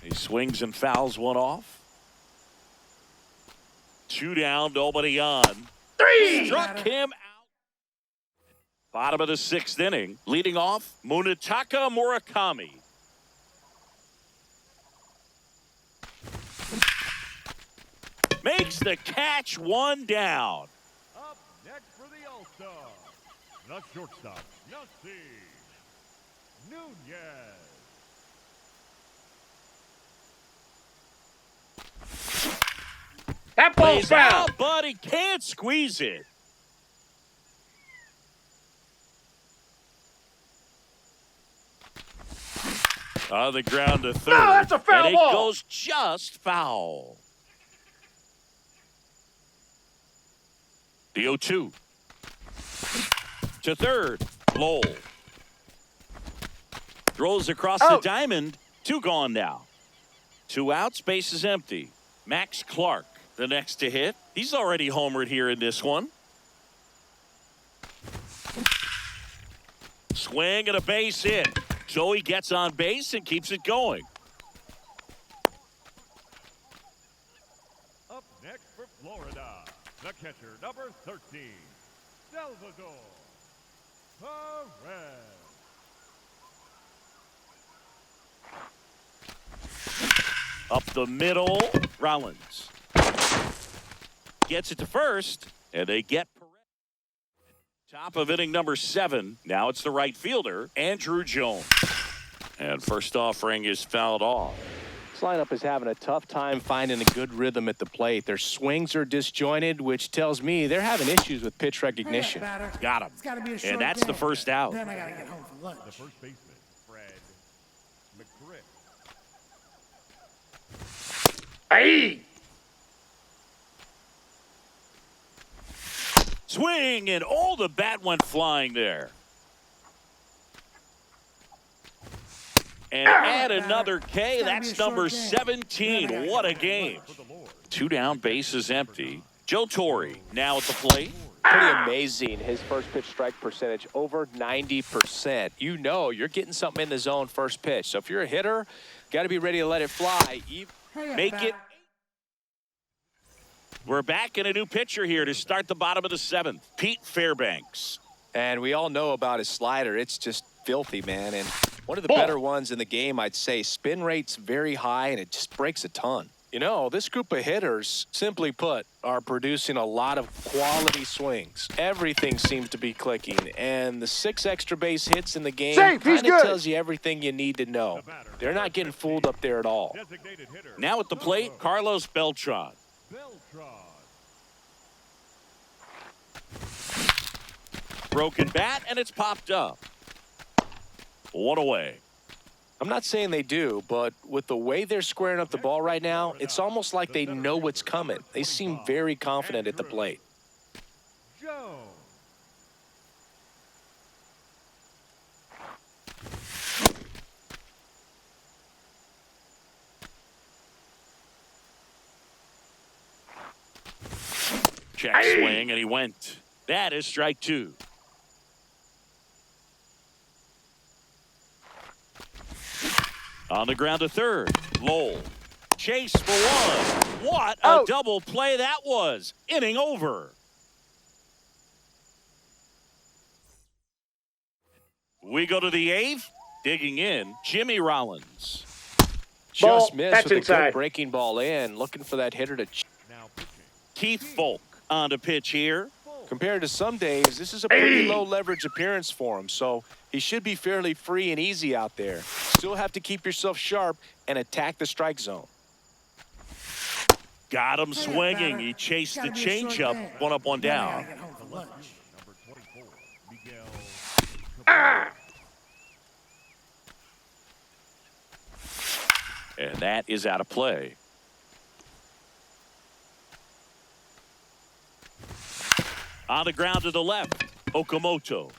He swings and fouls one off. 2 down, nobody on. 3. Struck him out. Bottom of the 6th inning. Leading off, Munetaka Murakami. Makes the catch, 1 down. Up next for the All-Star, the shortstop, Yossi Nunez. That ball's Plays foul. out, but he can't squeeze it. On the ground to third. No, that's a foul and ball. it goes just foul. The 0-2. To third. Lowell. Throws across the diamond. 2 gone now. 2 outs. Base is empty. Max Clark, the next to hit. He's already homered here in this one. Swing and a base hit. Joey gets on base and keeps it going. Up next for Florida, the catcher, number 13, Salvador Perez. Up the middle, Rollins. Gets it to first, and they get Perez. Top of inning number 7. Now it's the right fielder, Andrew Jones. And first offering is fouled off. This lineup is having a tough time finding a good rhythm at the plate. Their swings are disjointed, which tells me they're having issues with pitch recognition. Got him. It's gotta be a short And that's the game. first out. Then I gotta get home for lunch. The first baseman, Fred McGriff. Hey. Swing, and all the bat went flying there. And add another K. That's number 17. What a game. 2 down, base is empty. Joe Torre now at the plate. Pretty amazing. His first pitch strike percentage over 90%. You know you're getting something in the zone first pitch. So if you're a hitter, got to be ready to let it fly. Make it. We're back in a new pitcher here to start the bottom of the 7th. Pete Fairbanks. And we all know about his slider. It's just filthy, man. And one of the better ones in the game, I'd say. Spin rate's very high, and it just breaks a ton. You know, this group of hitters, simply put, are producing a lot of quality swings. Everything seems to be clicking, and the 6 extra base hits in the game Safe, he's kind of good. tells you everything you need to know. They're not getting fooled up there at all. Designated hitter, Now at the plate, Carlos Beltran. Beltran. Broken bat, and it's popped up. 1 away. I'm not saying they do, but with the way they're squaring up the ball right now, it's almost like they know what's coming. They seem very confident at the plate. Jones. Check swing, and he went. That is strike 2. On the ground to third. Lowell. Chase for 1. What a double play that was. Inning over. We go to the 8th. Digging in, Jimmy Rollins. Ball, Just missed that's with a inside. good breaking ball in, looking for that hitter to. Now pitching. Keith Folk on the pitch here. Compared to some days, this is a pretty low leverage appearance for him, so he should be fairly free and easy out there. Still have to keep yourself sharp and attack the strike zone. Got him swinging. He chased the changeup. 1 up, 1 Then I down. gotta get home for lunch. Number 24, Miguel Cabrera. And that is out of play. On the ground to the left, Okamoto.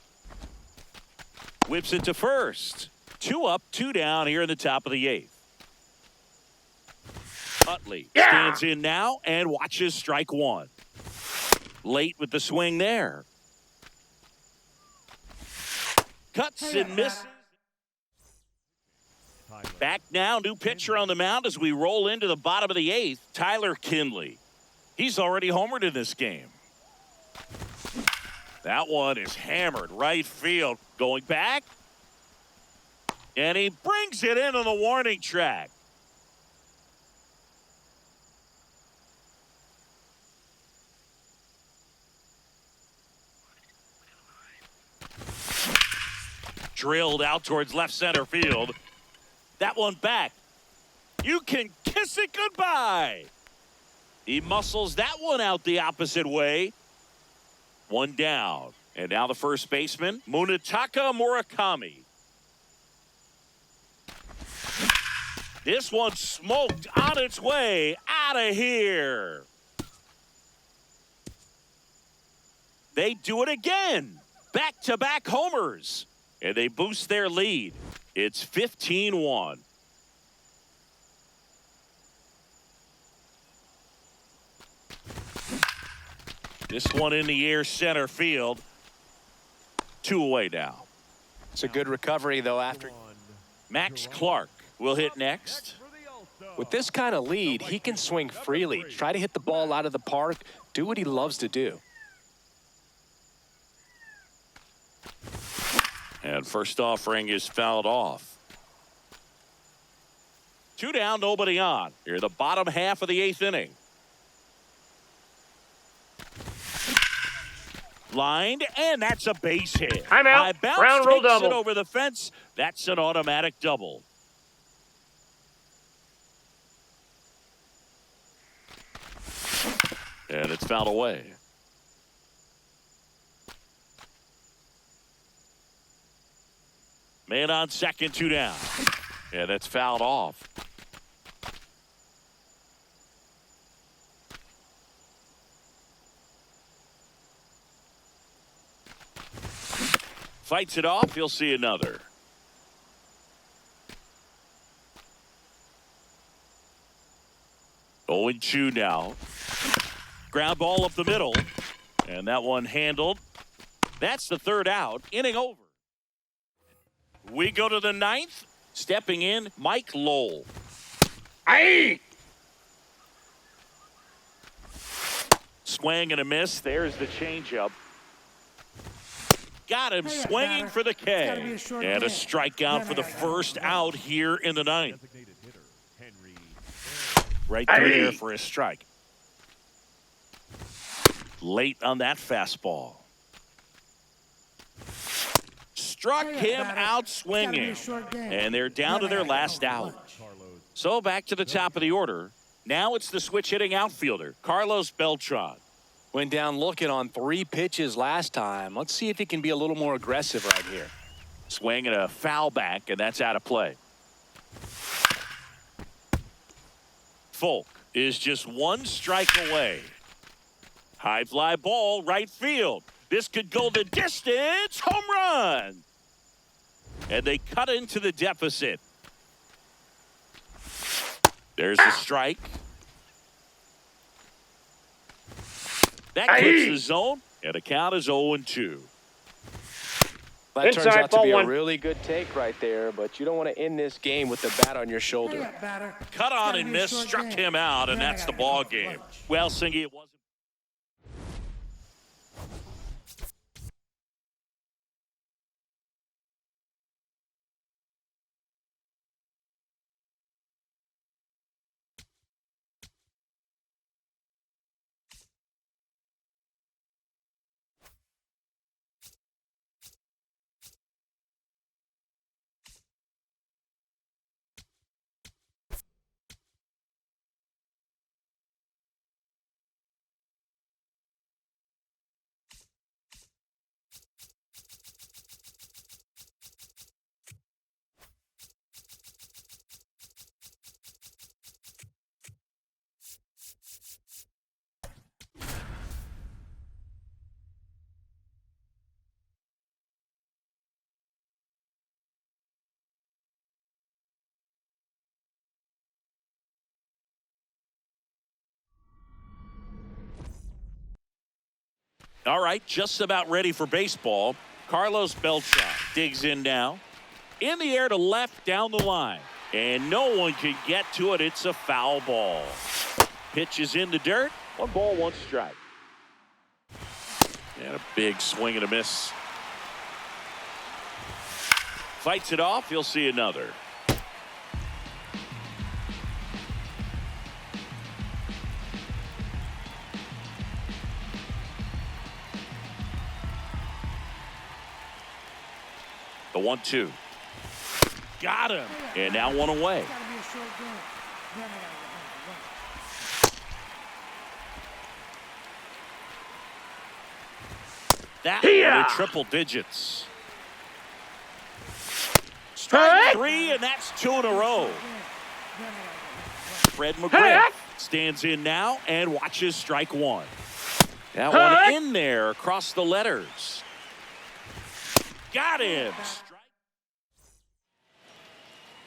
Whips it to first. 2 up, 2 down here in the top of the 8th. Utley stands in now and watches strike 1. Late with the swing there. Cuts and misses. Back now, new pitcher on the mound as we roll into the bottom of the 8th, Tyler Kinley. He's already homered in this game. That one is hammered right field. Going back. And he brings it into the warning track. Drilled out towards left center field. That one back. You can kiss it goodbye. He muscles that one out the opposite way. One down. And now the first baseman, Munetaka Murakami. This one smoked on its way out of here. They do it again. Back-to-back homers. And they boost their lead. It's 15-1. This one in the air center field. 2 away now. It's a good recovery, though, after. Max Clark will hit next. With this kind of lead, he can swing freely, try to hit the ball out of the park, do what he loves to do. And first offering is fouled off. 2 down, nobody on. Here, the bottom half of the 8th inning. Lined, and that's a base hit. I'm out. High bounce Ground rule takes it double. over the fence. That's an automatic double. And it's fouled away. Man on second, 2 down. And it's fouled off. Fights it off. You'll see another. Oh, 2 now. Ground ball up the middle. And that one handled. That's the 3rd out. Inning over. We go to the 9th. Stepping in, Mike Lowell. Aye. Swing and a miss. There's the changeup. Got him Hey, swinging batter. for the It's gotta be K. a short And a game. strikeout for the first out here in the 9th. Designated hitter, Henry. Right Aye. through there for a strike. Late on that fastball. Struck Hey, him batter. out It's gotta be a swinging. short game. And they're down to Then I their gotta last go for out. lunch. Carlos. So back to the top of the order. Now it's the switch hitting outfielder, Carlos Beltran. Went down looking on 3 pitches last time. Let's see if he can be a little more aggressive right here. Swing and a foul back, and that's out of play. Folk is just 1 strike away. High fly ball, right field. This could go the distance. Home run. And they cut into the deficit. There's the strike. That clips the zone, and the count is 0-2. That turns Inside, out to ball be a 1. really good take right there, but you don't want to end this game with the bat on your Hey, shoulder. batter. Cut It's on gotta and be a missed, short struck game. him out, and Then I that's the gotta ball go for game. lunch. Well, Singy, it wasn't. All right, just about ready for baseball. Carlos Beltran digs in now. In the air to left down the line. And no one can get to it. It's a foul ball. Pitch is in the dirt. 1 ball, 1 strike. And a big swing and a miss. Fights it off. He'll see another. The 1-2. Got him. And now one away. It's gotta be a short game. Then I gotta get home for lunch. That one to triple digits. Strike 3, and that's 2 in a row. Fred McGriff stands in now and watches strike 1. That one in there across the letters. Got him.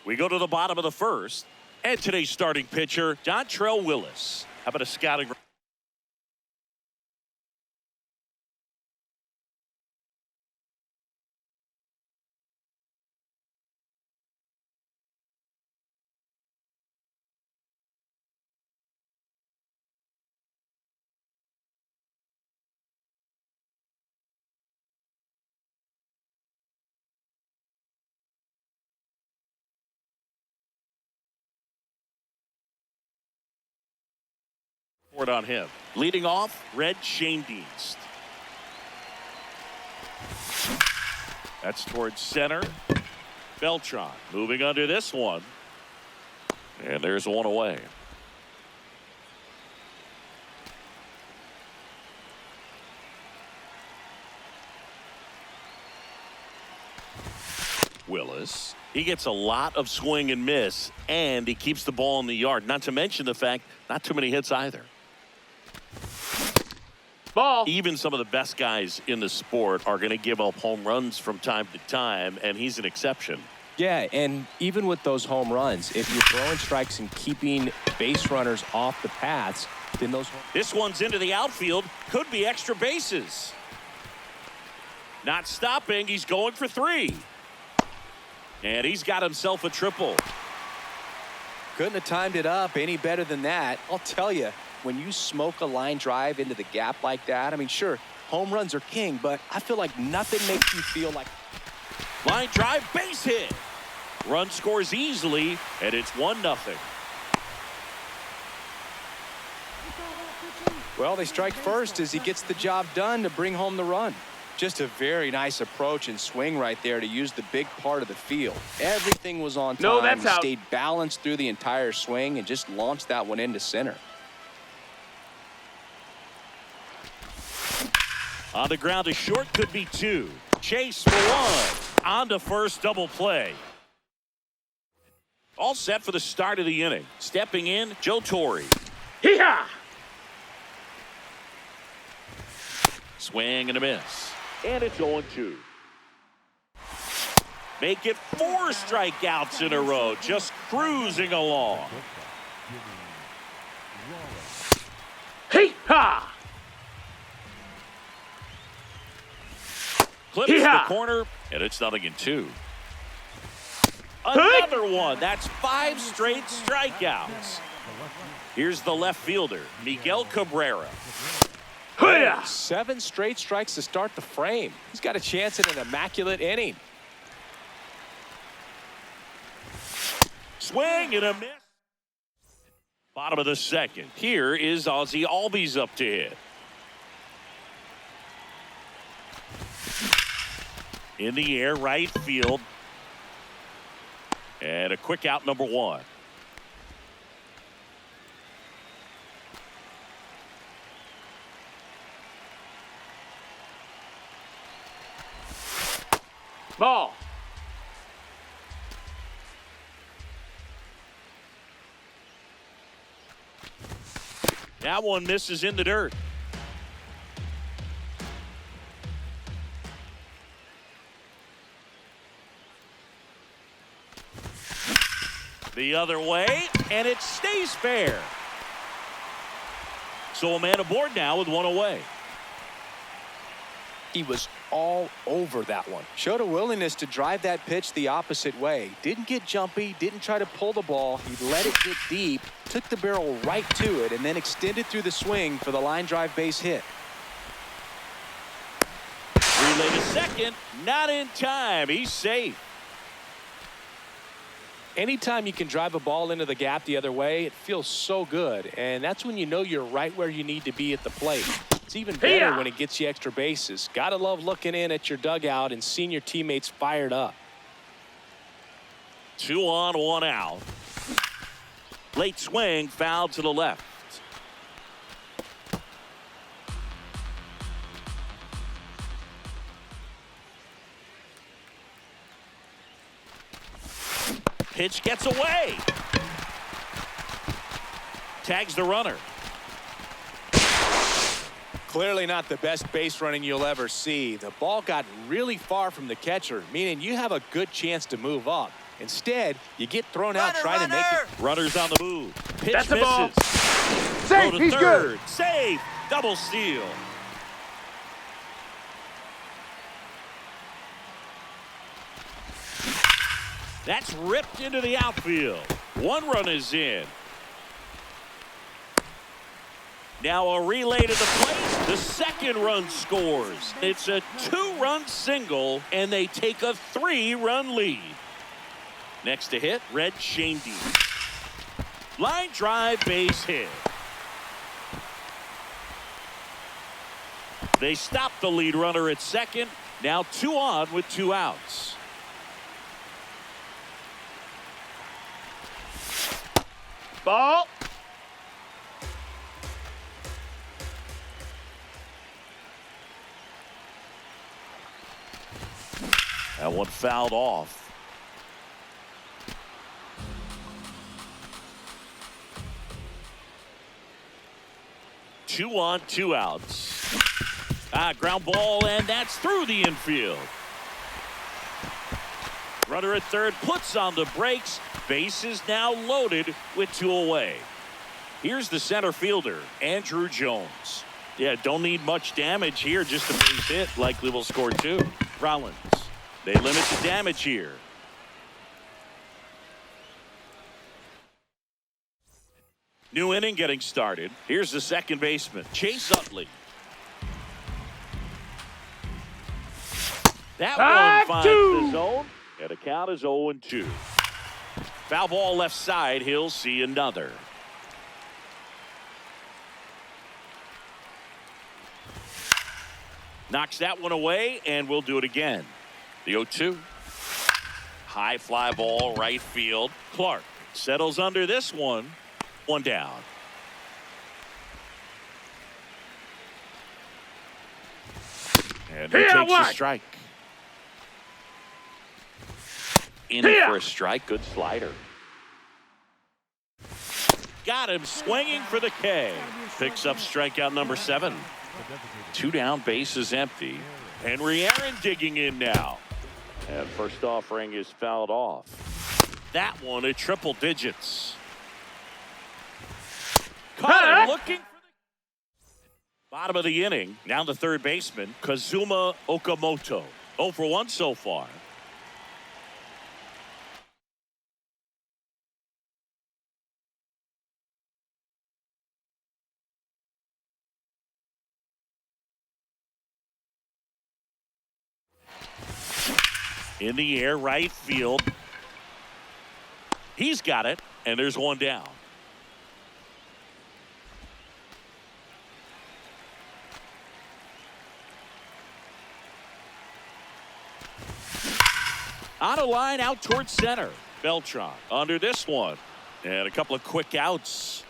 We go to the bottom of the first. And today's starting pitcher, Dontrelle Willis. How about a scouting? On him. Leading off, Red Schoendienst. That's towards center. Beltran moving under this one. And there's one away. Willis. He gets a lot of swing and miss, and he keeps the ball in the yard. Not to mention the fact, not too many hits either. Ball. Even some of the best guys in the sport are going to give up home runs from time to time, and he's an exception. Yeah, and even with those home runs, if you're throwing strikes and keeping base runners off the paths, then those... This one's into the outfield. Could be extra bases. Not stopping. He's going for 3. And he's got himself a triple. Couldn't have timed it up any better than that. I'll tell you, when you smoke a line drive into the gap like that, I mean, sure, home runs are king, but I feel like nothing makes you feel like... Line drive, base hit. Run scores easily, and it's 1-0. Well, they strike first as he gets the job done to bring home the run. Just a very nice approach and swing right there to use the big part of the field. Everything was on time. No, that's out. Stayed balanced through the entire swing and just launched that one into center. On the ground to short, could be 2. Chase for 1. On to first, double play. All set for the start of the inning. Stepping in, Joe Torre. Hee-haw! Swing and a miss. And it's 0-2. Make it 4 strikeouts in a row. Just cruising along. Hee-haw! Clips the corner, and it's 0-2. Another one. That's 5 straight strikeouts. Here's the left fielder, Miguel Cabrera. 7 straight strikes to start the frame. He's got a chance at an immaculate inning. Swing and a miss. Bottom of the second. Here is Ozzie Albies up to hit. In the air, right field. And a quick out, number 1. Ball. That one misses in the dirt. The other way, and it stays fair. So a man aboard now with 1 away. He was all over that one. Showed a willingness to drive that pitch the opposite way. Didn't get jumpy, didn't try to pull the ball. He let it get deep, took the barrel right to it, and then extended through the swing for the line drive base hit. relay to second. Not in time. He's safe. Anytime you can drive a ball into the gap the other way, it feels so good. And that's when you know you're right where you need to be at the plate. It's even better when it gets you extra bases. Gotta love looking in at your dugout and seeing your teammates fired up. 2 on, 1 out. Late swing, foul to the left. Pitch gets away. Tags the runner. Clearly not the best base running you'll ever see. The ball got really far from the catcher, meaning you have a good chance to move up. Instead, you get thrown out trying to make it. Runners on the move. Pitch That's the misses. ball. Throw to He's third. good. Save. Double steal. That's ripped into the outfield. 1 run is in. Now a relay to the plate. The second run scores. It's a 2-run single, and they take a 3-run lead. Next to hit, Red Shandy. Line drive, base hit. They stop the lead runner at second. Now 2 on with 2 outs. Ball. That one fouled off. Two on, 2 outs. Ground ball, and that's through the infield. Runner at third puts on the brakes. Base is now loaded with 2 away. Here's the center fielder, Andrew Jones. Yeah, don't need much damage here, just a base hit. Likely will score 2. Rollins. They limit the damage here. New inning getting started. Here's the second baseman, Chase Utley. That one finds the zone, and the count is 0-2. Foul ball left side. He'll see another. Knocks that one away, and we'll do it again. The 0-2. High fly ball, right field. Clark settles under this one. 1 down. And he takes a strike. In for a strike. Good slider. Got him swinging for the K. Picks up strikeout number 7. 2 down, base is empty. Henry Aaron digging in now. And first offering is fouled off. That one at triple digits. Caught him looking for the bottom of the inning. Now the third baseman, Kazuma Okamoto. 0 for 1 so far. In the air, right field. He's got it, and there's 1 down. On a line out towards center. Beltran under this one. And a couple of quick outs.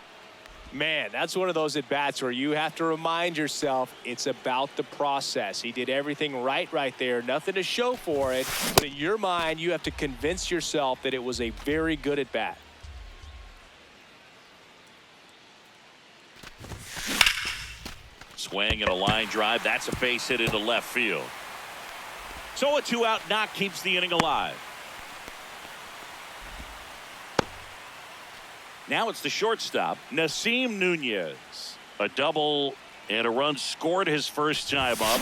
Man, that's one of those at-bats where you have to remind yourself it's about the process. He did everything right there. Nothing to show for it. But in your mind, you have to convince yourself that it was a very good at-bat. Swing and a line drive. That's a base hit into left field. So a 2-out knock keeps the inning alive. Now it's the shortstop, Nasim Nunez. A double and a run scored his first time up.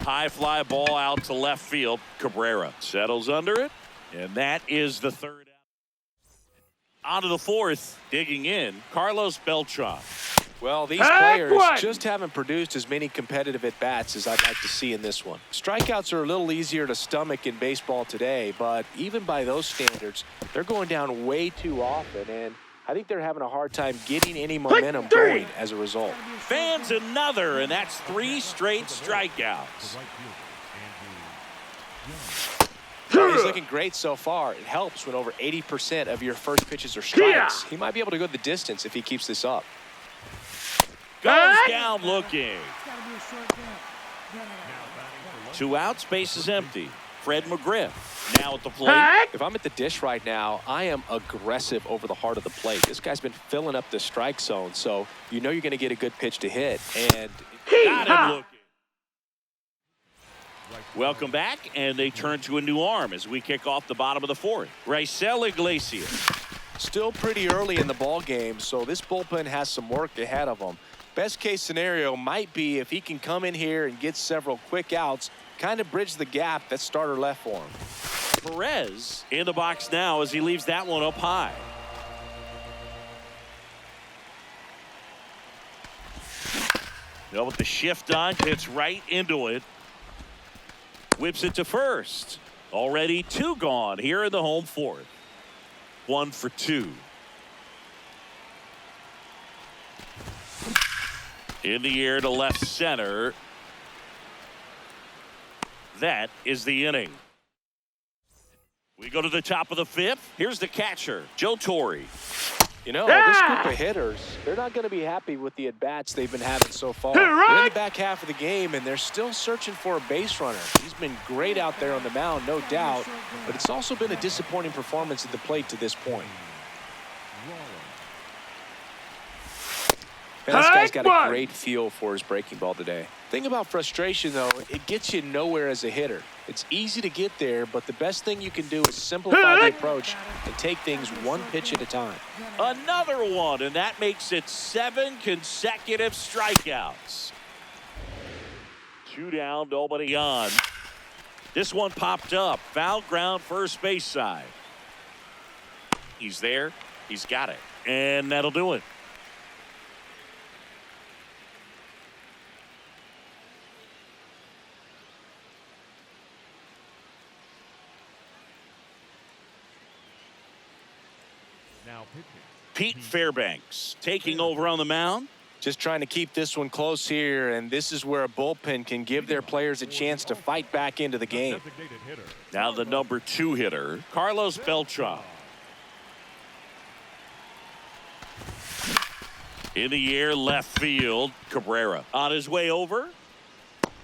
High fly ball out to left field. Cabrera settles under it, and that is the 3rd out. On to the 4th, digging in, Carlos Beltran. Well, these players just haven't produced as many competitive at-bats as I'd like to see in this one. Strikeouts are a little easier to stomach in baseball today, but even by those standards, they're going down way too often, and I think they're having a hard time getting any momentum going as a result. Fans another, and that's 3 straight strikeouts. He's looking great so far. It helps when over 80% of your first pitches are strikes. He might be able to go the distance if he keeps this up. Goes down looking. 2 outs, base is empty. Fred McGriff now at the plate. If I'm at the dish right now, I am aggressive over the heart of the plate. This guy's been filling up the strike zone, so you know you're going to get a good pitch to hit. And got him looking. Welcome back, and they turn to a new arm as we kick off the bottom of the 4th. Raisel Iglesias. Still pretty early in the ball game, so this bullpen has some work ahead of them. Best case scenario might be if he can come in here and get several quick outs, kind of bridge the gap that starter left for him. Perez in the box now as he leaves that one up high. Now with the shift on, hits right into it. Whips it to first. Already 2 gone here in the home 4th. 1 for 2. In the air to left center. That is the inning. We go to the top of the 5th. Here's the catcher, Joe Torre. You know, this group of hitters, they're not going to be happy with the at-bats they've been having so far. They're in the back half of the game, and they're still searching for a base runner. He's been great out there on the mound, no doubt, but it's also been a disappointing performance at the plate to this point. Man, this guy's got a great feel for his breaking ball today. Thing about frustration, though, it gets you nowhere as a hitter. It's easy to get there, but the best thing you can do is simplify the approach and take things one pitch at a time. Another one, and that makes it 7 consecutive strikeouts. 2 down, nobody on. This one popped up. Foul ground, first base side. He's there. He's got it. And that'll do it. Now pitching. Pete Fairbanks taking over on the mound. Just trying to keep this one close here, and this is where a bullpen can give their players a chance to fight back into the game. Designated hitter. Now the number 2 hitter, Carlos Beltran. In the air, left field, Cabrera on his way over.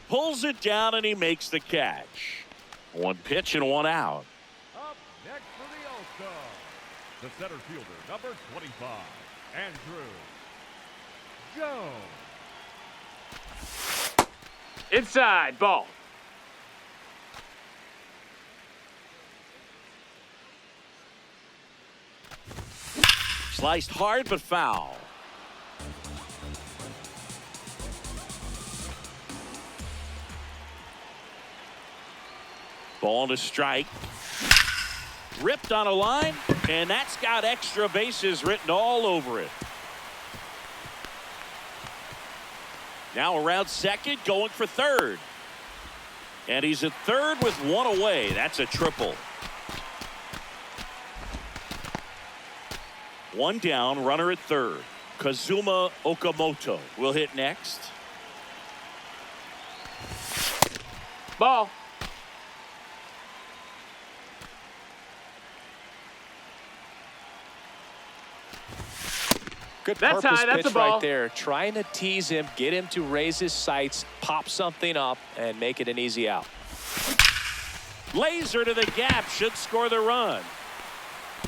Pulls it down, and he makes the catch. 1 pitch and 1 out. Up next for the All-Star, the center fielder, number 25, Andrew Jones. Inside, ball. Sliced hard but foul. Ball to strike. Ripped on a line, and that's got extra bases written all over it. Now around second, going for third. And he's at third with 1 away. That's a triple. 1 down, runner at third. Kazuma Okamoto will hit next. Ball. Good That's purpose high, that's pitch a ball. right there. Trying to tease him, get him to raise his sights, pop something up, and make it an easy out. Laser to the gap, should score the run.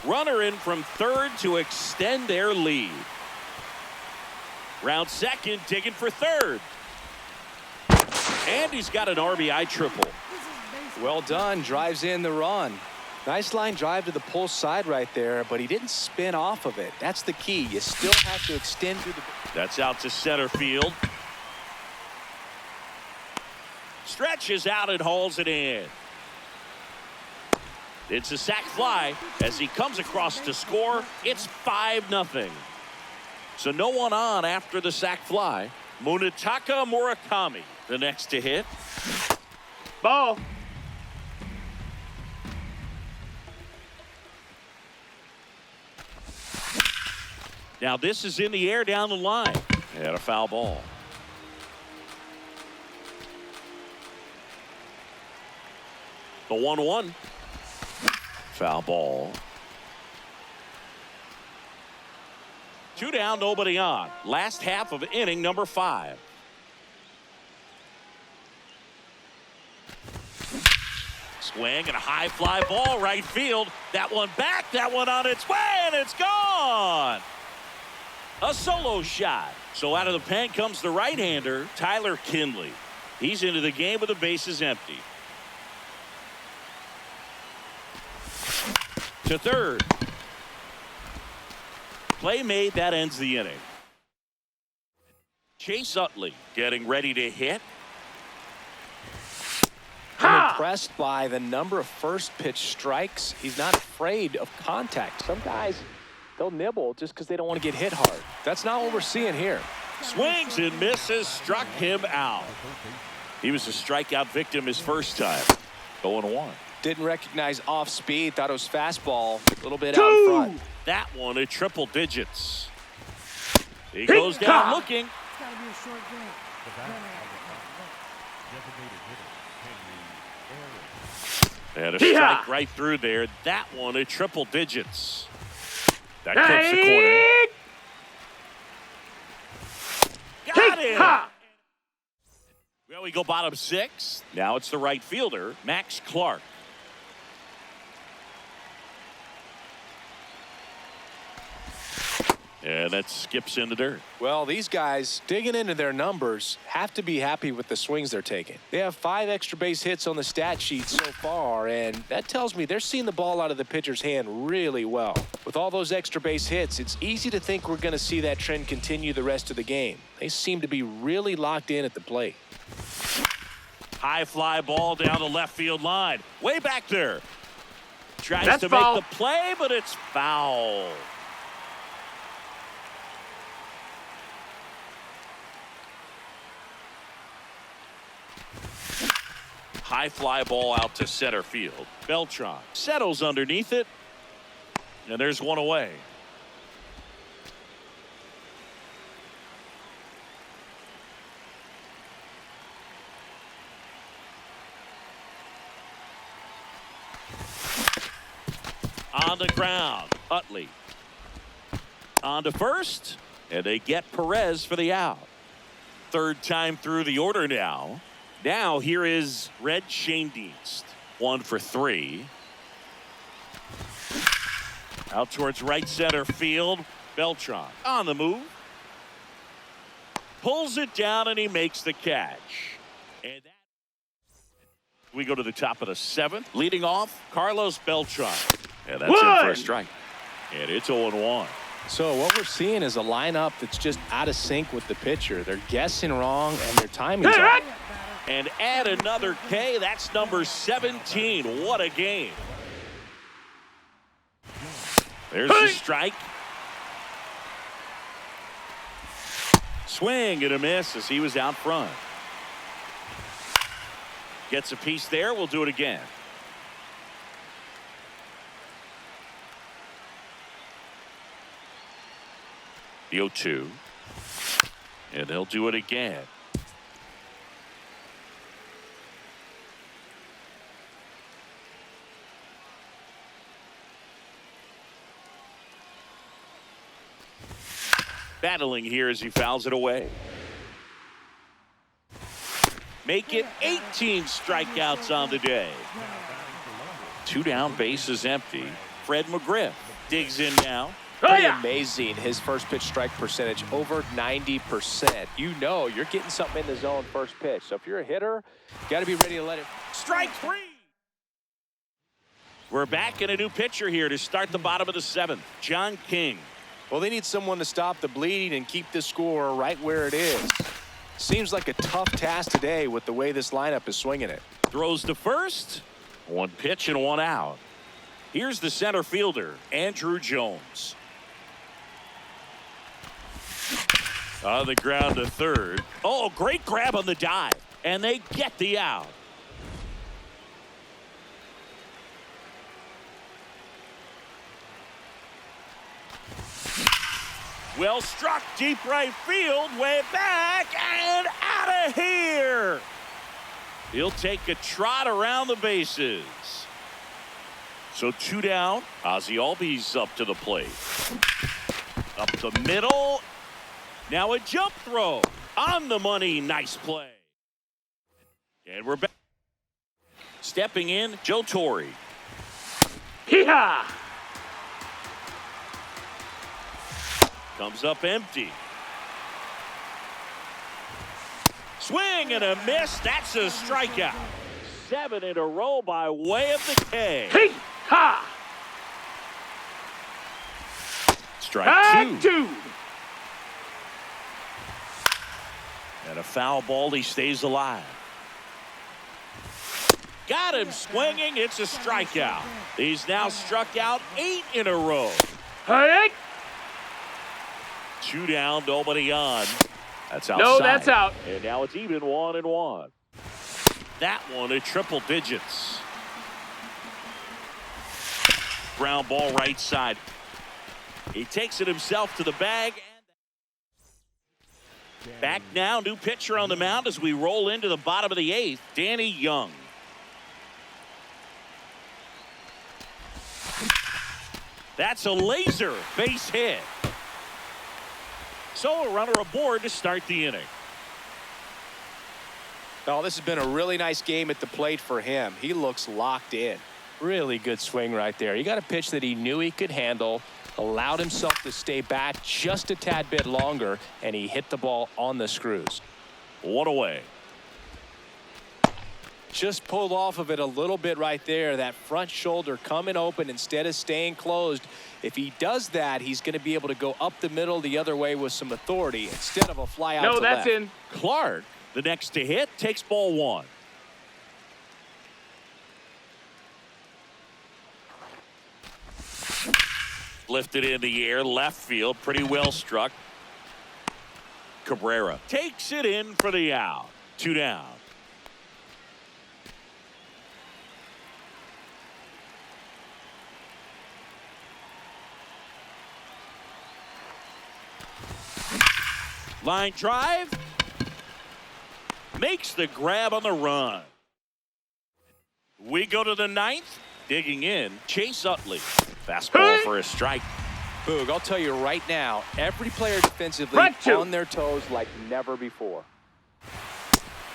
Runner in from third to extend their lead. Round second, digging for third. And he's got an RBI triple. Well done, drives in the run. Nice line drive to the pull side right there, but he didn't spin off of it. That's the key. You still have to extend through the... That's out to center field. Stretches out and hauls it in. It's a sac fly as he comes across to score. It's 5-0. So no one on after the sac fly. Munetaka Murakami, the next to hit. Ball. Now this is in the air down the line. And a foul ball. The 1-1. Foul ball. 2 down, nobody on. Last half of inning number 5. Swing and a high fly ball right field. That one back, that one on its way, and it's gone. A solo shot. So out of the pen comes the right-hander, Tyler Kinley. He's into the game with the bases empty. To third. Play made, that ends the inning. Chase Utley getting ready to hit. I'm impressed by the number of first pitch strikes. He's not afraid of contact. Some guys, they'll nibble just because they don't want to get hit hard. That's not what we're seeing here. Swings and misses, struck him out. He was a strikeout victim his first time. 0-1. Didn't recognize off speed, thought it was fastball, a little bit out in front. That one at triple digits. He goes down looking. It's got to be a short game. Then I And a strike right through there. That one at triple digits. That clips the corner. Got him. Well, we go bottom 6. Now it's the right fielder, Max Clark. And that skips in the dirt. Well, these guys digging into their numbers have to be happy with the swings they're taking. They have 5 extra base hits on the stat sheet so far, and that tells me they're seeing the ball out of the pitcher's hand really well. With all those extra base hits, it's easy to think we're going to see that trend continue the rest of the game. They seem to be really locked in at the plate. High fly ball down the left field line. Way back there. Tries That's to foul. make the play, but it's foul. High fly ball out to center field. Beltran settles underneath it. And there's one away. On the ground, Utley. On to first, and they get Perez for the out. Third time through the order now. Now here is Red Schoendienst. 1 for 3. Out towards right center field. Beltran on the move. Pulls it down and he makes the catch. And we go to the top of the 7th. Leading off, Carlos Beltran. And that's in for a strike. And it's 0-1. So what we're seeing is a lineup that's just out of sync with the pitcher. They're guessing wrong and their timing's off. And add another K. That's number 17. What a game. There's the strike. Swing and a miss as he was out front. Gets a piece there. We'll do it again. The 0-2. And they'll do it again. Battling here as he fouls it away. Make it 18 strikeouts on the day. 2 down, bases empty. Fred McGriff digs in now. Pretty amazing, his first pitch strike percentage, over 90%. You know you're getting something in the zone first pitch. So if you're a hitter, you got to be ready to let it. Strike 3. We're back in a new pitcher here to start the bottom of the 7th. John King. Well, they need someone to stop the bleeding and keep the score right where it is. Seems like a tough task today with the way this lineup is swinging it. Throws to first. 1 pitch and 1 out. Here's the center fielder, Andrew Jones. On the ground to third. Oh, great grab on the dive. And they get the out. Well struck, deep right field, way back, and out of here. He'll take a trot around the bases. So 2 down. Ozzie Albies up to the plate. Up the middle. Now a jump throw. On the money. Nice play. And we're back. Stepping in, Joe Torre. Hee-haw! Comes up empty. Swing and a miss. That's a strikeout. 7 in a row by way of the K. Hee-ha! Strike 2. 2. And a foul ball. He stays alive. Got him swinging. It's a strikeout. He's now struck out 8 in a row. Hey! 2 down, nobody on. That's outside. No, that's out. And now it's even 1-1. That one at triple digits. Ground ball right side. He takes it himself to the bag. Back now, new pitcher on the mound as we roll into the bottom of the 8th, Danny Young. That's a laser base hit. So a runner aboard to start the inning. Oh, this has been a really nice game at the plate for him. He looks locked in. Really good swing right there. He got a pitch that he knew he could handle, allowed himself to stay back just a tad bit longer, and he hit the ball on the screws. 1 away. Just pulled off of it a little bit right there. That front shoulder coming open instead of staying closed. If he does that, he's going to be able to go up the middle the other way with some authority instead of a fly out No, to that's left. in. Clark, the next to hit, takes ball 1. Lifted in the air, left field, pretty well struck. Cabrera takes it in for the out. 2 down. Line drive. Makes the grab on the run. We go to the 9th. Digging in, Chase Utley. Fastball for a strike. Boog, I'll tell you right now, every player defensively Right to. on their toes like never before.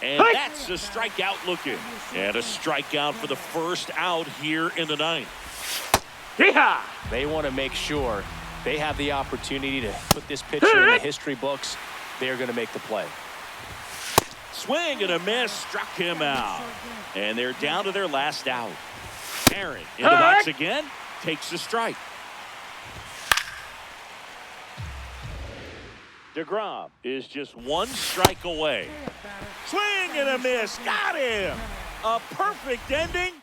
And that's a strikeout looking. And a strikeout for the first out here in the 9th. Hee-haw! They want to make sure they have the opportunity to put this pitcher in the history books. They're going to make the play. Swing and a miss, struck him out. And they're down to their last out. Aaron in the box again, takes a strike. DeGrom is just 1 strike away. Swing and a miss, got him. A perfect ending.